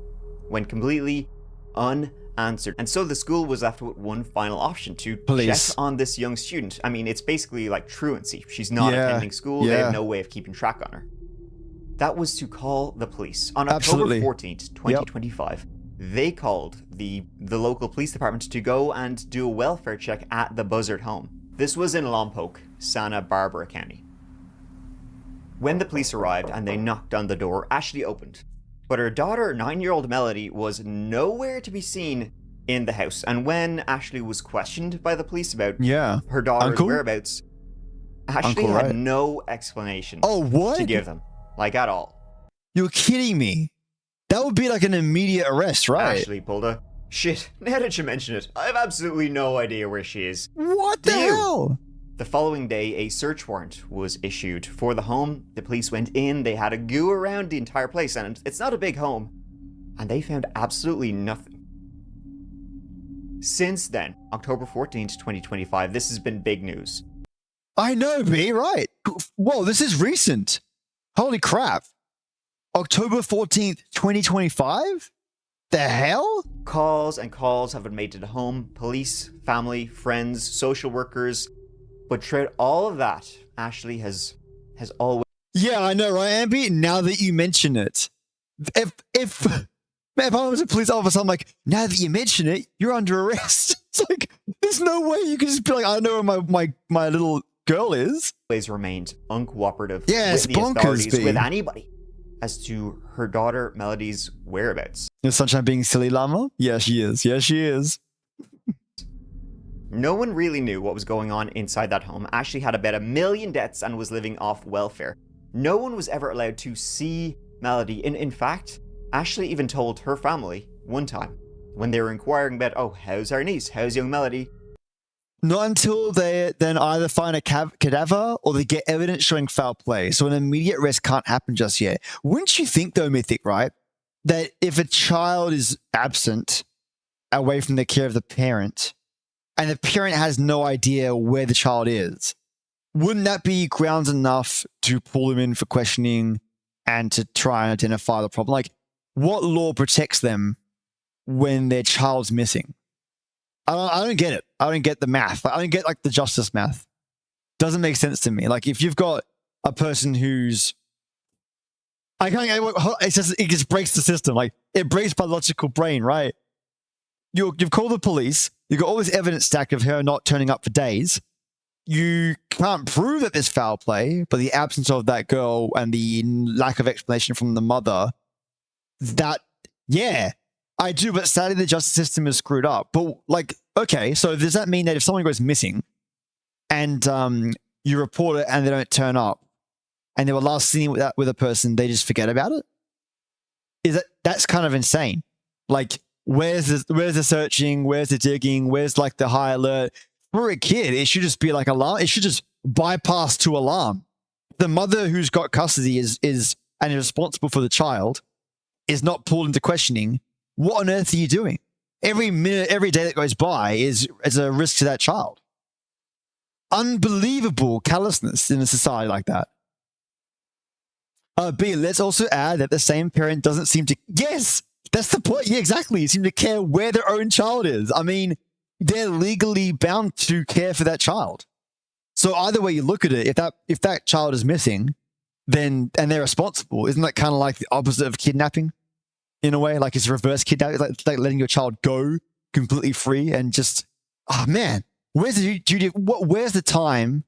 went completely unanswered. And so the school was left with one final option to check on this young student. I mean, it's basically like truancy. She's not attending school. They have no way of keeping track on her. That was to call the police. On October 14th, 2025, they called the local police department to go and do a welfare check at the Buzzard home. This was in Lompoc, Santa Barbara County. When the police arrived and they knocked on the door, Ashley opened. But her daughter, 9-year-old Melody, was nowhere to be seen in the house. And when Ashley was questioned by the police about her daughter's whereabouts, Ashley had no explanation to give them, like at all. You're kidding me. That would be like an immediate arrest, right? Ashley pulled a shit. Now that you mention it, I have absolutely no idea where she is. What the hell? The following day, a search warrant was issued for the home. The police went in, they had a goo around the entire place, and it's not a big home, and they found absolutely nothing. Since then, October 14th, 2025, this has been big news. I know, B, right? Whoa, this is recent. Holy crap. October 14th, 2025? The hell? Calls and calls have been made to the home, police, family, friends, social workers. But throughout all of that, Ashley has always... Yeah, I know, right, Ambi? Now that you mention it. If I was a police officer, I'm like, now that you mention it, you're under arrest. It's like, there's no way you can just be like, I don't know where my little girl is. Always remained uncooperative with the authorities, with anybody, as to her daughter Melody's whereabouts. Is Sunshine being silly, Llama? Yeah, she is. Yeah, she is. No one really knew what was going on inside that home. Ashley had about 1 million debts and was living off welfare. No one was ever allowed to see Melody. In fact, Ashley even told her family one time when they were inquiring about, oh, how's our niece? How's young Melody? Not until they then either find a cadaver or they get evidence showing foul play. So an immediate arrest can't happen just yet. Wouldn't you think, though, Mythic, right, that if a child is absent away from the care of the parent and the parent has no idea where the child is, wouldn't that be grounds enough to pull them in for questioning and to try and identify the problem? Like, what law protects them when their child's missing? I don't get it. I don't get the math. I don't get like the justice math. Doesn't make sense to me. Like if you've got a person who's, it just breaks the system. Like it breaks my logical brain, right? You've called the police. You've got all this evidence stacked of her not turning up for days. You can't prove that there's foul play, but the absence of that girl and the lack of explanation from the mother, I do, but sadly the justice system is screwed up. But like, okay, so does that mean that if someone goes missing and you report it and they don't turn up and they were last seen with a person, they just forget about it? That's kind of insane. Like Where's the searching? Where's the digging? Where's like the high alert? For a kid, it should just be like alarm. It should just bypass to alarm. The mother who's got custody and is responsible for the child is not pulled into questioning. What on earth are you doing? Every minute, every day that goes by is a risk to that child. Unbelievable callousness in a society like that. B, let's also add that the same parent doesn't seem to... Yes! That's the point. Yeah, exactly. Seem to care where their own child is. I mean, they're legally bound to care for that child. So either way you look at it, if that child is missing, then and they're responsible, isn't that kind of like the opposite of kidnapping? In a way, like it's reverse kidnapping, like letting your child go completely free and just, oh man, where's the duty? Where's the time?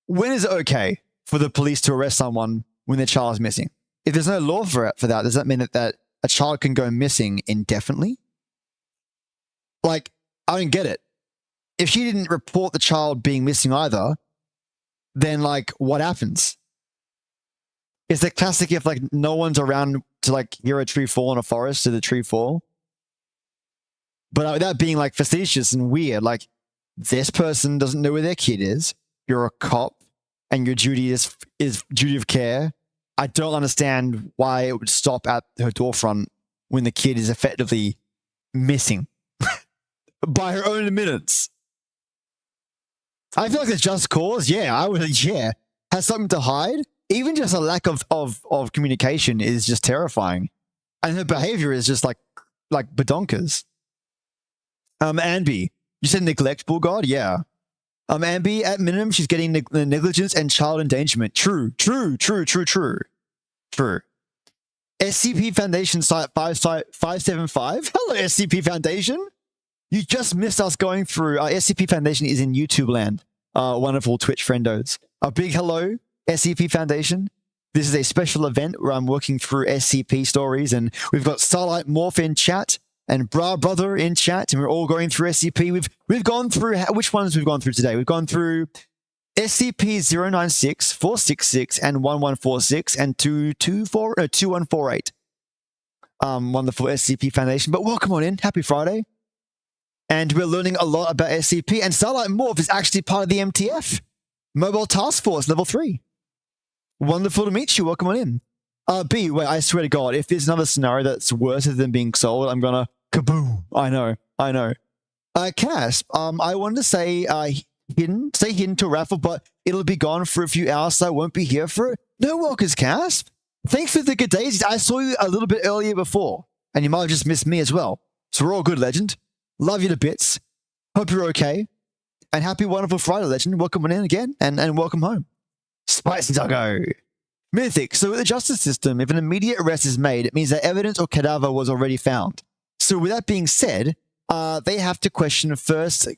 When is it okay for the police to arrest someone when their child is missing? If there's no law for that, does that mean that a child can go missing indefinitely? Like, I don't get it. If she didn't report the child being missing either, then like, what happens? It's the classic if like no one's around to like hear a tree fall in a forest, did the tree fall? But without being like facetious and weird, like this person doesn't know where their kid is. You're a cop and your duty is duty of care. I don't understand why it would stop at her doorfront when the kid is effectively missing by her own admittance. I feel like it's just cause. Yeah, I would. Yeah, has something to hide. Even just a lack of communication is just terrifying, and her behavior is just like badonkers. Ambi, you said neglect, Bull God? Yeah. Ambi, at minimum, she's getting negligence and child endangerment. True. SCP Foundation Site 575. Hello, SCP Foundation. You just missed us going through. SCP Foundation is in YouTube land. Wonderful Twitch friendos. A big hello, SCP Foundation. This is a special event where I'm working through SCP stories, and we've got Starlight Morph in chat and Bra Brother in chat, and we're all going through SCP. We've gone through which ones we've gone through today. We've gone through SCP 096, 466, and 1146, and 2148. Wonderful SCP Foundation. But welcome on in. Happy Friday. And we're learning a lot about SCP. And Starlight Morph is actually part of the MTF. Mobile Task Force, level 3. Wonderful to meet you. Welcome on in. B, wait, I swear to God, if there's another scenario that's worse than being sold, I'm gonna kaboom. I know. Casp, I wanted to say hidden to a raffle, but it'll be gone for a few hours, so I won't be here for it. No walkers, Casp. Thanks for the good days. I saw you a little bit earlier before, and you might have just missed me as well. So we're all good, Legend. Love you to bits. Hope you're okay. And happy wonderful Friday, Legend. Welcome on in again, and welcome home. Spicy Doggo. Mythic. So with the justice system, if an immediate arrest is made, it means that evidence or cadaver was already found. So with that being said, they have to question first,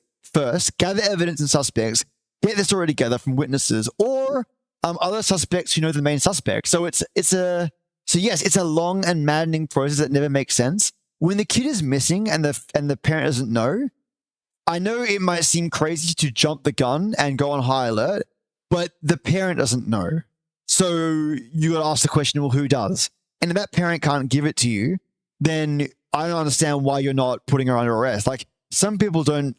gather evidence and suspects, get the story together from witnesses or other suspects who know the main suspect. So it's a long and maddening process that never makes sense. When the kid is missing and the parent doesn't know, I know it might seem crazy to jump the gun and go on high alert, but the parent doesn't know. So you got to ask the question, well, who does? And if that parent can't give it to you, then I don't understand why you're not putting her under arrest. Like, some people don't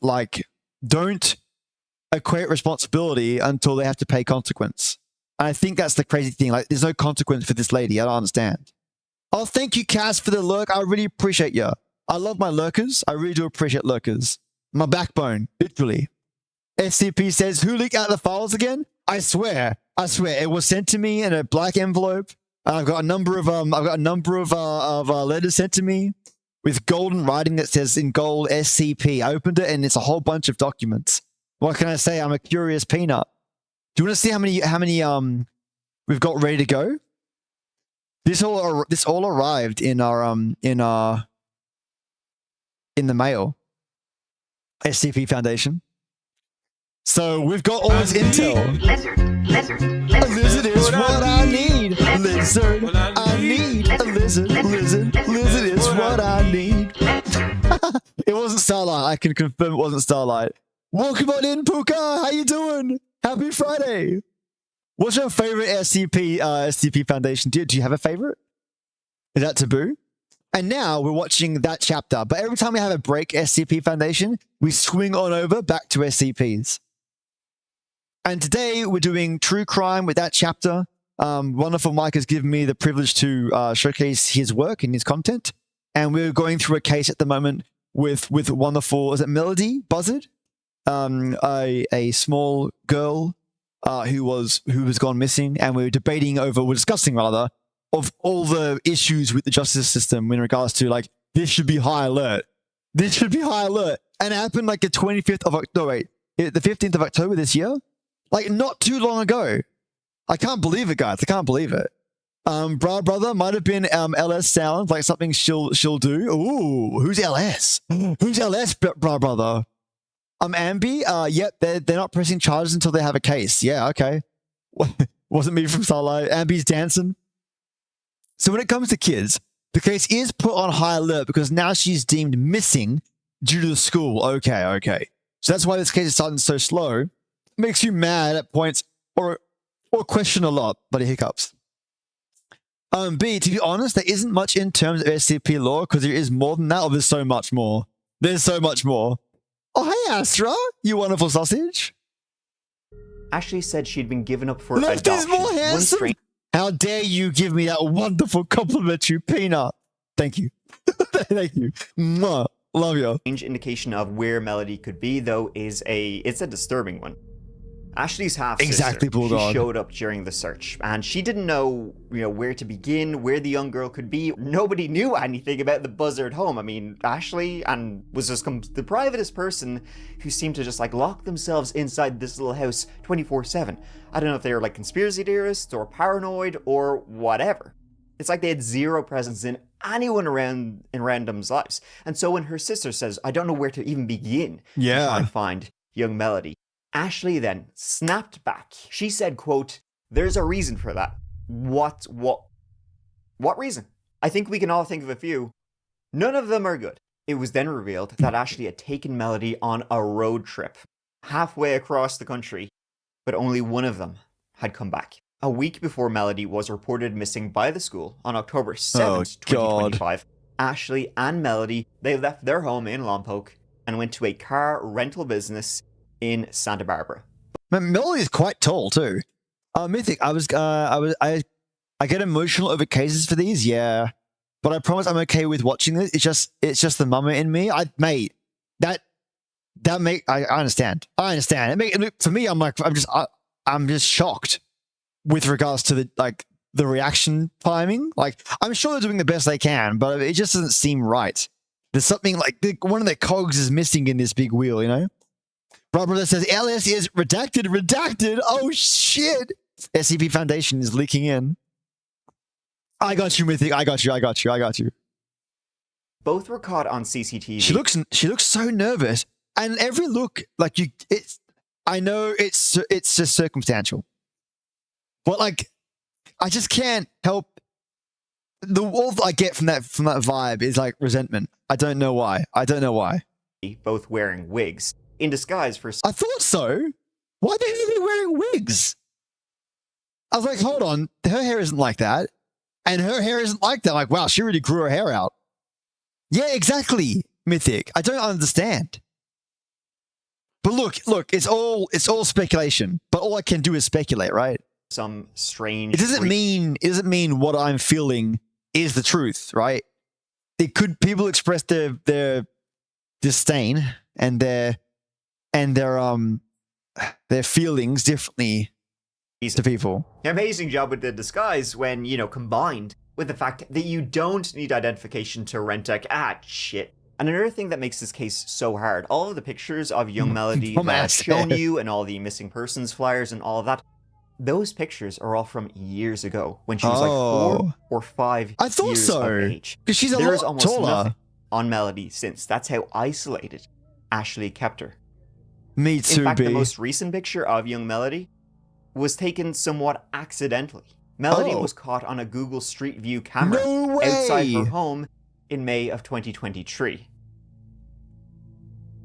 equate responsibility until they have to pay consequence. And I think that's the crazy thing. Like, there's no consequence for this lady. I don't understand. Oh, thank you, Cass, for the lurk. I really appreciate you. I love my lurkers. I really do appreciate lurkers. My backbone, literally. SCP says, who leaked out the files again? I swear, it was sent to me in a black envelope. I've got a number of letters sent to me with golden writing that says in gold SCP. I opened it and it's a whole bunch of documents. What can I say? I'm a curious peanut. Do you want to see how many we've got ready to go? This all arrived in our in the mail. SCP Foundation. So we've got all this intel. Lizard. A lizard is what I need. Lizard, I need a lizard. Lizard is what I need. It wasn't Starlight. I can confirm it wasn't Starlight. Welcome on in, Puka. How you doing? Happy Friday. What's your favorite SCP Foundation? Do you have a favorite? Is that taboo? And now we're watching that chapter. But every time we have a break SCP Foundation, we swing on over back to SCPs. And today we're doing true crime with that chapter. Wonderful Mike has given me the privilege to showcase his work and his content. And we're going through a case at the moment with wonderful, is it Melody Buzzard? A small girl who was gone missing, and we're discussing rather, of all the issues with the justice system in regards to like, this should be high alert. This should be high alert. And it happened like the 25th of October, the 15th of October this year. Like not too long ago. I can't believe it, guys. I can't believe it. Bra Brother might have been LS sounds, like something she'll do. Ooh, who's LS? Who's LS, Bra Brother? Ambi, yep, they're not pressing charges until they have a case. Yeah, okay. Wasn't me from Starlight. Ambi's dancing. So when it comes to kids, the case is put on high alert because now she's deemed missing due to the school. Okay. So that's why this case is starting so slow. Makes you mad at points or question a lot, but it hiccups. B, to be honest, there isn't much in terms of SCP lore because there is more than that, or there's so much more. There's so much more. Oh, hey, Astra, you wonderful sausage. Ashley said she'd been given up for Left adoption. is more handsome. How dare you give me that wonderful compliment, you peanut. Thank you. Thank you. Mwah. Love you. Strange indication of where Melody could be, though, it's a disturbing one. Ashley's half-sister, she showed up during the search, and she didn't know, where to begin, where the young girl could be. Nobody knew anything about the Buzzard home. I mean, Ashley was just the privatest person who seemed to just like lock themselves inside this little house 24/7. I don't know if they were like conspiracy theorists or paranoid or whatever. It's like they had zero presence in anyone around in random's lives. And so when her sister says, "I don't know where to even begin to try and find young Melody," Ashley then snapped back. She said, quote, "There's a reason for that." What reason? I think we can all think of a few. None of them are good. It was then revealed that Ashley had taken Melody on a road trip halfway across the country, but only one of them had come back. A week before Melody was reported missing by the school on October 7th, 2025, Ashley and Melody, they left their home in Lompoc and went to a car rental business in Santa Barbara. Melody is quite tall too. Mythic, I get emotional over cases for these, yeah. But I promise I'm okay with watching this. It's just the mama in me. I understand. I understand. For me, I'm just shocked with regards to the reaction timing. Like, I'm sure they're doing the best they can, but it just doesn't seem right. There's something like one of their cogs is missing in this big wheel, Brother says LS is redacted. Oh shit! SCP Foundation is leaking in. I got you, Mythic. I got you. Both were caught on CCTV. She looks so nervous, and every look I know it's just circumstantial, but I just can't help. All that I get from that vibe is like resentment. I don't know why. Both wearing wigs. In disguise for... I thought so. Why the hell are they wearing wigs? I was like, hold on. Her hair isn't like that. And her hair isn't like that. Like, wow, she really grew her hair out. Yeah, exactly, Mythic. I don't understand. But look, it's all speculation. But all I can do is speculate, right? Some strange... It doesn't mean what I'm feeling is the truth, right? People express their disdain and their feelings differently to people. Amazing job with the disguise when, combined with the fact that you don't need identification to rent shit. And another thing that makes this case so hard, all of the pictures of young Melody that I've shown you and all the missing persons flyers and all of that, those pictures are all from years ago when she was like 4 or 5 years of age. Because she's There's lot almost taller. nothing on Melody since. That's how isolated Ashley kept her. Me too, In fact, B. the most recent picture of young Melody was taken somewhat accidentally. Melody was caught on a Google Street View camera outside her home in May of 2023.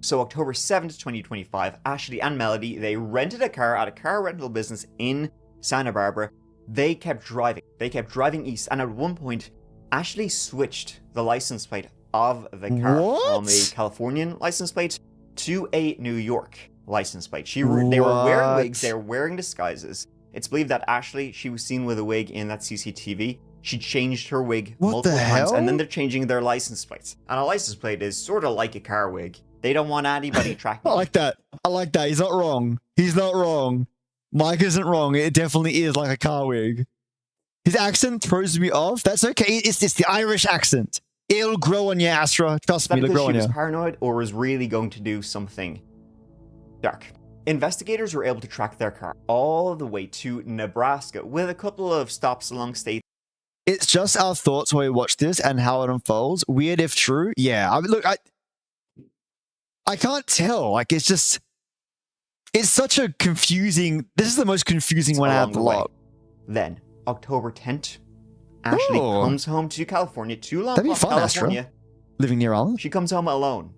So October 7th, 2025, Ashley and Melody, they rented a car at a car rental business in Santa Barbara. They kept driving. They kept driving east, and at one point, Ashley switched the license plate of the car from What? a Californian license plate to a New York license plate. They were wearing wigs, they were wearing disguises. It's believed that Ashley, she was seen with a wig in that CCTV. She changed her wig multiple times, and then they're changing their license plates. And a license plate is sort of like a car wig. They don't want anybody tracking. I like that. I like that. He's not wrong. He's not wrong. Mike isn't wrong. It definitely is like a car wig. His accent throws me off. That's okay. It's the Irish accent. It'll grow on you, Astra. Trust me, it'll grow on you. She was paranoid or was really going to do something dark. Investigators were able to track their car all the way to Nebraska with a couple of stops along state. It's just our thoughts when we watch this and how it unfolds. Weird if true. Yeah. I mean, look, I can't tell. Like, it's just... It's such a confusing... This is the most confusing one out of the lot. Then, October 10th, Ashley comes home to California, to Lompoc, California. Astra. Living near Island. She comes home alone.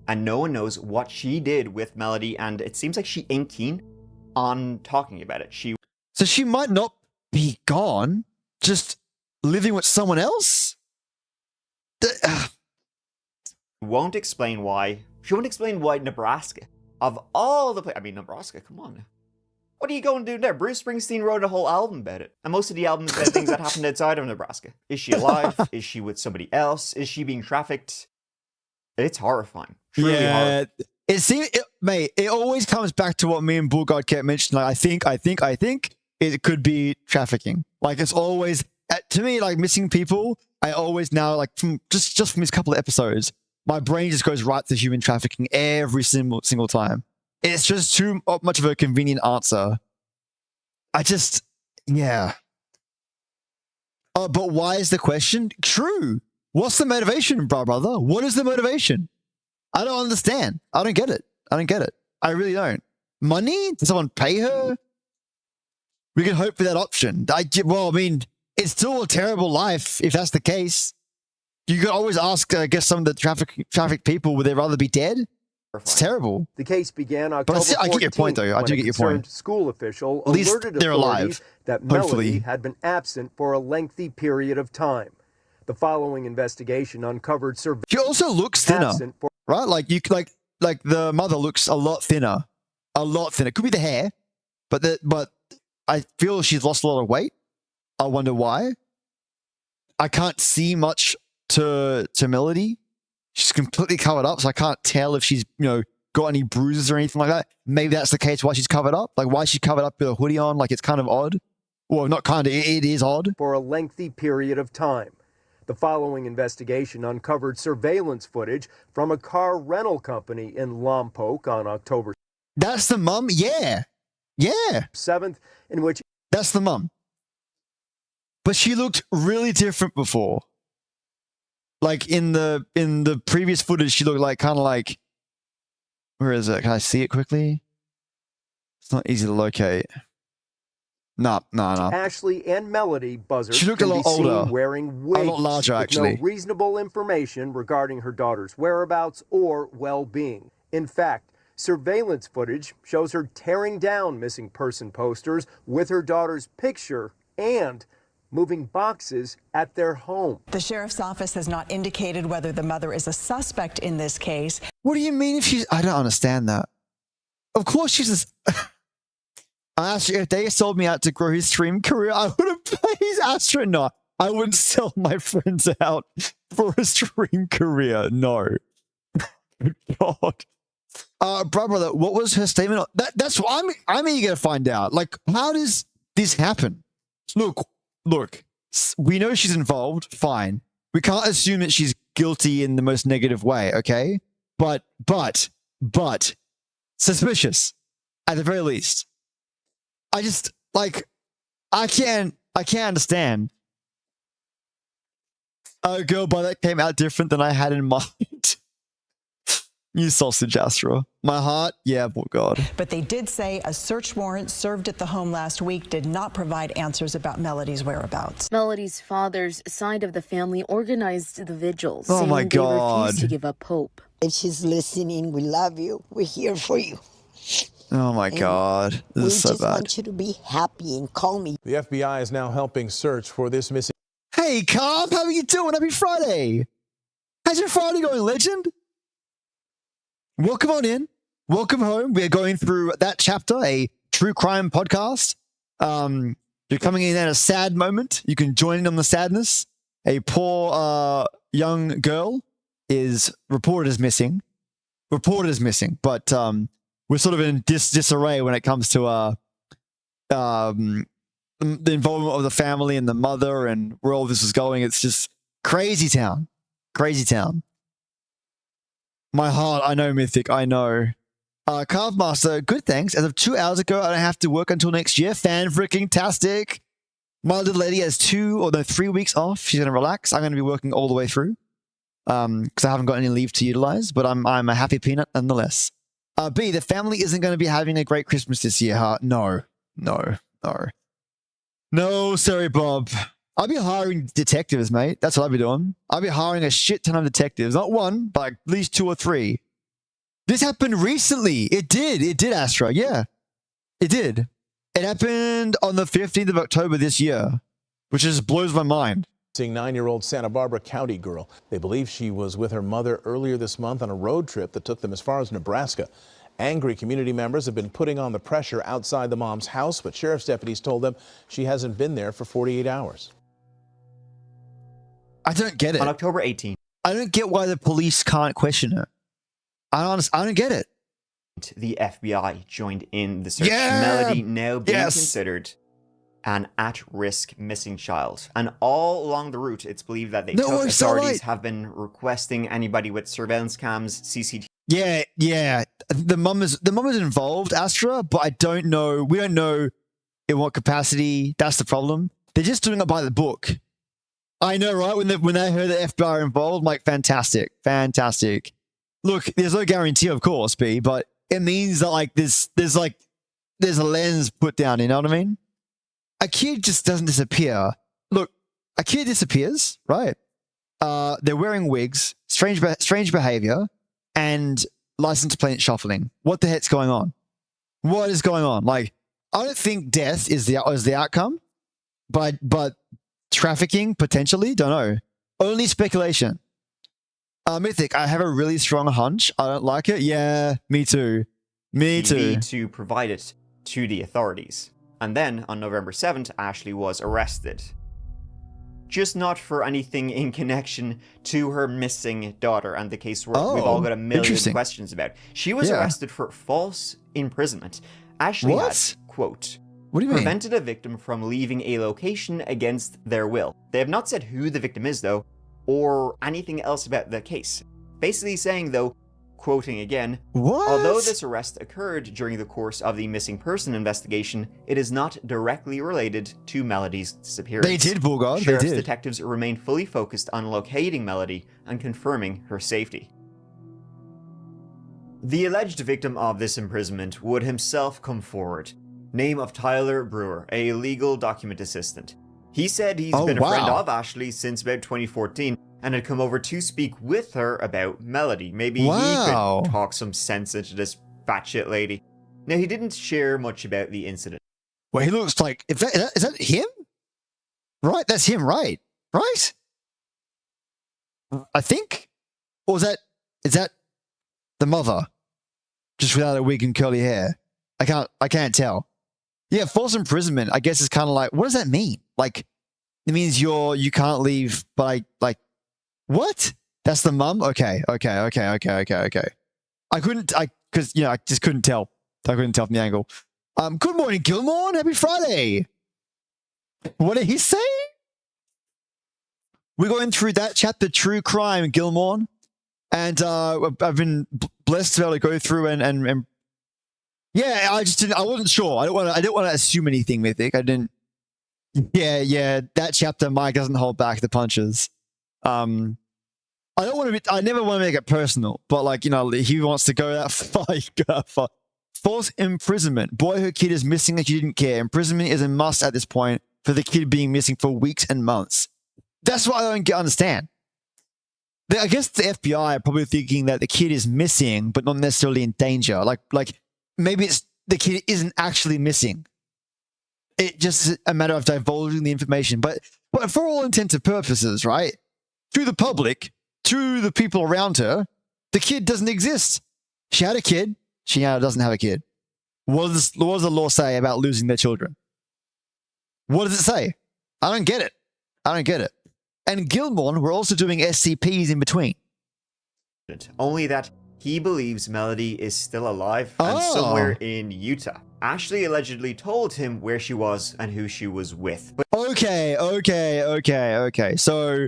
And no one knows what she did with Melody, and it seems like she ain't keen on talking about it. So she might not be gone, just living with someone else? Won't explain why. She won't explain why Nebraska. Of all the places, I mean, Nebraska, come on. What are you going to do there? Bruce Springsteen wrote a whole album about it. And most of the albums about things that happened outside of Nebraska. Is she alive? Is she with somebody else? Is she being trafficked? It's horrifying. Truly horrifying. It seems, mate, it always comes back to what me and Bullgod kept mentioning. Like, I think it could be trafficking. Like, it's always, to me, like, missing people, I always now, like, just from these couple of episodes, my brain just goes right to human trafficking every single time. It's just too much of a convenient answer. Yeah. But why is the question? True. What's the motivation, brother? What is the motivation? I don't understand. I don't get it. I really don't. Money? Does someone pay her? We can hope for that option. Well, I mean, it's still a terrible life if that's the case. You could always ask, I guess, some of the traffic people, would they rather be dead? It's terrible. The case began October 14th. I get your point, though. I do get your point. School official at least alerted they're authorities alive. that Melody had been absent for a lengthy period of time. The following investigation uncovered surveillance. She also looks thinner, right? Like the mother looks a lot thinner. It could be the hair, but I feel she's lost a lot of weight. I wonder why. I can't see much to Melody. She's completely covered up, so I can't tell if she's, got any bruises or anything like that. Maybe that's the case why she's covered up. Like, why she's covered up with a hoodie on, like, it's kind of odd. Well, not kind of, it is odd. For a lengthy period of time. The following investigation uncovered surveillance footage from a car rental company in Lompoc on October. That's the mum? Yeah. 7th, in which... That's the mum. But she looked really different before. Like in the previous footage, she looked like kind of like, where is it? Can I see it quickly? It's not easy to locate. No. Ashley and Melody Buzzard she looked a lot older, wearing wigs, a lot larger actually. With no reasonable information regarding her daughter's whereabouts or well-being. In fact, surveillance footage shows her tearing down missing person posters with her daughter's picture and moving boxes at their home. The sheriff's office has not indicated whether the mother is a suspect in this case. What do you mean if she's... I don't understand that. Of course she's a... I asked you, if they sold me out to grow his stream career, I would have played his astronaut. I wouldn't sell my friends out for a stream career. No. God. Brother, what was her statement? That's what I'm eager to find out. Like, how does this happen? Look, we know she's involved, fine. We can't assume that she's guilty in the most negative way, okay? But, suspicious, at the very least. I just, like, I can't understand. A girl by that came out different than I had in mind. You sausage, Astra. My heart, yeah, poor God. But they did say a search warrant served at the home last week did not provide answers about Melody's whereabouts. Melody's father's side of the family organized the vigils, oh saying my God. they refused to give up hope. If she's listening, we love you. We're here for you. Oh my God. This is so bad. We just want you to be happy and call me. The FBI is now helping search for this missing. Hey, Hey, Carl, how are you doing? Happy Friday. How's your Friday going, legend? Welcome on in. Welcome home. We're going through that chapter, a true crime podcast. You're coming in at a sad moment. You can join in on the sadness. A poor young girl is reported as missing. But we're sort of in disarray when it comes to the involvement of the family and the mother and where all this is going. It's just crazy town. Crazy town. My heart, I know, Mythic, I know. Carve Master, good thanks. As of 2 hours ago, I don't have to work until next year. Fan-freaking-tastic. My little lady has 3 weeks off. She's going to relax. I'm going to be working all the way through because I haven't got any leave to utilize, but I'm a happy peanut nonetheless. B, the family isn't going to be having a great Christmas this year, huh? No, sorry, Bob. I'll be hiring detectives, mate. That's what I'll be doing. I'll be hiring a shit ton of detectives. Not one, but at least 2 or 3. This happened recently. It did, Astra. Yeah, it did. It happened on the 15th of October this year, which just blows my mind. Seeing 9-year-old Santa Barbara County girl. They believe she was with her mother earlier this month on a road trip that took them as far as Nebraska. Angry community members have been putting on the pressure outside the mom's house, but sheriff's deputies told them she hasn't been there for 48 hours. I don't get it. On October 18th. I don't get why the police can't question her. I don't get it. The FBI joined in the search. Melody now being considered an at-risk missing child. And all along the route, it's believed that authorities have been requesting anybody with surveillance cams, CCTV. Yeah. The mum is involved, Astra, but I don't know. We don't know in what capacity. That's the problem. They're just doing it by the book. I know, right? When they heard the FBI are involved, I'm like, fantastic. Look, there's no guarantee, of course, B, but it means that like there's a lens put down. You know what I mean? A kid just doesn't disappear. Look, a kid disappears, right? They're wearing wigs, strange behavior, and license plate shuffling. What the heck's going on? What is going on? Like, I don't think death is the outcome, but trafficking potentially. Don't know. Only speculation. Mythic, I have a really strong hunch. I don't like it. Yeah, me too. To provide it to the authorities. And then on November 7th, Ashley was arrested. Just not for anything in connection to her missing daughter and the case we've all got a million questions about. She was arrested for false imprisonment. Ashley had, quote, what do you mean? Prevented a victim from leaving a location against their will. They have not said who the victim is, though, or anything else about the case. Basically saying, though, quoting again, although this arrest occurred during the course of the missing person investigation, it is not directly related to Melody's disappearance. They did, Bulgard. Sheriff's they did. detectives remain fully focused on locating Melody and confirming her safety. The alleged victim of this imprisonment would himself come forward. Name of Tyler Brewer, a legal document assistant. He said he's been a friend of Ashley since about 2014 and had come over to speak with her about Melody. Maybe he could talk some sense into this batshit lady. Now, he didn't share much about the incident. Well, he looks like... Is that him? Right, that's him, right? Right? I think? Or is that the mother? Just without a wig and curly hair? I can't tell. Yeah, false imprisonment, I guess, is kind of like, what does that mean? Like, it means you can't leave by, like, what? That's the mum? Okay. I just couldn't tell. I couldn't tell from the angle. Good morning, Gilmore. Happy Friday. What did he say? We're going through that chapter, True Crime, Gilmore. And I've been blessed to be able to go through and yeah, I wasn't sure. I didn't want to assume anything, Mythic. I didn't. Yeah. That chapter, Mike doesn't hold back the punches. I never want to make it personal, but like, he wants to go that far. False imprisonment. Boy, her kid is missing and she didn't care. Imprisonment is a must at this point for the kid being missing for weeks and months. That's what I don't understand. I guess the FBI are probably thinking that the kid is missing, but not necessarily in danger. Like maybe it's the kid isn't actually missing. It just is a matter of divulging the information. But for all intents and purposes, right? To the public, to the people around her, the kid doesn't exist. She had a kid. She now doesn't have a kid. What does the law say about losing their children? What does it say? I don't get it. I don't get it. And Gilmore, we're also doing SCPs in between. Only that he believes Melody is still alive and somewhere in Utah. Ashley allegedly told him where she was and who she was with. But Okay. So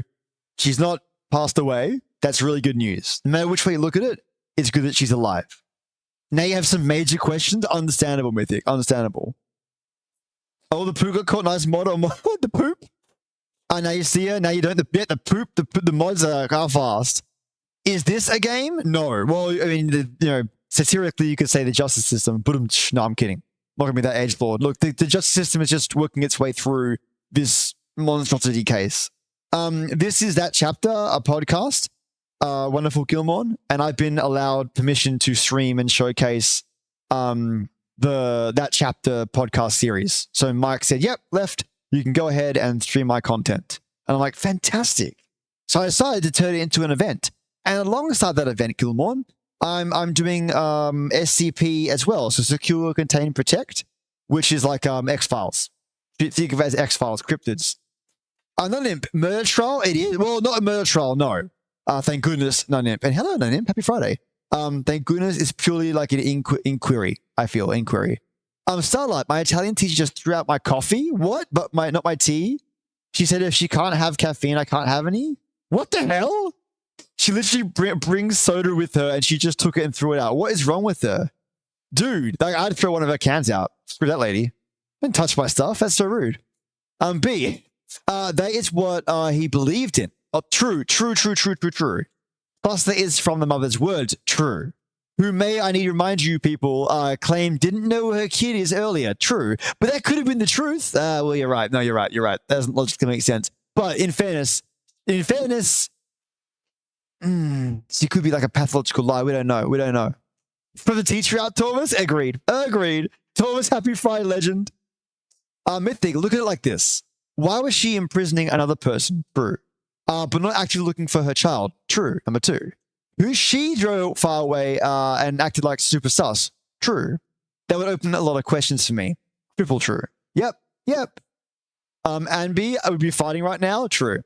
she's not passed away. That's really good news. No matter which way you look at it, it's good that she's alive. Now you have some major questions. Understandable, Mythic. Understandable. Oh, the poop got caught. Nice mod on the poop. Now you see her. Now you don't. The poop. The mods are fast. Is this a game? No. Well, I mean, satirically, you could say the justice system. But no, I'm kidding. Not gonna be that edgelord. Look, the justice system is just working its way through this monstrosity case. This is that chapter, a podcast. Wonderful Gilmore, and I've been allowed permission to stream and showcase that chapter podcast series. So Mike said, "Yep, Left, you can go ahead and stream my content." And I'm like, "Fantastic!" So I decided to turn it into an event. And alongside that event, Gilmore, I'm doing SCP as well. So Secure, Contain, Protect, which is like X-Files. Think of it as X-Files cryptids. Not an imp. Murder trial? It is. Well, not a murder trial, no. Thank goodness, no imp. And hello, no imp. Happy Friday. Thank goodness it's purely like an inquiry, I feel. Inquiry. Starlight, my Italian teacher just threw out my coffee. What? But not my tea? She said if she can't have caffeine, I can't have any? What the hell? She literally brings soda with her and she just took it and threw it out. What is wrong with her? Dude, I'd throw one of her cans out. Screw that lady. Don't touch my stuff. That's so rude. B, that is what he believed in. Oh, true. Plus, that is from the mother's words, true. Who may, I need to remind you people, claim didn't know her kid is earlier. True. But that could have been the truth. Well, you're right. No, you're right. That doesn't logically make sense. But in fairness, she could be like a pathological lie. We don't know. For the teacher out, Thomas? Agreed. Thomas, happy Friday, legend. Mythic, look at it like this. Why was she imprisoning another person? True. But not actually looking for her child. True. Number 2. Who she drove far away and acted like super sus. True. That would open a lot of questions for me. Triple true. Yep. And B, I would be fighting right now. True.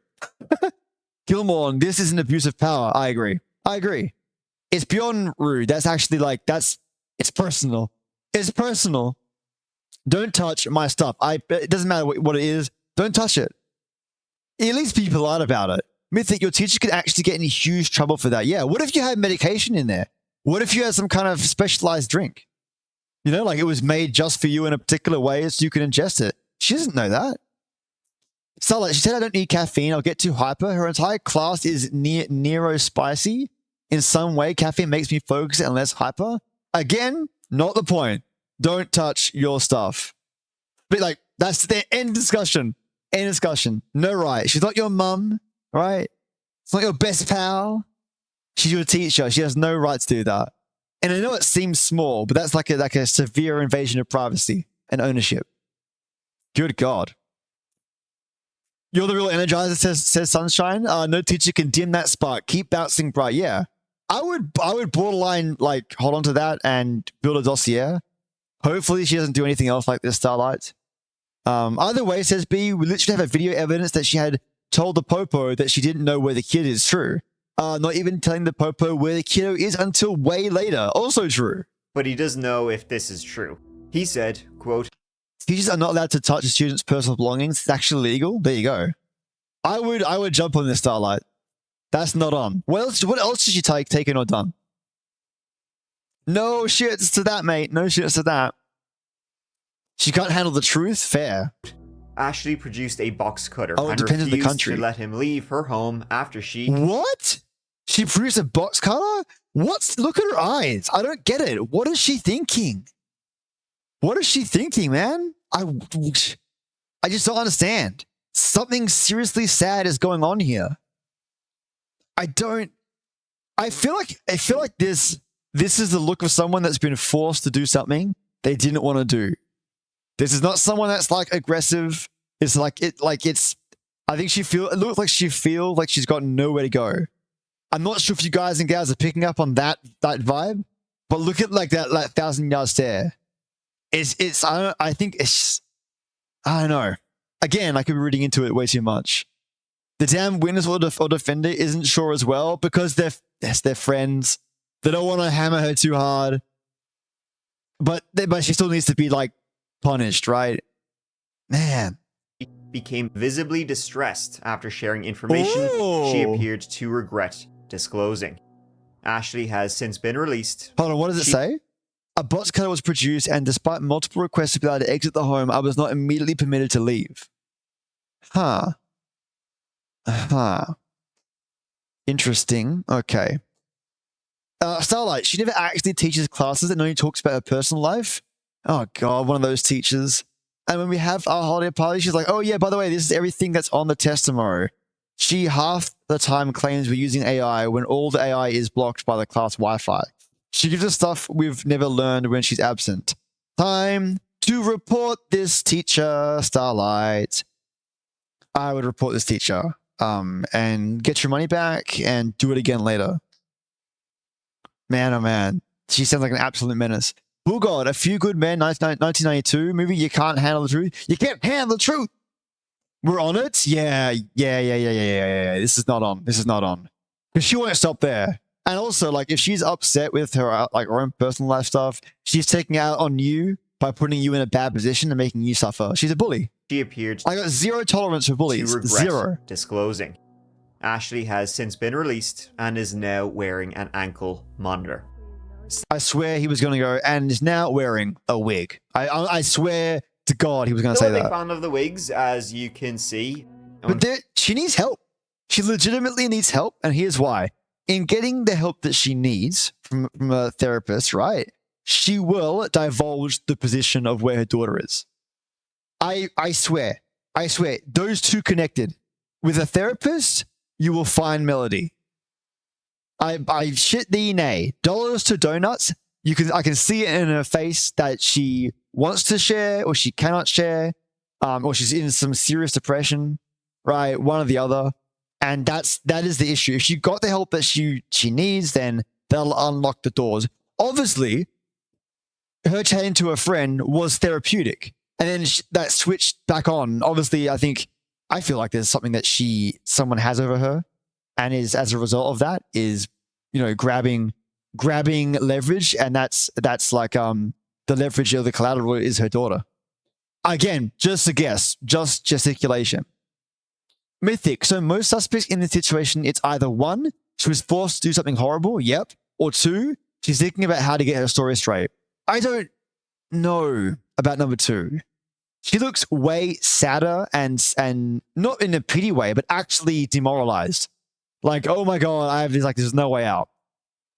Gilmore, this is an abuse of power. I agree. It's beyond rude. That's actually it's personal. Don't touch my stuff. It doesn't matter what it is. Don't touch it. At least be polite about it. Mythic, your teacher could actually get in huge trouble for that. Yeah, what if you had medication in there? What if you had some kind of specialized drink? Like it was made just for you in a particular way so you can ingest it. She doesn't know that. Starlight, she said, I don't need caffeine. I'll get too hyper. Her entire class is Nero-spicy. In some way, caffeine makes me focus and less hyper. Again, not the point. Don't touch your stuff. But that's the end discussion. No right. She's not your mum, right? It's not your best pal. She's your teacher. She has no right to do that. And I know it seems small, but that's like a severe invasion of privacy and ownership. Good God. You're the real energizer, says Sunshine. No teacher can dim that spark. Keep bouncing bright. Yeah. I would borderline hold on to that and build a dossier. Hopefully she doesn't do anything else like this, Starlight. Either way, says B, we literally have a video evidence that she had told the Popo that she didn't know where the kid is. True. Not even telling the Popo where the kiddo is until way later. Also true. But he does know if this is true. He said, quote, teachers are not allowed to touch a student's personal belongings. It's actually illegal. There you go. I would jump on this, Starlight. That's not on. What else did she taken or done? No shits to that, mate. No shits to that. She can't handle the truth? Fair. Ashley produced a box cutter and refused to let him leave her home after she... What? She produced a box cutter? Look at her eyes. I don't get it. What is she thinking? What is she thinking, man? I just don't understand. Something seriously sad is going on here. I feel like this is the look of someone that's been forced to do something they didn't want to do. This is not someone that's like aggressive. It's like I think it looks like she feels like she's got nowhere to go. I'm not sure if you guys and gals are picking up on that vibe, but look at like that 1,000-yard stare. I think it's I don't know. Again, I could be reading into it way too much. The damn witness or defender isn't sure as well because they're friends. They don't want to hammer her too hard, but she still needs to be like punished, right? Man. Became visibly distressed after sharing information she appeared to regret disclosing. Ashley has since been released. Hold on, what does it say? A box cutter was produced, and despite multiple requests to be able to exit the home, I was not immediately permitted to leave. Huh. Interesting. Okay. Starlight, she never actually teaches classes and only talks about her personal life. Oh God, one of those teachers. And when we have our holiday party, she's like, oh yeah, by the way, this is everything that's on the test tomorrow. She half the time claims we're using AI when all the AI is blocked by the class Wi-Fi. She gives us stuff we've never learned when she's absent. Time to report this teacher, Starlight. I would report this teacher and get your money back and do it again later. Man, oh man. She sounds like an absolute menace. Oh God, A Few Good Men, 1992 movie. You can't handle the truth. You can't handle the truth. We're on it? Yeah. This is not on. Because she won't stop there. And also, like, if she's upset with her, like, her own personal life stuff, she's taking it out on you by putting you in a bad position and making you suffer. She's a bully. She appeared. I got zero tolerance for bullies. Zero. Disclosing. Ashley has since been released and is now wearing an ankle monitor. I swear he was going to go and is now wearing a wig. I swear to God he was going to say that. I'm a big fan of the wigs, as you can see. But she needs help. She legitimately needs help, and here's why. In getting the help that she needs from a therapist, right, she will divulge the position of where her daughter is. I swear, those two connected. With a therapist, you will find Melody. I shit thee nay. Dollars to donuts. I can see it in her face that she wants to share or she cannot share, or she's in some serious depression, right? One or the other. And that is the issue. If she got the help that she needs, then that'll unlock the doors. Obviously, her chatting to a friend was therapeutic. And then that switched back on. Obviously, I feel like there's something that someone has over her, and is as a result of that is, grabbing leverage, and that's like the leverage of the collateral is her daughter. Again, just a guess, just gesticulation. Mythic. So most suspects in this situation, it's either 1, she was forced to do something horrible, yep, or 2, she's thinking about how to get her story straight. I don't know about number 2. She looks way sadder and not in a pity way, but actually demoralized. Like, oh my God, I have this, there's no way out.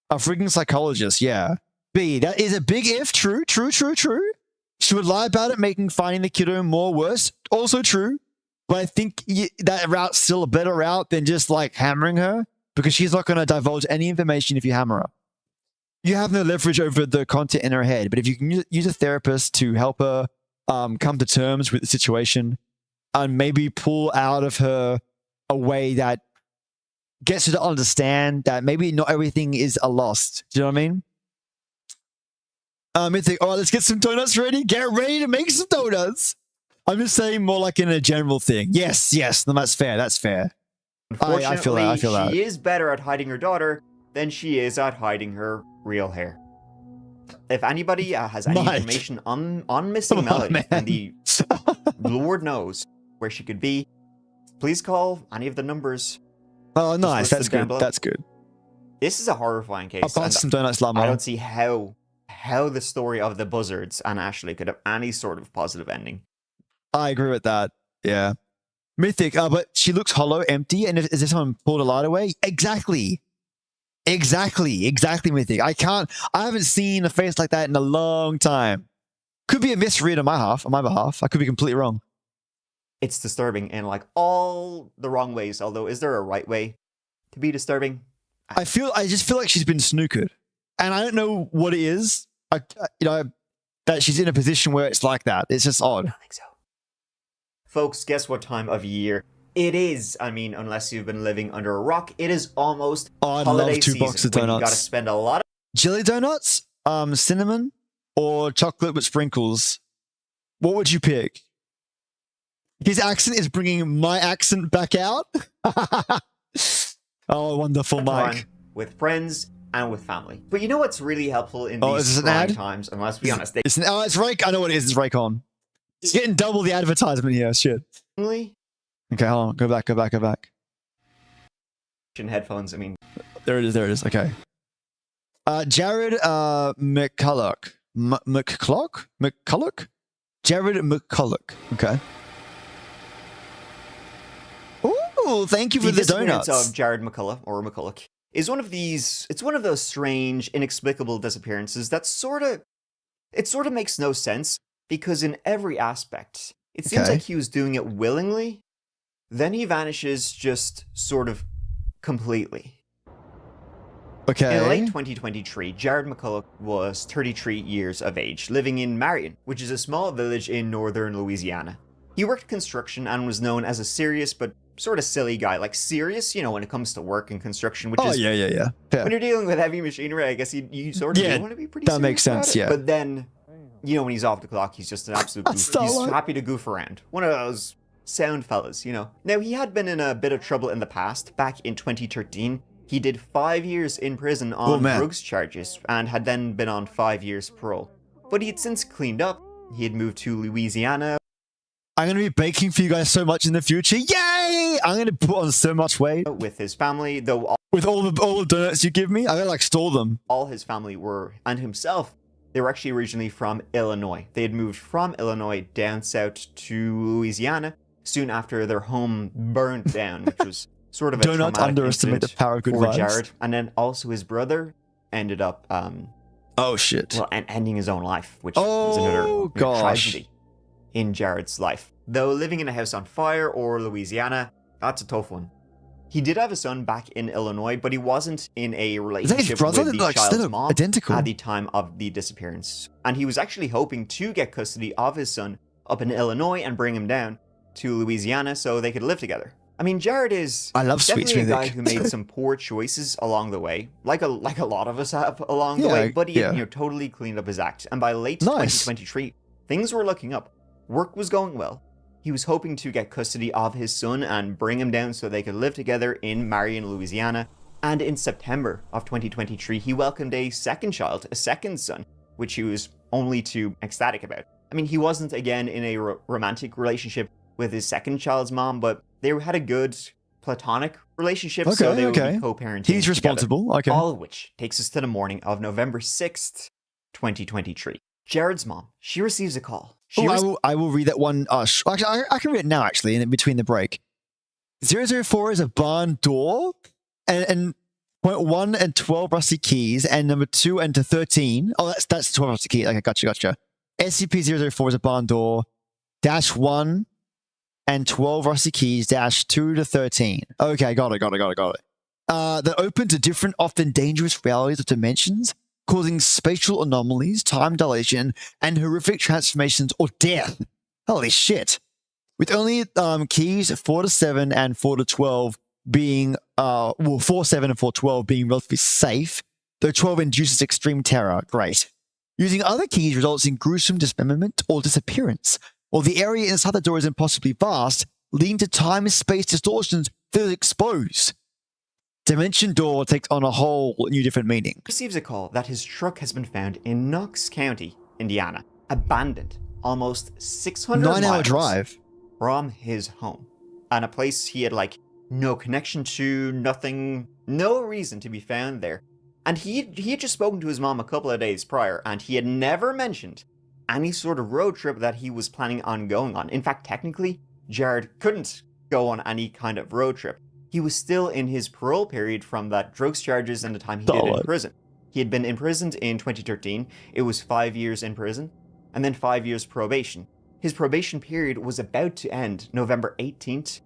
A freaking psychologist, yeah. B, that is a big if, true. She would lie about it, making finding the kiddo more worse, also true. But I think that route's still a better route than just hammering her, because she's not going to divulge any information if you hammer her. You have no leverage over the content in her head, but if you can use a therapist to help her come to terms with the situation and maybe pull out of her a way that gets her to understand that maybe not everything is a loss. Do you know what I mean? Mythic, all right, let's get some donuts ready. Get ready to make some donuts. I'm just saying more like in a general thing. Yes, no, that's fair. Unfortunately, I feel that. She is better at hiding her daughter than she is at hiding her real hair. If anybody has any information on missing Melody, and the Lord knows where she could be, please call any of the numbers. Oh, nice. That's good. That's good. This is a horrifying case. I'll buy some donuts, Llama. I don't see how the story of the Buzzards and Ashley could have any sort of positive ending. I agree with that. Yeah. Mythic, but she looks hollow, empty, and as if someone pulled a light away. Exactly, Mythic. I haven't seen a face like that in a long time. Could be a misread on my behalf. I could be completely wrong. It's disturbing in all the wrong ways. Although, is there a right way to be disturbing? I just feel like she's been snookered, and I don't know what it is. That that she's in a position where it's like that. It's just odd. I don't think so. Folks, guess what time of year it is? I mean, unless you've been living under a rock, it is almost I'd holiday love 2 season, boxes of when donuts. you gotta spend a lot of Jelly donuts, cinnamon, or chocolate with sprinkles. What would you pick? His accent is bringing my accent back out. Oh, wonderful, Mike. time with friends and with family. But you know what's really helpful in Oh, is these this an trying ad? times, and let's be honest, It's Raycon. I know what it is. It's Raycon. It's getting double the advertisement here. Shit. family Okay, hold on. Go back. headphones, I mean, There it is. Okay. Jared McCulloch. McCulloch? Jared McCulloch. Okay. Ooh, thank you for the disappearance donuts. of Jared McCulloch, or McCulloch, is one of these, it's one of those strange, inexplicable disappearances that sort of makes no sense, because in every aspect, it seems Okay. like he was doing it willingly, then he vanishes just sort of completely. Okay. In late 2023, Jared McCulloch was 33 years of age, living in Marion, which is a small village in northern Louisiana. He worked construction and was known as a serious but sort of silly guy. Like serious, you know, when it comes to work and construction, which Oh, is... yeah. Fair. When you're dealing with heavy machinery, I guess you sort of Yeah, do want to be pretty that serious makes sense, about it. yeah. But then, you know, when he's off the clock, he's just an absolute goof. He's Starlight. happy to goof around. One of those sound fellas, you know. Now, he had been in a bit of trouble in the past. Back in 2013, he did 5 years in prison on drugs charges and had then been on 5 years parole. But he had since cleaned up. He had moved to Louisiana. I'm going to be baking for you guys so much in the future. Yay! I'm going to put on so much weight. With his family, though... With all the donuts you give me, I'm going to like store them. All his family were, and himself, they were actually originally from Illinois. They had moved from Illinois down south to Louisiana soon after their home burned down, which was sort of a Do not traumatic underestimate the incident power of good for vibes. Jared. And then also his brother ended up oh shit. Well, and ending his own life, which was another tragedy in Jared's life. Though living in a house on fire or Louisiana, that's a tough one. He did have a son back in Illinois, but he wasn't in a relationship with the child's mom identical. at the time of the disappearance. And he was actually hoping to get custody of his son up in Illinois and bring him down to Louisiana so they could live together. I mean, Jared is definitely a guy who made some poor choices along the way, like a lot of us have along the way, but he had, totally cleaned up his act. And by late 2023, things were looking up. Work was going well. He was hoping to get custody of his son and bring him down so they could live together in Marion, Louisiana. And in September of 2023, he welcomed a second child, a second son, which he was only too ecstatic about. I mean, he wasn't again in a romantic relationship with his second child's mom, but they had a good platonic relationship, so they would be co-parenting. He's responsible. Together. Okay. All of which takes us to the morning of November 6th, 2023. Jared's mom, she receives a call. I will read that one. Actually, I can read it now, actually, in between the break. 004 is a barn door, and point 1 and 12 rusty keys, and number 2 and to 13. Oh, that's 12 rusty keys. Okay, gotcha. SCP-004 is a barn door, -1 and 12 rusty keys, -2 to 13. Okay, got it. That open to different, often dangerous realities of dimensions, causing spatial anomalies, time dilation, and horrific transformations or death. Holy shit. With only keys 4 to 7 and 4 to 12 being, 4, 7, and 4, 12 being relatively safe, though 12 induces extreme terror. Great. Using other keys results in gruesome dismemberment or disappearance, while the area inside the door is impossibly vast, leading to time and space distortions that is exposed. Dimension door takes on a whole new different meaning. Receives a call that his truck has been found in Knox County, Indiana, abandoned almost 600 9-hour miles drive from his home, and a place he had no connection to, nothing, no reason to be found there. And he had just spoken to his mom a couple of days prior, and he had never mentioned any sort of road trip that he was planning on going on. In fact, technically, Jared couldn't go on any kind of road trip. He was still in his parole period from that drugs charges and the time he did in prison. He had been imprisoned in 2013. It was 5 years in prison, and then 5 years probation. His probation period was about to end November 18th,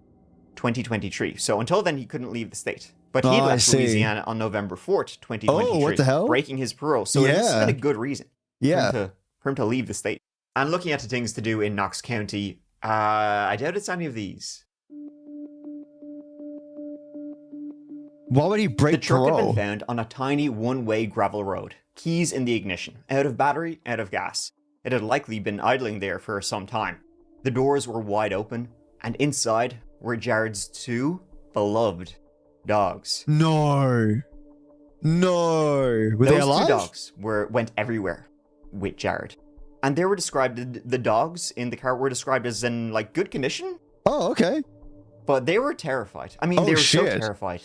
2023. So until then, he couldn't leave the state. But he left Louisiana on November 4th, 2023. Oh, what the hell? Breaking his parole. So this has been a good reason for him to for him to leave the state. And looking at the things to do in Knox County, I doubt it's any of these. Why would he break the truck parole? had been found on a tiny one-way gravel road. Keys in the ignition. Out of battery, out of gas. It had likely been idling there for some time. The doors were wide open, and inside were Jared's 2 beloved dogs. No. No. Were they Those alive? 2 dogs went everywhere with Jared. And they were described, the dogs in the car were described as in, like, good condition. Oh, okay. But they were terrified. I mean, they were so shit. terrified.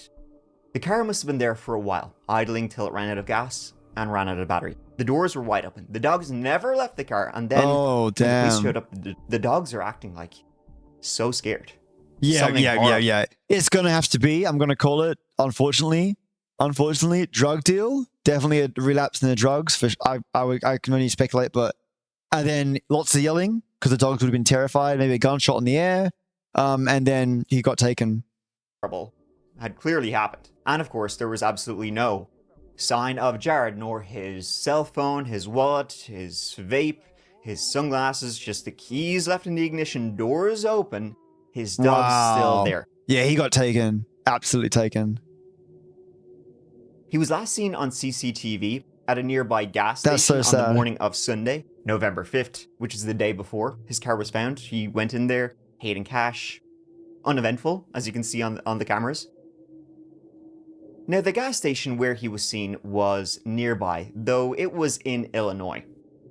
The car must have been there for a while, idling till it ran out of gas and ran out of battery. The doors were wide open. The dogs never left the car, and then when the police showed up, the dogs are acting like so scared. Yeah. It's gonna have to be. I'm gonna call it. Unfortunately, drug deal. Definitely a relapse in the drugs. For I can only speculate, but and then lots of yelling because the dogs would have been terrified. Maybe a gunshot in the air, and then he got taken. Trouble had clearly happened, and of course there was absolutely no sign of Jared, nor his cell phone, his wallet, his vape, his sunglasses, just the keys left in the ignition, doors open, his dog's still there. Yeah, he got taken. Absolutely taken. He was last seen on CCTV at a nearby gas That's station so on sad. the morning of Sunday, November 5th, which is the day before his car was found. He went in there, paid in cash. Uneventful, as you can see on the cameras. Now, the gas station where he was seen was nearby, though it was in Illinois.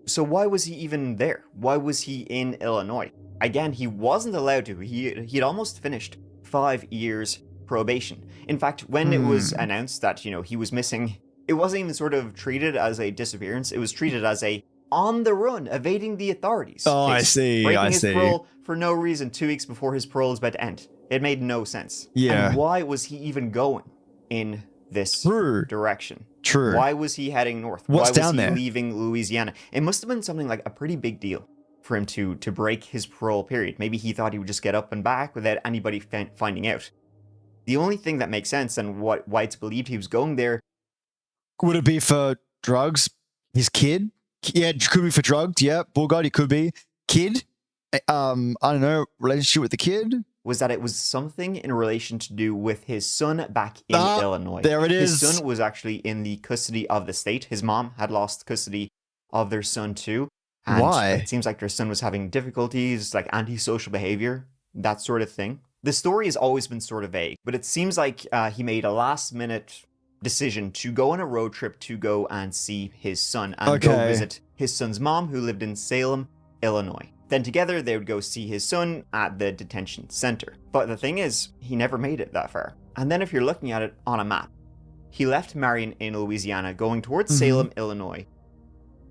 So why was he even there? Why was he in Illinois? Again, he wasn't allowed to. He'd almost finished 5 years probation. In fact, when it was announced that, he was missing, it wasn't even sort of treated as a disappearance. It was treated as a on the run, evading the authorities. Oh, I case. see. Breaking I his see. parole for no reason 2 weeks before his parole is about to end. It made no sense. Yeah. And why was he even going in this direction? True. Why was he heading north? What's Why was down he there? leaving Louisiana? It must have been something like a pretty big deal for him to break his parole period. Maybe he thought he would just get up and back without anybody finding out. The only thing that makes sense and why it's believed he was going there. Would it be for drugs? His kid? Yeah, it could be for drugs. Yeah, Bull God, it could be. Kid? I don't know, relationship with the kid? Was that it was something in relation to do with his son back in Illinois. There it is. His son was actually in the custody of the state. His mom had lost custody of their son too. And Why? It seems like their son was having difficulties, like antisocial behavior, that sort of thing. The story has always been sort of vague, but it seems like he made a last-minute decision to go on a road trip to go and see his son and go visit his son's mom, who lived in Salem, Illinois. Then together, they would go see his son at the detention center. But the thing is, he never made it that far. And then if you're looking at it on a map, he left Marion in Louisiana, going towards Salem, Illinois.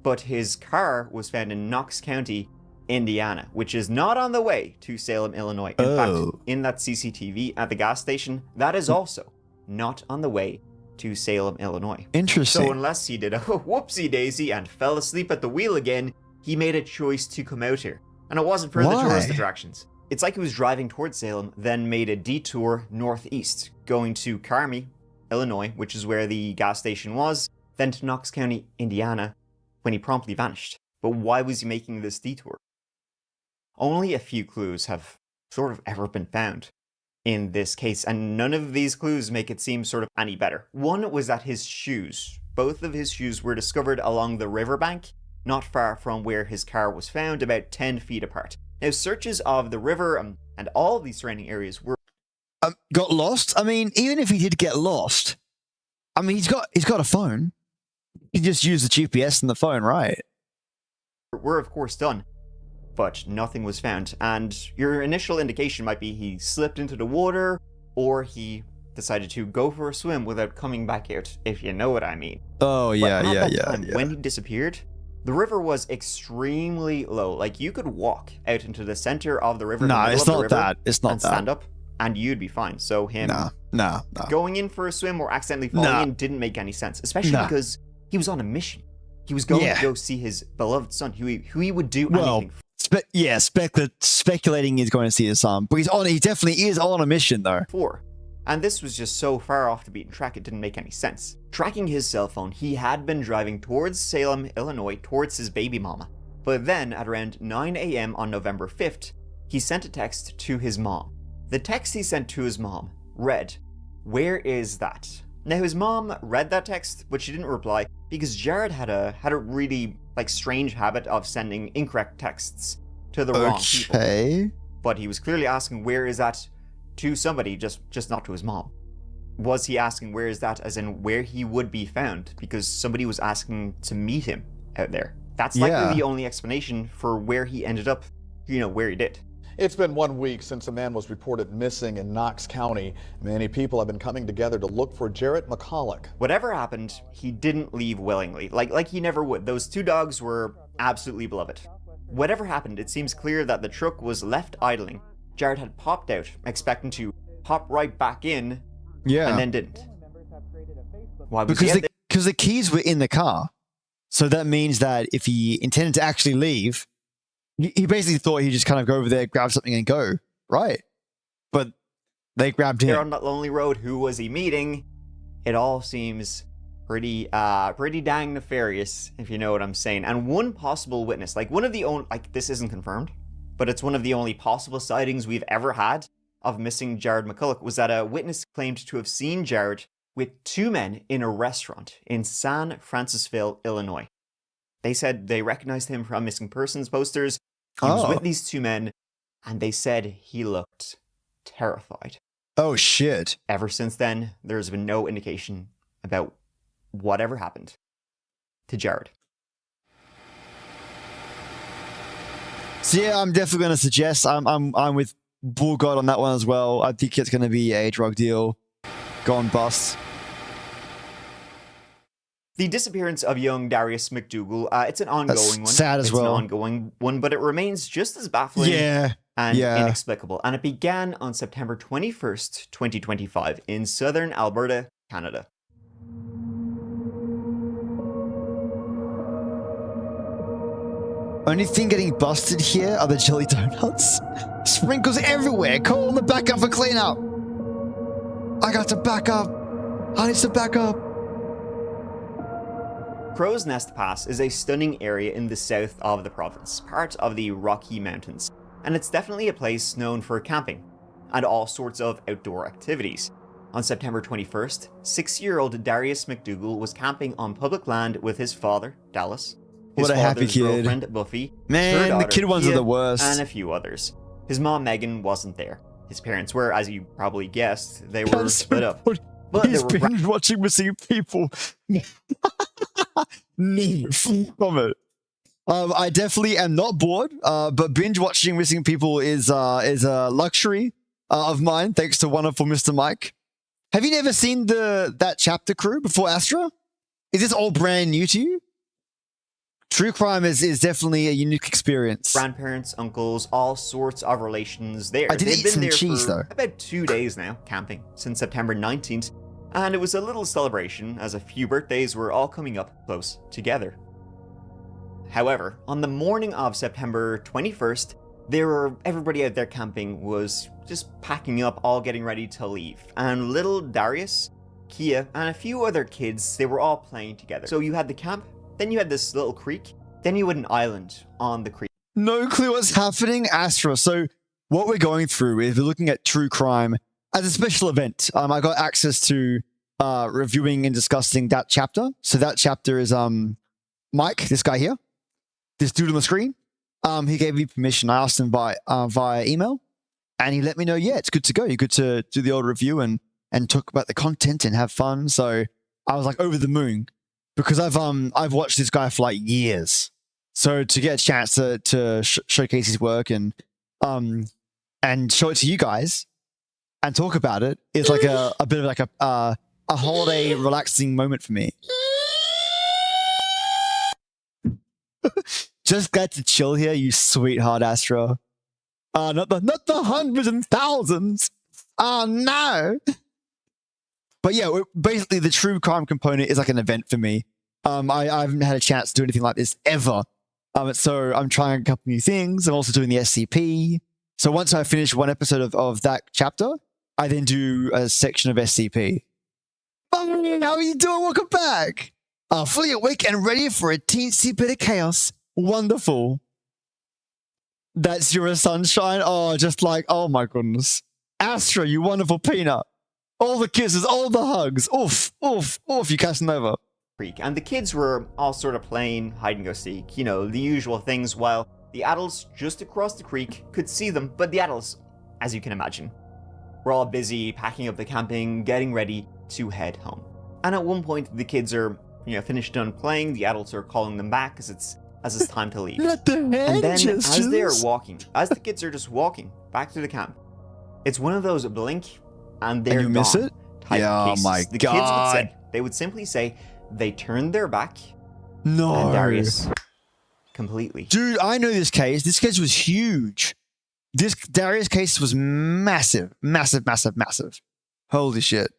But his car was found in Knox County, Indiana, which is not on the way to Salem, Illinois. In fact, in that CCTV at the gas station, that is also not on the way to Salem, Illinois. Interesting. So unless he did a whoopsie daisy and fell asleep at the wheel again, he made a choice to come out here. And it wasn't for the tourist attractions. It's like he was driving towards Salem, then made a detour northeast, going to Carmi, Illinois, which is where the gas station was, then to Knox County, Indiana, when he promptly vanished. But why was he making this detour? Only a few clues have sort of ever been found in this case, and none of these clues make it seem sort of any better. One was that his shoes, both of his shoes were discovered along the riverbank, not far from where his car was found, about 10 feet apart. Now, searches of the river and all of these surrounding areas were... got lost? I mean, even if he did get lost, I mean, he's got a phone. He just used the GPS in the phone, right? Were of course done, but nothing was found. And your initial indication might be he slipped into the water, or he decided to go for a swim without coming back out, if you know what I mean. Oh, yeah, yeah. When he disappeared, the river was extremely low. Like, you could walk out into the center of the river. No, it's not that. It's not and that. Stand up, and you'd be fine. So him going in for a swim or accidentally falling in didn't make any sense, especially because he was on a mission. He was going to go see his beloved son, who he would do anything for. Speculating he's going to see his son, but he definitely is on a mission though. And this was just so far off the beaten track, it didn't make any sense. Tracking his cell phone, he had been driving towards Salem, Illinois, towards his baby mama. But then, at around 9 a.m. on November 5th, he sent a text to his mom. The text he sent to his mom read, "Where is that?" Now his mom read that text, but she didn't reply because Jared had a really strange habit of sending incorrect texts to the wrong people. But he was clearly asking where is that to somebody, just not to his mom. Was he asking where is that as in where he would be found? Because somebody was asking to meet him out there. That's likely the only explanation for where he ended up, where he did. It's been 1 week since a man was reported missing in Knox County. Many people have been coming together to look for Jarrett McCulloch. Whatever happened, he didn't leave willingly, like he never would. Those two dogs were absolutely beloved. Whatever happened, it seems clear that the truck was left idling. Jared had popped out, expecting to hop right back in, and then didn't. Why was because the keys were in the car. So that means that if he intended to actually leave, he basically thought he'd just kind of go over there, grab something and go, right? But they grabbed him. There on that lonely road, who was he meeting? It all seems pretty dang nefarious, if you know what I'm saying. And one possible witness, one of the only, this isn't confirmed, but it's one of the only possible sightings we've ever had of missing Jared McCulloch, was that a witness claimed to have seen Jared with two men in a restaurant in San Francisville, Illinois. They said they recognized him from missing persons posters. He was with these two men, and they said he looked terrified. Oh, shit. Ever since then, there's been no indication about whatever happened to Jared. So yeah, I'm definitely going to suggest, I'm with Bull God on that one as well. I think it's going to be a drug deal gone bust. The disappearance of young Darius McDougal, it's an ongoing one. Sad as well. It's an ongoing one, but it remains just as baffling and inexplicable. And it began on September 21st, 2025 in southern Alberta, Canada. Only thing getting busted here are the jelly donuts. Sprinkles everywhere. Call on the backup for cleanup. I got to back up. I need to back up. Crow's Nest Pass is a stunning area in the south of the province, part of the Rocky Mountains, and it's definitely a place known for camping and all sorts of outdoor activities. On September 21st, 6-year-old Darius McDougal was camping on public land with his father, Dallas, his father's girlfriend, Buffy, her daughter, the kid ones are the worst, and a few others. His mom, Megan, wasn't there. His parents were, as you probably guessed, they were split up. But he's binge watching missing people. No, from it. I definitely am not bored, but binge watching missing people is a luxury of mine, thanks to wonderful Mr. Mike. Have you never seen that chapter, crew, before Astra? Is this all brand new to you? True crime is definitely a unique experience. Grandparents, uncles, all sorts of relations there. I did eat some cheese, though. About 2 days now, camping, since September 19th. And it was a little celebration, as a few birthdays were all coming up close together. However, on the morning of September 21st, everybody out there camping was just packing up, all getting ready to leave. And little Darius, Kia, and a few other kids, they were all playing together. So you had the camp, then you had this little creek, then you had an island on the creek. No clue what's happening, Astra. So what we're going through is we're looking at true crime as a special event. I got access to reviewing and discussing that chapter. So that chapter is Mike, this guy here, this dude on the screen. He gave me permission. I asked him via email, and he let me know, yeah, it's good to go. You're good to do the old review and talk about the content and have fun. So I was like over the moon because I've watched this guy for like years. So to get a chance to showcase his work and show it to you guys and talk about it is like a bit of like a holiday relaxing moment for me. Just glad to chill here, you sweetheart, Astra. Not the hundreds and thousands. Oh no. But yeah, basically the true crime component is like an event for me. I haven't had a chance to do anything like this ever. So I'm trying a couple new things. I'm also doing the SCP. So once I finish one episode of that chapter, I then do a section of SCP. Oh, how are you doing? Welcome back. Fully awake and ready for a teensy bit of chaos. Wonderful. That's your sunshine. Oh, just like, oh my goodness. Astra, you wonderful peanut. All the kisses, all the hugs. Oof, oof, oof, you Casanova. And the kids were all sort of playing hide and go seek, you know, the usual things, while the adults just across the creek could see them, but the adults, as you can imagine, were all busy packing up the camping, getting ready to head home. And at one point, the kids are, you know, finished done playing, the adults are calling them back as it's time to leave. Let the hand and then gestures. as they're walking, as the kids are just walking back to the camp, it's one of those blink and they're And you miss gone it? type Yeah, cases. oh my the kids would God. say, they would simply say, they turned their back. No. And Darius completely. Dude, I know this case. This case was huge. This Darius case was massive. Massive, massive, massive. Holy shit.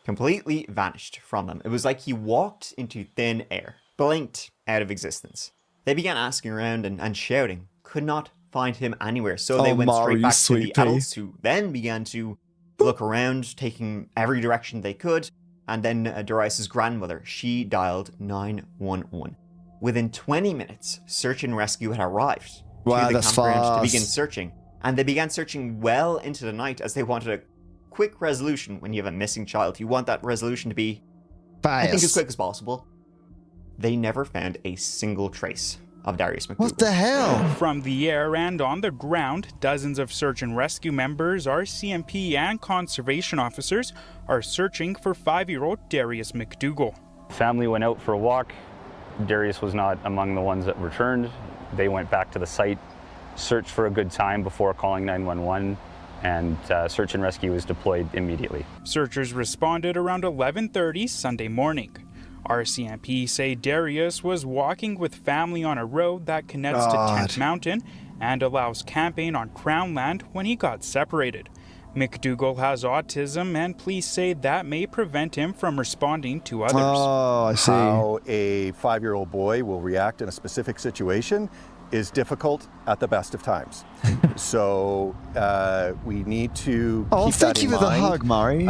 Completely vanished from them. It was like he walked into thin air, blinked out of existence. They began asking around and shouting, could not find him anywhere. So they went straight back to the adults, who then began to look around, taking every direction they could. And then Darius' grandmother, she dialed 911. Within 20 minutes, search and rescue had arrived to the campground to begin searching. And they began searching well into the night as they wanted a quick resolution. When you have a missing child, you want that resolution to be, I think, as quick as possible. They never found a single trace of Darius McDougal. What the hell? From the air and on the ground, dozens of search and rescue members, RCMP, and conservation officers are searching for 5-year-old Darius McDougal. Family went out for a walk. Darius was not among the ones that returned. They went back to the site, searched for a good time before calling 911, and search and rescue was deployed immediately. Searchers responded around 11:30 Sunday morning. RCMP say Darius was walking with family on a road that connects to Tent Mountain and allows camping on Crown land when he got separated. McDougal has autism, and police say that may prevent him from responding to others. Oh, I see. How a 5-year-old boy will react in a specific situation is difficult at the best of times. So we need to keep that in mind. Thank you for the hug, Mari.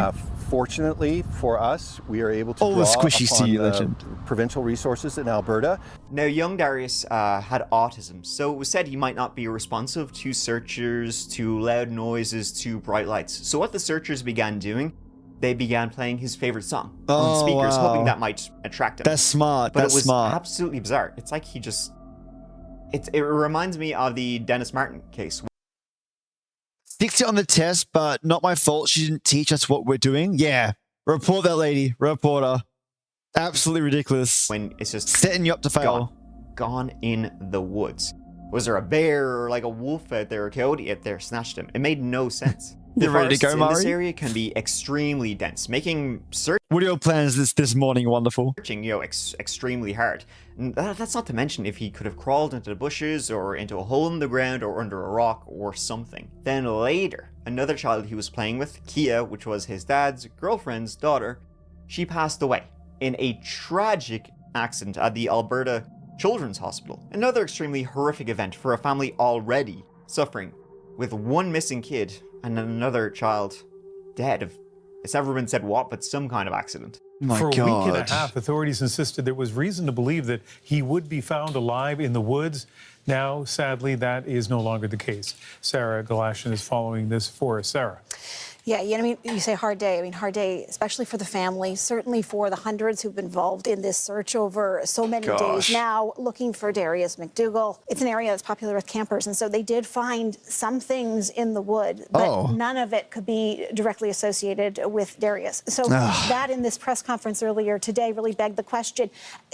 Fortunately for us, we are able to all the draw squishies upon to you, legend. Provincial resources in Alberta. Now, young Darius had autism, so it was said he might not be responsive to searchers, to loud noises, to bright lights. So what the searchers began doing, they began playing his favorite song on speakers, hoping that might attract him. That's smart. But That's it was smart. absolutely bizarre. It's like he just... It reminds me of the Dennis Martin case. 60 on the test, but not my fault. She didn't teach us what we're doing. Yeah. Report that lady. Report her. Absolutely ridiculous. When it's just setting you up to fail. Gone in the woods. Was there a bear or like a wolf out there, or a coyote out there snatched him? It made no sense. You ready to go, in Mari? this area can be extremely dense, making search. What are your plans this morning, wonderful? Searching, you know, extremely hard. And that's not to mention if he could have crawled into the bushes or into a hole in the ground or under a rock or something. Then later, another child he was playing with, Kia, which was his dad's girlfriend's daughter, she passed away in a tragic accident at the Alberta Children's Hospital. Another extremely horrific event for a family already suffering, with one missing kid and another child dead. It's never been said what, but some kind of accident. For a week and a half, authorities insisted there was reason to believe that he would be found alive in the woods. Now, sadly, that is no longer the case. Sarah Galashan is following this for us. Sarah. Yeah, you know, I mean, you say hard day. I mean, hard day, especially for the family, certainly for the hundreds who've been involved in this search over so many days now, looking for Darius McDougal. It's an area that's popular with campers, and so they did find some things in the wood, but none of it could be directly associated with Darius. So that in this press conference earlier today really begged the question,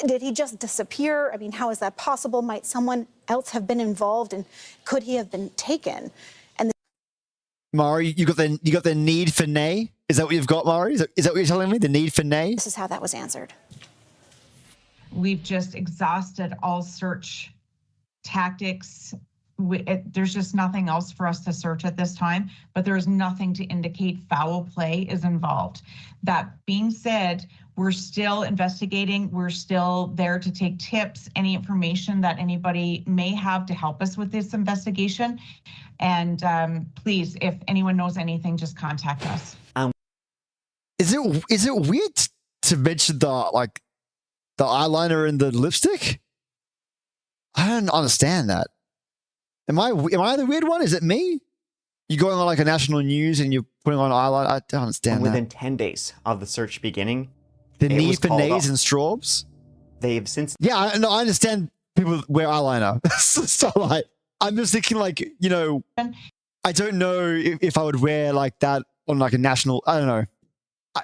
did he just disappear? I mean, how is that possible? Might someone else have been involved, and could he have been taken? Mari, you got the need for nay? Is that what you've got, Mari? Is that what you're telling me? The need for nay? This is how that was answered. We've just exhausted all search tactics. There's just nothing else for us to search at this time, but there is nothing to indicate foul play is involved. That being said, we're still investigating. We're still there to take tips, any information that anybody may have to help us with this investigation. And please, if anyone knows anything, just contact us. Is it weird to mention the eyeliner and the lipstick? I don't understand that. Am I the weird one? Is it me? You're going on like a national news and you're putting on eyeliner. I don't understand and that. within 10 days of the search beginning, the need for nays and straubs. They've since. Yeah, I understand people wear eyeliner. So like, I'm just thinking like, you know, I don't know if I would wear like that on like a national. I don't know.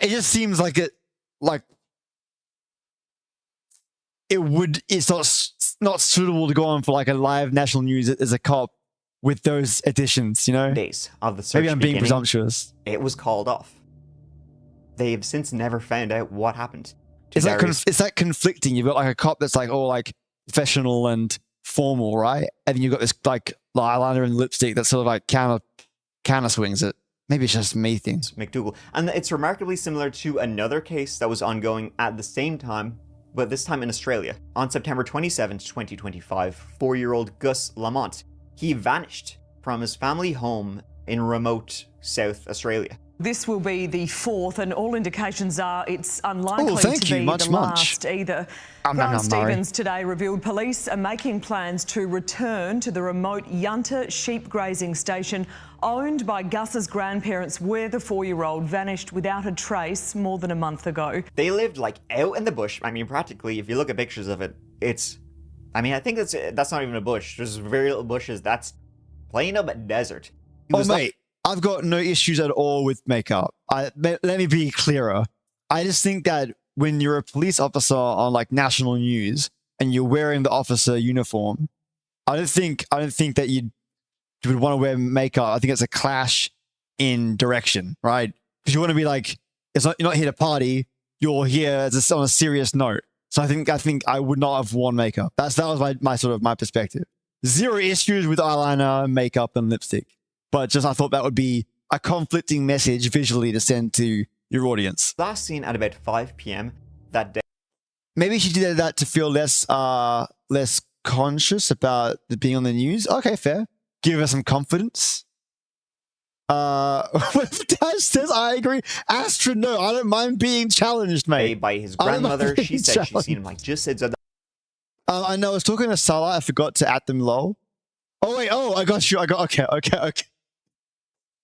It just seems like it's not suitable to go on for like a live national news as a cop with those additions, you know? Days of the search Maybe I'm being presumptuous. It was called off. They've since never found out what happened. It's like conflicting. You've got like a cop that's like all like professional and formal, right? And then you've got this like eyeliner and lipstick that sort of like counter swings it. Maybe it's just me things. McDougal. And it's remarkably similar to another case that was ongoing at the same time, but this time in Australia. On September 27, 2025, 4-year-old Gus Lamont, he vanished from his family home in remote South Australia. This will be the fourth, and all indications are it's unlikely to be the last either. Grant Stevens today revealed police are making plans to return to the remote Yunta sheep grazing station owned by Gus's grandparents, where the 4-year-old vanished without a trace more than a month ago. They lived like out in the bush. I mean, practically, if you look at pictures of it, I mean, I think that's not even a bush. There's very little bushes. That's plain up desert. Mate, I've got no issues at all with makeup. Let me be clearer. I just think that when you're a police officer on like national news and you're wearing the officer uniform, I don't think that you would want to wear makeup. I think it's a clash in direction, right? Because you want to be like, you're not here to party. You're here on a serious note. So I think I would not have worn makeup. That was my perspective. Zero issues with eyeliner, makeup, and lipstick. But just I thought that would be a conflicting message visually to send to your audience. Last seen at about 5 p.m. that day. Maybe she did that to feel less conscious about being on the news. Okay, fair. Give her some confidence. Dad says, I agree. Astrid, no, I don't mind being challenged, mate. By his grandmother, she said she's seen him like just said. I know. I was talking to Salah. I forgot to add them lol. Oh wait. Oh, I got you. Okay.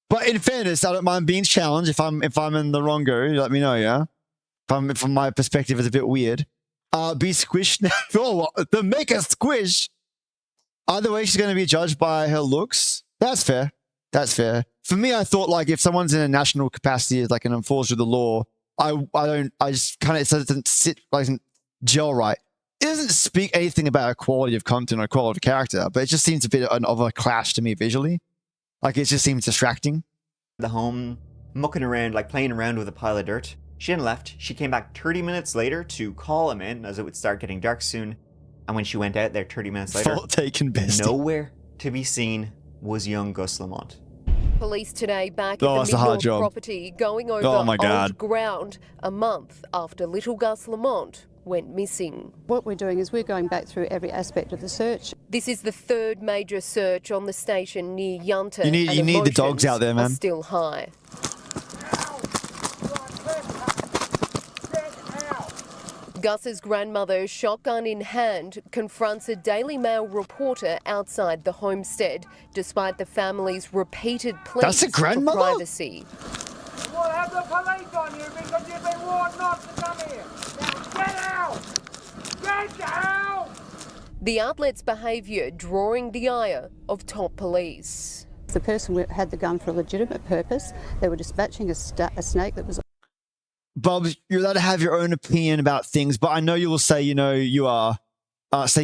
But in fairness, I don't mind being challenged. If I'm in the wrong go, let me know. Yeah. From my perspective, it's a bit weird. Be squished now. Oh, the make a squish. Either way, she's going to be judged by her looks. That's fair. That's fair. For me, I thought like if someone's in a national capacity as like an enforcer of the law, I just kind of, it doesn't sit, like, gel right. It doesn't speak anything about a quality of content or quality of character, but it just seems a bit of a clash to me visually. Like it just seems distracting. The home, mucking around, like playing around with a pile of dirt. She then left. She came back 30 minutes later to call him in as it would start getting dark soon. And when she went out there 30 minutes later, fault taken, bestie. Nowhere to be seen was young Gus Lamont. Police today back at the Mid-North property going over old ground a month after little Gus Lamont went missing. What we're doing is we're going back through every aspect of the search. This is the third major search on the station near Yunta. You need the dogs out there, man. Are still high. Gus's grandmother, shotgun in hand, confronts a Daily Mail reporter outside the homestead, despite the family's repeated pleas for privacy. We'll have the police on you because you've been warned not to come here. Now get out! Get out! The outlet's behaviour drawing the ire of top police. The person had the gun for a legitimate purpose. They were dispatching a snake that was... Bob, you're allowed to have your own opinion about things, but I know you will say, you are. Let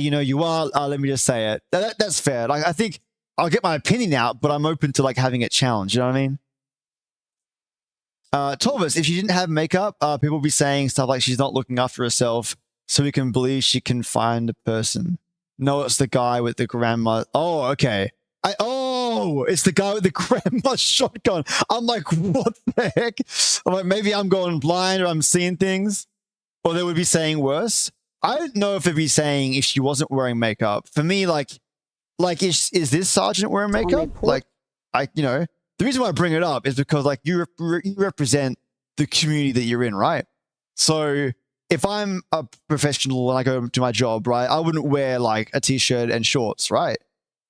me just say it. That's fair. Like, I think I'll get my opinion out, but I'm open to like having it challenged. You know what I mean? Torvus, if she didn't have makeup, people will be saying stuff like she's not looking after herself, so we can believe she can find a person. No, it's the guy with the grandma. Oh, okay. It's the guy with the grandma shotgun. I'm like, what the heck? I'm like, maybe I'm going blind or I'm seeing things. Or they would be saying worse. I don't know if they'd be saying if she wasn't wearing makeup. For me, like is this sergeant wearing makeup? Like, the reason why I bring it up is because like you represent the community that you're in, right? So if I'm a professional and I go to my job, right, I wouldn't wear like a t-shirt and shorts, right?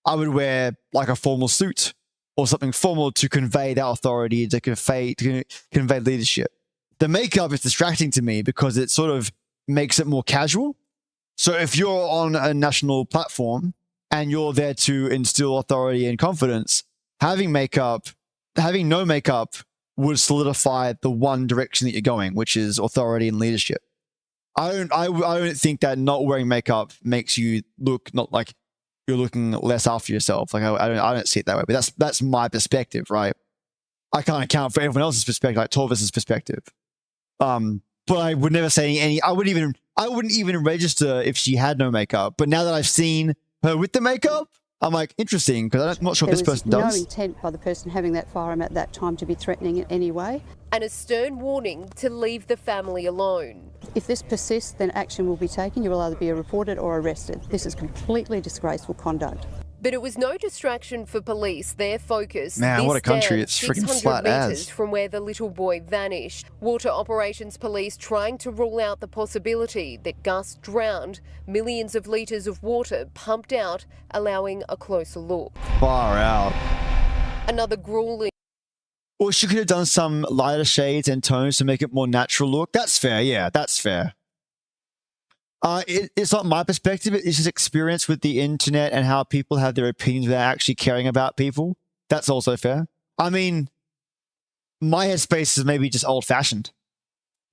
I would wear like a formal suit or something formal to convey that authority, to convey leadership. The makeup is distracting to me because it sort of makes it more casual. So if you're on a national platform and you're there to instill authority and confidence, having no makeup would solidify the one direction that you're going, which is authority and leadership. I don't think that not wearing makeup makes you look not like you're looking less after yourself. Like I don't see it that way, but that's my perspective, right? I can't account for everyone else's perspective, like Torvis's perspective. But I would never say any. I wouldn't even register if she had no makeup. But now that I've seen her with the makeup, I'm like, interesting, because I'm not sure what this person does. No intent by the person having that firearm at that time to be threatening in any way. And a stern warning to leave the family alone. If this persists, then action will be taken. You will either be reported or arrested. This is completely disgraceful conduct. But it was no distraction for police. Their focus, man, what a country! It's freaking flat meters from where the little boy vanished. Water Operations Police trying to rule out the possibility that Gus drowned. Millions of litres of water pumped out, allowing a closer look. Far out. Another grueling. Or she could have done some lighter shades and tones to make it more natural look. That's fair. Yeah, that's fair. It's not my perspective. It's just experience with the internet and how people have their opinions without actually caring about people. That's also fair. I mean, my headspace is maybe just old-fashioned.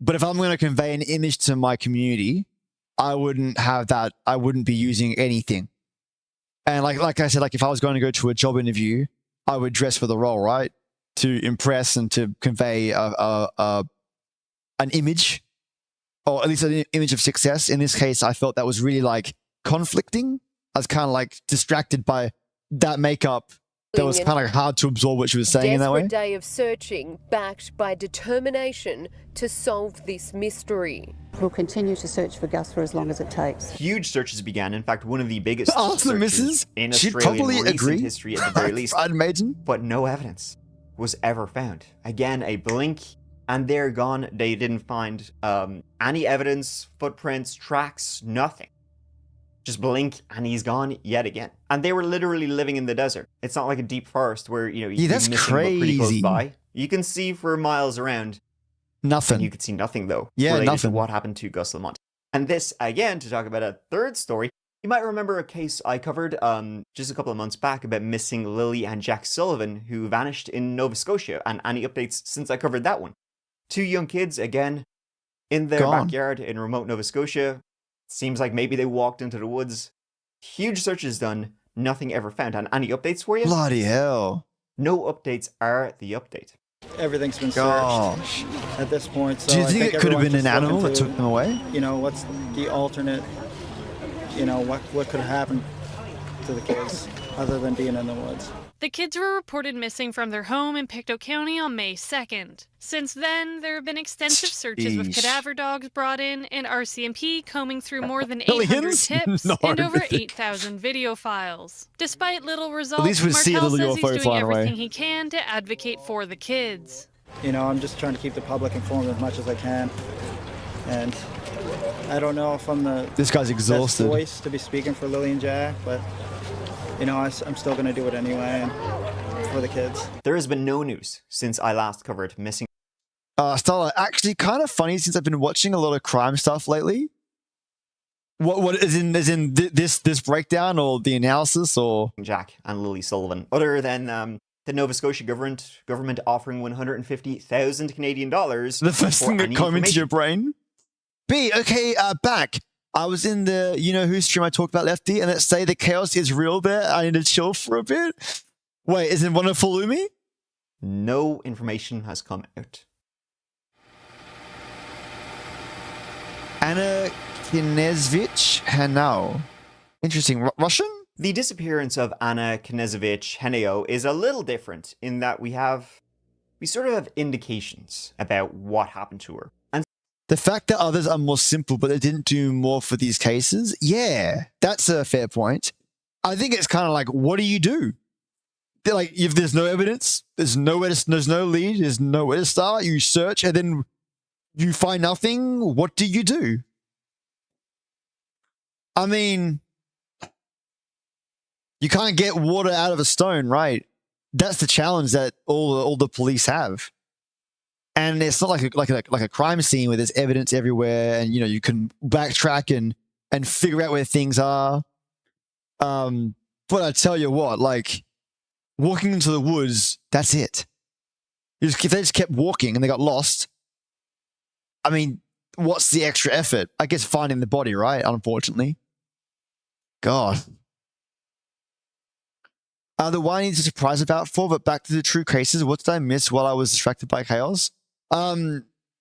But if I'm going to convey an image to my community, I wouldn't have that. I wouldn't be using anything. And like I said, like if I was going to go to a job interview, I would dress for the role, right? To impress and to convey an image. Or at least an image of success. In this case, I felt that was really like conflicting. I was kind of like distracted by that makeup. That was kind of like hard to absorb what she was saying in that way. Desperate day of searching, backed by determination to solve this mystery. We'll continue to search for Gus for as long as it takes. Huge searches began. In fact, one of the biggest searches in She'd Australian probably agree. history at the very least. I'd imagine. But no evidence was ever found. Again, a blink and they're gone. They didn't find any evidence, footprints, tracks, nothing. Just blink and he's gone yet again. And they were literally living in the desert. It's not like a deep forest where, you know, you that's crazy. Pretty close by. You can see for miles around. Nothing. You could see nothing though. Yeah, nothing. To what happened to Gus Lamont. And this, again, to talk about a third story, you might remember a case I covered just a couple of months back about missing Lily and Jack Sullivan, who vanished in Nova Scotia, and any updates since I covered that one. 2 young kids, again, in their backyard in remote Nova Scotia. Seems like maybe they walked into the woods. Huge searches done, nothing ever found. And any updates for you? Bloody hell. No updates are the update. Everything's been searched at this point. So do you think it could have been an animal that took them away? You know, what's the alternate, you know, what could have happened to the kids other than being in the woods? The kids were reported missing from their home in Pictou County on May 2nd. Since then, there have been extensive searches with cadaver dogs brought in and RCMP combing through more than 800 tips and over 8,000 video files. Despite little results, Martel says he's doing everything he can to advocate for the kids. You know, I'm just trying to keep the public informed as much as I can. And I don't know if I'm the this guy's exhausted. Best voice to be speaking for Lily and Jack, but you know, I'm still going to do it anyway and for the kids. There has been no news since I last covered missing. Stella, actually kind of funny since I've been watching a lot of crime stuff lately. What is in this breakdown or the analysis or Jack and Lily Sullivan, other than the Nova Scotia government offering 150,000 Canadian dollars. The first thing that came into your brain. Okay, back. I was in the You Know Who stream I talked about, Lefty, and let's say the chaos is real there. I need to chill for a bit. Wait, is it one of Falumi? No information has come out. Anna Knezevich Hanau. Interesting. Russian? The disappearance of Anna Knezevich Hanau is a little different in that we sort of have indications about what happened to her. And the fact that others are more simple, but they didn't do more for these cases, yeah, that's a fair point. I think it's kind of like, what do you do? They're like, if there's no evidence, there's no lead, there's nowhere to start, you search, and then You find nothing. What do you do? I mean, you can't get water out of a stone, right? That's the challenge that all the police have. And it's not like a crime scene where there's evidence everywhere, and you can backtrack and figure out where things are. But I tell you what, like walking into the woods, that's it. If they just kept walking and they got lost, I mean, what's the extra effort? I guess finding the body, right? Unfortunately. God. The one I need to surprise about for, but back to the true cases. What did I miss while I was distracted by chaos?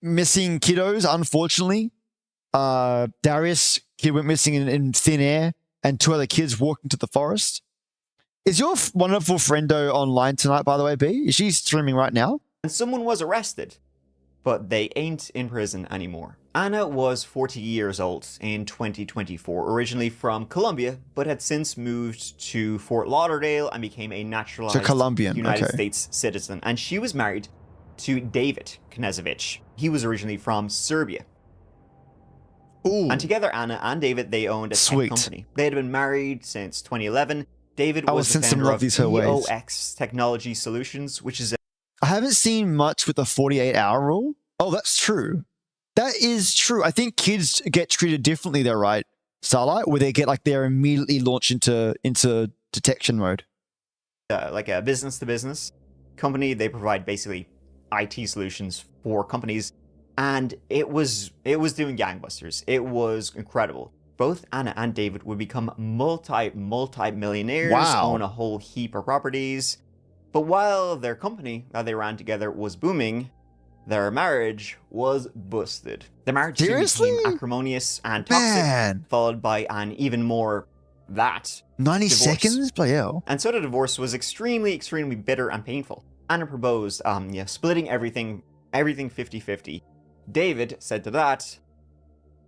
Missing kiddos, unfortunately. Darius, kid went missing in thin air, and 2 other kids walked into the forest. Is your wonderful friendo online tonight, by the way, B? Is she streaming right now? And someone was arrested, but they ain't in prison anymore. Anna was 40 years old in 2024, originally from Colombia, but had since moved to Fort Lauderdale and became a naturalized United States citizen. And she was married to David Knežević. He was originally from Serbia. Ooh. And together, Anna and David, they owned a tech company. They had been married since 2011. David was the founder of EOX Technology Solutions, which is I haven't seen much with the 48-hour rule. Oh, that's true. That is true. I think kids get treated differently though, right? Starlight, where they get they're immediately launched into detection mode. Like a business-to-business company. They provide basically IT solutions for companies, and it was doing gangbusters. It was incredible. Both Anna and David would become multi-millionaires, own a whole heap of properties. But while their company that they ran together was booming, their marriage was busted. The marriage became acrimonious and toxic, followed by an even more 90 divorce. Seconds? Bloody hell. And so the divorce was extremely, extremely bitter and painful. Anna proposed splitting everything 50-50. David said to that,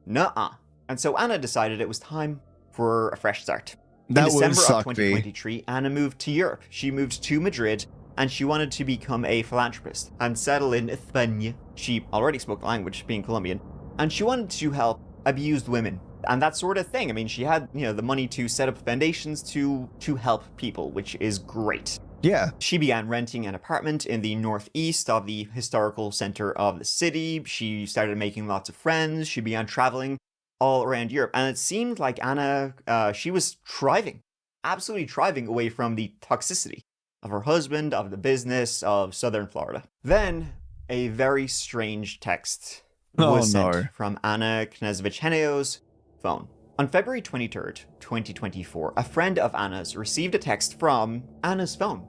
nuh-uh. And so Anna decided it was time for a fresh start. In December of 2023, Anna moved to Europe. She moved to Madrid, and she wanted to become a philanthropist and settle in España. She already spoke the language, being Colombian, and she wanted to help abused women and that sort of thing. I mean, she had, the money to set up foundations to help people, which is great. Yeah. She began renting an apartment in the northeast of the historical center of the city. She started making lots of friends. She began traveling all around Europe. And it seemed like Anna, she was thriving, absolutely thriving away from the toxicity of her husband, of the business, of Southern Florida. Then a very strange text was sent from Anna Knežević-Henneo's phone. On February 23rd, 2024, a friend of Anna's received a text from Anna's phone.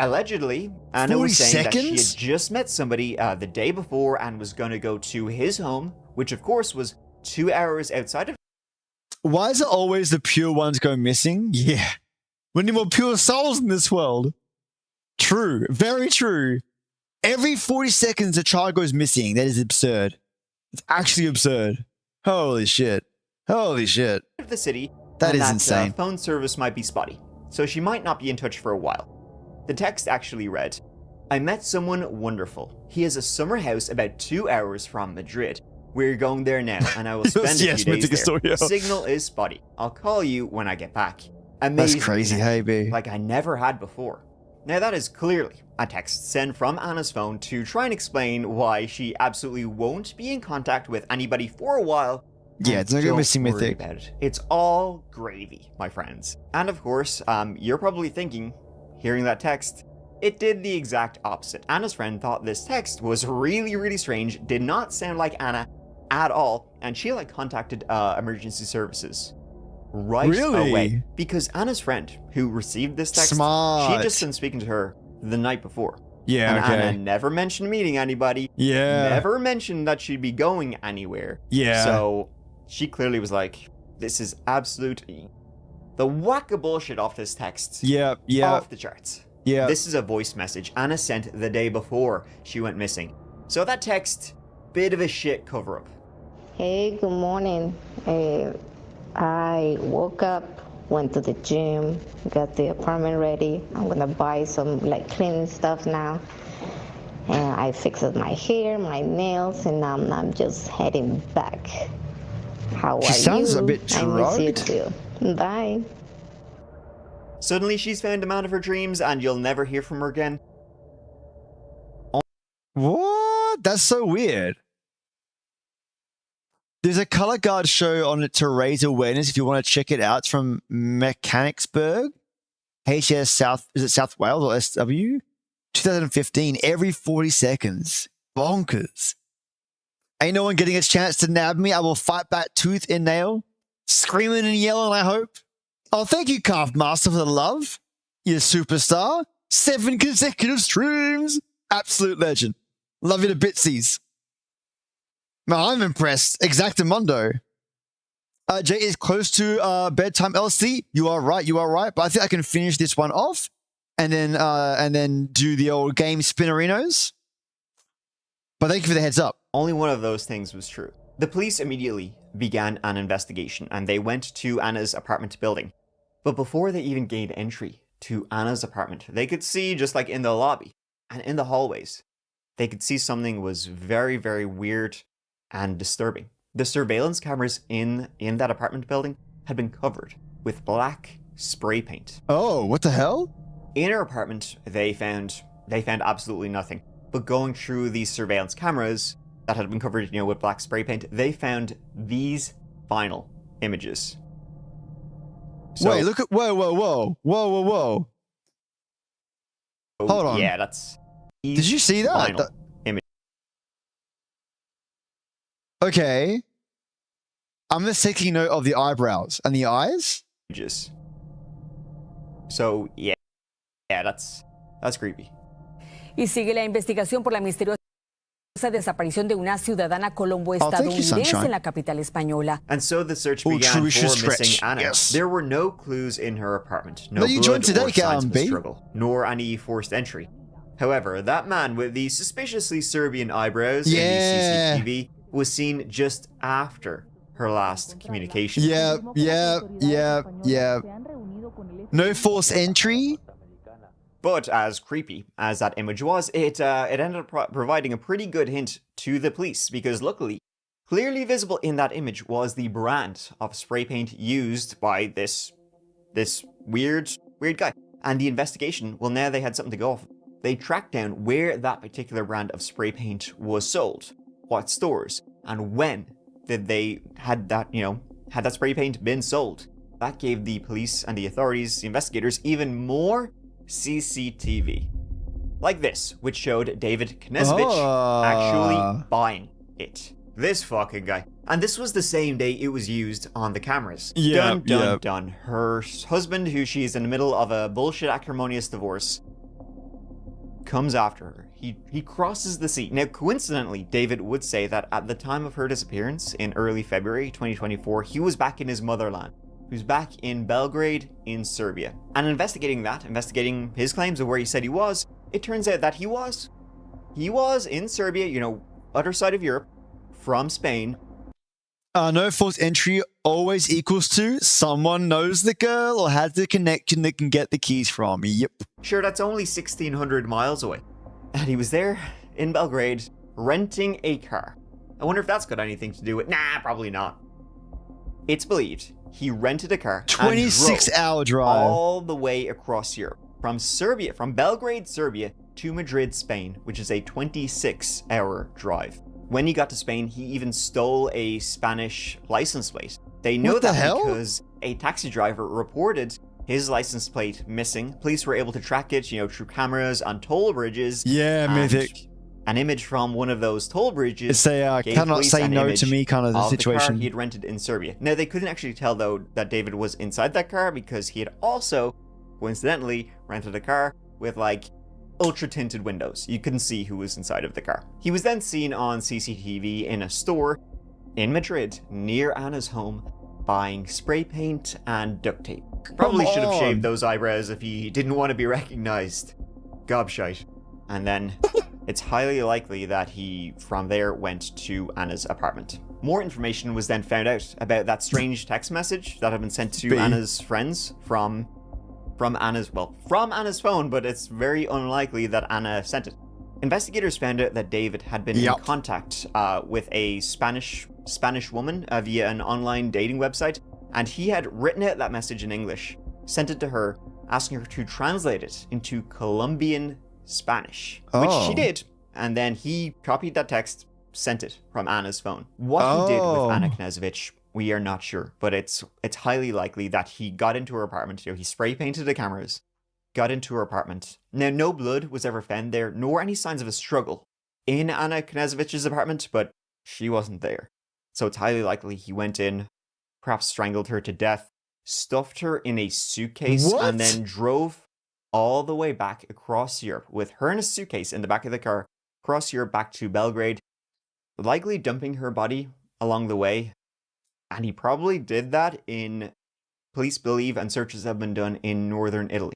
Allegedly, Anna was saying that she had just met somebody the day before and was going to go to his home, which of course was 2 hours outside of. Why is it always the pure ones go missing? Yeah. We need more pure souls in this world. True. Very true. Every 40 seconds a child goes missing. That is absurd. It's actually absurd. Holy shit. Holy shit. The city. That is insane. Phone service might be spotty, so she might not be in touch for a while. The text actually read, I met someone wonderful. He has a summer house about 2 hours from Madrid. We're going there now, and I will spend a few days there. Signal is spotty. I'll call you when I get back. Amazing. That's crazy, hey, B. Like I never had before. Now that is clearly a text sent from Anna's phone to try and explain why she absolutely won't be in contact with anybody for a while. Yeah, it's not going to missing mythic. It's all gravy, my friends. And of course, you're probably thinking, hearing that text, it did the exact opposite. Anna's friend thought this text was really, really strange, did not sound like Anna at all, and she contacted emergency services right away. Because Anna's friend who received this text, she had just been speaking to her the night before. Yeah, and Anna never mentioned meeting anybody. Yeah. Never mentioned that she'd be going anywhere. Yeah. So she clearly was like, this is absolute the whack of bullshit off this text. Yeah. Off the charts. Yeah. This is a voice message Anna sent the day before she went missing. So that text, bit of a shit cover-up. Hey, good morning. I woke up, went to the gym, got the apartment ready. I'm gonna buy some cleaning stuff now. And I fixed my hair, my nails, and now I'm just heading back. How are you? She sounds a bit I miss you drugged. too. Bye. Suddenly she's found a man of her dreams and you'll never hear from her again. What? That's so weird. There's a color guard show on it to raise awareness if you want to check it out. It's from Mechanicsburg, HS South, is it South Wales or SW? 2015, every 40 seconds. Bonkers. Ain't no one getting a chance to nab me. I will fight back tooth and nail. Screaming and yelling, I hope. Oh, thank you, Carved Master, for the love. You superstar. 7 consecutive streams. Absolute legend. Love you to bitsies. Man, I'm impressed. Exactamundo. Jay is close to bedtime LC. You are right. But I think I can finish this one off and then do the old game spinnerinos. But thank you for the heads up. Only one of those things was true. The police immediately began an investigation and they went to Anna's apartment building. But before they even gained entry to Anna's apartment, they could see, just like in the lobby and in the hallways, they could see something was very, very weird and disturbing. The surveillance cameras in that apartment building had been covered with black spray paint. Oh, what the hell? In her apartment, they found absolutely nothing. But going through these surveillance cameras that had been covered, with black spray paint, they found these final images. So, wait, look at whoa. Hold on. Yeah, that's. Did you see that? Image. Okay. I'm just taking note of the eyebrows and the eyes. Images. So yeah, that's creepy. Y sigue la investigación por la misteriosa desaparición de una ciudadana colombo-estadounidense en la capital española. And so the search began for missing Anna. Yes. There were no clues in her apartment, no you blood joined today, or signs of a struggle, nor any forced entry. However, that man with the suspiciously Serbian eyebrows in the CCTV was seen just after her last communication. Yeah. No forced entry. But as creepy as that image was, it ended up providing a pretty good hint to the police, because luckily, clearly visible in that image was the brand of spray paint used by this weird guy. And the investigation, well, now they had something to go off. They tracked down where that particular brand of spray paint was sold, what stores, and when they had that spray paint been sold. That gave the police and the authorities, the investigators, even more CCTV. Like this, which showed David Knesevich actually buying it. This fucking guy. And this was the same day it was used on the cameras. Dun. Her husband, who she's in the middle of a bullshit acrimonious divorce, comes after her. He crosses the sea. Now, coincidentally, David would say that at the time of her disappearance in early February 2024, he was back in his motherland. He was back in Belgrade in Serbia. And investigating his claims of where he said he was, it turns out that he was in Serbia, other side of Europe, from Spain. No forced entry always equals to someone knows the girl or has the connection that can get the keys from. Yep. Sure, that's only 1,600 miles away. And he was there in Belgrade renting a car. I wonder if that's got anything to do with... Nah, probably not. It's believed he rented a car 26-hour drive all the way across Europe. From Belgrade, Serbia to Madrid, Spain, which is a 26-hour drive. When he got to Spain, he even stole a Spanish license plate. They know that because a taxi driver reported his license plate missing. Police were able to track it, through cameras on toll bridges. Yeah, mythic. An image from one of those toll bridges. It's a cannot say no to me kind of the situation. The car he had rented in Serbia. Now, they couldn't actually tell, though, that David was inside that car because he had also, coincidentally, rented a car with, ultra-tinted windows. You couldn't see who was inside of the car. He was then seen on CCTV in a store in Madrid near Anna's home buying spray paint and duct tape. Probably should have shaved those eyebrows if he didn't want to be recognized. Gobshite. And then it's highly likely that he, from there, went to Anna's apartment. More information was then found out about that strange text message that had been sent to Anna's friends from Anna's phone, but it's very unlikely that Anna sent it. Investigators found out that David had been in contact with a Spanish woman via an online dating website, and he had written out that message in English, sent it to her, asking her to translate it into Colombian Spanish, which she did, and then he copied that text, sent it from Anna's phone. What he did with Anna Knežević, we are not sure, but it's highly likely that he got into her apartment. He spray painted the cameras, got into her apartment. Now, no blood was ever found there, nor any signs of a struggle in Anna Knežević's apartment, but she wasn't there. So it's highly likely he went in, perhaps strangled her to death, stuffed her in a suitcase, and then drove all the way back across Europe with her in a suitcase in the back of the car, across Europe back to Belgrade, likely dumping her body along the way. And he probably did that in, police believe, and searches have been done in northern Italy.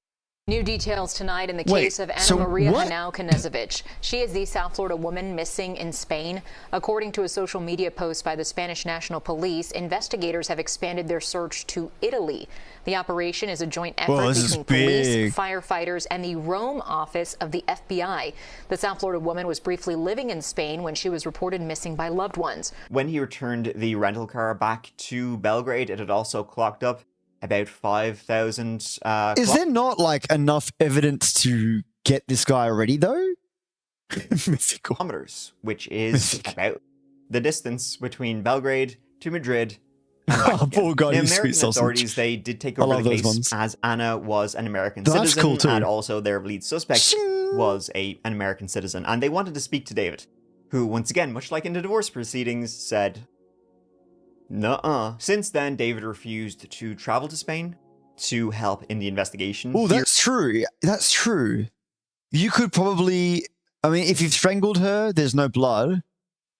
New details tonight in the case of Ana Maria Henao Knežević. She is the South Florida woman missing in Spain. According to a social media post by the Spanish National Police, investigators have expanded their search to Italy. The operation is a joint effort between police, firefighters, and the Rome office of the FBI. The South Florida woman was briefly living in Spain when she was reported missing by loved ones. When he returned the rental car back to Belgrade, it had also clocked up about 5,000. Is there not like enough evidence to get this guy already, though? Kilometers, which is about the distance between Belgrade to Madrid. Poor guy, the American authorities, they did take over the case as Anna was an American citizen, cool too. And also their lead suspect was an American citizen. And they wanted to speak to David, who, once again, much like in the divorce proceedings, said, nuh-uh. Since then, David refused to travel to Spain to help in the investigation. Oh, that's true. That's true. You could probably, I mean, if you've strangled her, there's no blood.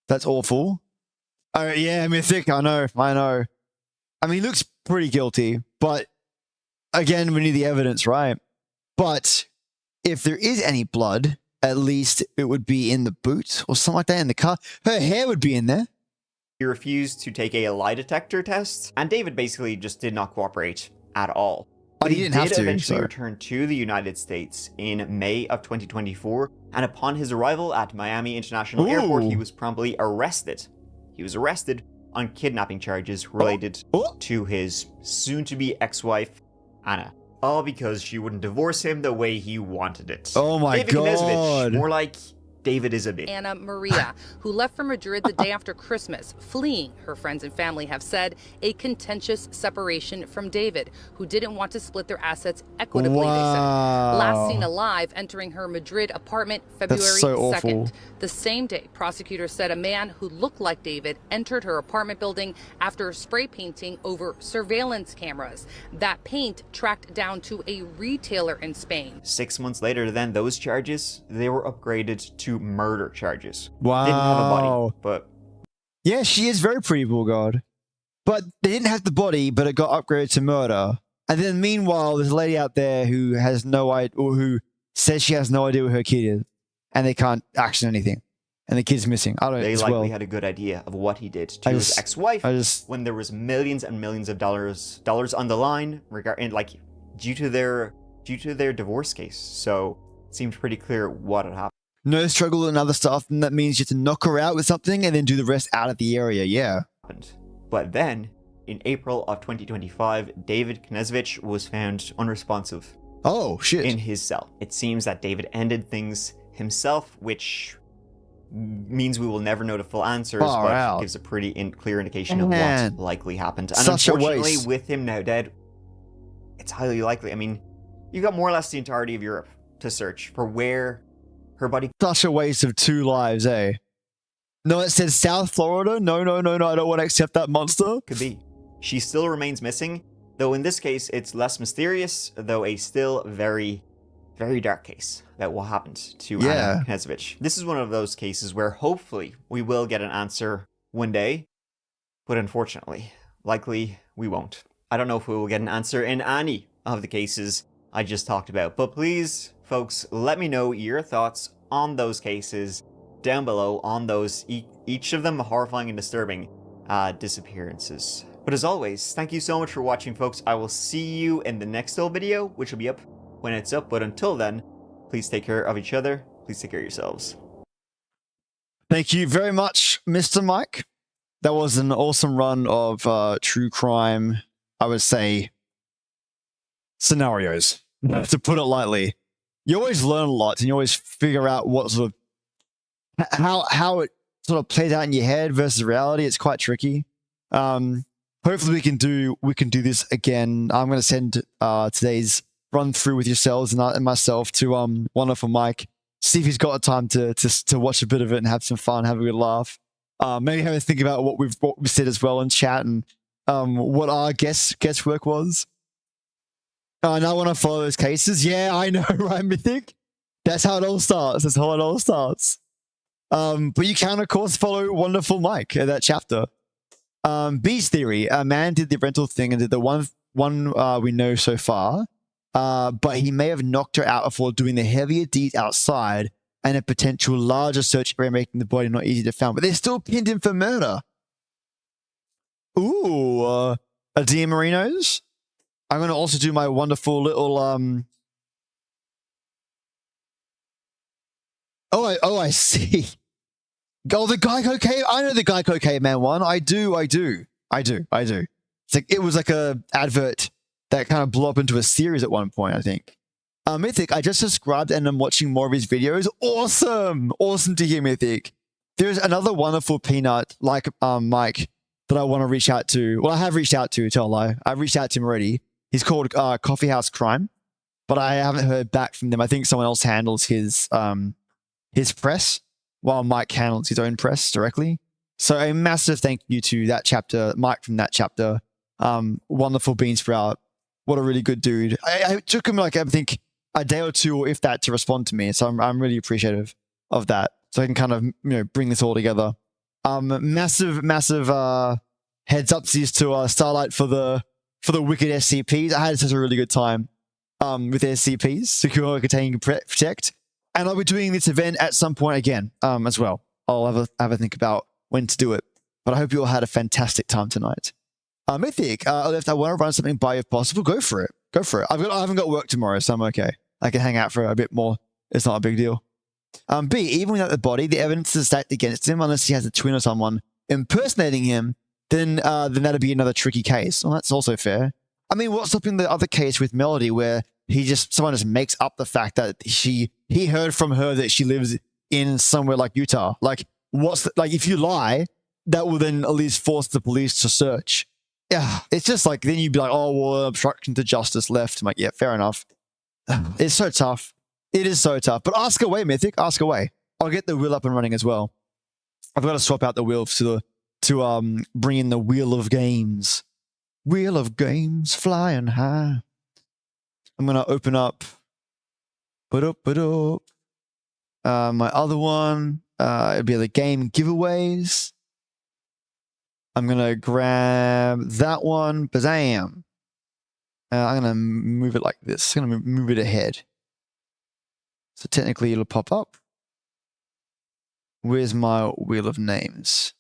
That's awful. Oh, yeah, Mythic, I know. I mean, he looks pretty guilty, but again, we need the evidence, right? But if there is any blood, at least it would be in the boot or something like that in the car. Her hair would be in there. He refused to take a lie detector test, and David basically just did not cooperate at all. But he did eventually return to the United States in May of 2024, and upon his arrival at Miami International Airport, he was promptly arrested. He was arrested on kidnapping charges related to his soon-to-be ex-wife, Anna. All because she wouldn't divorce him the way he wanted it. Oh my David God. Knežević, more like David is a bitch. Ana Maria, who left for Madrid the day after Christmas, fleeing, her friends and family have said, a contentious separation from David, who didn't want to split their assets equitably, they said. Last seen alive entering her Madrid apartment February 2nd. The same day, prosecutors said a man who looked like David entered her apartment building after spray painting over surveillance cameras. That paint tracked down to a retailer in Spain. 6 months later, then, those charges, they were upgraded to murder charges. Wow. Didn't have a body, but... Yeah, she is very pretty, poor God. But they didn't have the body, but it got upgraded to murder. And then meanwhile, there's a lady out there who has no idea, or who says she has no idea where her kid is. And they can't action anything. And the kid's missing. I don't know. They likely had a good idea of what he did to his ex-wife when there was millions and millions of dollars on the line due to their divorce case. So it seemed pretty clear what had happened. No struggle and other stuff, and that means you have to knock her out with something and then do the rest out of the area, yeah. But then, in April of 2025, David Knežević was found unresponsive. Oh, shit. In his cell. It seems that David ended things himself, which means we will never know the full answers, but gives a pretty clear indication of what likely happened. And unfortunately, with him now dead, it's highly likely. I mean, you got more or less the entirety of Europe to search for where her body... Such a waste of 2 lives, eh? No, it says South Florida. No, I don't want to accept that monster. Could be. She still remains missing, though in this case, it's less mysterious, though a still very, very dark case that what happened to Ana Knežević. This is one of those cases where hopefully we will get an answer one day, but unfortunately, likely we won't. I don't know if we will get an answer in any of the cases I just talked about, but please, folks, let me know your thoughts on those cases down below, on those, each of them horrifying and disturbing disappearances. But as always, thank you so much for watching, folks. I will see you in the next video, which will be up when it's up. But until then, please take care of each other. Please Please take care of yourselves. Thank you very much, Mr. Mike. That was an awesome run of true crime, I would say, scenarios, to put it lightly. You always learn a lot, and you always figure out what sort of how it sort of plays out in your head versus reality. It's quite tricky. Hopefully we can do this again. I'm going to send today's run through with yourselves and myself to wonderful Mike. See if he's got time to watch a bit of it and have some fun, have a good laugh. Maybe have a think about what we've said as well in chat and what our guesswork was. And I want to follow those cases. Yeah, I know, right, Mythic? That's how it all starts. That's how it all starts. But you can, of course, follow Wonderful Mike in that chapter. B's theory. A man did the rental thing and did the one we know so far. But he may have knocked her out before doing the heavier deeds outside and a potential larger search area making the body not easy to find. But they still pinned him for murder. Ooh, a Dia Marino's. I'm going to also do my wonderful little... Oh, I see. Oh, the Geico Cave. I know the Geico Caveman one. I do. It's like, it was like a advert that kind of blew up into a series at one point, I think. Mythic, I just subscribed and I'm watching more of his videos. Awesome. Awesome to hear, Mythic. There's another wonderful peanut like Mike that I want to reach out to. Well, I have reached out to, tell a lie. I've reached out to him already. He's called Coffee House Crime, but I haven't heard back from them. I think someone else handles his press while Mike handles his own press directly. So a massive thank you to that chapter, Mike from that chapter. Wonderful bean sprout. What a really good dude. I took him like, I think, a day or two, or if that, to respond to me. So I'm really appreciative of that. So I can kind of, bring this all together. Massive heads upsies to Starlight for the wicked SCPs. I had such a really good time with SCPs, Secure, Contain, Protect. And I'll be doing this event at some point again as well. I'll have a think about when to do it. But I hope you all had a fantastic time tonight. Mythic, if I want to run something by you if possible, go for it. Go for it. I haven't got work tomorrow, so I'm okay. I can hang out for a bit more. It's not a big deal. B, even without the body, the evidence is stacked against him unless he has a twin or someone impersonating him, then that'd be another tricky case. Well, that's also fair. I mean, what's stopping the other case with Melody where someone just makes up the fact that he heard from her that she lives in somewhere like Utah? Like, if you lie, that will then at least force the police to search. Yeah, it's just like, then you'd be like, oh, well, obstruction to justice left. I'm like, yeah, fair enough. It's so tough. It is so tough. But ask away, Mythic. Ask away. I'll get the wheel up and running as well. I've got to swap out the wheel to bring in the Wheel of Games. Wheel of Games flying high. I'm going to open up. My other one. It'd be the game giveaways. I'm going to grab that one. Bazam. I'm going to move it like this. I'm going to move it ahead. So technically it'll pop up. Where's my Wheel of Names?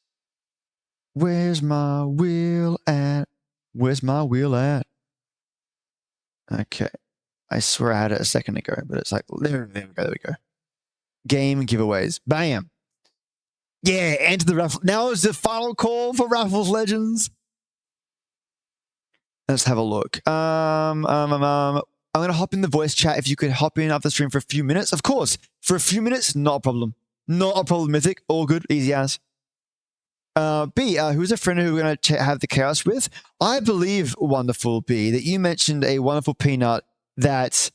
Where's my wheel at? Where's my wheel at? Okay. I swear I had it a second ago, but it's like, there we go. Game giveaways. Bam. Yeah, enter the raffle. Now is the final call for Raffles Legends. Let's have a look. I'm going to hop in the voice chat. If you could hop in after the stream for a few minutes. Of course, for a few minutes, not a problem. Not a problem, Mythic. All good, easy as. B, who's a friend who we're going to have the chaos with? I believe, wonderful B, that you mentioned a wonderful peanut that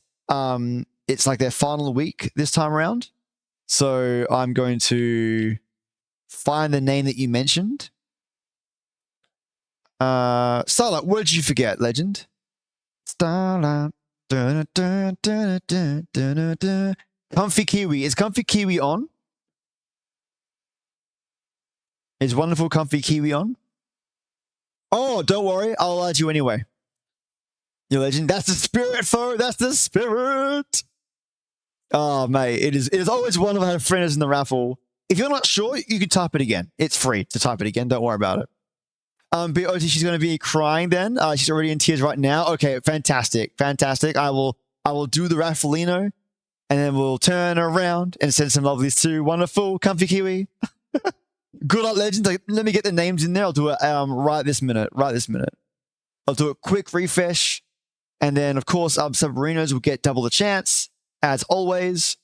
it's like their final week this time around. So I'm going to find the name that you mentioned. Starlight, what did you forget, legend? Starlight. Comfy Kiwi. Is Comfy Kiwi on? Is wonderful Comfy Kiwi on? Oh, don't worry. I'll add you anyway. You legend. That's the spirit, foe. That's the spirit. Oh, mate. It is always wonderful to have friends in the raffle. If you're not sure, you can type it again. It's free to type it again. Don't worry about it. But she's going to be crying then. She's already in tears right now. Okay, fantastic. I will do the Raffleino. And then we'll turn around and send some lovelies to wonderful Comfy Kiwi. Good luck, legends. Like, let me get the names in there. I'll do it right this minute. I'll do a quick refresh. And then, of course, Submarinos will get double the chance. As always,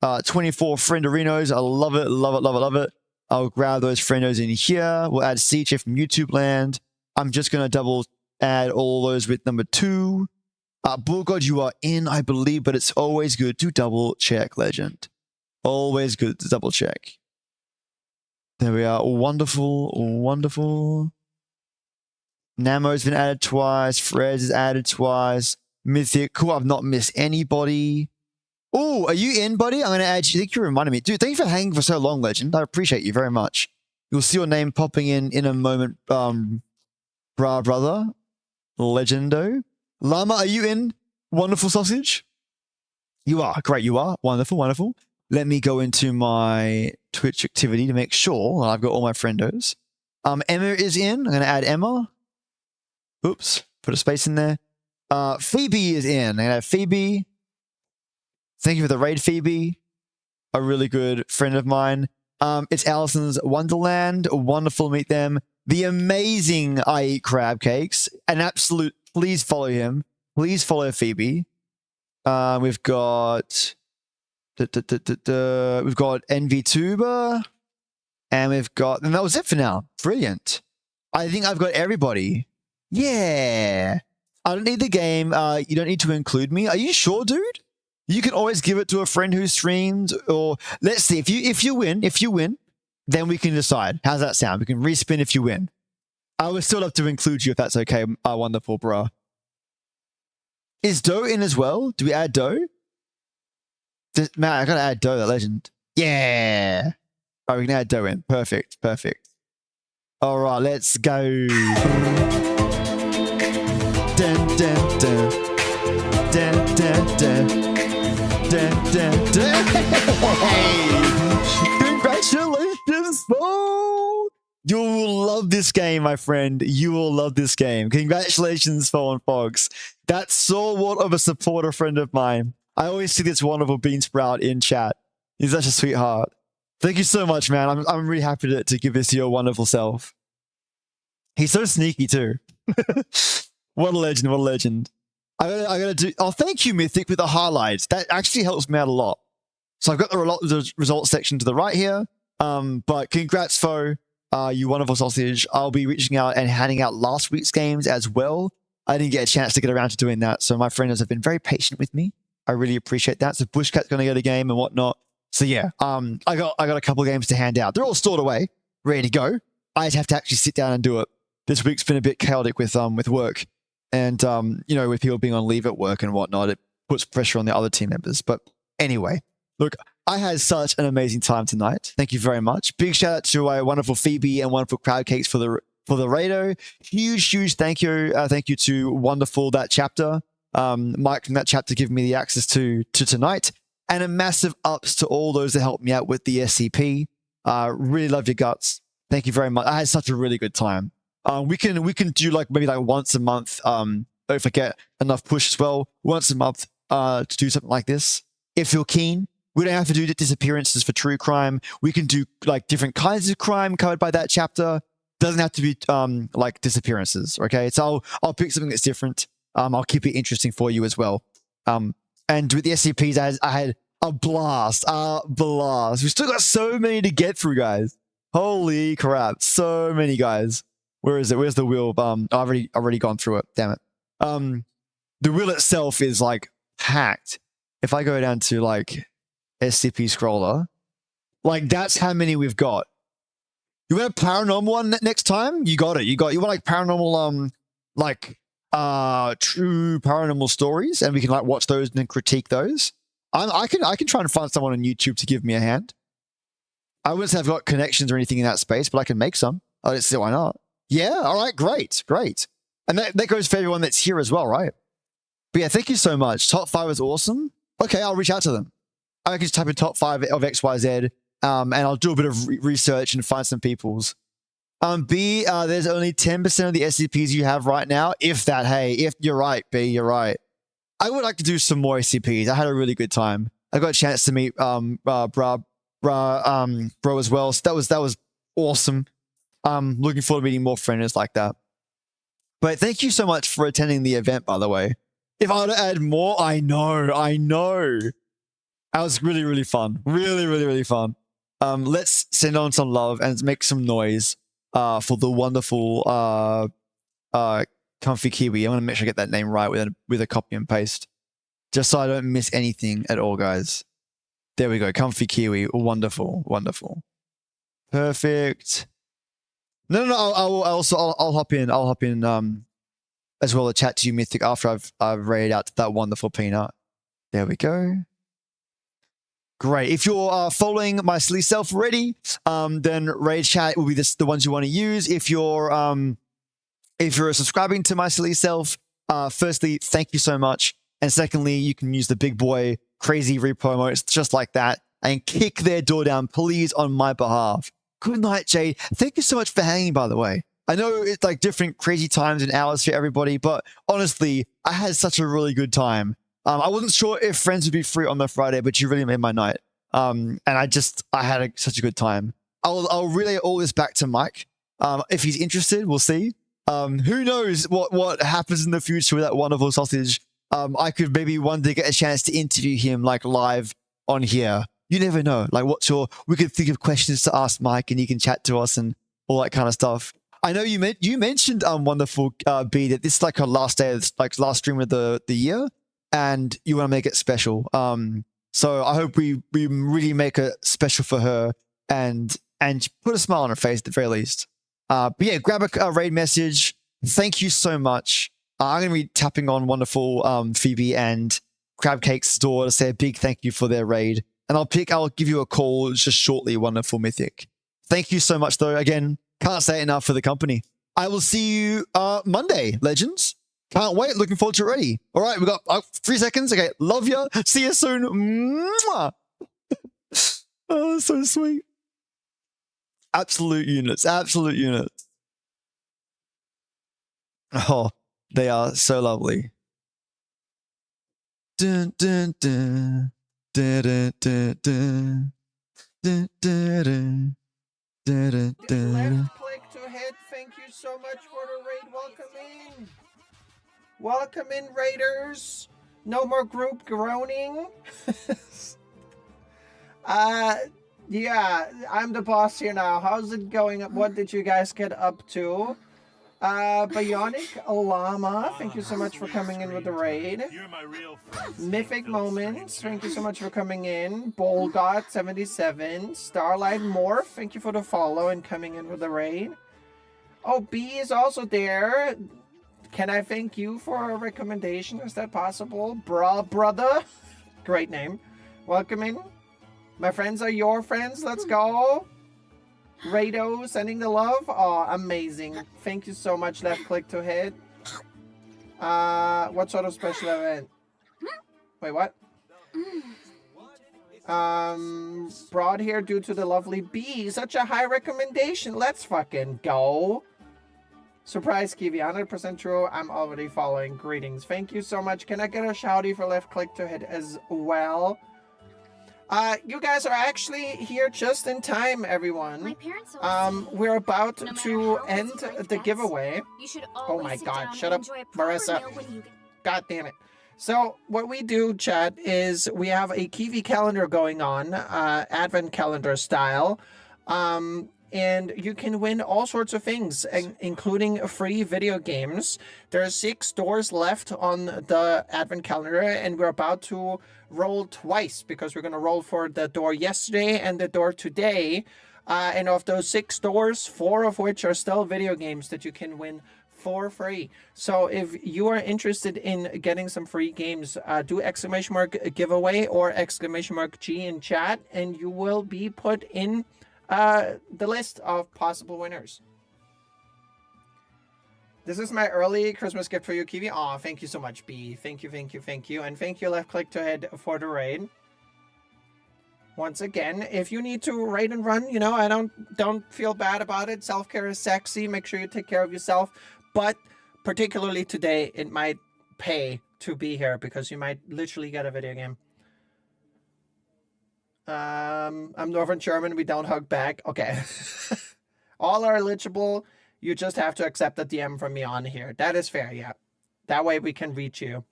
24 friendarinos. I love it, love it, love it, love it. I'll grab those friendos in here. We'll add CJ from YouTube land. I'm just going to double add all those with number 2. Bullgod, you are in, I believe, but it's always good to double check, legend. Always good to double check. There we are. Wonderful, wonderful. Namo's been added twice. Frez is added twice. Mythic. Cool, I've not missed anybody. Oh, are you in, buddy? I'm going to add you. I think you reminded me. Dude, thank you for hanging for so long, legend. I appreciate you very much. You'll see your name popping in a moment, brother. Legendo. Llama, are you in? Wonderful sausage? You are. Great, you are. Wonderful, wonderful. Let me go into my Twitch activity to make sure I've got all my friendos. Emma is in. I'm going to add Emma. Oops. Put a space in there. Phoebe is in. I'm going to add Phoebe. Thank you for the raid, Phoebe. A really good friend of mine. It's Allison's Wonderland. Wonderful to meet them. The amazing I Eat Crab Cakes. An absolute... Please follow him. Please follow Phoebe. We've got VTuber, and and that was it for now. Brilliant. I think I've got everybody. Yeah. I don't need the game. You don't need to include me. Are you sure, dude? You can always give it to a friend who streams, or let's see if you win, then we can decide. How's that sound? We can respin if you win. I would still love to include you if that's okay. Wonderful, bro. Is Doe in as well? Do we add Doe? Man, I gotta add Doe, that legend. Yeah. All right, we can add Doe in. Perfect, perfect. All right, let's go. Dun, dun, dun. Dun, dun, dun. Dun, dun, dun. Hey! Congratulations, Phone! You will love this game, my friend. You will love this game. Congratulations, Phone Fox. That's so what of a supporter friend of mine. I always see this wonderful bean sprout in chat. He's such a sweetheart. Thank you so much, man. I'm really happy to give this to your wonderful self. He's so sneaky too. What a legend, what a legend. I gotta do, oh, thank you, Mythic, with the highlights. That actually helps me out a lot. So I've got the results section to the right here. But congrats, Foe. You wonderful sausage. I'll be reaching out and handing out last week's games as well. I didn't get a chance to get around to doing that. So my friends have been very patient with me. I really appreciate that. So Bushcat's going to get a game and whatnot. So yeah, I got a couple of games to hand out. They're all stored away, ready to go. I just have to actually sit down and do it. This week's been a bit chaotic with work, and you know, with people being on leave at work and whatnot, it puts pressure on the other team members. But anyway, look, I had such an amazing time tonight. Thank you very much. Big shout out to a wonderful Phoebe and wonderful Crowd Cakes for the radio. Huge thank you. Thank you to wonderful that chapter. Mike from that chapter giving me the access to tonight, and a massive ups to all those that helped me out with the SCP. Really love your guts. Thank you very much. I had such a really good time. We can do maybe once a month. If I get enough push as well, once a month to do something like this. If you're keen, we don't have to do disappearances for true crime. We can do different kinds of crime covered by that chapter. Doesn't have to be disappearances. Okay, so I'll pick something that's different. I'll keep it interesting for you as well. And with the SCPs, I had a blast. We still got so many to get through, guys. Holy crap, so many, guys. Where is it? Where's the wheel? I've already gone through it. Damn it. The wheel itself is packed. If I go down to SCP scroller, that's how many we've got. You want a paranormal one next time? You got it. You want paranormal true paranormal stories, and we can watch those and then critique those. I can try and find someone on YouTube to give me a hand. I wouldn't say I've got connections or anything in that space, but I can make some. Let's see, why not? Yeah, all right, great. And that goes for everyone that's here as well, right? But yeah, thank you so much. Top 5 is awesome. Okay, I'll reach out to them. I can just type in top 5 of XYZ, and I'll do a bit of research and find some people's. B, there's only 10% of the SCPs you have right now, if that. Hey, if you're right, B, you're right. I would like to do some more SCPs. I had a really good time. I got a chance to meet bro as well. So that was awesome. Looking forward to meeting more friends like that. But thank you so much for attending the event, by the way. If I were to add more, I know. That was really, really fun. Really, really, really fun. Let's send on some love and make some noise for the wonderful Comfy Kiwi. I want to make sure I get that name right with a copy and paste. Just so I don't miss anything at all, guys. There we go. Comfy Kiwi. Wonderful. Wonderful. Perfect. No. I'll hop in. I'll hop in as well to chat to you, Mythic, after I've raided out to that wonderful peanut. There we go. Great. If you're following my silly self already, then raid chat will be the ones you want to use. If you're subscribing to my silly self, firstly, thank you so much. And secondly, you can use the big boy crazy repo modes just like that and kick their door down, please, on my behalf. Good night, Jade. Thank you so much for hanging, by the way. I know it's like different crazy times and hours for everybody, but honestly, I had such a really good time. I wasn't sure if friends would be free on the Friday, but you really made my night. And I had such a good time. I'll relay all this back to Mike. If he's interested, we'll see. Who knows what happens in the future with that wonderful sausage. I could maybe one day get a chance to interview him like live on here. You never know. Like we could think of questions to ask Mike and he can chat to us and all that kind of stuff. I know you mentioned wonderful B that this is like her last day, like last stream of the year, and you want to make it special. So I hope we really make it special for her and put a smile on her face at the very least. But yeah, grab a raid message. Thank you so much. I'm going to be tapping on wonderful Phoebe and Crabcake's door to say a big thank you for their raid. And I'll give you a call just shortly, wonderful Mythic. Thank you so much, though. Again, can't say enough for the company. I will see you Monday, legends. Can't wait. Looking forward to it already. All right, we got 3 seconds. Okay, love ya. See you soon. Mwah. Oh, so sweet. Absolute units. Absolute units. Oh, they are so lovely. Dun, dun, dun. Dun, dun, dun, dun. Dun, dun, dun. Dun, dun, dun. LeftClicktoHit, thank you so much for the raid. Welcome in. Welcome in, raiders. No more group groaning. Yeah, I'm the boss here now. How's it going? What did you guys get up to? Bionic Llama, thank you so much for coming in with the raid. Mythic Moments, thank you so much for coming in. Bolgot77, Starlight Morph, thank you for the follow and coming in with the raid. Oh, B is also there. Can I thank you for a recommendation? Is that possible? Brother, great name. Welcome in. My friends are your friends. Let's go. Rado sending the love. Oh, amazing. Thank you so much, LeftClicktoHit. What sort of special event? Wait, what? Brought here due to the lovely bee. Such a high recommendation. Let's fucking go. Surprise, Kiwi. 100% true. I'm already following. Greetings. Thank you so much. Can I get a shouty for LeftClicktoHit as well? You guys are actually here just in time, everyone. My parents we're about to end the giveaway. Oh my god, shut up, Marissa. God damn it. So what we do, chat, is we have a Kiwi calendar going on, advent calendar style. And you can win all sorts of things, including free video games. There are 6 doors left on the advent calendar, and we're about to roll twice because we're going to roll for the door yesterday and the door today. And of those 6 doors, 4 of which are still video games that you can win for free. So if you are interested in getting some free games, do !giveaway or !G in chat, and you will be put in the list of possible winners. This is my early Christmas gift for you, Kiwi. Aw, thank you so much, B. Thank you, thank you, thank you. And thank you, LeftClicktoHit, for the raid. Once again, if you need to raid and run, you know, I don't feel bad about it. Self-care is sexy. Make sure you take care of yourself. But particularly today, it might pay to be here because you might literally get a video game. I'm Northern German. We don't hug back. Okay. All are eligible. You just have to accept a DM from me on here. That is fair, yeah. That way we can reach you.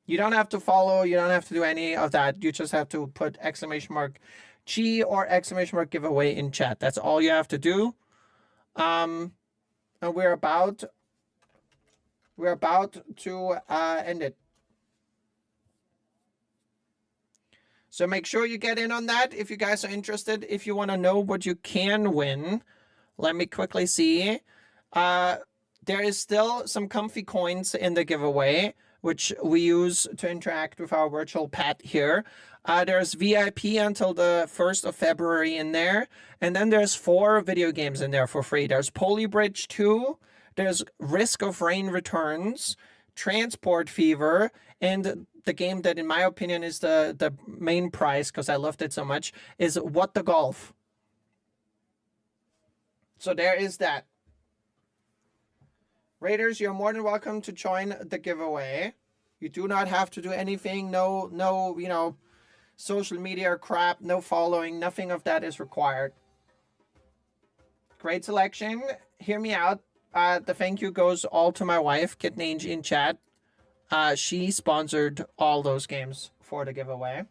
You don't have to follow. You don't have to do any of that. You just have to put !G or !giveaway in chat. That's all you have to do. And we're about to end it. So make sure you get in on that if you guys are interested. If you want to know what you can win, let me quickly see. There is still some comfy coins in the giveaway, which we use to interact with our virtual pet here. There's VIP until the 1st of February in there. And then there's 4 video games in there for free. There's Polybridge 2. There's Risk of Rain Returns, Transport Fever, and the game that, in my opinion, is the main prize, because I loved it so much, is What the Golf. So there is that. Raiders, you're more than welcome to join the giveaway. You do not have to do anything. No, you know, social media crap, no following. Nothing of that is required. Great selection. Hear me out. The thank you goes all to my wife, Kitnange in chat. She sponsored all those games for the giveaway.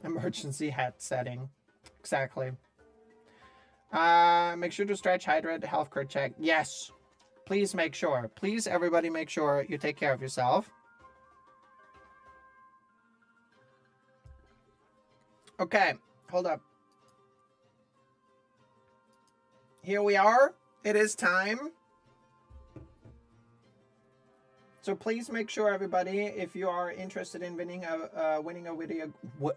Emergency hat setting. Exactly. Make sure to stretch, hydrate, health crit check. Yes. Please make sure. Please, everybody, make sure you take care of yourself. Okay. Hold up. Here we are. It is time. So please make sure, everybody, if you are interested in winning a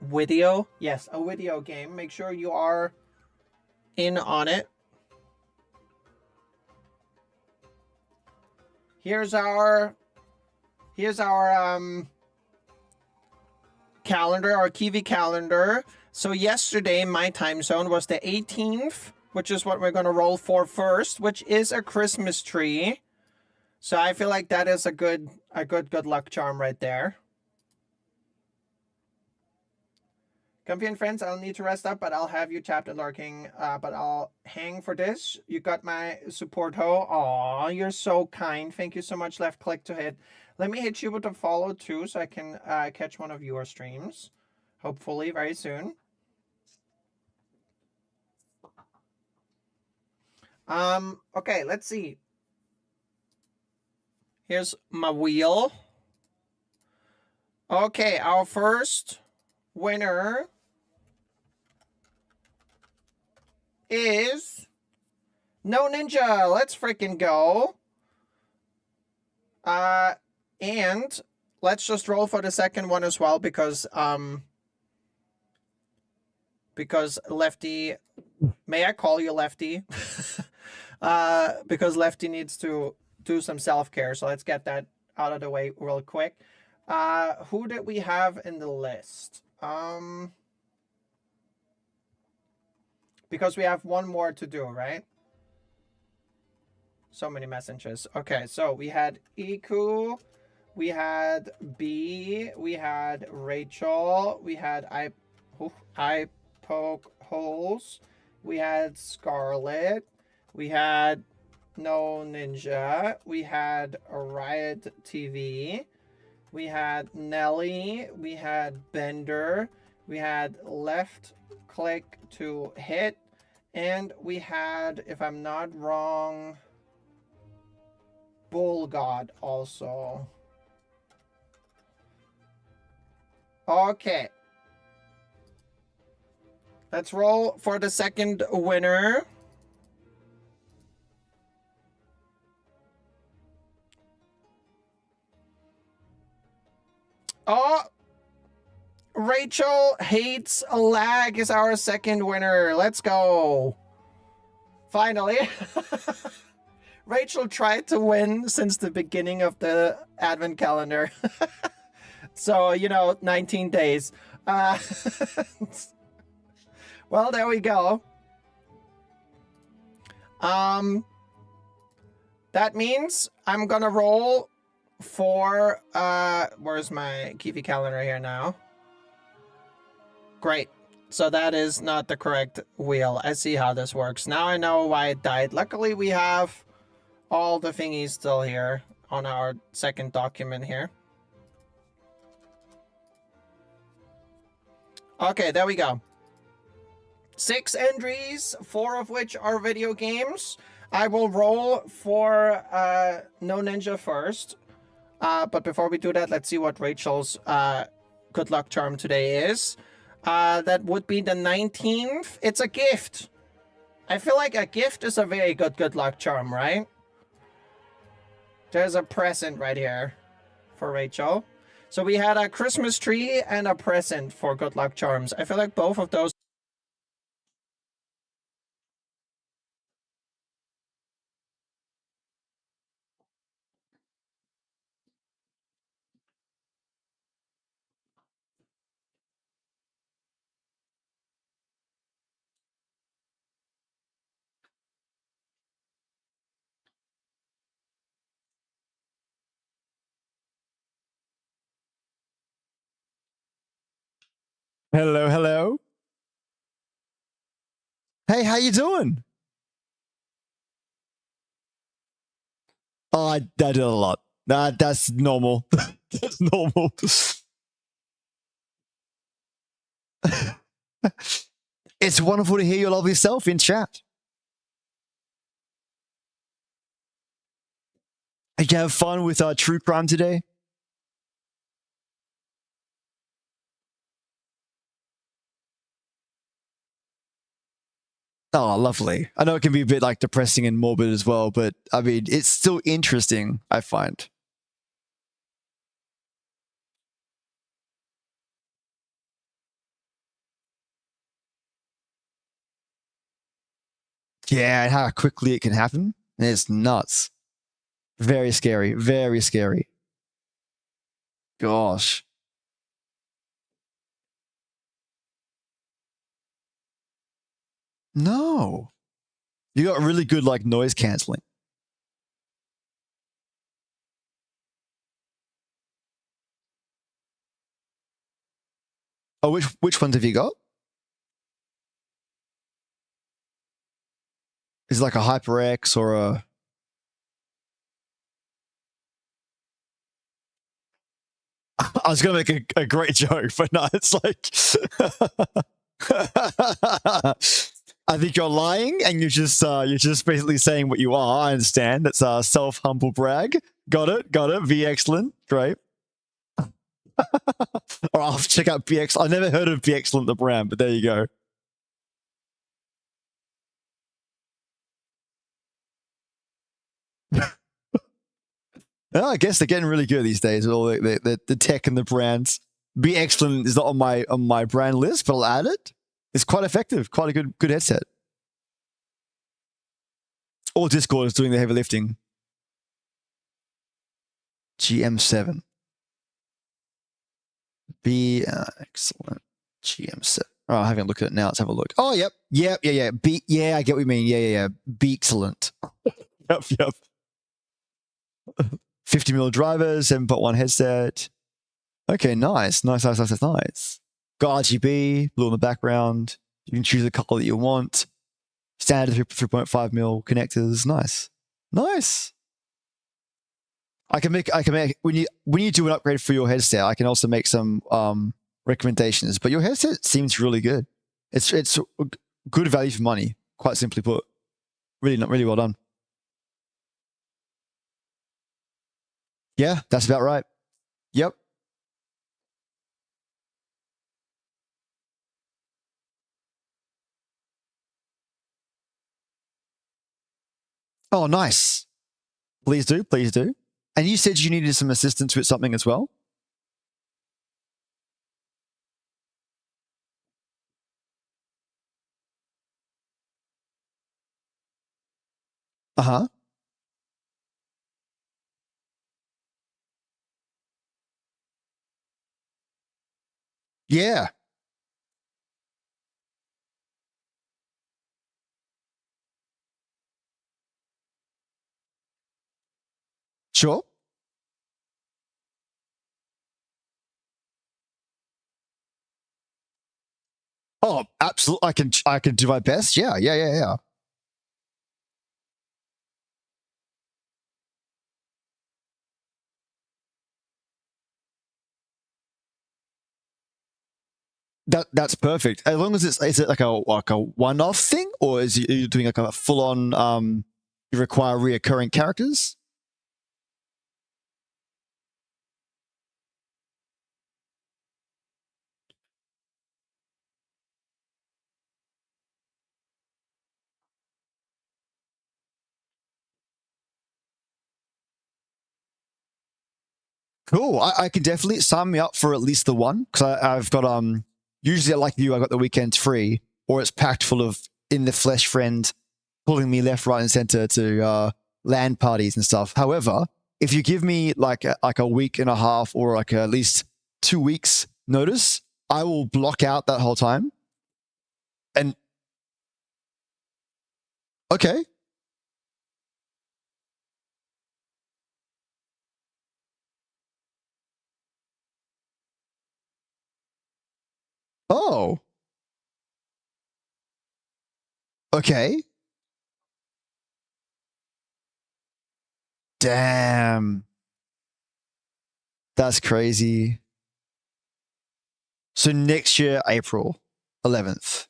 video, yes, a video game, make sure you are in on it. Here's our calendar, our Kiwi calendar. So yesterday, my time zone was the 18th, which is what we're going to roll for first, which is a Christmas tree. So I feel like that is a good luck charm right there. Comfy and friends, I'll need to rest up, but I'll have you tapped and lurking. But I'll hang for this. You got my support ho. Aw, you're so kind. Thank you so much, LeftClicktoHit. Let me hit you with a follow too, so I can catch one of your streams. Hopefully very soon. Okay, let's see. Here's my wheel. Okay, our first winner is No Ninja. Let's freaking go. And let's just roll for the second one as well, because Lefty, may I call you Lefty? Because Lefty needs to do some self-care. So let's get that out of the way real quick. Who did we have in the list? Because we have one more to do, right? So many messages. Okay, so we had Iku, we had B, we had Rachel, we had I Poke Holes, we had Scarlet, we had No Ninja, we had Riot TV, we had Nelly, we had Bender, we had LeftClicktoHit, and we had, if I'm not wrong, Bull God also. Okay. Let's roll for the second winner. Oh, Rachel Hates a Lag is our second winner. Let's go. Finally. Rachel tried to win since the beginning of the advent calendar. So, you know, 19 days. Well, there we go. That means I'm gonna roll for, where's my Kiwi calendar here now? Great. So that is not the correct wheel. I see how this works. Now I know why it died. Luckily, we have all the thingies still here on our second document here. Okay, there we go. 6 entries, 4 of which are video games. I will roll for No Ninja first. But before we do that, let's see what Rachel's good luck charm today is. That would be the 19th. It's a gift. I feel like a gift is a very good luck charm, right? There's a present right here for Rachel. So we had a Christmas tree and a present for good luck charms. I feel like both of those. Hello, hello. Hey, how you doing? Oh, I did a lot. That's normal. That's normal. It's wonderful to hear your lovely self in chat. Did you have fun with true crime today? Oh, lovely. I know it can be a bit like depressing and morbid as well, but I mean, it's still interesting, I find. Yeah, and how quickly it can happen. It's nuts. Very scary. Very scary. Gosh. No. You got really good like noise cancelling. Oh, which ones have you got? Is it like a HyperX or a... I was going to make a great joke, but no, it's like... I think you're lying and you're just basically saying what you are. I understand. That's a self-humble brag. Got it. Be excellent. Great. Or I'll have to check out BX. I've never heard of Be Excellent, the brand, but there you go. I guess they're getting really good these days with all the tech and the brands. Be Excellent is not on my brand list, but I'll add it. It's quite effective. Quite a good headset. Or Discord is doing the heavy lifting. GM7. Be Excellent. GM7. Oh, I haven't looked at it now. Let's have a look. Oh, yep. Yeah. Yeah, I get what you mean. Yeah. Be Excellent. Yep. 50mm drivers, 7.1 headset. Okay, nice. Got RGB, blue in the background. You can choose the color that you want. Standard 3.5mm connectors. Nice. I can make when you do an upgrade for your headset, I can also make some recommendations. But your headset seems really good. It's good value for money. Quite simply put, really well done. Yeah, that's about right. Yep. Oh, nice. Please do. And you said you needed some assistance with something as well? Uh-huh. Yeah. Sure. Oh, absolutely. I can do my best. Yeah. That's perfect. As long as is it like a one-off thing, or are you doing like a full-on you require reoccurring characters? Cool. I can definitely sign me up for at least the one, because I've got usually like you, I got the weekends free, or it's packed full of in the flesh friend pulling me left, right, and center to LAN parties and stuff. However, if you give me like a week and a half or like at least 2 weeks notice, I will block out that whole time. And okay. Oh. Okay. Damn. That's crazy. So next year, April 11th.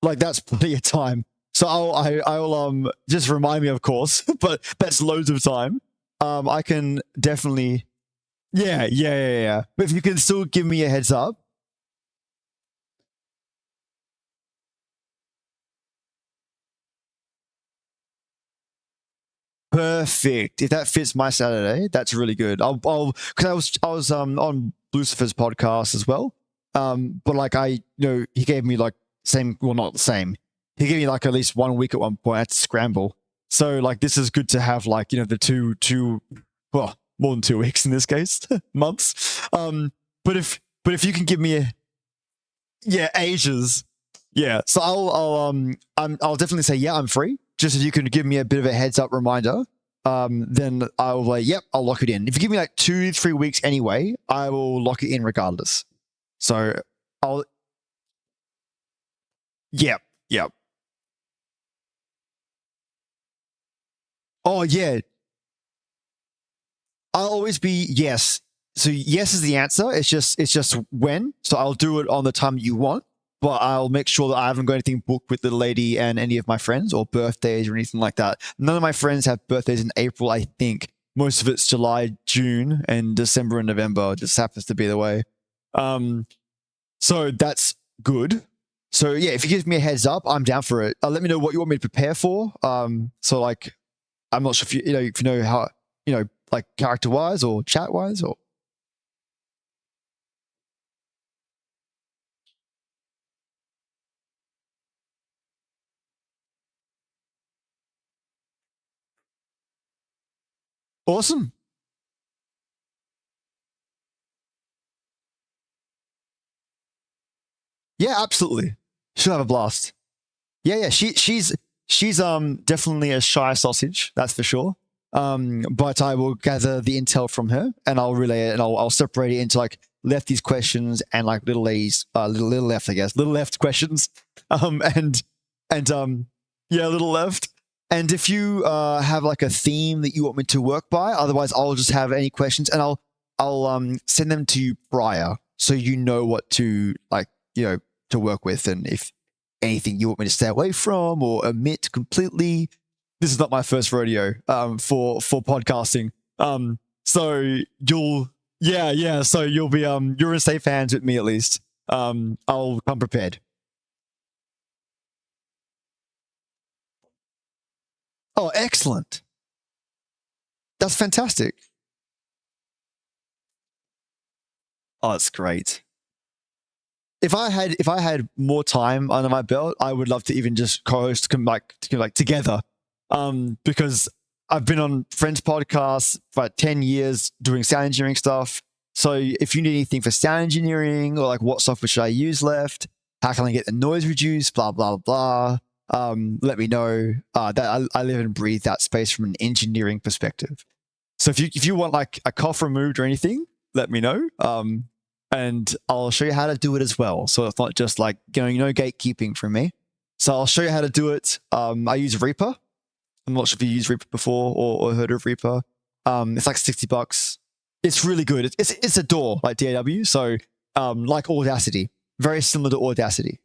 Like, that's plenty of time. So I'll just remind me, of course, but that's loads of time. I can definitely, yeah. But if you can still give me a heads up. Perfect. If that fits my Saturday, that's really good. Because I was on Lucifer's podcast as well. But like he gave me like not the same. He gave me like at least 1 week at one point. I had to scramble. So like this is good to have like, the two well, more than 2 weeks in this case, months. But if you can give me ages. Yeah. So I'll definitely say, I'm free. Just if you can give me a bit of a heads up reminder, then I'll like, I'll lock it in. If you give me like 2-3 weeks anyway, I will lock it in regardless. So I'll, yep. Oh yeah. I'll always be yes. So yes is the answer. It's just when. So I'll do it on the time you want. But I'll make sure that I haven't got anything booked with the lady and any of my friends or birthdays or anything like that. None of my friends have birthdays in April, I think. Most of it's July, June, and December and November. It just happens to be the way. So that's good. So yeah, if you give me a heads up, I'm down for it. Let me know what you want me to prepare for. So like, I'm not sure if you know how, like character-wise or chat-wise or... Awesome. Yeah, absolutely. She'll have a blast. Yeah. She's definitely a shy sausage, that's for sure. But I will gather the intel from her and I'll relay it and I'll separate it into like lefties questions and like little ladies, little left, I guess, little left questions. Little left. And if you have like a theme that you want me to work by, otherwise I'll just have any questions and I'll send them to you prior so you know what to to work with, and if anything you want me to stay away from or omit completely. This is not my first rodeo for podcasting. So you'll so you'll be you're in safe hands with me at least. I'll come prepared. Oh, excellent. That's fantastic. Oh, that's great. If I had more time under my belt, I would love to even just co-host together. Because I've been on friends' podcasts for 10 years doing sound engineering stuff. So if you need anything for sound engineering or like what software should I use left, how can I get the noise reduced, blah, blah, blah. Let me know. That I live and breathe that space from an engineering perspective. So if you want like a cough removed or anything, let me know. and I'll show you how to do it as well. So it's not just like, no gatekeeping from me. So I'll show you how to do it. I use Reaper. I'm not sure if you used Reaper before or heard of Reaper. It's like $60. It's really good. It's a DAW, like DAW. So like Audacity, very similar to Audacity.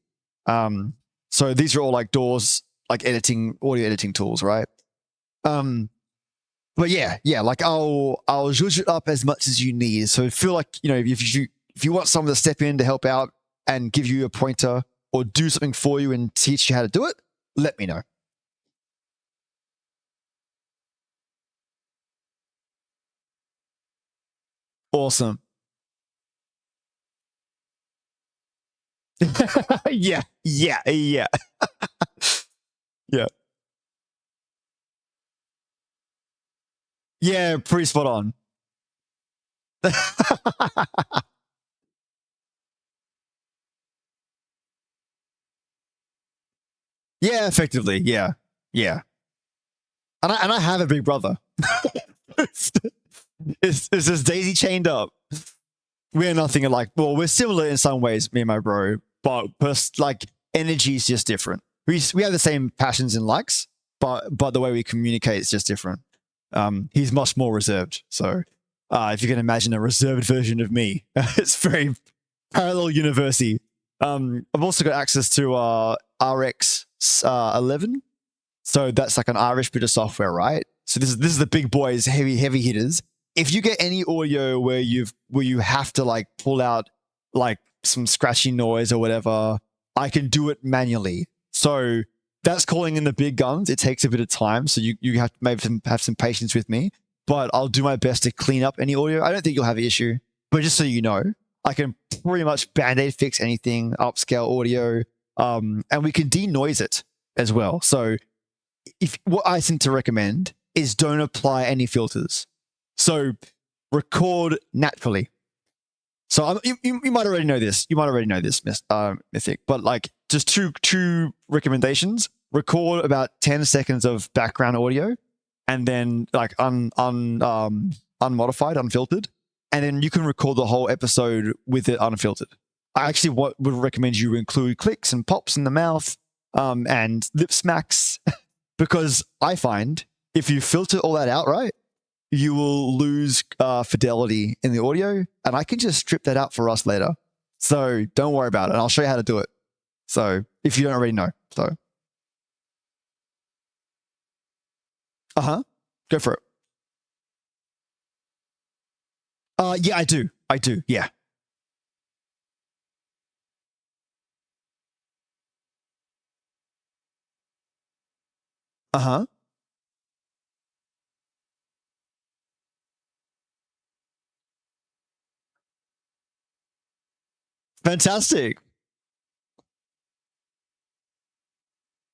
So these are all like DAWs, like audio editing tools, right? But yeah, like I'll zhuzh it up as much as you need. So feel like, if you want someone to step in to help out and give you a pointer or do something for you and teach you how to do it, let me know. Awesome. Yeah. Yeah. Yeah, pretty spot on. Yeah, effectively. Yeah. And I have a big brother. It's just daisy chained up. We're nothing alike. Well, we're similar in some ways, me and my bro, but energy is just different. We have the same passions and likes, but the way we communicate is just different. He's much more reserved. So if you can imagine a reserved version of me, it's very parallel university. I've also got access to RX 11. So that's like an Irish bit of software, right? So this is the big boys, heavy hitters. If you get any audio where you have to like pull out like some scratchy noise or whatever, I can do it manually. So that's calling in the big guns. It takes a bit of time, so you have to maybe have some patience with me. But I'll do my best to clean up any audio. I don't think you'll have an issue, but just so you know, I can pretty much band-aid fix anything, upscale audio, and we can denoise it as well. So what I tend to recommend is don't apply any filters. So record naturally. So you might already know this. You might already know this, Mythic. But like, just two recommendations: record about 10 seconds of background audio, and then like unmodified, unfiltered, and then you can record the whole episode with it unfiltered. I actually would recommend you include clicks and pops in the mouth, and lip smacks, because I find if you filter all that out right, you will lose fidelity in the audio, and I can just strip that out for us later. So don't worry about it, and I'll show you how to do it. So if you don't already know, so. Go for it. Yeah, I do, yeah. Fantastic.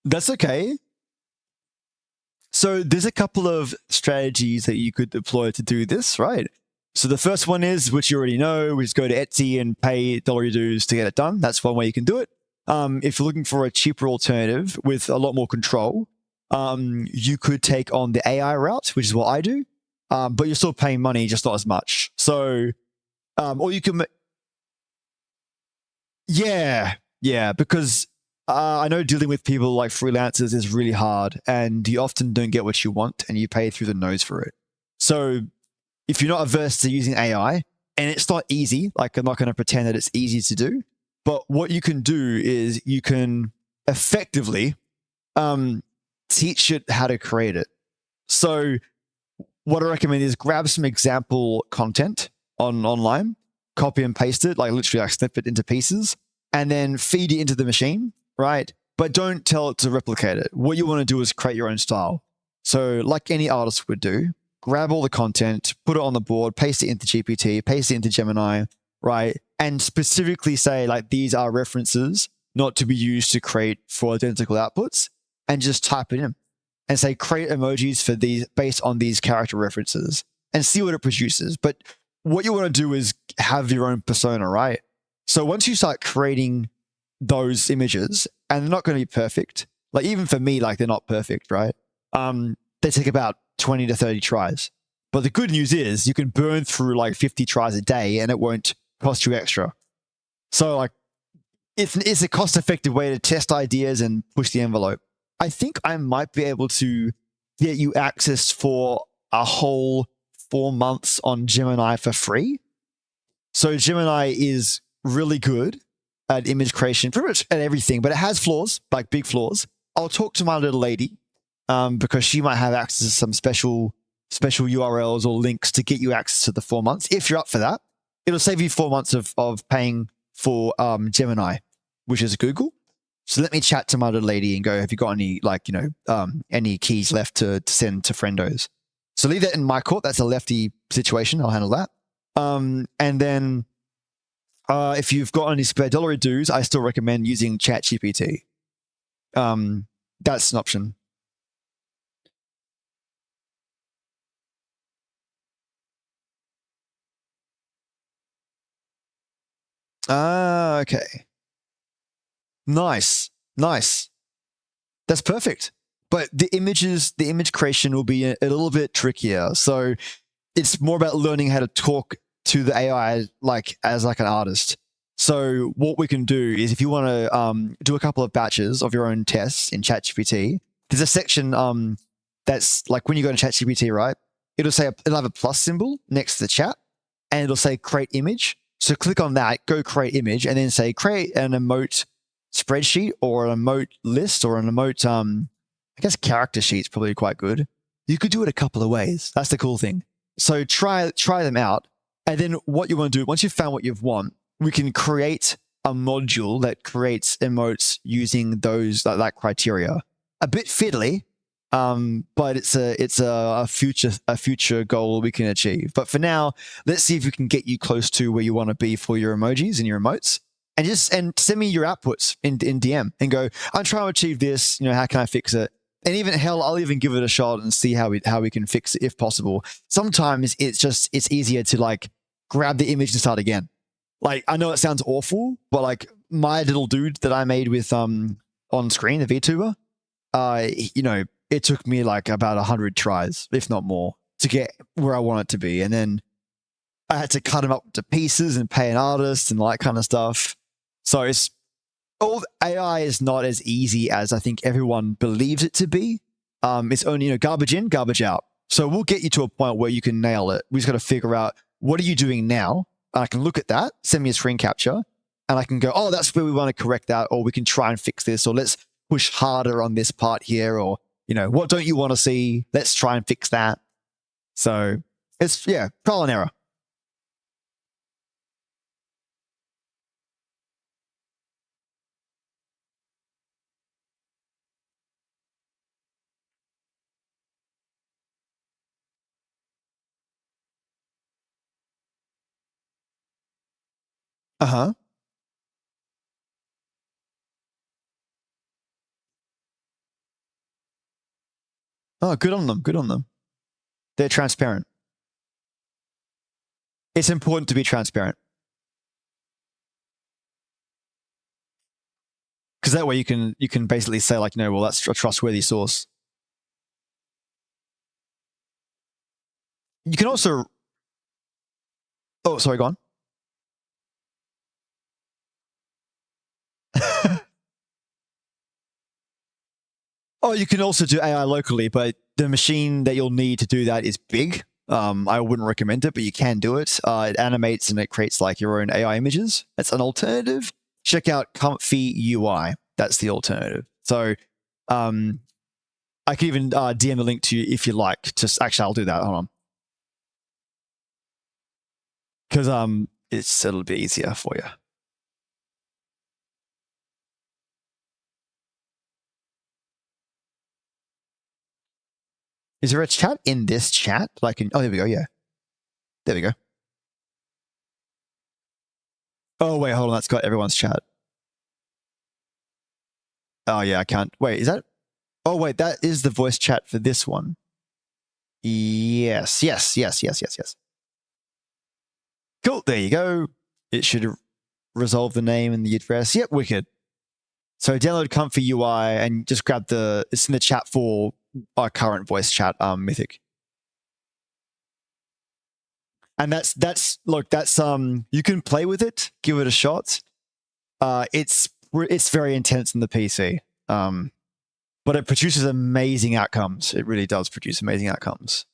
That's okay. So there's a couple of strategies that you could deploy to do this, right? So the first one is, which you already know, is go to Etsy and pay $1 dues to get it done. That's one way you can do it. If you're looking for a cheaper alternative with a lot more control, you could take on the AI route, which is what I do, but you're still paying money, just not as much. So, or you can... Yeah, because I know dealing with people like freelancers is really hard, and you often don't get what you want, and you pay through the nose for it. So if you're not averse to using AI, and it's not easy, like I'm not going to pretend that it's easy to do, but what you can do is you can effectively teach it how to create it. So what I recommend is grab some example content online, copy and paste it, like literally like snip it into pieces, and then feed it into the machine, right? But don't tell it to replicate it. What you want to do is create your own style. So like any artist would do, grab all the content, put it on the board, paste it into GPT, paste it into Gemini, right? And specifically say like, these are references not to be used to create for identical outputs, and just type it in and say, create emojis for these based on these character references, and see what it produces. But what you want to do is have your own persona, right? So once you start creating those images, and they're not going to be perfect, like even for me, like they're not perfect, right? They take about 20 to 30 tries. But the good news is you can burn through like 50 tries a day and it won't cost you extra. So like, it's a cost-effective way to test ideas and push the envelope. I think I might be able to get you access for a whole 4 months on Gemini for free. So Gemini is really good at image creation, pretty much at everything, but it has flaws, like big flaws. I'll talk to my little lady because she might have access to some special URLs or links to get you access to the 4 months. If you're up for that, it'll save you 4 months of paying for Gemini, which is Google. So let me chat to my little lady and go, have you got any, like, any keys left to send to friendos? So leave that in my court. That's a lefty situation. I'll handle that. And then if you've got any spare dollary dues, I still recommend using ChatGPT. That's an option. Okay. Nice. That's perfect. But the image creation will be a little bit trickier. So it's more about learning how to talk to the AI as an artist. So what we can do is, if you want to do a couple of batches of your own tests in ChatGPT, there's a section that's like when you go to ChatGPT, right? It'll have a plus symbol next to the chat, and it'll say create image. So click on that, go create image, and then say create an emote spreadsheet or an emote list or an emote, I guess character sheet's probably quite good. You could do it a couple of ways. That's the cool thing. So try them out. And then what you want to do, once you've found what you want, we can create a module that creates emotes using that criteria. A bit fiddly, but it's a future goal we can achieve. But for now, let's see if we can get you close to where you want to be for your emojis and your emotes. And send me your outputs in DM and go, I'm trying to achieve this, how can I fix it? And even I'll even give it a shot and see how we can fix it if possible. Sometimes it's easier to grab the image and start again. I know it sounds awful, but my little dude that I made with on screen, the VTuber, it took me about 100 tries, if not more, to get where I want it to be. And then I had to cut him up to pieces and pay an artist and all that kind of stuff. So AI is not as easy as I think everyone believes it to be. It's only, garbage in, garbage out. So we'll get you to a point where you can nail it. We just got to figure out, what are you doing now? And I can look at that, send me a screen capture, and I can go, oh, that's where we want to correct that, or we can try and fix this, or let's push harder on this part here, or, what don't you want to see? Let's try and fix that. So it's, trial and error. Uh-huh. Oh, good on them. Good on them. They're transparent. It's important to be transparent. Because that way you can basically say well, that's a trustworthy source. You can also... Oh, sorry, go on. Oh, you can also do AI locally, but the machine that you'll need to do that is big. I wouldn't recommend it, but you can do it. It animates and it creates your own AI images. That's an alternative. Check out Comfy UI. That's the alternative. So I can even DM the link to you if you like. Actually, I'll do that. Hold on. Because it'll be easier for you. Is there a chat in this chat? Oh, there we go. Yeah. There we go. Oh, wait, hold on. That's got everyone's chat. Oh, yeah, I can't. Wait, is that? Oh, wait, that is the voice chat for this one. Yes. Cool. There you go. It should resolve the name and the address. Yep, wicked. So download Comfy UI and just grab it's in the chat for our current voice chat, Mythic. And that's look, that's you can play with it, give it a shot. It's very intense in the PC. But it produces amazing outcomes. It really does produce amazing outcomes.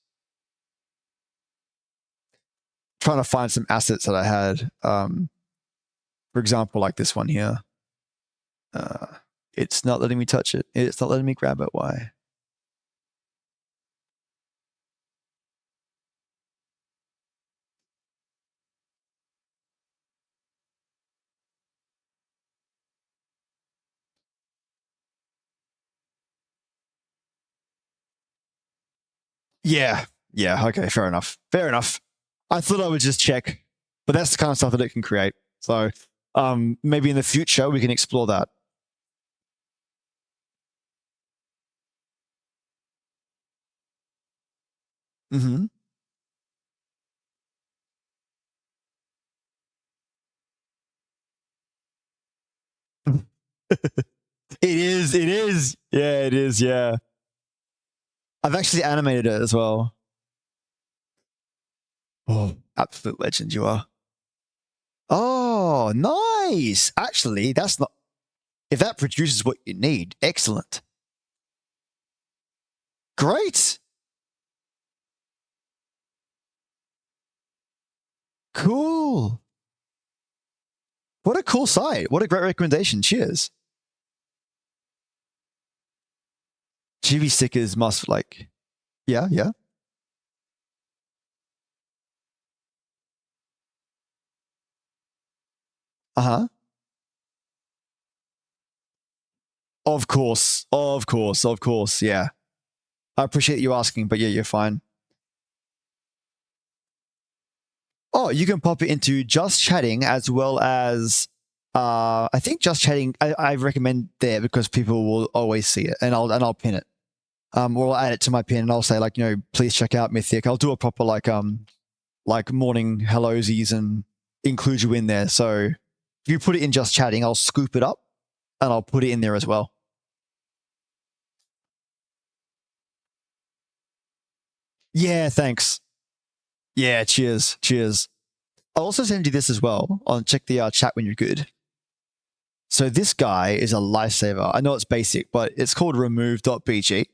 Trying to find some assets that I had. For example, like this one here. It's not letting me touch it. It's not letting me grab it. Why? Yeah. Yeah. Okay. Fair enough. Fair enough. I thought I would just check, but that's the kind of stuff that it can create. So maybe in the future we can explore that. Mm-hmm. It is. It is. Yeah, it is. Yeah. I've actually animated it as well. Oh, absolute legend you are. Oh, nice. Actually, that's not... If that produces what you need, excellent. Great. Cool. What a cool site. What a great recommendation. Cheers. GB stickers must like... Yeah, yeah. Uh-huh. Of course. Of course. Of course. Yeah. I appreciate you asking, but yeah, you're fine. Oh, you can pop it into just chatting as well as I think just chatting I recommend there because people will always see it and I'll pin it. Or I'll add it to my pin and I'll say like, you know, please check out Mythic. I'll do a proper like morning hellosies and include you in there. So if you put it in just chatting, I'll scoop it up and I'll put it in there as well. Yeah, thanks. Yeah, cheers. Cheers. I'll also send you this as well. I'll check the chat when you're good. So this guy is a lifesaver. I know it's basic, but it's called remove.bg.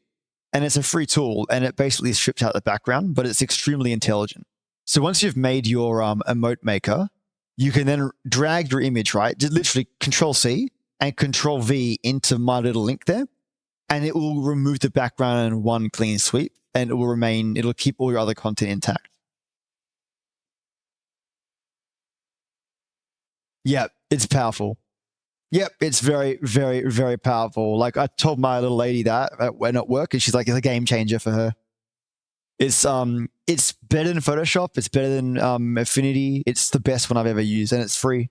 And it's a free tool, and it basically strips out the background, but it's extremely intelligent. So once you've made your emote maker, you can then drag your image, right? Just literally Control-C and Control-V into my little link there, and it will remove the background in one clean sweep, and it'll keep all your other content intact. Yeah, it's powerful. Yep, it's very, very, very powerful. Like I told my little lady that when at work, and she's like, it's a game changer for her. It's better than Photoshop. It's better than Affinity. It's the best one I've ever used, and it's free.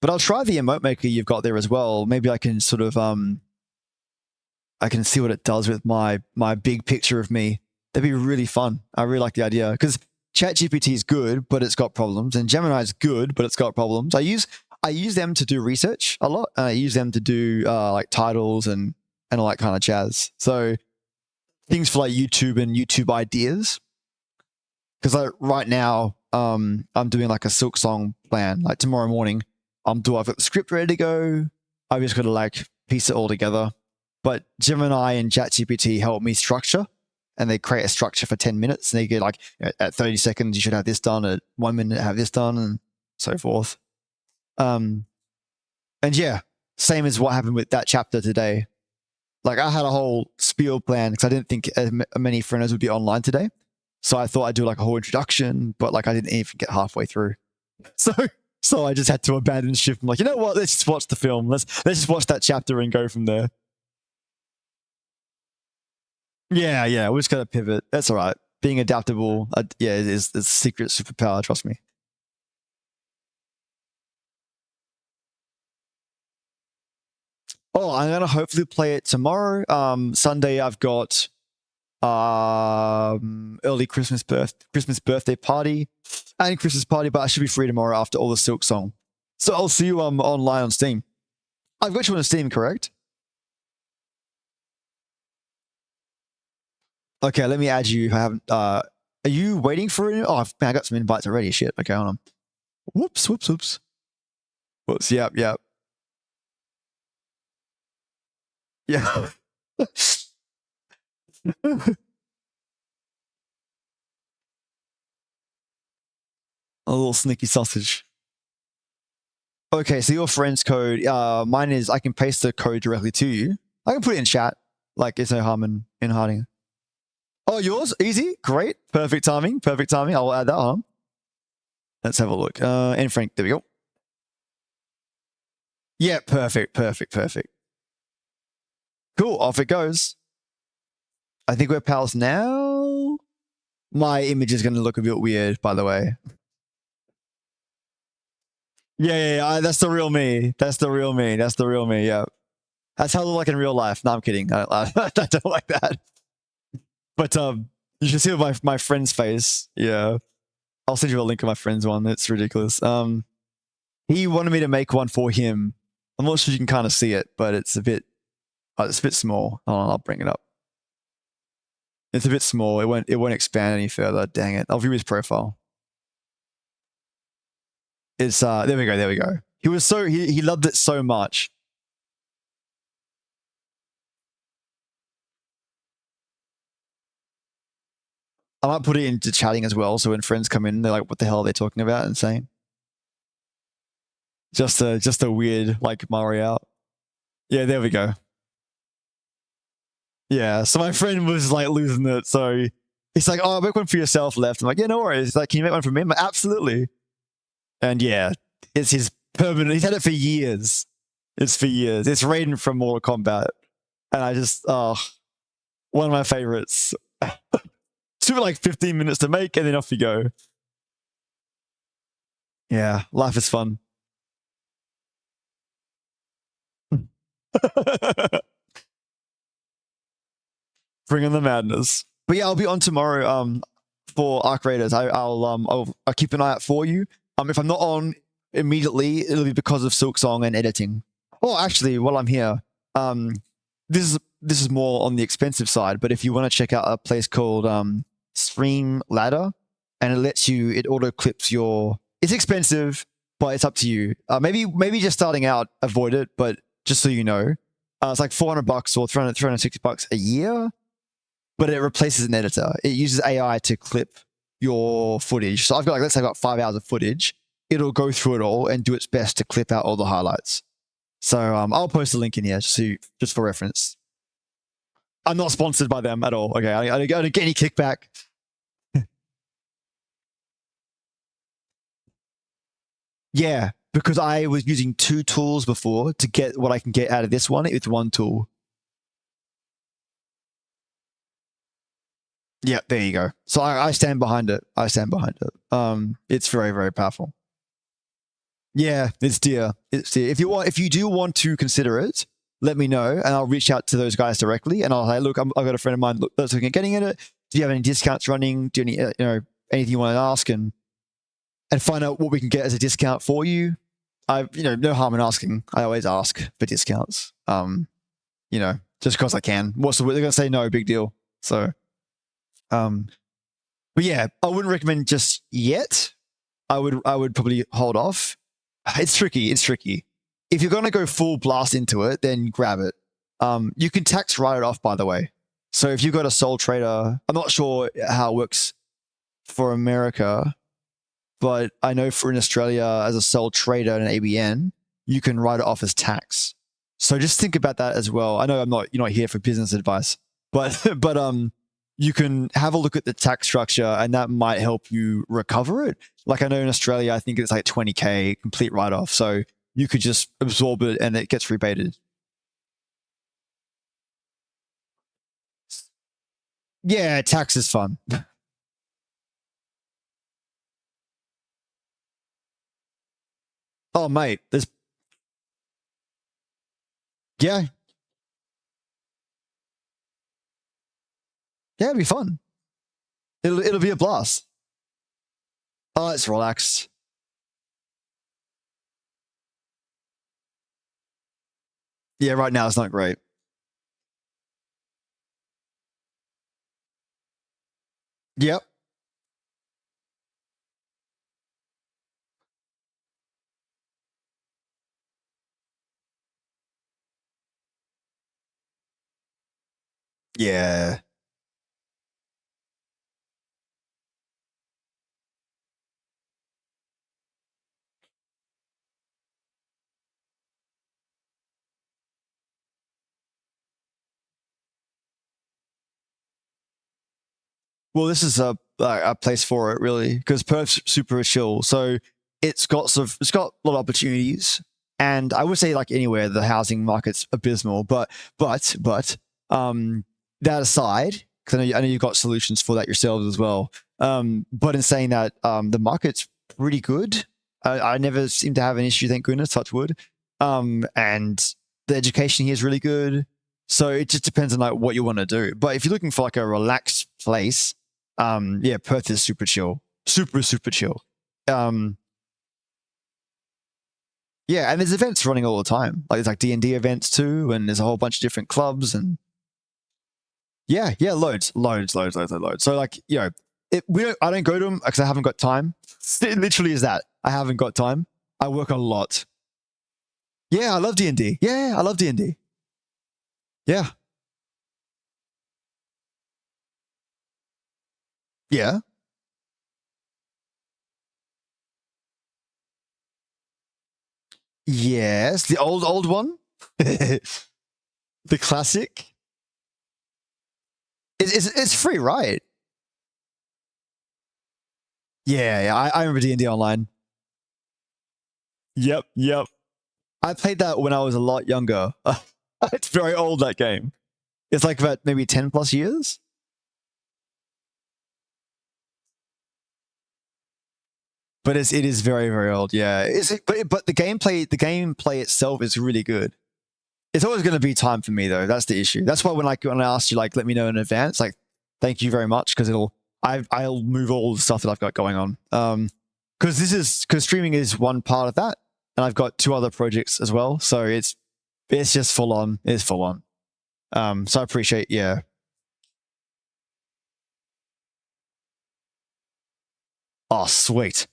But I'll try the emote maker you've got there as well. Maybe I can sort of I can see what it does with my big picture of me. That'd be really fun. I really like the idea because ChatGPT is good, but it's got problems, and Gemini is good, but it's got problems. I use them to do research a lot. I use them to do like titles and all that kind of jazz. So things for like YouTube and YouTube ideas. Because like right now, I'm doing like a Silk Song plan. Like tomorrow morning, I've got the script ready to go. I've just got to like piece it all together. But Gemini and ChatGPT help me structure. And they create a structure for 10 minutes. And they get like, at 30 seconds, you should have this done. At 1 minute, have this done, and so forth. And yeah, same as what happened with that chapter today. Like I had a whole spiel plan because I didn't think many friends would be online today. So I thought I'd do like a whole introduction, but like I didn't even get halfway through. So I just had to abandon ship. I'm like, you know what? Let's just watch the film. Let's just watch that chapter and go from there. Yeah, we just gotta pivot. That's all right. Being adaptable, yeah, it's a secret superpower, trust me. Oh, I'm gonna hopefully play it tomorrow. Sunday I've got early Christmas birthday party and Christmas party, but I should be free tomorrow after all the Silk Song. So I'll see you online on Steam. I've got you on Steam, correct? Okay, let me add you. I haven't. Are you waiting for it? Oh, man, I got some invites already. Shit. Okay, hold on. Whoops. Whoops. Yep. Yeah. A little sneaky sausage. Okay, so your friend's code, mine is, I can paste the code directly to you. I can put it in chat. Like, it's no harm in hiding. Oh, yours? Easy? Great. Perfect timing. I'll add that on. Let's have a look. And Frank, there we go. Yeah, perfect. Cool, off it goes. I think we're pals now. My image is going to look a bit weird, by the way. Yeah, that's the real me. Yeah. That's how I look like in real life. No, I'm kidding. I don't like that. But you should see my friend's face. Yeah. I'll send you a link of my friend's one. It's ridiculous. He wanted me to make one for him. I'm not sure you can kind of see it, but it's a bit small. I'll bring it up. It's a bit small. It won't expand any further. Dang it. I'll view his profile. It's there we go. He loved it so much. I might put it into chatting as well, so when friends come in, they're like, "What the hell are they talking about?" and saying, just a weird like Mario out. Yeah, there we go. Yeah, so my friend was like losing it. So he's like, "Oh, make one for yourself, Left." I'm like, "Yeah, no worries." He's like, "Can you make one for me?" I'm like, "Absolutely." And yeah, it's his permanent. He's had it for years. It's Raiden from Mortal Kombat, and I just one of my favorites. Took like 15 minutes to make, and then off you go. Yeah, life is fun. Bring on the madness. But yeah, I'll be on tomorrow for Arc Raiders. I'll keep an eye out for you. If I'm not on immediately, it'll be because of Silk Song and editing. Oh, actually, while I'm here, this is more on the expensive side, but if you want to check out a place called Stream Ladder, and it auto clips your. It's expensive, but it's up to you. Maybe just starting out, avoid it, but just so you know, it's like $400 or $360 a year, but it replaces an editor. It uses AI to clip your footage. So I've got let's say I've got 5 hours of footage. It'll go through it all and do its best to clip out all the highlights. So I'll post a link in here just for reference. I'm not sponsored by them at all. Okay, I don't get any kickback. Yeah, because I was using 2 tools before to get what I can get out of this one with 1 tool. Yeah, there you go. So I stand behind it. It's very, very powerful. Yeah, it's dear. If you do want to consider it, let me know, and I'll reach out to those guys directly, and I'll say, look, I've got a friend of mine that's looking at getting at it. Do you have any discounts running? Do you need, anything you want to ask, and find out what we can get as a discount for you. No harm in asking. I always ask for discounts. Just because I can. They're gonna say no, big deal. So, but yeah, I wouldn't recommend just yet. I would probably hold off. It's tricky. If you're gonna go full blast into it, then grab it. You can tax write it off, by the way. So if you've got a sole trader, I'm not sure how it works for America. But I know in Australia, as a sole trader and an ABN, you can write it off as tax. So just think about that as well. I know you're not here for business advice, but you can have a look at the tax structure, and that might help you recover it. Like I know in Australia, I think it's like $20,000 complete write-off. So you could just absorb it and it gets rebated. Yeah, tax is fun. Oh, mate, yeah, it'll be fun. It'll be a blast. Oh, it's relaxed. Yeah, right now it's not great. Yep. Yeah. Well, this is a place for it, really, because Perth's super chill. So it's got a lot of opportunities, and I would say like anywhere the housing market's abysmal. But that aside, because I know you've got solutions for that yourselves as well. But in saying that, the market's pretty good. I never seem to have an issue, thank goodness, touch wood. And the education here is really good. So it just depends on like what you want to do. But if you're looking for like a relaxed place, yeah, Perth is super chill, super chill. Yeah, and there's events running all the time. Like there's like D&D events too, and there's a whole bunch of different clubs and yeah, loads. So like, you know, I don't go to them because I haven't got time. It literally is that. I haven't got time. I work a lot. Yeah, I love D&D. Yeah, I love D&D. Yeah. Yeah. Yes, the old one. The classic. It's free, right? Yeah, I remember D&D Online. Yep. I played that when I was a lot younger. It's very old, that game. It's like about maybe 10 plus years. But it is very, very old. Yeah. But the gameplay itself is really good. It's always going to be time for me though. That's the issue. That's why when I asked you, like, let me know in advance, like, thank you very much, because I'll move all the stuff that I've got going on. Because streaming is one part of that, and I've got 2 other projects as well. So it's just full on. It's full on. So I appreciate, yeah. Oh, sweet.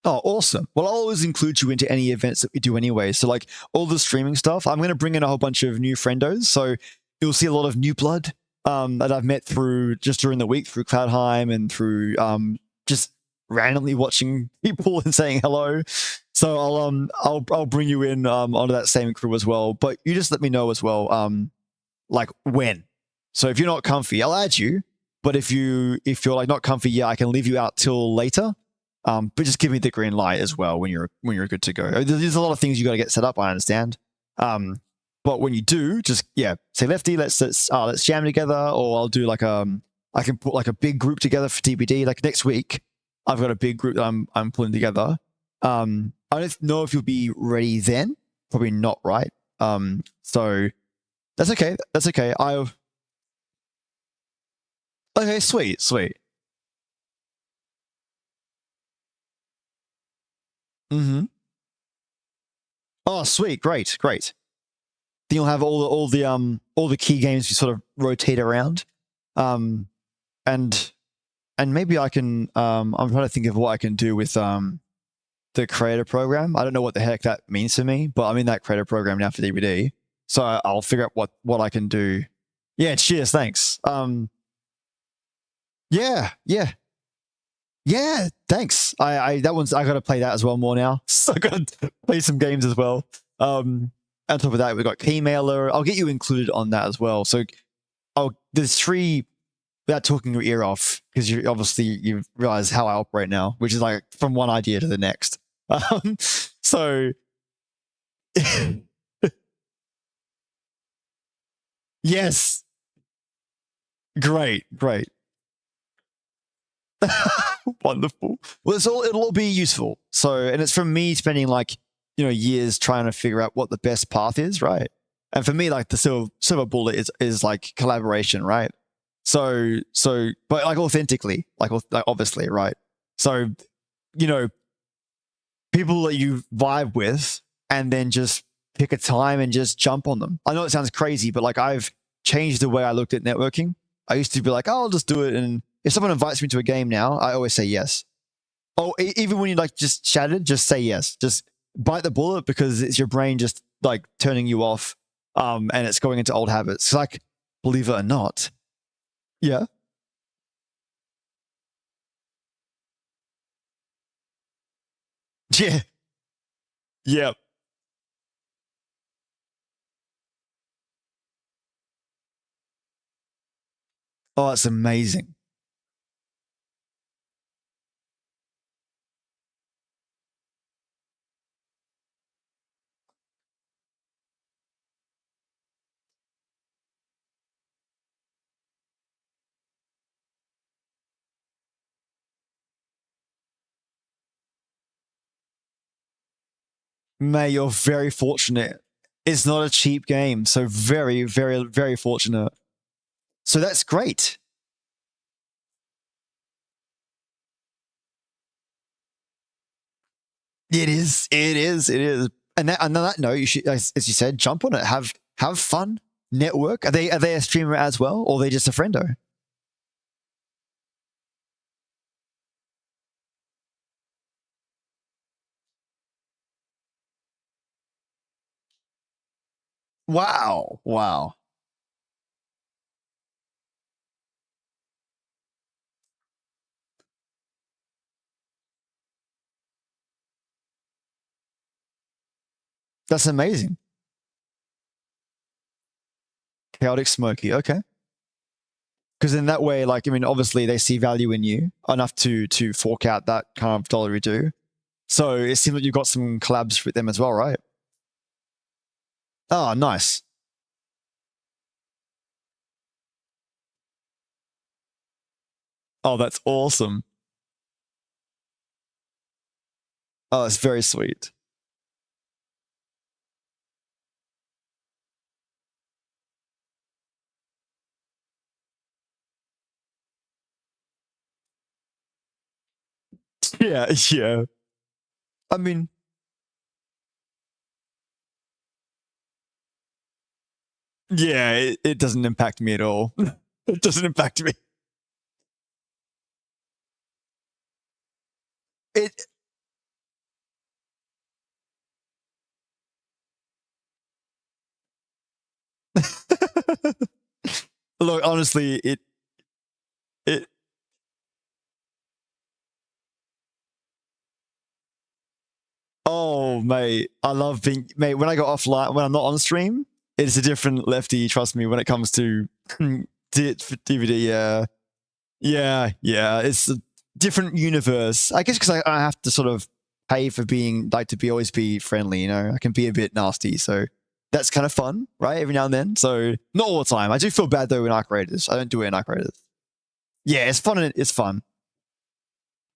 Oh, awesome. Well, I'll always include you into any events that we do anyway. So like all the streaming stuff, I'm going to bring in a whole bunch of new friendos. So you'll see a lot of new blood that I've met through just during the week through Cloudheim and through just randomly watching people and saying hello. So I'll bring you in onto that same crew as well. But you just let me know as well, like when. So if you're not comfy, I'll add you. But if you're like not comfy, yeah, I can leave you out till later. But just give me the green light as well when you're good to go. There's a lot of things you got to get set up. I understand. But when you do, just say Lefty, let's jam together, or I'll do like I can put like a big group together for TBD. Like next week, I've got a big group that I'm pulling together. I don't know if you'll be ready then. Probably not, right? So that's okay. That's okay. Okay, sweet. Mm-hmm. Oh, sweet, great. Then you'll have all the key games you sort of rotate around, and maybe I can. I'm trying to think of what I can do with the creator program. I don't know what the heck that means to me, but I'm in that creator program now for DVD, so I'll figure out what I can do. Yeah, cheers, thanks. Yeah, thanks. I got to play that as well more now. So I got to play some games as well. On top of that, we've got Keymailer. I'll get you included on that as well. So there's 3, without talking your ear off, because you realize how I operate now, which is like from one idea to the next. So yes, great. Wonderful. Well, it'll all be useful. So, and it's from me spending like, years trying to figure out what the best path is, right? And for me, like the silver bullet is like collaboration, right? So, but like authentically, like obviously, right? So, people that you vibe with, and then just pick a time and just jump on them. I know it sounds crazy, but like I've changed the way I looked at networking. I used to be like, oh, I'll just do it. And if someone invites me to a game now, I always say yes. Oh, even when you like just chatted, just say yes. Just bite the bullet, because it's your brain just like turning you off, and it's going into old habits. Like, believe it or not. Yeah. Yeah. Yep. Oh, that's amazing. May, you're very fortunate. It's not a cheap game, so very, very, very fortunate. So that's great. It is. It is. It is. And on that note, you should, as you said, jump on it. Have fun. Network. Are they a streamer as well, or are they just a friendo? Wow. Wow. That's amazing. Chaotic Smoky. Okay. Because in that way, like, I mean, obviously they see value in you enough to fork out that kind of dollar do. So it seems like you've got some collabs with them as well, right? Oh, nice. Oh, that's awesome. Oh, it's very sweet. Yeah, yeah. I mean, yeah, it doesn't impact me at all. It doesn't impact me. It. Look, honestly, it. Oh, mate, I love being, mate, when I go offline, when I'm not on stream, it's a different lefty, trust me, when it comes to DVD. Yeah. It's a different universe. I guess because I have to sort of pay for being, like, to always be friendly, you know? I can be a bit nasty, so that's kind of fun, right? Every now and then. So, not all the time. I do feel bad, though, in Arc Raiders. I don't do it in Arc Raiders. Yeah, it's fun and it's fun.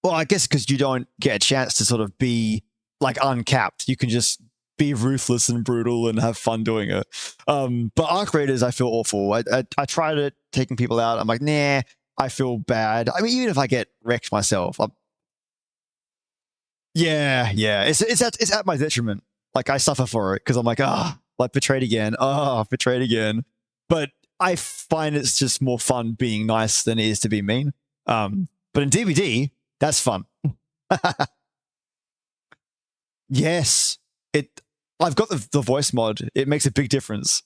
Well, I guess because you don't get a chance to sort of be like uncapped. You can just be ruthless and brutal and have fun doing it. But Arc Raiders, I feel awful. I tried it, taking people out. I'm like, nah, I feel bad. I mean, even if I get wrecked myself, yeah. It's at my detriment. Like, I suffer for it because I'm like, like betrayed again. Betrayed again. But I find it's just more fun being nice than it is to be mean. But in DVD, that's fun. Yes, I've got the voice mod. It makes a big difference.